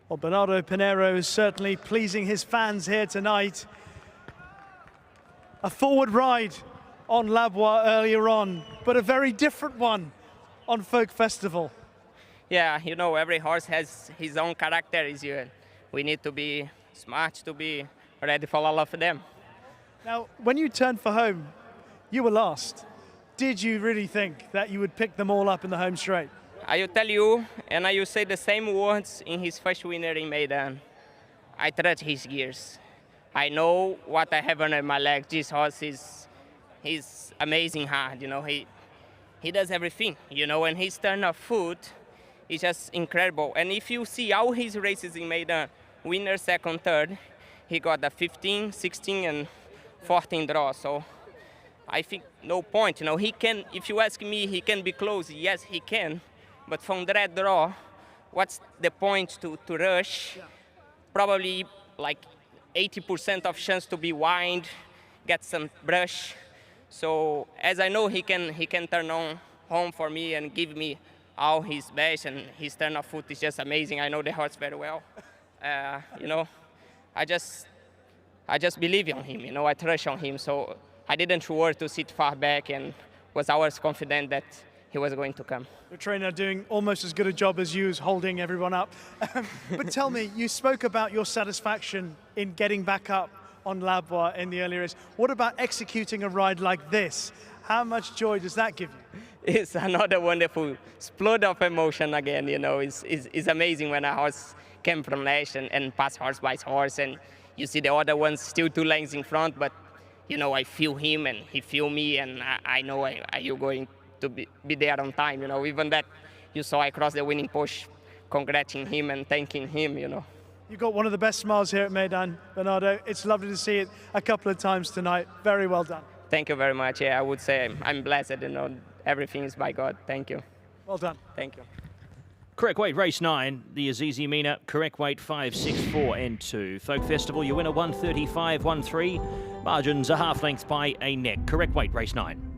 Well, Bernardo Pinheiro is certainly pleasing his fans here tonight. A forward ride on Labois earlier on, but a very different one on Folk Festival. Yeah, you know, every horse has his own character. We need to be smart to be ready for all of them. Now, when you turned for home, you were last. Did you really think that you would pick them all up in the home straight? I will tell you, and I will say the same words in his first winner in Meydan. I trust his gears. I know what I have under my leg. This horse he's amazing hard. You know, he does everything. You know, and his turn of foot is just incredible. And if you see all his races in Meydan, winner, second, third, he got the 15, 16, and 14 draw. So I think no point. You know, he can. If you ask me, he can be close. Yes, he can. But from that draw, what's the point to rush? Yeah. Probably like 80% of chance to be wide, get some brush. So as I know, he can turn on home for me and give me all his best, and his turn of foot is just amazing. I know the horse very well. You know, I just believe on him. You know, I trust on him. So I didn't worry to sit far back, and was always confident that he was going to come. Your trainer doing almost as good a job as you as holding everyone up. But tell me, you spoke about your satisfaction in getting back up on Labois in the earlier race. What about executing a ride like this? How much joy does that give you? It's another wonderful explode of emotion again. You know, it's amazing when a horse came from last and pass horse by horse, and you see the other ones still 2 lengths in front, but you know, I feel him and he feel me, and I know you're going to be there on time. You know, even that you saw I crossed the winning push, congratulating him and thanking him, you know. You got one of the best smiles here at Meydan, Bernardo. It's lovely to see it a couple of times tonight. Very well done. Thank you very much. Yeah, I would say I'm blessed, you know, everything is by God. Thank you. Well done. Thank you. Correct weight, race 9, the Azizi Mina. Correct weight, 5, 6, 4, and 2. Folk Festival, your winner, 135, 1, 3. Margins a half length by a neck. Correct weight, race 9.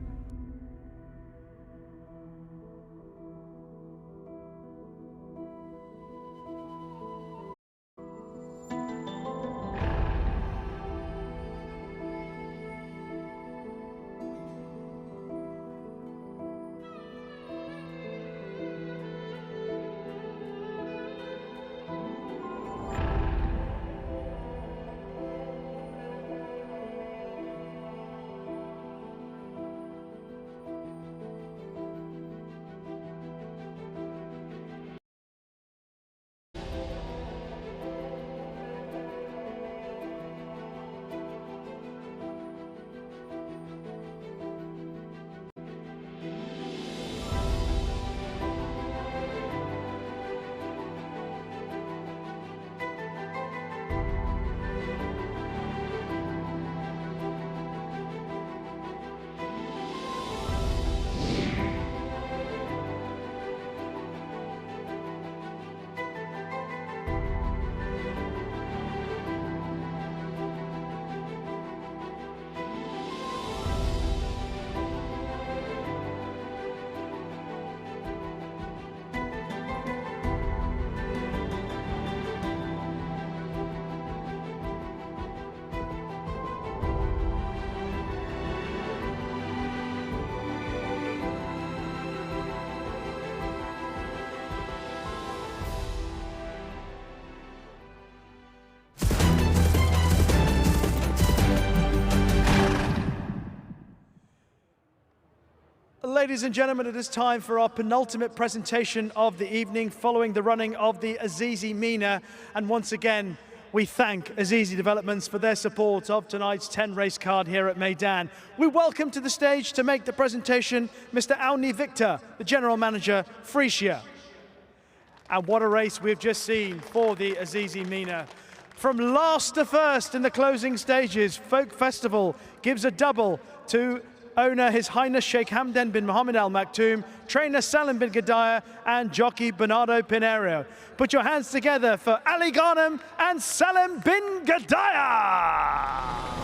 Ladies and gentlemen, it is time for our penultimate presentation of the evening following the running of the Azizi Mina. And once again, we thank Azizi Developments for their support of tonight's 10 race card here at Meydan. We welcome to the stage to make the presentation Mr. Auni Victor, the General Manager, Frisia. And what a race we've just seen for the Azizi Mina. From last to first in the closing stages, Folk Festival gives a double to owner His Highness Sheikh Hamdan bin Mohammed Al Maktoum, trainer Salim bin Gadaya, and jockey Bernardo Pinheiro. Put your hands together for Ali Ghanem and Salim bin Gadaya.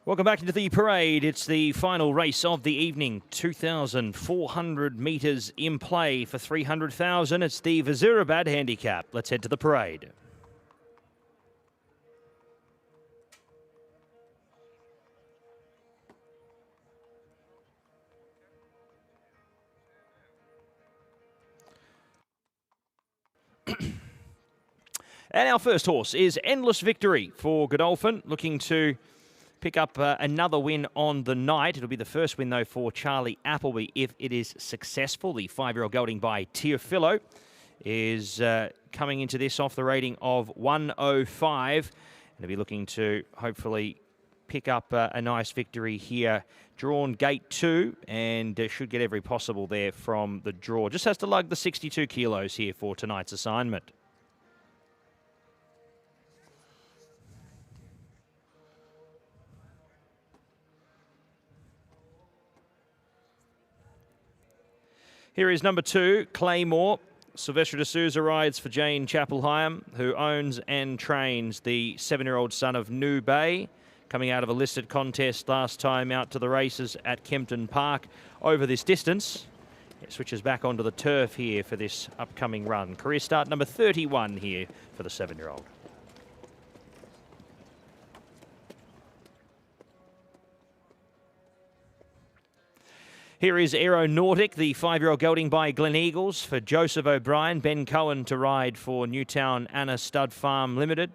Welcome back into the parade. It's the final race of the evening. 2,400 metres in play for 300,000. It's the Vazirabad handicap. Let's head to the parade. And our first horse is Endless Victory for Godolphin, looking to pick up another win on the night. It'll be the first win, though, for Charlie Appleby if it is successful. The 5-year-old gelding by Teofilo is coming into this off the rating of 105. And they'll be looking to hopefully pick up a nice victory here. Drawn gate 2 and should get every possible there from the draw. Just has to lug the 62 kilos here for tonight's assignment. Here is number 2, Claymore. Sylvester D'Souza rides for Jane Chapelheim, who owns and trains the 7-year-old son of New Bay, coming out of a listed contest last time out to the races at Kempton Park over this distance. It switches back onto the turf here for this upcoming run. Career start number 31 here for the 7-year-old. Here is Aeronautic, the 5-year-old gelding by Glen Eagles for Joseph O'Brien. Ben Cohen to ride for Newtown Anna Stud Farm Limited.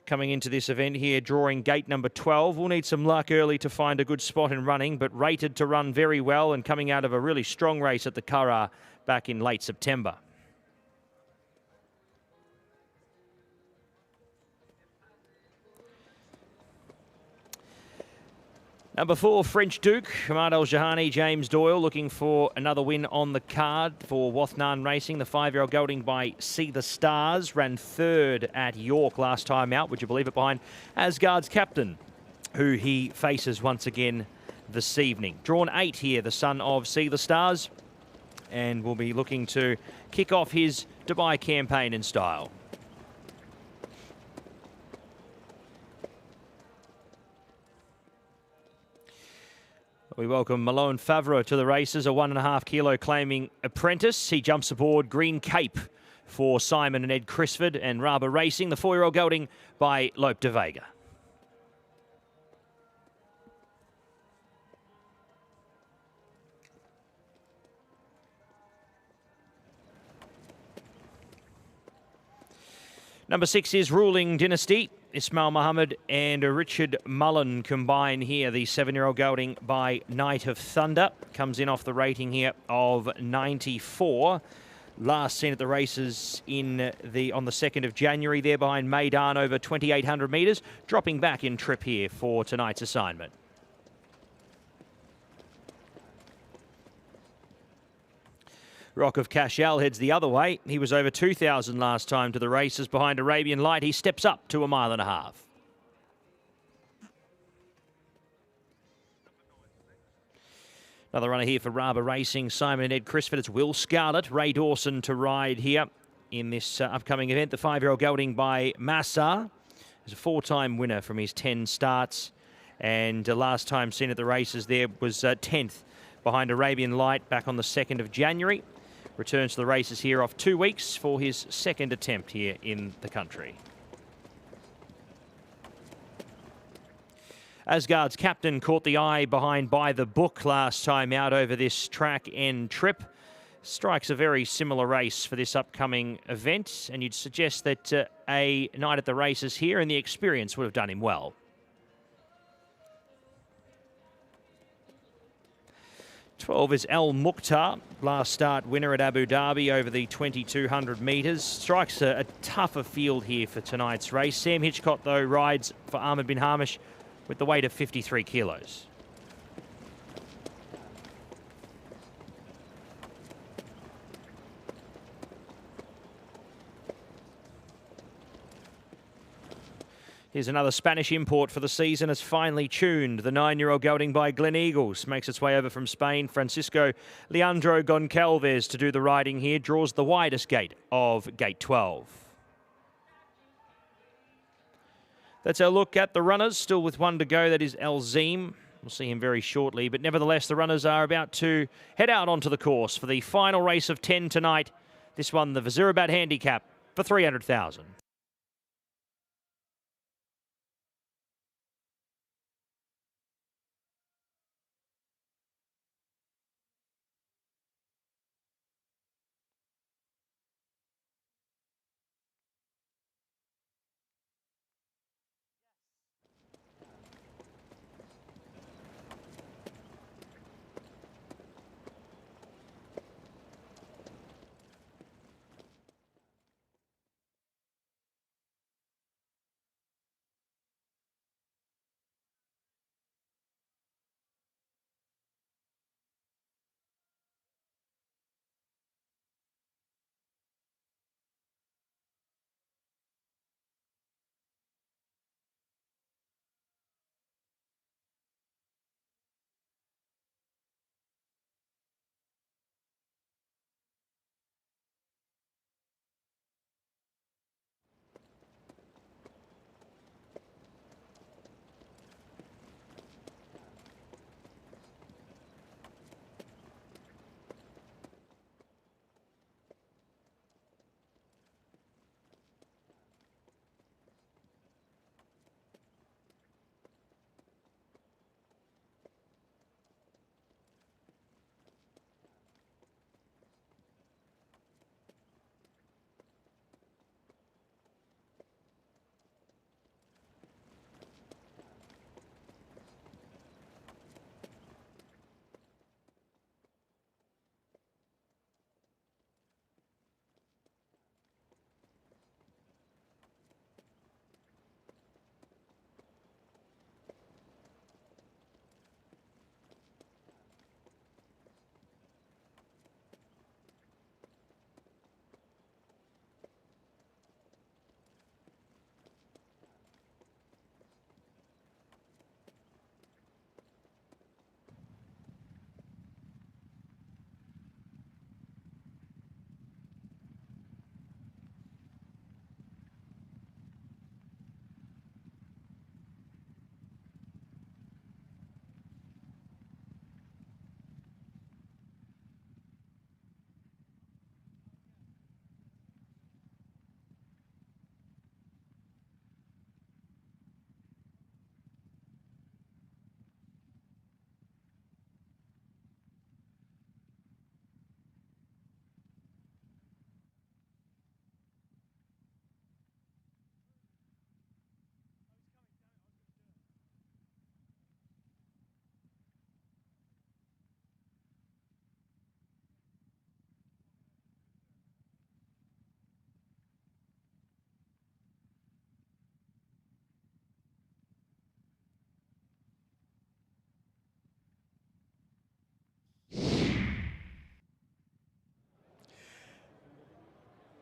Coming into this event here, drawing gate number 12. We'll need some luck early to find a good spot in running, but rated to run very well and coming out of a really strong race at the Curragh back in late September. Number 4, French Duke, Hamad El-Jahani, James Doyle looking for another win on the card for Wathnan Racing. The 5-year-old gelding by See the Stars ran 3rd at York last time out, would you believe it, behind Asgard's captain, who he faces once again this evening. Drawn 8 here, the son of See the Stars, and will be looking to kick off his Dubai campaign in style. We welcome Malone Favreau to the races, a 1.5 kilo claiming apprentice. He jumps aboard Green Cape for Simon and Ed Crisford and Raba Racing, the 4-year-old gelding by Lope de Vega. Number 6 is Ruling Dynasty. Ismail Muhammad and Richard Mullen combine here. The 7-year-old gelding by Night of Thunder comes in off the rating here of 94. Last seen at the races on the 2nd of January there behind Meydan over 2,800 metres. Dropping back in trip here for tonight's assignment. Rock of Cashel heads the other way. He was over 2,000 last time to the races behind Arabian Light. He steps up to 1.5 miles. Another runner here for Raba Racing, Simon and Ed Crisford. It's Will Scarlett, Ray Dawson to ride here in this upcoming event. The 5-year-old gelding by Massar is a 4-time winner from his 10 starts. And last time seen at the races there was 10th behind Arabian Light back on the 2nd of January. Returns to the races here off 2 weeks for his 2nd attempt here in the country. Asgard's captain caught the eye behind By the Book last time out over this track and trip. Strikes a very similar race for this upcoming event, and you'd suggest that a night at the races here and the experience would have done him well. 12 is Al Mukhtar, last start winner at Abu Dhabi over the 2,200 metres. Strikes a tougher field here for tonight's race. Sam Hitchcock, though, rides for Ahmed bin Hamish with the weight of 53 kilos. Here's another Spanish import for the season. Has finely tuned. The 9-year-old gelding by Glen Eagles makes its way over from Spain. Francisco Leandro Goncalves to do the riding here. Draws the widest gate of gate 12. That's our look at the runners, still with one to go. That is Alzim. We'll see him very shortly. But nevertheless, the runners are about to head out onto the course for the final race of 10 tonight. This one, the Vazirabad Handicap for 300,000.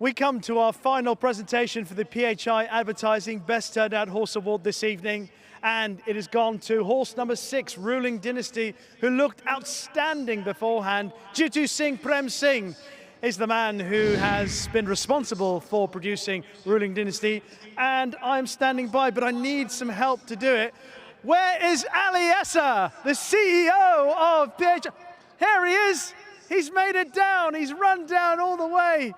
We come to our final presentation for the PHI Advertising Best Turned Out Horse Award this evening, and it has gone to horse number 6, Ruling Dynasty, who looked outstanding beforehand. Jitu Singh Prem Singh is the man who has been responsible for producing Ruling Dynasty, and I'm standing by, but I need some help to do it. Where is Ali Essa, the CEO of PHI? Here he is. He's made it down. He's run down all the way.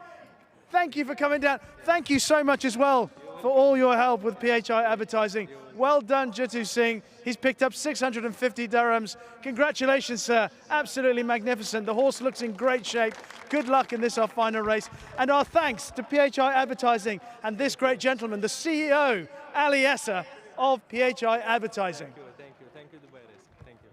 Thank you for coming down. Thank you so much as well for all your help with PHI Advertising. Well done, Jitu Singh. He's picked up 650 dirhams. Congratulations, sir. Absolutely magnificent. The horse looks in great shape. Good luck in this, our final race. And our thanks to PHI Advertising and this great gentleman, the CEO, Ali Essa of PHI Advertising. Thank you. Thank you, Dubai. Thank you.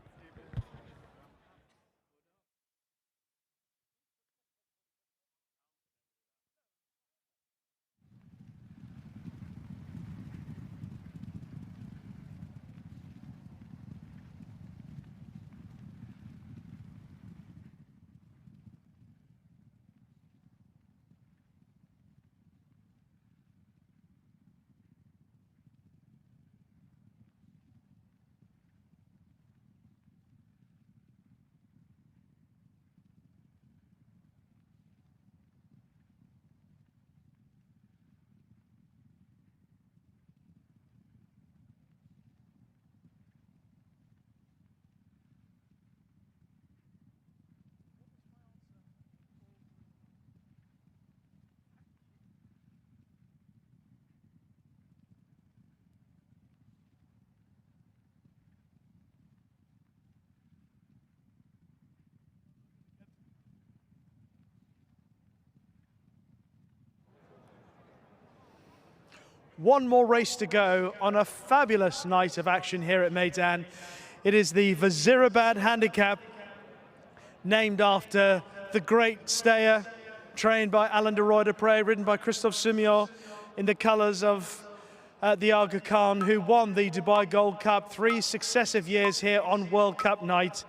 One more race to go on a fabulous night of action here at Meydan. It is the Vazirabad Handicap, named after the great stayer, trained by Alain de Roy-de-Pré, ridden by Christophe Soumillon, in the colours of the Aga Khan, who won the Dubai Gold Cup 3 successive years here on World Cup night.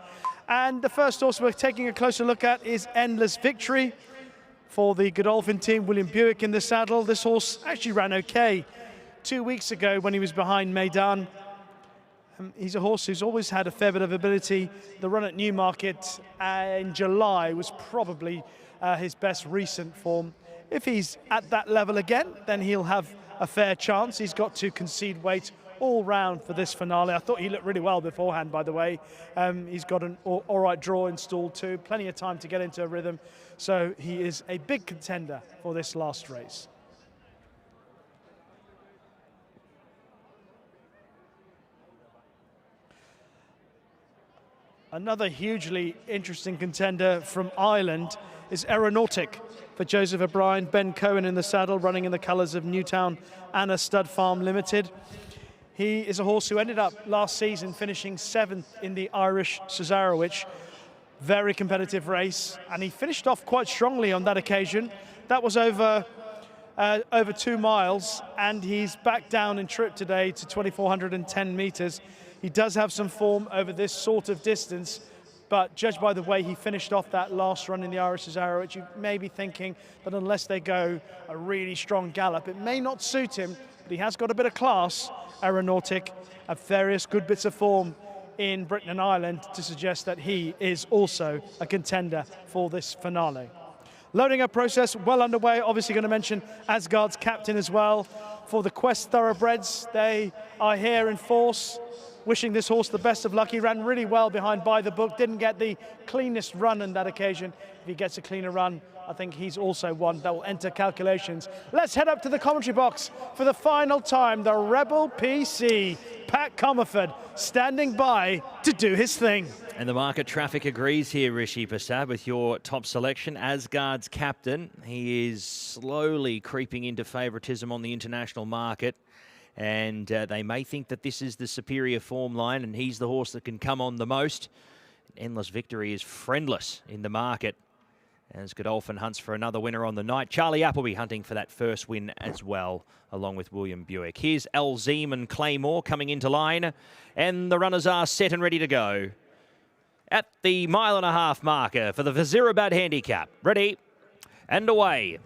And the first horse we're taking a closer look at is Endless Victory for the Godolphin team. William Buick in the saddle. This horse actually ran okay 2 weeks ago when he was behind Meydan. He's a horse who's always had a fair bit of ability. The run at Newmarket in July was probably his best recent form. If he's at that level again, then he'll have a fair chance. He's got to concede weight all round for this finale. I thought he looked really well beforehand, by the way. He's got an all right draw installed too, plenty of time to get into a rhythm. So he is a big contender for this last race. Another hugely interesting contender from Ireland is Aeronautic for Joseph O'Brien. Ben Cohen in the saddle, running in the colours of Newtown Anna Stud Farm Limited. He is a horse who ended up last season finishing 7th in the Irish Cesarewitch. Very competitive race, and he finished off quite strongly on that occasion. That was over 2 miles, and he's back down in trip today to 2,410 metres. He does have some form over this sort of distance, but judged by the way he finished off that last run in the Irish Cesarewitch, you may be thinking that unless they go a really strong gallop, it may not suit him, but he has got a bit of class, Aeronautic, at various good bits of form in Britain and Ireland to suggest that he is also a contender for this finale. Loading up process well underway. Obviously going to mention Asgard's Captain as well. For the Quest Thoroughbreds, they are here in force, wishing this horse the best of luck. He ran really well behind By the Book, didn't get the cleanest run on that occasion. If he gets a cleaner run, I think he's also one that will enter calculations. Let's head up to the commentary box for the final time. The Rebel PC, Pat Comerford, standing by to do his thing. And the market traffic agrees here, Rishi Prasad, with your top selection. Asgard's Captain, he is slowly creeping into favouritism on the international market. And they may think that this is the superior form line and he's the horse that can come on the most. Endless Victory is friendless in the market as Godolphin hunts for another winner on the night. Charlie Appleby hunting for that first win as well, along with William Buick. Here's Elzeem and Claymore coming into line, and the runners are set and ready to go. At the 1.5 mile marker for the Vazirabad Handicap. Ready and away.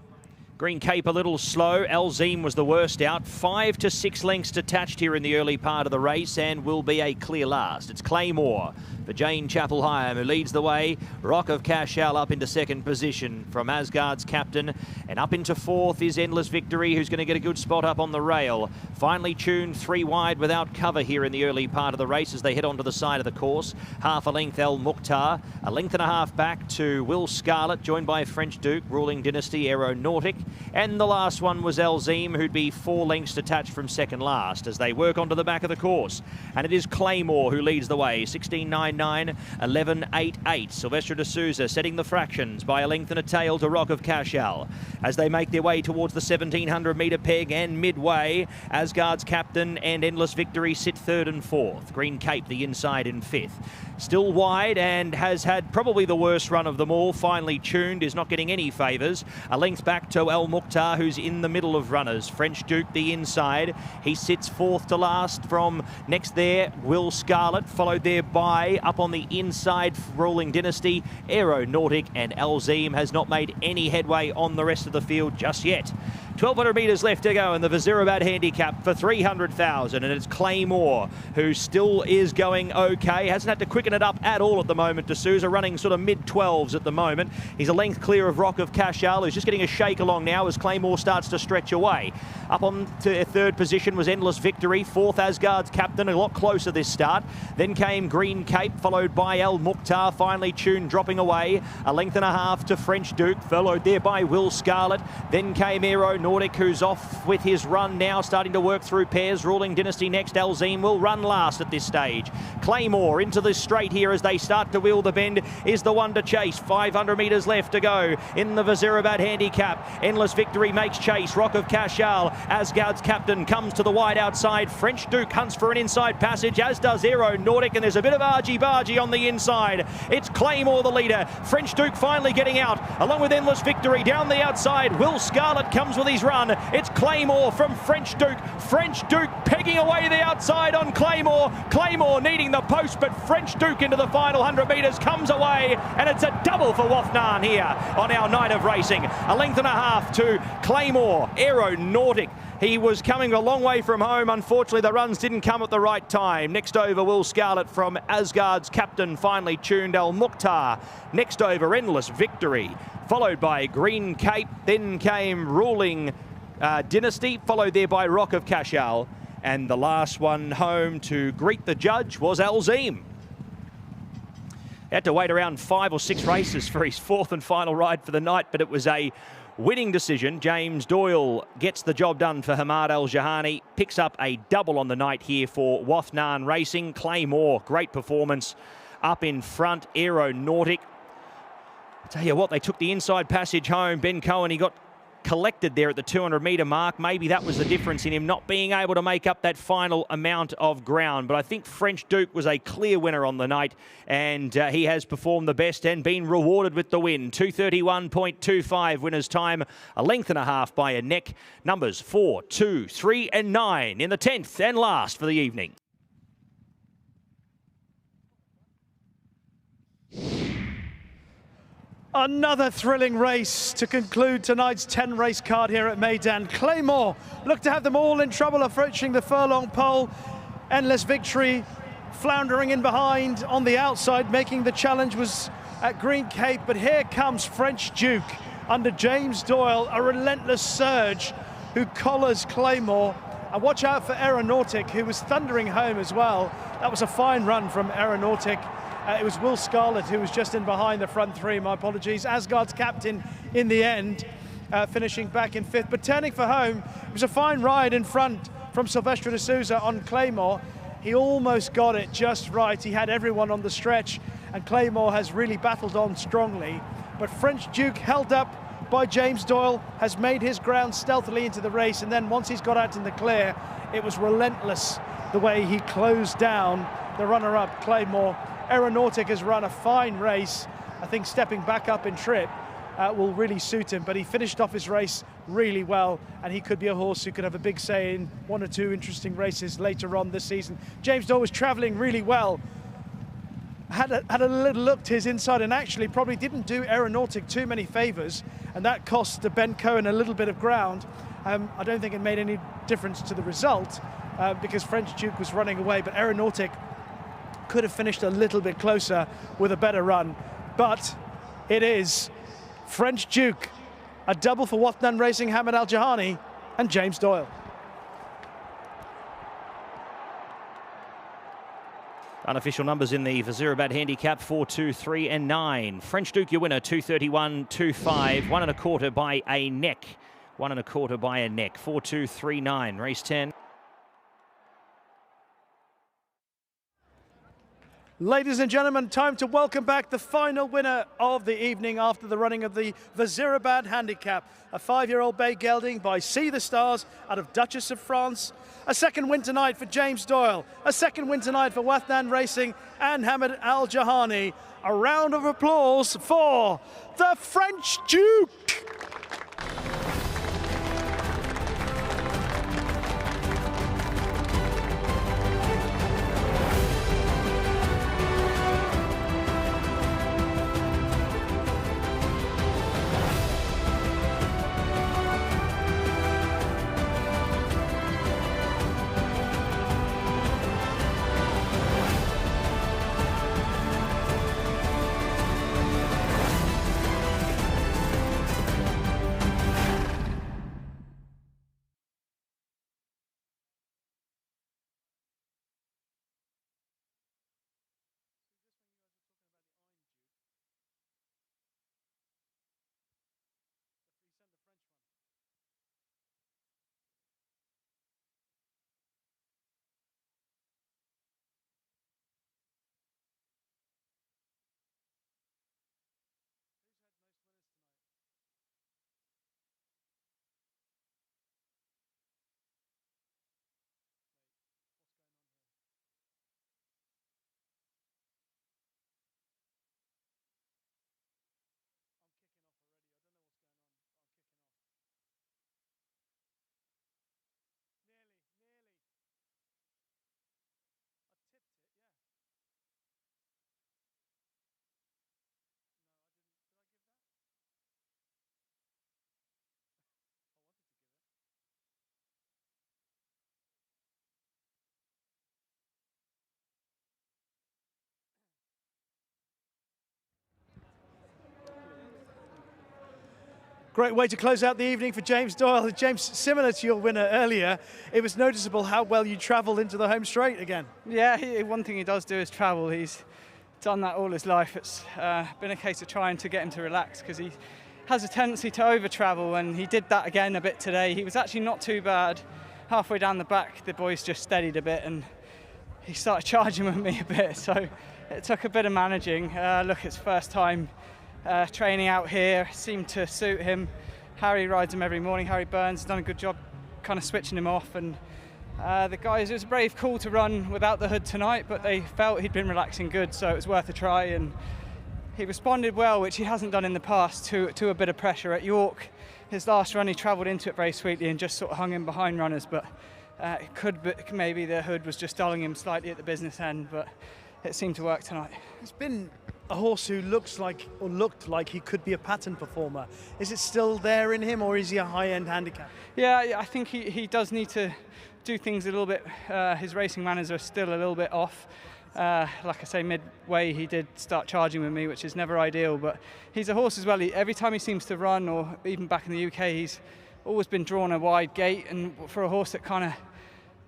Green Cape a little slow. Elzeem was the worst out. 5 to 6 lengths detached here in the early part of the race and will be a clear last. It's Claymore for Jane Chapel-Hyam, who leads the way. Rock of Cashel up into second position from Asgard's Captain. And up into fourth is Endless Victory, who's going to get a good spot up on the rail. Finely tuned 3 wide without cover here in the early part of the race as they head onto the side of the course. Half a length El Mukhtar. 1.5 lengths back to Will Scarlett, joined by French Duke, Ruling Dynasty, Aeronautic. And the last one was Elzeem, who'd be 4 lengths detached from second last as they work onto the back of the course. And it is Claymore who leads the way. 16.99, 11.88. Sylvester de Souza setting the fractions by 1 length and a tail to Rock of Cashel as they make their way towards the 1,700 metre peg and midway. Asgard's Captain and Endless Victory sit 3rd and 4th. Green Cape the inside in 5th. Still wide and has had probably the worst run of them all. Finely tuned, is not getting any favours. 1 length back to El Mukhtar, who's in the middle of runners. French Duke the inside. He sits 4th to last. From next there, Will Scarlett, followed there by up on the inside, Ruling Dynasty, Aeronautic, and Elzeem has not made any headway on the rest of the field just yet. 1,200 metres left to go in the Vazirabad Handicap for 300,000, and it's Claymore who still is going okay. Hasn't had to quicken it up at all at the moment. De Souza running sort of mid-12s at the moment. He's a length clear of Rock of Cashel, who's just getting a shake along now as Claymore starts to stretch away. Up on to 3rd position was Endless Victory. 4th, Asgard's Captain, a lot closer this start. Then came Green Cape, followed by El Mukhtar, finely tuned, dropping away. 1.5 lengths to French Duke, followed there by Will Scarlett. Then came Aeronautic. Aeronautic, who's off with his run now, starting to work through pairs. Ruling Dynasty next. Alzim will run last at this stage. Claymore into the straight here as they start to wheel the bend is the one to chase. 500 metres left to go in the Vazirabad Handicap. Endless Victory makes chase. Rock of Cashal, Asgard's captain, comes to the wide outside. French Duke hunts for an inside passage, as does Aeronautic, and there's a bit of argy-bargy on the inside. It's Claymore the leader. French Duke finally getting out, along with Endless Victory down the outside. Will Scarlett comes with his run. It's Claymore from French Duke. French Duke pegging away the outside on Claymore. Claymore needing the post, but French Duke into the final 100 metres comes away, and it's a double for Wathnan here on our night of racing. A length and a half to Claymore. Aeronautic, he was coming a long way from home. Unfortunately, the runs didn't come at the right time. Next over, Will Scarlett from Asgard's captain, finally tuned Al Mukhtar. Next over, Endless Victory, followed by Green Cape. Then came Ruling Dynasty, followed there by Rock of Cashal. And the last one home to greet the judge was Alzim. Had to wait around 5 or 6 races for his 4th and final ride for the night, but it was a winning decision. James Doyle gets the job done for Hamad Al-Jahani, picks up a double on the night here for Wathnan Racing. Claymore, great performance up in front. Aeronautic, I tell you what, they took the inside passage home. Ben Cohen, he got collected there at the 200-metre mark. Maybe that was the difference in him not being able to make up that final amount of ground. But I think French Duke was a clear winner on the night, and he has performed the best and been rewarded with the win. 2:31.25 winner's time, a length and a half by a neck. Numbers 4, 2, 3 and 9 in the 10th and last for the evening. Another thrilling race to conclude tonight's 10-race card here at Meydan. Claymore looked to have them all in trouble approaching the furlong pole. Endless Victory floundering in behind on the outside, making the challenge was at Green Cape. But here comes French Duke under James Doyle, a relentless surge who collars Claymore. And watch out for Aeronautic, who was thundering home as well. That was a fine run from Aeronautic. It was Will Scarlett who was just in behind the front three, my apologies. Asgard's captain in the end, finishing back in 5th. But turning for home, it was a fine ride in front from Silvestre de Souza on Claymore. He almost got it just right. He had everyone on the stretch, and Claymore has really battled on strongly. But French Duke, held up by James Doyle, has made his ground stealthily into the race, and then once he's got out in the clear, it was relentless the way he closed down the runner-up, Claymore. Aeronautic has run a fine race. I think stepping back up in trip will really suit him, but he finished off his race really well, and he could be a horse who could have a big say in 1 or 2 interesting races later on this season. James Doyle was travelling really well. Had a little look to his inside and actually probably didn't do Aeronautic too many favours, and that cost Ben Cohen a little bit of ground. I don't think it made any difference to the result because French Duke was running away, but Aeronautic could have finished a little bit closer with a better run. But it is French Duke, a double for Wathnan Racing, Hamad Al-Jahani and James Doyle. Unofficial numbers in the Vazirabad Handicap, 4, 2, 3 and 9. French Duke, your winner, 2:31.25, 1 1/4 by a neck. 1 1/4 by a neck, 4, 2, 3, 9, race 10. Ladies and gentlemen, time to welcome back the final winner of the evening after the running of the Vazirabad Handicap. A 5-year-old bay gelding by See the Stars out of Duchess of France. A second win tonight for James Doyle. A second win tonight for Wathnan Racing and Hamad Al-Jahani. A round of applause for the French Duke. Great way to close out the evening for James Doyle. James, similar to your winner earlier, it was noticeable how well you travelled into the home straight again. Yeah, one thing he does do is travel. He's done that all his life. It's been a case of trying to get him to relax because he has a tendency to over-travel, and he did that again a bit today. He was actually not too bad. Halfway down the back, the boys just steadied a bit and he started charging with me a bit, so it took a bit of managing. Look, it's first time training out here, seemed to suit him. Harry rides him every morning. Harry Burns has done a good job kind of switching him off, and the guys, it was a brave call to run without the hood tonight, but they felt he'd been relaxing good, so it was worth a try, and he responded well, which he hasn't done in the past, to a bit of pressure. At York, his last run, he travelled into it very sweetly and just sort of hung in behind runners, but it could be, maybe the hood was just dulling him slightly at the business end, but it seemed to work tonight. It's been a horse who looked like he could be a pattern performer. Is it still there in him, or is he a high-end handicap? Yeah, I think he does need to do things a little bit. His racing manners are still a little bit off. Like I say, midway he did start charging with me, which is never ideal, but he's a horse as well. Every time he seems to run, or even back in the UK, he's always been drawn a wide gate, and for a horse that kind of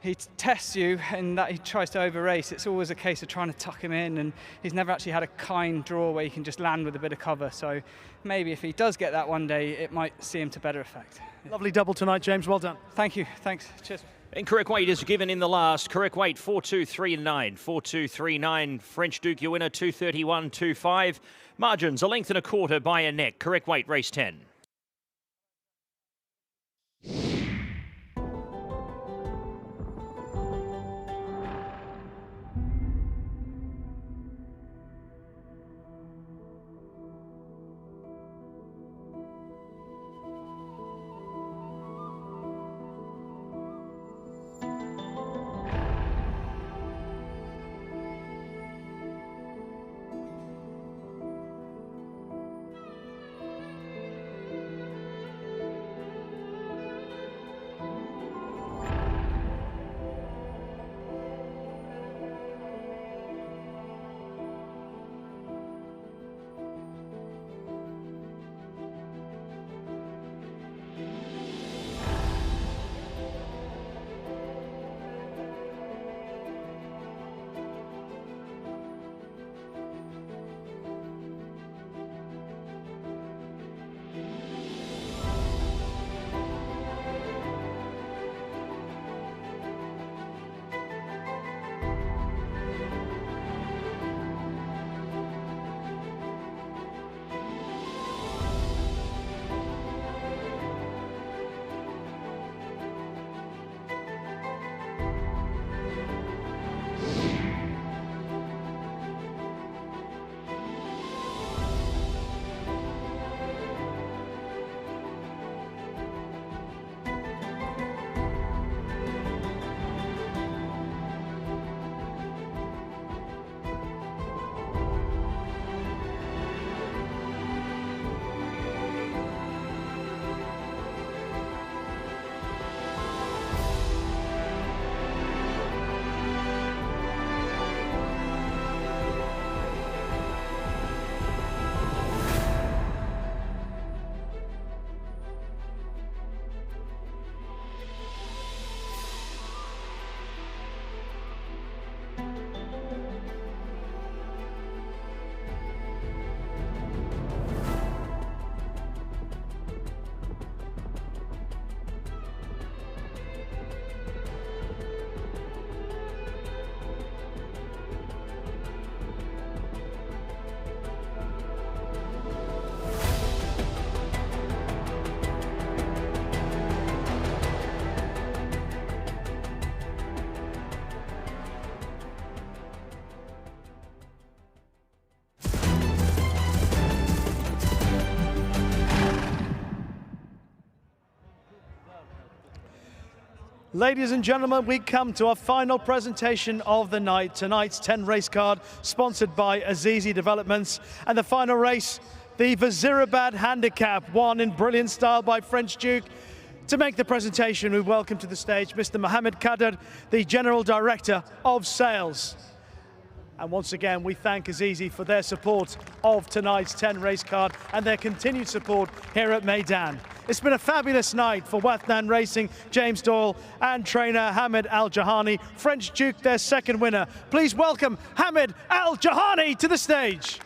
he tests you and that he tries to over race, it's always a case of trying to tuck him in, and he's never actually had a kind draw where he can just land with a bit of cover. So maybe if he does get that one day, it might see him to better effect. Lovely double tonight, James. Well done. Thank you. Thanks. Cheers. And correct weight is given in the last. Correct weight 4.239. 4.239. French Duke, your winner 2.31.25. Margins a length and a quarter by a neck. Correct weight, race 10. Ladies and gentlemen, we come to our final presentation of the night. Tonight's 10 race card, sponsored by Azizi Developments. And the final race, the Vazirabad Handicap, won in brilliant style by French Duke. To make the presentation, we welcome to the stage Mr. Mohammed Kader, the General Director of Sales. And once again, we thank Azizi for their support of tonight's 10 race card and their continued support here at Meydan. It's been a fabulous night for Wathnan Racing, James Doyle and trainer Hamid Al-Jahani. French Duke, their second winner. Please welcome Hamid Al-Jahani to the stage.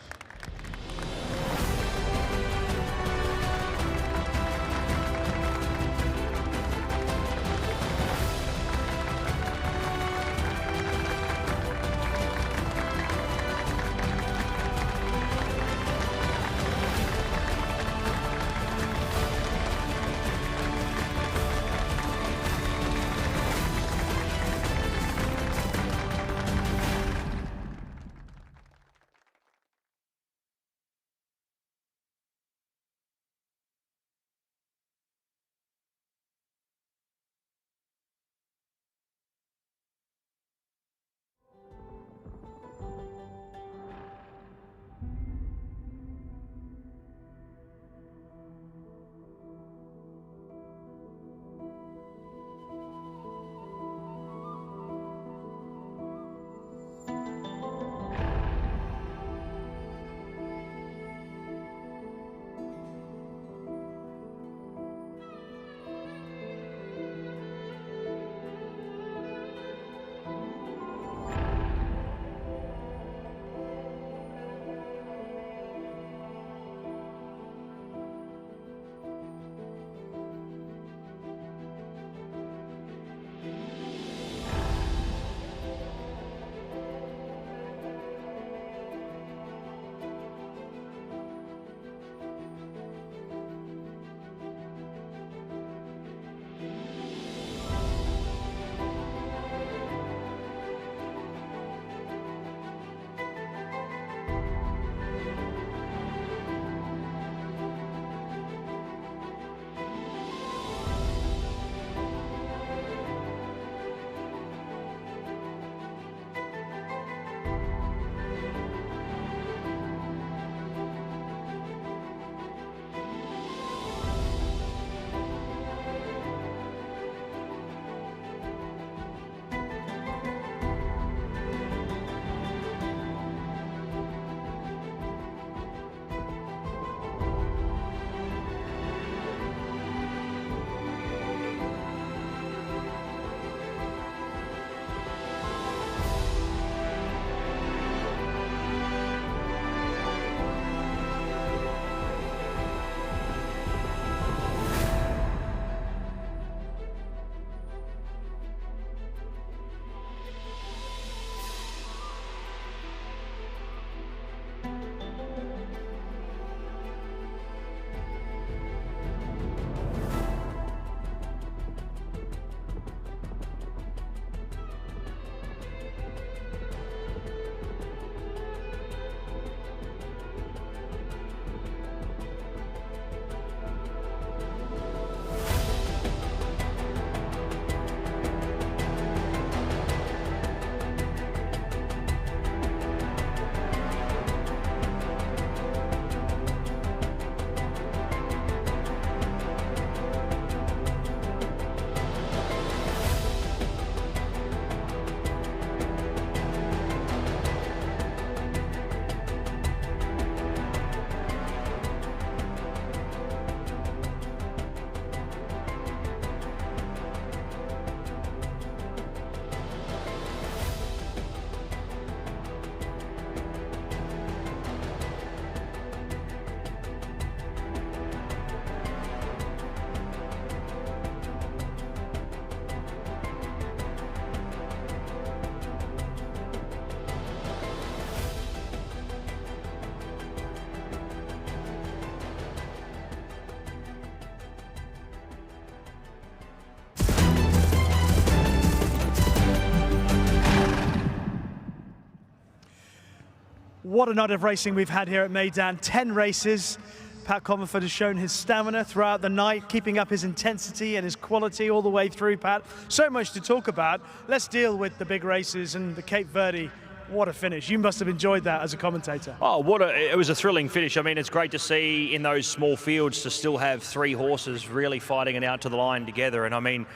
What a night of racing we've had here at Meydan. 10 races. Pat Comerford has shown his stamina throughout the night, keeping up his intensity and his quality all the way through, Pat. So much to talk about. Let's deal with the big races and the Cape Verde. What a finish. You must have enjoyed that as a commentator. Oh, it was a thrilling finish. I mean, it's great to see in those small fields to still have three horses really fighting it out to the line together. And I mean,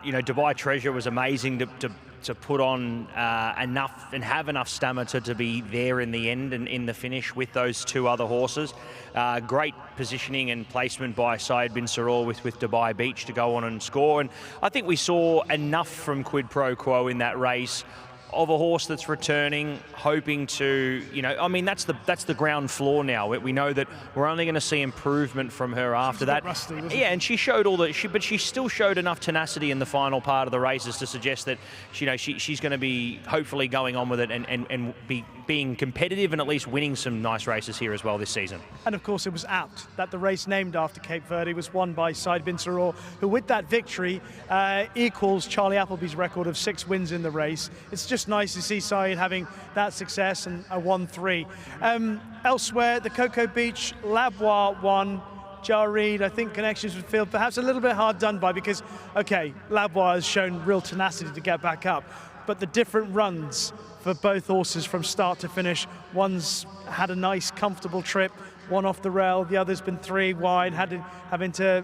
you know, Dubai Treasure was amazing to put on enough and have enough stamina to be there in the end and in the finish with those two other horses. Great positioning and placement by Syed bin Saror with Dubai Beach to go on and score. And I think we saw enough from Quid Pro Quo in that race of a horse that's returning, hoping to, I mean, that's the ground floor now. We know that we're only going to see improvement from her after that. Rusty, yeah, and she showed but she still showed enough tenacity in the final part of the races to suggest that, she's going to be hopefully going on with it and being competitive and at least winning some nice races here as well this season. And of course, it was apt that the race named after Cape Verde was won by Syed bin Saror, who with that victory equals Charlie Appleby's record of 6 wins in the race. It's just nice to see Syed having that success and a 1-3. Elsewhere, the Cocoa Beach, Labois won. Jareed, I think connections with field perhaps a little bit hard done by because, okay, Labois has shown real tenacity to get back up, but the different runs for both horses from start to finish, one's had a nice comfortable trip, one off the rail, the other's been 3 wide, having to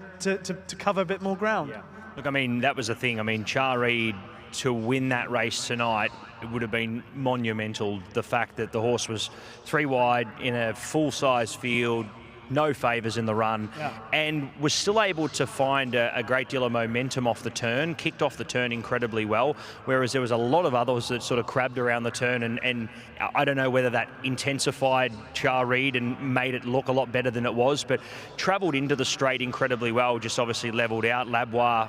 cover a bit more ground. Yeah. Look, I mean, that was the thing. I mean, Jareed to win that race tonight, it would have been monumental. The fact that the horse was 3 wide in a full-size field, no favours in the run, and was still able to find a great deal of momentum off the turn, kicked off the turn incredibly well, whereas there was a lot of others that sort of crabbed around the turn, and I don't know whether that intensified Jareed and made it look a lot better than it was, but travelled into the straight incredibly well, just obviously levelled out. Labois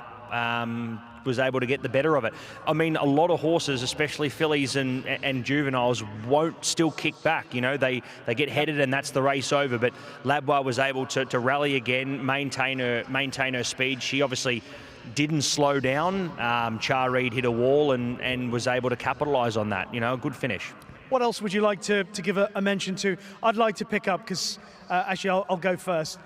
was able to get the better of it. I mean, a lot of horses, especially fillies and juveniles, won't still kick back. They get headed and that's the race over. But Labois was able to rally again, maintain her speed. She obviously didn't slow down. Jareed hit a wall and was able to capitalise on that. A good finish. What else would you like to give a mention to? I'd like to pick up, because actually I'll go first.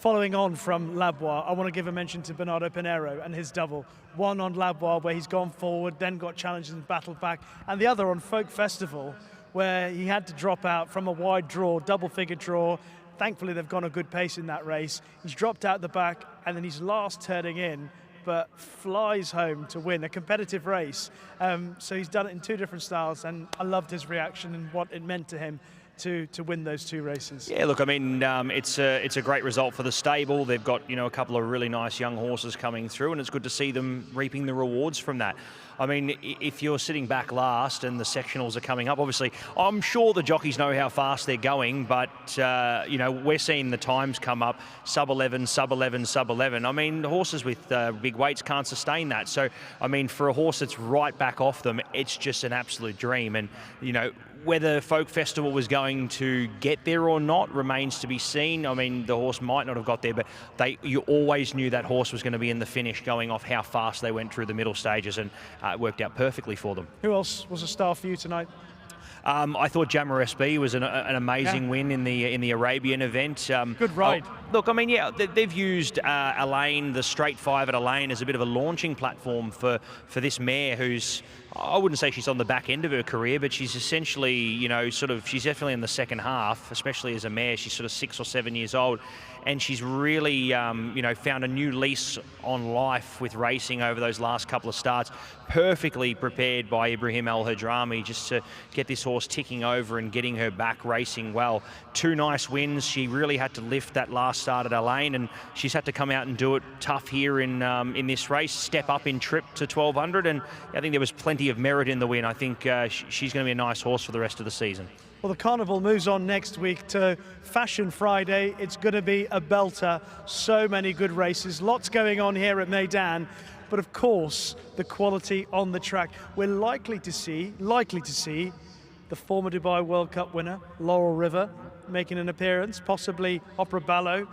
Following on from Labois, I want to give a mention to Bernardo Pinheiro and his double. One on Labois, where he's gone forward, then got challenged and battled back, and the other on Folk Festival, where he had to drop out from a wide draw, double-figure draw. Thankfully, they've gone a good pace in that race. He's dropped out the back, and then he's last turning in, but flies home to win a competitive race. So he's done it in 2 different styles, and I loved his reaction and what it meant to him to win those 2 races. Yeah, look, I mean, it's a great result for the stable. They've got, a couple of really nice young horses coming through, and it's good to see them reaping the rewards from that. I mean, if you're sitting back last and the sectionals are coming up, obviously, I'm sure the jockeys know how fast they're going, but, we're seeing the times come up, sub 11, sub 11, sub 11. I mean, horses with big weights can't sustain that. So, I mean, for a horse that's right back off them, it's just an absolute dream. And, whether Folk Festival was going to get there or not remains to be seen. I mean, the horse might not have got there, but you always knew that horse was going to be in the finish, going off how fast they went through the middle stages, and it worked out perfectly for them. Who else was a star for you tonight? I thought Jammer SB was an amazing win in the Arabian event. Good ride. Look, I mean, yeah, they've used Elaine, the straight 5 at Elaine, as a bit of a launching platform for this mare who's, I wouldn't say she's on the back end of her career, but she's essentially, she's definitely in the second half, especially as a mare. She's sort of 6 or 7 years old, and she's really, found a new lease on life with racing over those last couple of starts. Perfectly prepared by Ibrahim El Hadrami just to get this horse ticking over and getting her back racing well. 2 nice wins. She really had to lift that last start at Elaine, and she's had to come out and do it tough here in this race, step up in trip to 1200, and I think there was plenty of merit in the win. I think she's going to be a nice horse for the rest of the season. Well, the Carnival moves on next week to Fashion Friday. It's going to be a belter. So many good races. Lots going on here at Meydan. But of course, the quality on the track. We're likely to see the former Dubai World Cup winner, Laurel River, making an appearance, possibly Opera Ballo.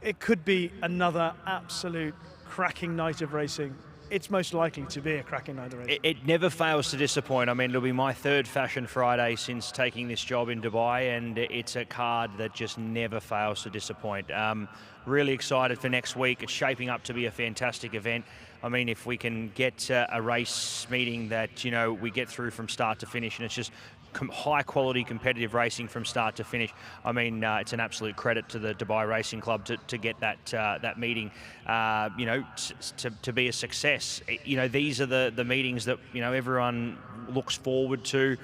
It could be another absolute cracking night of racing. It's most likely to be a cracking night of racing. It never fails to disappoint. I mean, it'll be my 3rd Fashion Friday since taking this job in Dubai, and it's a card that just never fails to disappoint. Really excited for next week. It's shaping up to be a fantastic event. I mean, if we can get a race meeting that, we get through from start to finish, and it's just high quality competitive racing from start to finish. I mean, it's an absolute credit to the Dubai Racing Club to get that meeting, you know, to be a success. You know, these are the meetings that, you know, everyone looks forward to.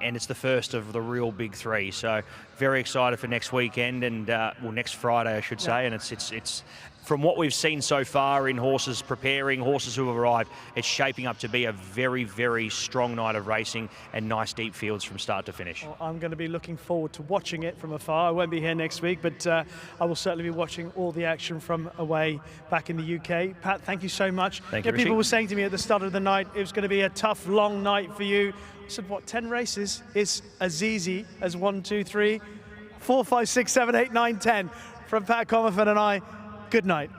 And it's the first of the real big three. So very excited for next weekend and, well, next Friday, I should say. And it's from what we've seen so far in horses preparing, horses who have arrived, it's shaping up to be a very, very strong night of racing and nice deep fields from start to finish. Well, I'm going to be looking forward to watching it from afar. I won't be here next week, but I will certainly be watching all the action from away back in the UK. Pat, thank you so much. Thank you, People Richie. were saying to me at the start of the night, it was going to be a tough, long night for you. I said, what, 10 races? It's as easy as 1, 2, 3, 4, 5, 6, 7, 8, 9, 10. From Pat Comerford and I, good night.